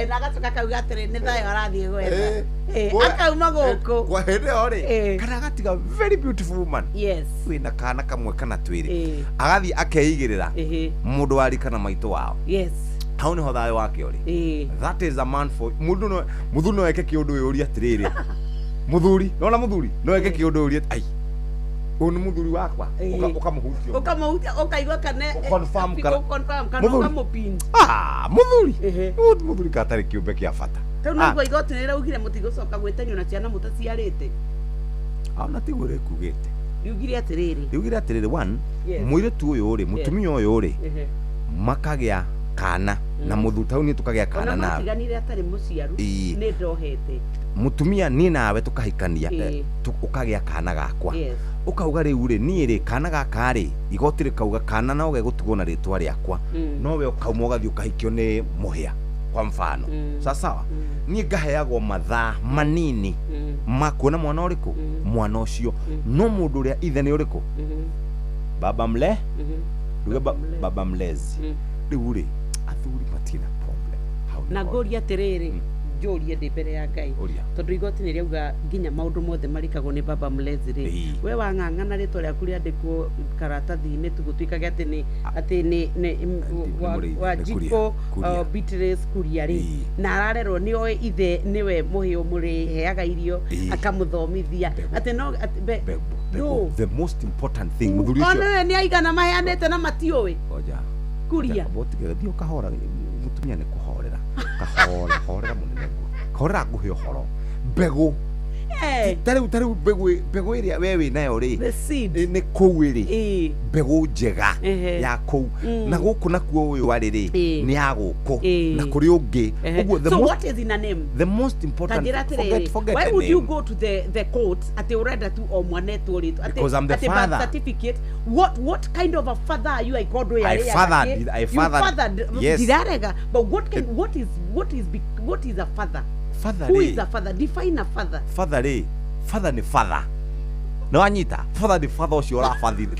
nagacoka kauga atiri ni thayo arathie gwetha akauma guku
kwa hende ori kana gatiga very beautiful woman
yes
wina kana kamwe kana twiri agathi akeigirira mundu wari kana maito wao
yes
hau ni ho thayo wake ori that is a man for muthuri no eke kiundu yuri atiriri muthuri no eke kiundu yuri ai ni muthuri wakwa ukamuhutia
ukaigua kana
confirm
kana ukamupin
muthuri katari kiumbe kia bata
tau niguo igoti nĩ rĩraugire mũtigũcoka gwĩtanio na ciana mũtaciarĩte
ona tiguo rĩkugĩte
riugire atĩrĩrĩ
one mũirĩtu ũyũ rĩ mũtumia ũyũ rĩ makagĩa kana na mũthutau ni tukagĩa kana nawe
ona matiganire atarĩ mũciaru nĩ ndohete
mutumia ni nawe tukahikania ukagĩa kana gakwa ukauga riu ri ni ri kana gaka ri igoti rikauga kana no gegutugwo na ritwa riakwa no we ukauma ugathi ukahikio ni muhia kwa mfano sawa ni ngaheagwo mathaa manini makuona mwana uriku mwana ucio no mundu ria ithe ni uriku baba mle baba mlezi riu ri athuri matina problem
na ngori atiriri njorie ndĩ mbere ya Ngai tondũ igoti nĩ rĩauga nginya maũndũ mothe marikagwo nĩ baba mlezi rĩ we wang'ang'ana rĩtwa rĩaku rĩandĩkwo karatathi-inĩ tũgũtuĩkage atĩ nĩ Wanjikũ Beatrice Kuria rĩ na ararerwo nĩ oĩ ithe nĩwe mũhĩũ mũrĩheaga irio akamũthomithia atĩ no
the most important thing muthuri ũcio
ona nĩ aigana maheanĩte na matiũĩ Kuria
thio kahora mutumia nĩ kũhorera kahora mũnene kahora nguhe ũhoro mbegũ tarĩu mbegũ ĩrĩa we wĩ nayo rĩ nĩ kũu ĩrĩ mbegũ njega ya kũu na gũkũ nakuo ũyũ arĩ rĩ nĩ ya gũkũ na kũrĩ ũngĩ
so what is in a name
the most important
forget why would you go to the court ati urenda tu o mwanetwo rĩtwa ati birth certificate what kind of a father are you I called you
I fathered yes
dirarega but what is a father who is a father? Define a father.
Father ni father. No anyita. Father ni father ucio urafathire.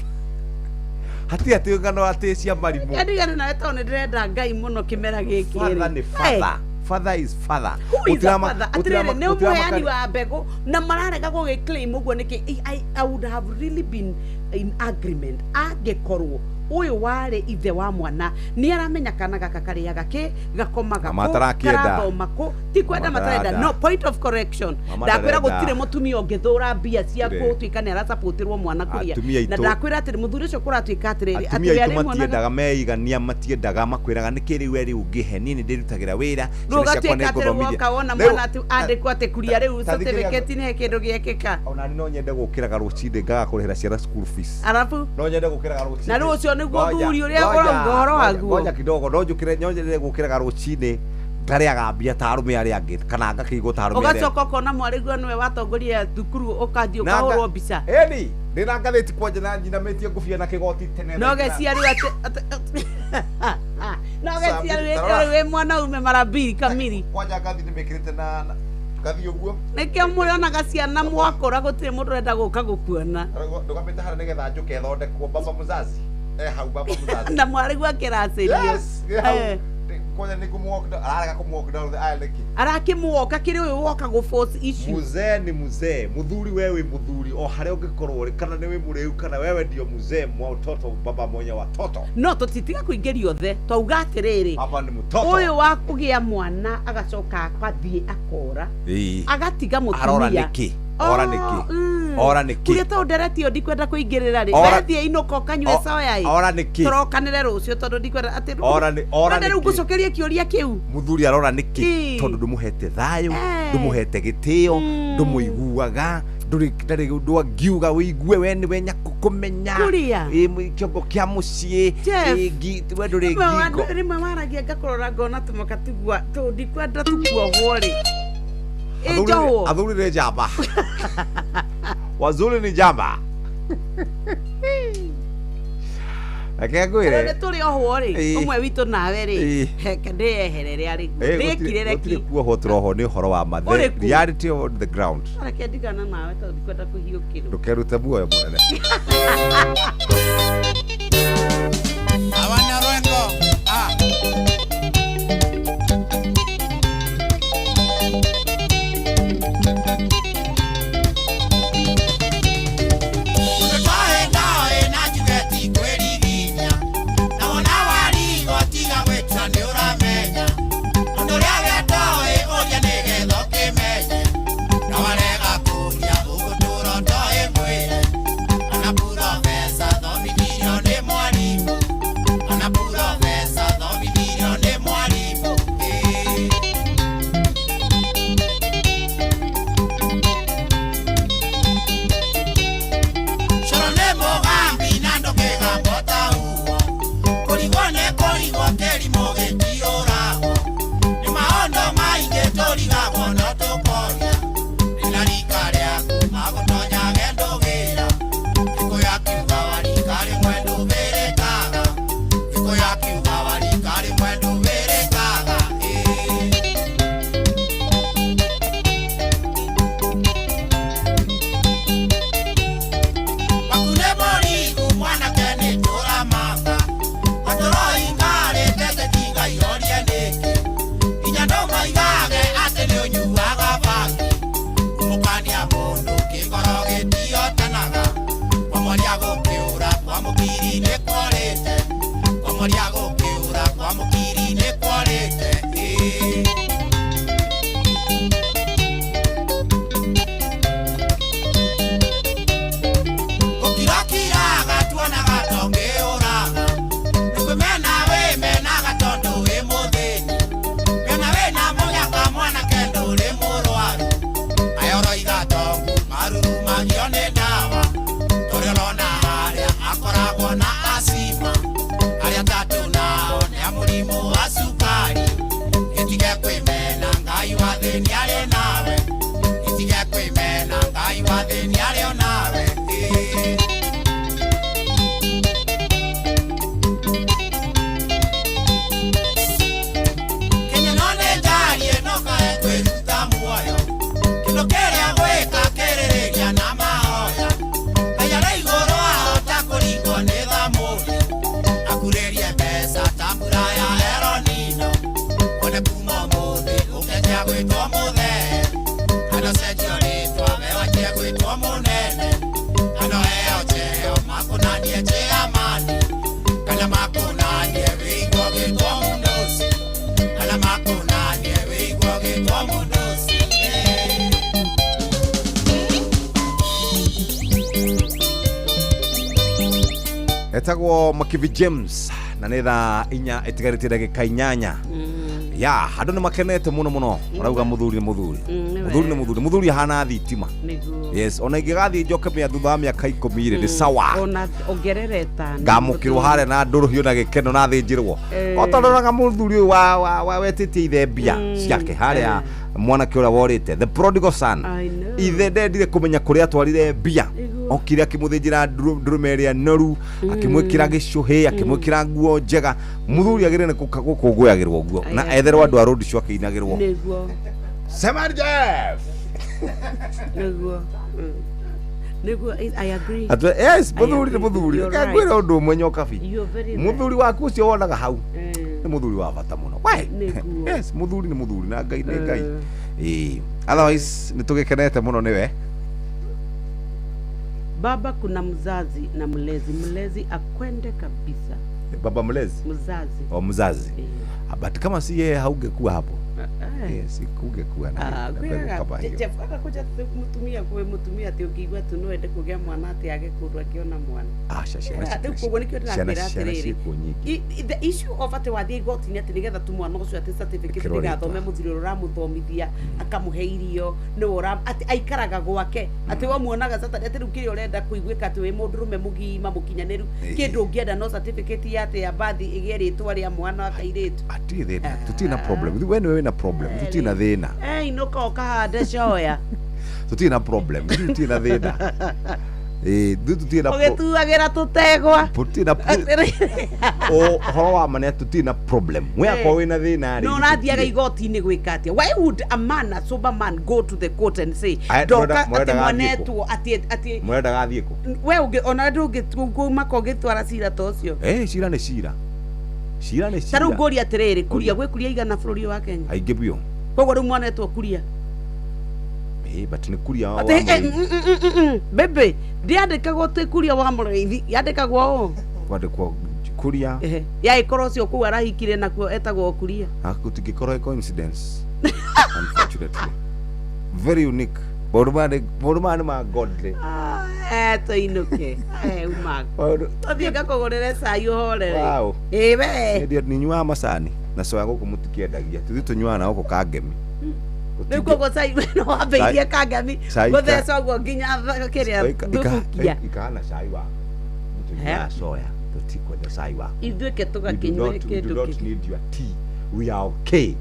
Hati ngano ati cia marimu.
Yadigana na eto ni ndĩrenda Ngai muno kimera gĩkĩ.
Father ni father. Father is father.
Who is a father? Atirere nĩ mũheani wa mbegũ na mararega gũgĩclaim ũguo nĩkĩ I would have really been in agreement angĩkorwo uyu wari ithe wa mwana ni aramenya kana gaka kariaga ke gakomaga karathoma ko ti kwenda matarenda no point of correction ndakwira gutire mutumia ungithura mbia ciaku tuika ni arasapotirwo mwana kuria na ndakwira atiri muthuri ucio kuratuika atiriri
atumia itu matiendaga meigania matiendaga makwiraga niki riu eri ungihe nini ndirutagira wira
ciana ciakwa ni guthomithia wona mwana ati andikwo ati kuria riu certificate ni kindu giekika
ona ni no nyende gukiraga rucinde ngaga kurihira ciana school fees
arafu
no nyende gukiraga rucinde
na riu ucio niguo thuri uria ũhoro waguo
ngoja kidogo no njukire nyonjere gukiraga rucinde ndariaga mbia ta arume aria angi kana ngakigo ta arume
ugacoka kona mwariguo niwe watongoria thukuru ukanthi ukahorwo mbica
eni ndina ngatheti kwanja na njina metie ngufia na kigoti tene
no geciari no geciari we mwana ume mara mbiri kamiri
kwanja ngathi nimekirite na gathi uguo
nike muyonaga ciana mwakora gutire mundu renda guka gukuona
ndugamite hara nigetha njuke thondekwo baba muzazi hau baba muzazi
na mwariguo akiracirio
konya ni kumwoka araka kumwoka down the island
arakimwoka kiri uyu woka go force issue
muzee ni muzee muthuri wewe muthuri o hare ungikorwo ri kana niwe mureu kana wewe ndio muzee mwa utoto baba mwenye watoto
no tutitiga kuingerio the twauga atiriri
hapa ni mutoto
uyu wa kugia mwana agacoka akwathie akora agatiga mutumia
arora niki ora niki
kuria to nderetio ndikwenda kuingirira ri wethie inoko kanywe soya i
ora niki
torokanire rucio tondu ndikwenda ati
ora niki
ngucokeria kiuria kiu
muthuri arora niki tondu ndumuhete thayo ndumuhete gitio ndumuiguaga ndari gundu angiuga wigue we ni wenya kumenya kiongo kia mucii we nduri ngingo
rimwe waragia ngakorora ngona tumoka tugua to ndikwenda tukuohwo ri
athuri ni njamba wazuri ni njamba akegwire
turi ohwo ri umwe witu nawe ri heke ndieherere ari ndikirere ki
kuoho turoho ni uhoro wa mathe reality on the ground
arake ndigana nawe to ndikwenda kuhiukira
ndukerute muoyo munene
abana rwengo mathĩni arĩ o nawe Kenya no nĩ njarie no kae kwĩruta muoyo kĩndũ kĩrĩa gwĩka kĩrĩrĩria na mahoya Ngai arĩ igũrũ ahota kũringwo nĩ thamũri akurĩrie mbeca ta mbura ya Eronino one kuma ũmũthĩ ũkĩanjia gwĩtwo mũthee ano cenjio rĩtwa wewajia gwĩtwo mũnene ano heo cheo makunanie chairmani kana makunanie wĩigwo gĩtwo mũndũci kana makunanie wĩigwo gĩtwo mũndũci
etagwo Makivi James na nĩ thaa inya ĩtigarĩtie ndagĩka inyanya ya andũ nĩ makenete mũno marauga mũthuri nĩ mũthuri ahana thitima yes ona ingĩgathiĩ njoke mĩa thutha wa mĩaka 10 rĩ sawa
ona ongerereta
ngamũkĩrwo harĩa na ndũrũhio na gĩkeno na thĩnjĩrwo otondoraga mũthuri ũyũ wa wetĩtie ithe mbia ciake harĩa mwanake ũrĩa worĩte the prodigal son ithe ndendire kũmenya kũrĩa atwarire mbia okire akĩmũthĩnjĩra ndũrũme ĩrĩa noru akĩmwĩkĩra gĩcũhĩ akĩmwĩkĩra nguo njega mũthuri agĩrĩire gũkũngũyagĩrwo guo na etherwo andũ a road show akĩinagĩrwo Semar Jeff
nĩguo I agree
yes mũthuri nĩ mũthuri ngwĩra ũndũ ũmwe nyoka bi mũthuri waku ũcio wonaga hau nĩ mũthuri wa bata mũno yes mũthuri nĩ mũthuri na Ngai nĩ Ngai otherwise nĩ tũgĩkenete mũno nĩwe
baba kuna mzazi na mlezi akwende kabisa
baba mlezi mzazi but kama si yeye haungekuwa hapo yes kungekuwa na
Jeff akakuja kumtumia ati ukigwa tu no ende kugea mwana ati agekuru akiona mwana the issue of ati wathie igoti-inĩ ati nigetha tu mwana ucio ati certificate ndigathome muthiri ũramuthomithia akamuhe irio nĩ ati aikaraga gwake ati wamuonaga Saturday ati rĩu kĩrĩa ũrenda kũiguĩka ati wĩ mũndũrũme mũgima mũkinyanĩru kĩndũ ũngĩenda no certificate yate ya bathi ĩgĩe rĩtwa rĩa mwana wa kairĩtu
ati thĩna tutina problem we wĩna problem tutina thĩna
inuka ũkahande coya
tutina problem tutina thĩna tutina
ũgĩtuagĩra tũtegwa
tutina ũhoro wa mane tutina problem we akwa wĩna thĩna
no nathiaga igoti-inĩ gwĩka atĩa why would a man a sober man go to the court and say ndoka ati mwanetwo ati
mwenda gathiĩ kũ
we ona ndũngĩuma kũgĩtwara cira ta ũcio
cira nĩ cira
tarĩu ngũria atĩrĩrĩ kuria gwĩkuria igana bũrũri wa Kenya
aingĩ biũ
koguo rĩu mwanetwo kuria
but nĩ kuria wa
bebe ndiandĩkagwo tĩ kuria wa mũrĩithi yandĩkagwo ũũ
kwandĩkwo kuria
ya ĩkorwo ũcio kũu arahikire nakuo etagwo kuria
gũtingĩkorwo coincidence unfortunately very unique maũndũ maya nĩ ma godly
tũinũke ũthiĩ ngakũgũrĩre cai ũhorere
we ninyuaga macani na coya gũkũ mũtikĩendagia tũthiĩ tũnyuaga na gũkũ Kangemi
rĩu koguo cai no wambĩirie Kangemi gũtheca ũguo nginya kĩrĩa thubukia
ikahana cai wa tũnyuaga coya tũtikwenda cai wa
ithuĩke tũgakĩnyua kĩndũ
do not need your tea we are okay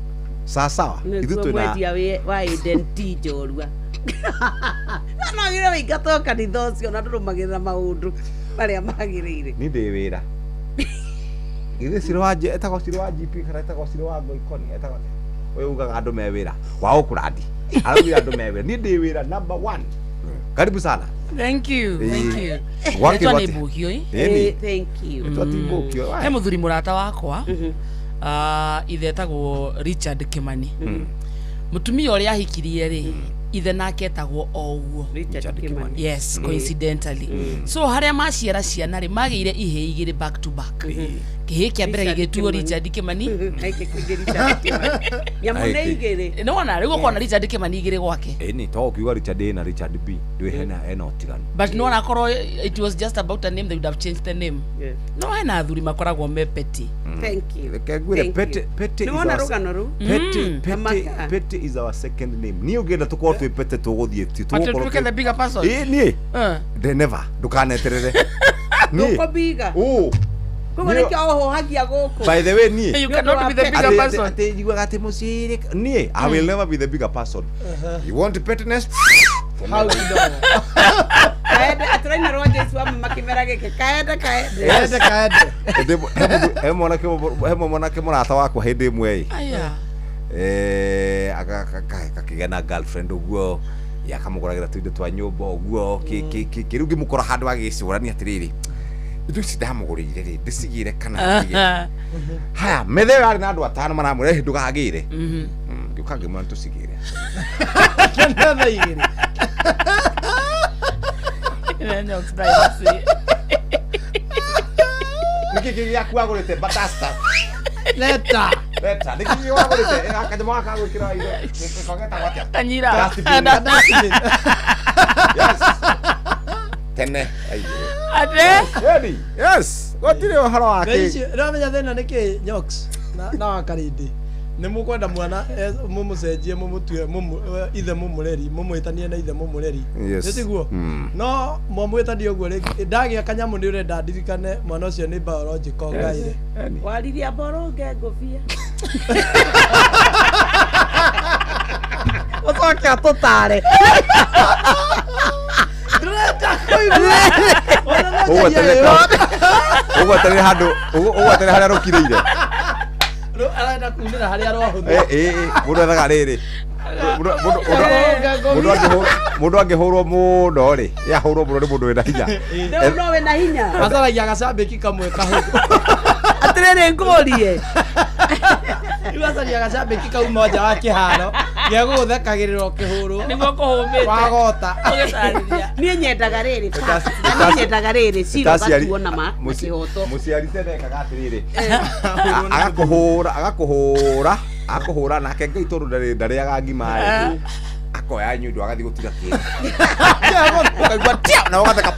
sawa
ithuĩ mwendia wa Eden tea njorua no agĩrĩire wĩingatwo kanitha ũcio na ndũrũmagĩrĩra maũndũ marĩa magĩrĩire
nĩ ndĩ wĩra githĩ ciro wa etagwo ciro wa GP kana etagwo ciro wa Ngoikoni etagwo we ugaga andũ me wĩra wa ũkũrandi araugire andũ me wĩra nĩ ndĩ wĩra number 1 karibu sana
thank you
Rĩtwa
nĩ Mbũkio
thank you
he mũthuri mũrata wakwa ithe etagwo Richard Kimani mũtumia ũrĩa ahikirie rĩ ithe nake etagwo o ũguo yes coincidentally so harĩa maciara ciana rĩ magĩire ihĩ igĩrĩ back to back kĩhĩ kĩa mbere gĩgĩtuo Richard Kimani no wona rĩu ũkona Richard Kimani igĩrĩ gwake
nĩ to ũkiuga Richard A na Richard B ndwĩ hena ũtiganu
but no wona korwo it was just about a name they would have changed the name no hena athuri makoragwo me petty
thank you
petty
no wona rũgano rũu
petty is our second name niĩ ũngĩenda tũkorwo twĩ petty tũgũthiĩ
tũkorwo the bigger person
niĩ they never ndũkaneterere
niĩ biga koguo nĩkĩo ũhohagia gũkũ
by the way niĩ
you cannot be the bigger person
atĩ njiguaga atĩ mũcirĩ niĩ I will never be the bigger person you want pettiness
How you know?
Kaenda atraina roje swa makimera geke kaenda.
Hemo mwanake murata wakwa hindi imwe
aya
akakigena girlfriend uguo yakamuguragira tuindo twa nyumba uguo kiru ngimukora handu agicurania atiriri ithu cidamugurire ri ndicigire kana haya metheo ari na andu atano maramure ndugagire ngiuka ngimwana tucigire
Kenana igiri.
Nenyo privacy.
Niki gĩaku agũrĩte batasta.
Leta.
Niki agũrĩte akanyamũ gaka gwĩkĩra indo. Gĩkogeta gwatĩa.
Kanyira.
Yes. Tene.
Ate?
Yes. Gotire ũhoro wake.
Ramenya thĩna nĩkĩ Nyox na wakarindi. Nimukwenda mwana mumucenjie mumutue ithe mumureri mumwitanie na ithe mumureri nitiguo no mumwitanie uguo ringi ndagia kanyamu ni urenda ndirikane mwana ucio ni biological ngaire
wariria boronge ngofia
ucoke atutare ndurenda
ugweterere handu ugweterere haria rukireire
arenda kunira haria rohuthu
mundu ethaga riri mundu angihurwo muno ri yahurwo muno ni mundu wina hinya
no wina hinya
acaragia gacambiki kamwe kahutu
atiriri ngurie
iwacaria gacambiki kau moja wa kiharo gĩa gũthekagĩrĩra ũkĩhũrwo
nĩguo kũhũmbĩte
wagota
niĩ nyendaga rĩrĩ nyendaga rĩrĩ ciro gatuona makihoto
mũciari tene ekaga atĩrĩrĩ agakuhũra nake ngai tondũ ndarĩaga ngima akoya nyundo agathiĩ gũtiga kĩĩ na ũgatheka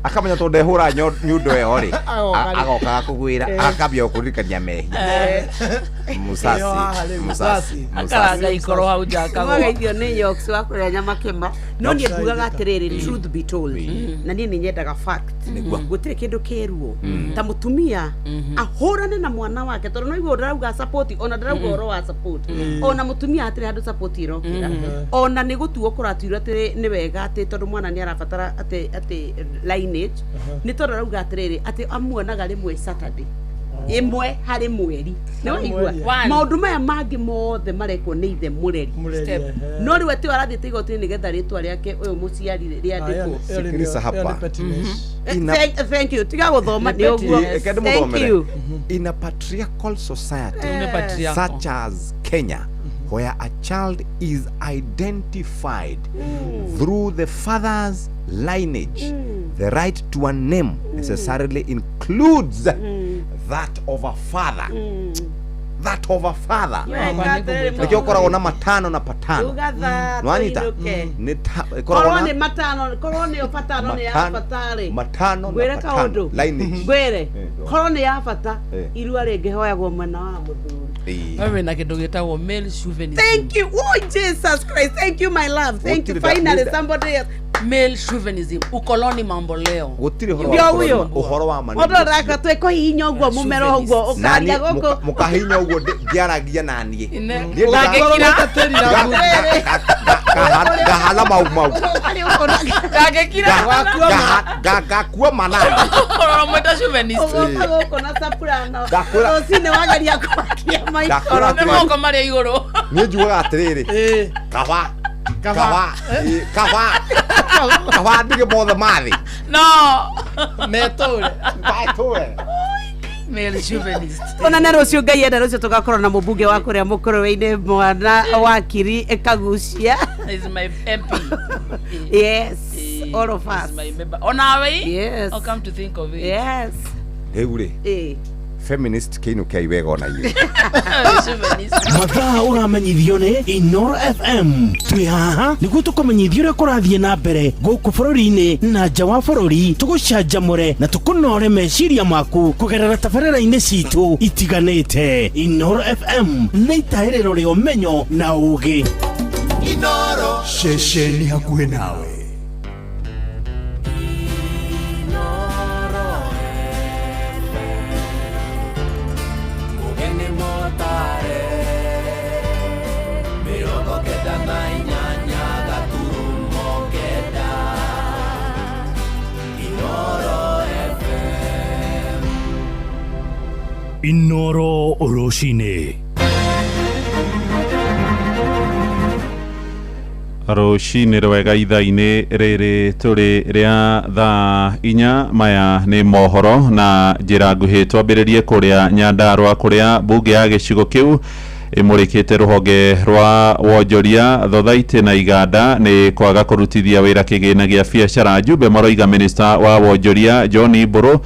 akamenya tondũ ndehũra nyundo ĩyo rĩ agokaga kũgwĩra akambia gũkũririkania mehia musasi
akaranga ikoro hau njaka
magaithio nĩ Yox wa kũrĩa nyama kĩma no niĩ ngugaga atĩrĩrĩ truth be told na niĩ nĩ nyendaga fact gũtirĩ kĩndũ kĩruo ta mũtumia ahũrane na mwana wake tondũ no igũrũ ndarauga support ona ndarauga ũhoro wa support ona mũtumia hatirĩ handũ support irokĩra ona nĩ gũtuo kũratuirwo atĩ nĩ wega atĩ tondũ mwana nĩ arabatara atĩ lineage nĩ tondũ arauga atĩrĩrĩ atĩ amuonaga rĩmwe Saturday imwe harĩ mweri nĩ waigua maũndũ maya mangĩ mothe marekwo nĩ ithe mũreri no rĩu atĩ arathiĩte igoti-inĩ nĩgetha rĩtwa rĩake ũyũ mũciari rĩandĩkwo thank you tiga gũthoma nĩ ũguo thank you
in a patriarchal society such as Kenya where a child is identified through the father's lineage, the right to a name necessarily includes that of a father. That of a father. Nikiokora na matano na patano. Nwanita.
Korone matano, korone opatano ni afatare.
Matano na patano.
Lineage. Gwere. Korone ya afata irua rĩngĩhoyagwo mwena wa mũthuri.
Wewe na kĩndũ gĩtagwo male chauvinism.
Thank you. Oh Jesus Christ. Thank you my love. Thank you. Finally somebody else.
Male chauvinism. Ukoloni mambo leo.
Gutire
uhoro wa mani. Odo raka tweko hinya uguo mumero uguo ukaria goko.
Mukahinya uguo ndiaragia nanie. Gahala mau. Gakua manani.
Mweta chauvinist.
Goko na saprano. Sine wagaria kwakia maikoro.
Nemoko maria iguru.
Ni njugaga atiriri. Kawa ndige mothe mathi
no
metore
male chauvinist
ona na rũciũ ngai enda rũciũ tugakorwo na mũmbunge wa kũrĩa mũkũrũ-inĩ mwana wa kiri ekagucia
is my MP
yes all of us
my member onawe
yes
I'll come to think of it
yes
rĩu feminist kĩinũ kĩa wega ona inyuĩ
mathaa ũramenyithio nĩ Inoro FM twĩ haha nĩguo tũkũmenyithia ũrĩa kũrathiĩ na mbere gũkũ bũrũri-inĩ na nja wa bũrũri tũgũcanjamũre na tũkũnore meciria maku kũgerera tabarĩra-inĩ citũ itiganĩte. Inoro FM nĩ itahĩrĩro rĩa ũmenyo na ũũgĩ.
Inoro
ceceni hakuhĩ nawe.
Mirongo kenda na inyanya gaturumo
Inoro Oroshine.
Rũcinĩ rwega ithaa-inĩ rĩrĩ tũrĩ rĩa thaa 4 maya nĩ mohoro na njĩra nguhĩ twambĩrĩrie kũrĩa Nyandarua kũrĩa mbunge ya gĩcigo kĩu ĩmũrĩkĩte rũhonge rwa wonjoria thothaitĩ na iganda nĩ kwaga kũrutithia wĩra kĩgĩna gĩa biacara. Jumbe Maroiga minista wa wonjoria John Iburu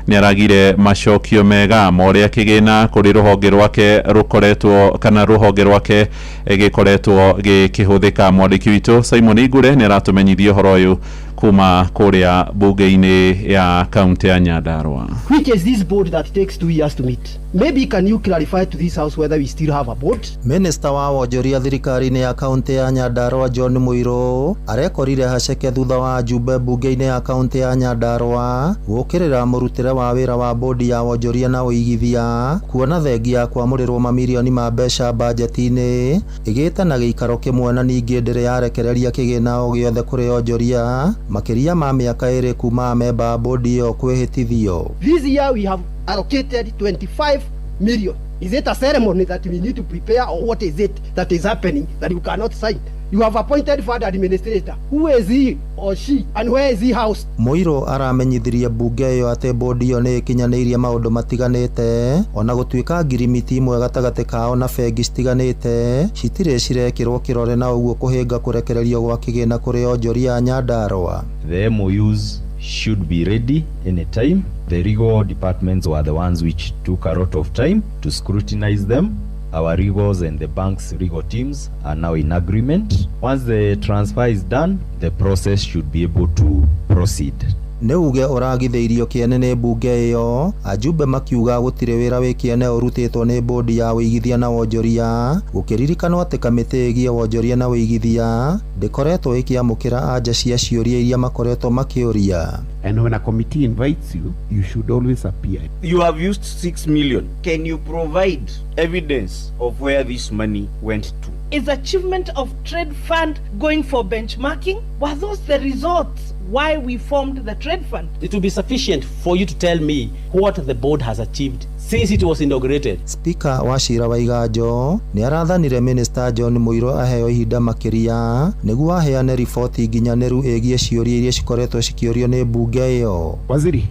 nĩ aragire macokio mega morĩa kĩgĩna kũrĩ rũhonge rwake rũkoretwo kana rũhonge rwake gĩkoretwo gĩkĩhũthĩka. Mwandĩki witũ Simon Igure nĩ aratũmenyithia ũhoro ũyũ kuma kũrĩa bunge-inĩ ya kaunti ya Nyandarua.
Which is this board that takes 2 years to meet? Maybe can you clarify to this house whether we still have a board?
Minister wa wonjoria thirikari-inĩ ya kaunti ya Nyandarua John Muiru arekorire haceke thutha wa jumbe bunge-inĩ ya kaunti ya Nyandarua gũkĩrĩra mũrutĩre wa wĩra wa bodi ya wonjoria na ũigithia kuona thengia kwamũrĩrwo mamirioni ma mbeca bajeti-inĩ ĩgĩte na gĩikaro kĩmwe na ningĩ ndĩrĩ yarekereria kĩgĩna o gĩothe kũrĩ onjoria makĩria ma mĩaka ĩrĩ kuma memba bodi ĩyo kwĩhĩtithio.
This year we have allocated 25 million. Is it a ceremony that we need to prepare, or what is it that is happening that you cannot sign? You have appointed fund administrator. Who is he or she and where is he housed?
Muiru aramenyithirie bunge ĩyo atĩ bodi ĩyo nĩ ĩkinyanĩirie maũndũ matiganĩte ona gũtuĩka ngirimiti imwe gatagatĩ kao na bengi citiganĩte citirĩ cirekĩrwo kĩrore na ũguo kũhĩnga kũrekererio gwa kĩgĩna kũrĩ onjoria Nyandarua.
The MOUs should be ready anytime. The legal departments were the ones which took a lot of time to scrutinize them. Our legals and the bank's legal teams are now in agreement. Once the transfer is done, the process should be able to proceed.
Neuge ũragithĩirio kĩene nĩ bunge ĩyo ajumbe makiuga gũtirĩ wĩra wĩkĩene ũrutĩtwo nĩ bodi ya ũigithia na wonjoria gũkĩririkanwo atĩ kamĩtĩ ĩgiĩ wonjoria na ũigithia ndĩkoretwo ĩkĩamũkĩra anja cia ciũria iria makoretwo makĩũria.
And when a committee invites you, you should always appear.
You have used 6 million. Can you provide evidence of where this money went to?
Is achievement of trade fund going for benchmarking? Were those the results why we formed the trade fund?
It will be sufficient for you to tell me what the board has achieved since it was inaugurated.
Speaker wa Cira Waiganjo nĩ arathanire Minister John Muiru aheo ihinda makĩria nĩguo aheane riboti nginyanĩru ĩgiĩ ciũria iria cikoretwo cikĩũrio nĩ bunge ĩyo.
Waziri,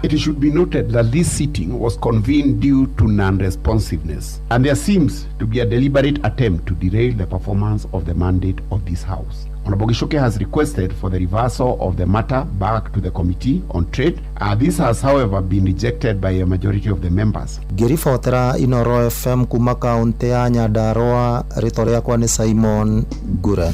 it should be noted that this sitting was convened due to non-responsiveness, and there seems to be a deliberate attempt to derail the performance of the mandate of this House. Honorable Gishoke has requested for the reversal of the matter back to the Committee on Trade. This has, however, been rejected by a majority of the members.
Ngĩribotera Inoro FM kuma kaunti ya Nyandarua, rĩtwa rĩakwa nĩ Simon Gure.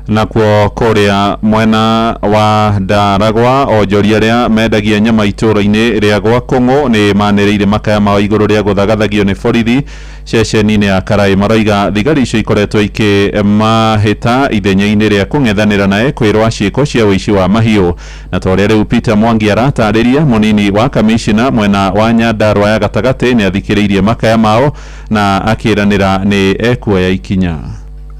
Nakuo kũrĩa mwena wa Ndaragwa onjoria arĩa mendagia nyama itũũra-inĩ rĩa gwa Kũng'ũ nĩ manĩrĩire makaya mao igũrũ rĩa gũthagathagio nĩ borithi ceceni-inĩ ya Karai. Maroiga thigari icio ikoretwo ikĩmahĩta ithenya-inĩ rĩa kũng'ethanĩra naye kwĩrwo ciĩko cia ũici wa mahiũ. Na ta ũrĩa rĩu Peter Mwangi aratarĩria, mũnini wa kamishina mwena wa Nyandarua ya gatagatĩ nĩ athikĩrĩirie makaya mao na akĩranĩra nĩ ekuoya ikinya.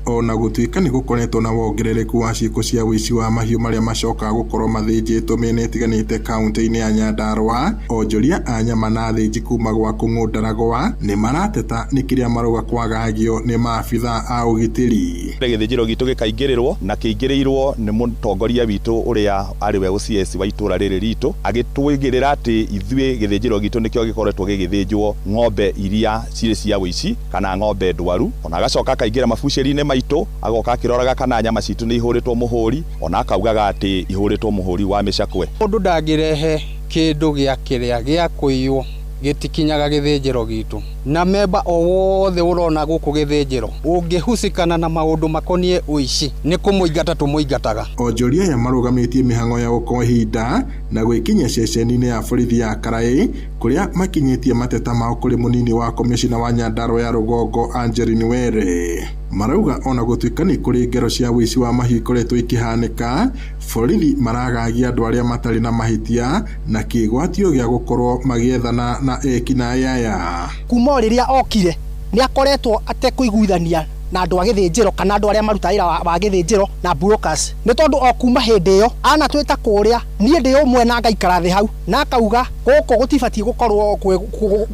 Ona gũtuĩka nĩ gũkoretwo na wongerereku wa ciĩko cia ũici wa mahiũ marĩa macokaga gũkorwo mathĩnjĩtwo mĩena ĩtiganĩte kaunti-inĩ ya Nyandarua, onjoria a nyama na athĩnji kuma gwa Kũng'ũ Ndaragwa nĩ marateta nĩ kĩrĩa marauga kwagagio nĩ maabitha a ũgitĩri.
Gĩthĩnjĩro gitũ gĩkaingĩrĩrwo na kĩingĩrĩirwo nĩ mũtongoria witũ ũrĩa arĩ we OCS wa itũra rĩrĩ ritũ agĩtwĩgĩrĩra atĩ ithuĩ gĩthĩnjĩro gitũ nĩkĩo gĩkoretwo gĩgĩthĩnjwo ng'ombe iria cirĩ cia ũici kana ng'ombe ndwaru, ona agacoka akaingĩra mabucĩri-inĩ maitũ agoka akĩroraga kana nyama citũ nĩ ihũrĩtwo mũhũri, ona akaugaga atĩ ihũrĩtwo mũhũri wa mĩcakwe.
Mũndũ ndangĩrehe kĩndũ gĩa kĩrĩa gĩa kũiywo gĩtikinyaga gĩthĩnjĩro gitũ, na memba o wothe ũrona gũkũ gĩthĩnjĩro ũngĩhucikana na maũndũ makoniĩ ũici nĩ kũmũingata tũmũingataga.
Onjoria aya marũgamĩtie mĩhang'o ya gũkua ihinda na gwĩkinyia ceceni-inĩ ya borithi ya Karai kũrĩa makinyĩtie mateta mao kũrĩ mũnini wa komishina wa Nyandarua ya rũgongo Angeline Were. Marauga ona gũtuĩka nĩ kũrĩ ngero cia ũici wa mahiũ ikoretwo ikĩhanĩka, borithi maragagia andũ arĩa matarĩ na mahĩtia na kĩgwatio gĩa gũkorwo magĩethana na ekinaĩ aya.
Kuma rĩrĩa okire nĩ akoretwo atekũiguithania na andu a githĩnjĩro kana andu aria maruta wĩra wa githĩnjĩro na brokers nĩ tondu o kuma hĩndĩ ĩyo anatwĩta kũrĩa niĩ ndĩ ũmwe na ngaikara thĩ hau na akauga gũkũ gũtibatiĩ gũkorwo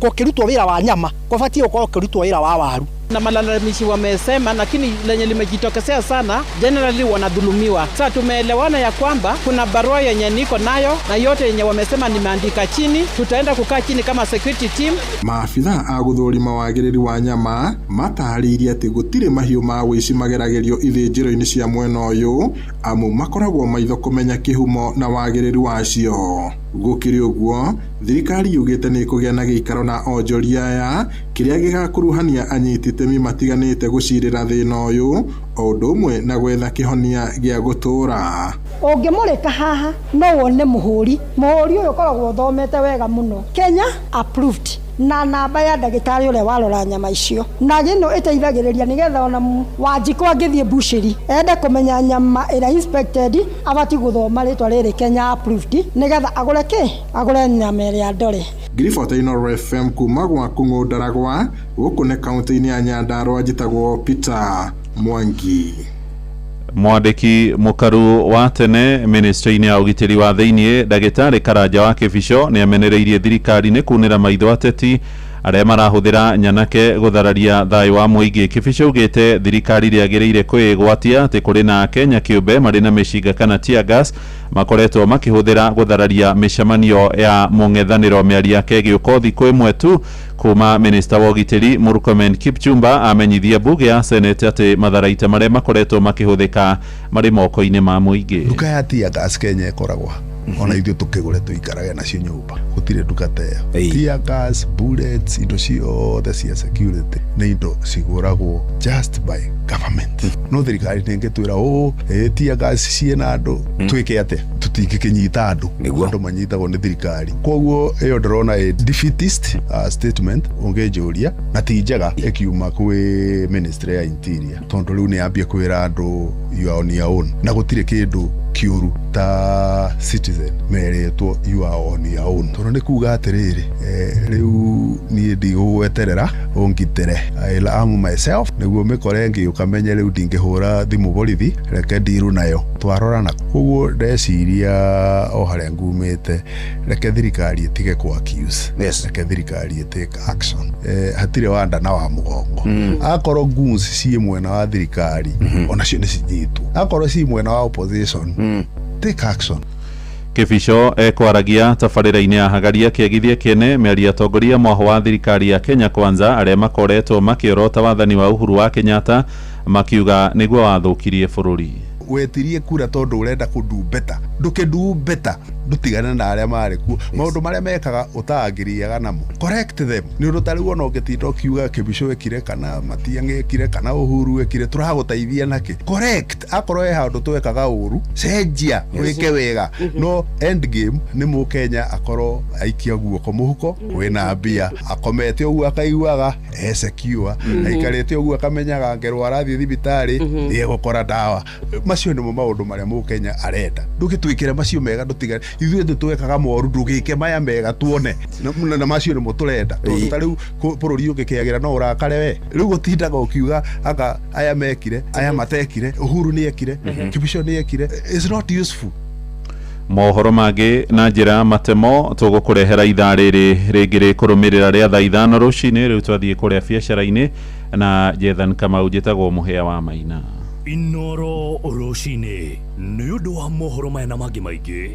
gũkĩrutwo wĩra wa nyama, gũbatiĩ gũkorwo gũkĩrutwo wĩra wa waru.
Na malalamishi wamesema, lakini lenye limejitokea sana, generally wanadhulumiwa. Sasa tumeelewana ya kwamba kuna barua yenye niko nayo na yote yenye wamesema nimeandika chini, tutaenda kukaa chini kama security team.
Maabitha a gũthũrima wagĩrĩru wa nyama matarĩirie atĩ gũtirĩ mahiũ ma wĩici mageragĩrio ithĩnjĩro-inĩ cia mwena ũyũ, amu makoragwo maitho kũmenya kĩhumo na wagĩrĩru wacio. Gũkĩrĩ ũguo, thirikari yugĩte nĩ kũgĩa na gĩikaro na onjoria aya kĩrĩa gĩgakuruhania anyiti itemi matiganĩte gũcirĩra thĩna ũyũ, o ũndũ ũmwe na gwetha kĩhonia gĩa gũtũũra.
Ũngĩmũrĩka haha no wone mũhũri ũyũ ũkoragwo thomete wega mũno, Kenya approved na namba ya ndagĩtarĩ ũrĩa warora nyama icio, na gĩno ĩteithagĩrĩria nĩgetha ona Wanjikũ angĩthiĩ bushiri ende kũmenya nyama ĩrĩa inspected abati gũthoma rĩtwa rĩrĩ Kenya approved nĩgetha agũre nyama ĩrĩa ndore.
Ngiribota Inooro FM kuma gwa Kũng'ũ Ndaragwa gũkũ nĩ kaunti-inĩ ya Nyandarua njĩtagwo Peter Mwangi.
Mwandĩki mũkaru wa tene ministry-inĩ ya ũgitĩri wa thĩinĩ ndagĩtarĩ Karanja wa Kĩbico nĩ amenereirie thirikari nĩ kunĩra maitho ateti arĩa marahũthĩra nyanake gũthararia thayũ wa mũingĩ. Kĩbico ugĩte thirikari rĩagĩrĩire kwĩgwatia atĩ kũrĩ na Kenya kĩũmbe marĩ na mĩcinga kana tear gas makoretwo makĩhũthĩra gũthararia mĩcemanio ya mũng'ethanĩro mĩario yake ĩgĩũka thikũ ĩmwe tu kuma minista wa ũgitĩri Murkomen Kipchumba amenyithia bunge ya Senate atĩ matharaita marĩa makoretwo makĩhũthĩka marĩ moko-inĩ ma mũingĩ.
Nduka ya tear gas Kenya ĩkoragwo ona ithuĩ tũkĩgũre tũikarage nacio nyũmba, gũtirĩ nduka ta ĩyo. Tear gas, bullets, indo ciothe cia security nĩ indo cigũragwo just by government. No thirikari nĩngĩtwĩra tear gas ciĩna andũ twĩke atĩa, tũtingĩkĩnyita andũ, andũ manyitagwo nĩ thirikari. Koguo ĩyo ndĩrona defeatist statement ũngĩnjũria na ti njega ĩkiuma kwĩ ministry ya interior, tondũ rĩu nĩyambia kwĩra andũ you are on your own na gũtirĩ kĩndũ kiuru ta citizen merĩtwo you are on your own. Tondũ nĩ kuga atĩrĩrĩ, rĩu niĩ ndigũgweterera ũngitĩre, I'll arm myself nĩguo mĩkore ngĩũka menye rĩu ndingĩhũra thimũ borithi reke ndiru nayo twarorana. Koguo ndeciria o harĩa ngumĩte reke thirikari ĩtige kũ accuse, reke thirikari ĩtake action. Hatirĩ wanda na wa mũgongo. Akorwo goons ciĩ mwena wa thirikari onacio nĩ cinyitwo, akorwo ciĩ mwena wa opposition take action.
Kĩbico ekwaragia tabarĩra-inĩ ya hagaria kĩagithia kĩene mĩario atongoria mwaho wa thirikari ya Kenya Kwanza arĩa makoretwo makĩorota wathani wa Uhuru wa Kenyatta makiuga nĩguo wathũkirie bũrũri.
Wetirie kura tondu urenda kudumbeta ndukidumbeta ndutigane na aria mari ku maundu maria mekaga utangiriaga namo correct them ni undu tari wona ungitinda ukiuga Kĩbico ekire kana Matiang'i ekire kana Uhuru ekire turagutaithia naki correct akorwo handu twekaga uru cenjia wike wega no end game ni mu Kenya akorwo aikia guoko muhuko wina mbia akomete uguo akaiguaga secure aikarete uguo akamenyaga ngerwa arathi thibitari egukora dawa macio nimo maundu maria mu Kenya arenda ndugitwikire macio mega ndutigane ithuĩ twekaga moru ndugike maya mega tuone na macio nimo turenda tondu tariu bururi ungikĩagĩra no urakare we riu gutindaga ukiuga aka aya mekire aya matekire Uhuru ni ekire Kĩbico ni ekire is not useful.
Mohoro mangĩ na njĩra matemo tũgũkũrehera ithaa rĩrĩ rĩngĩ rĩkũrũmĩrĩra rĩa thaa ithano rũcinĩ. Rĩu twathiĩ kũrĩa biacara-inĩ na Jethan Kamau njĩtagwo mũhĩa wa Maina.
Inooro rũcinĩ nĩ ũndũ wa mohoro maya na mangĩ maingĩ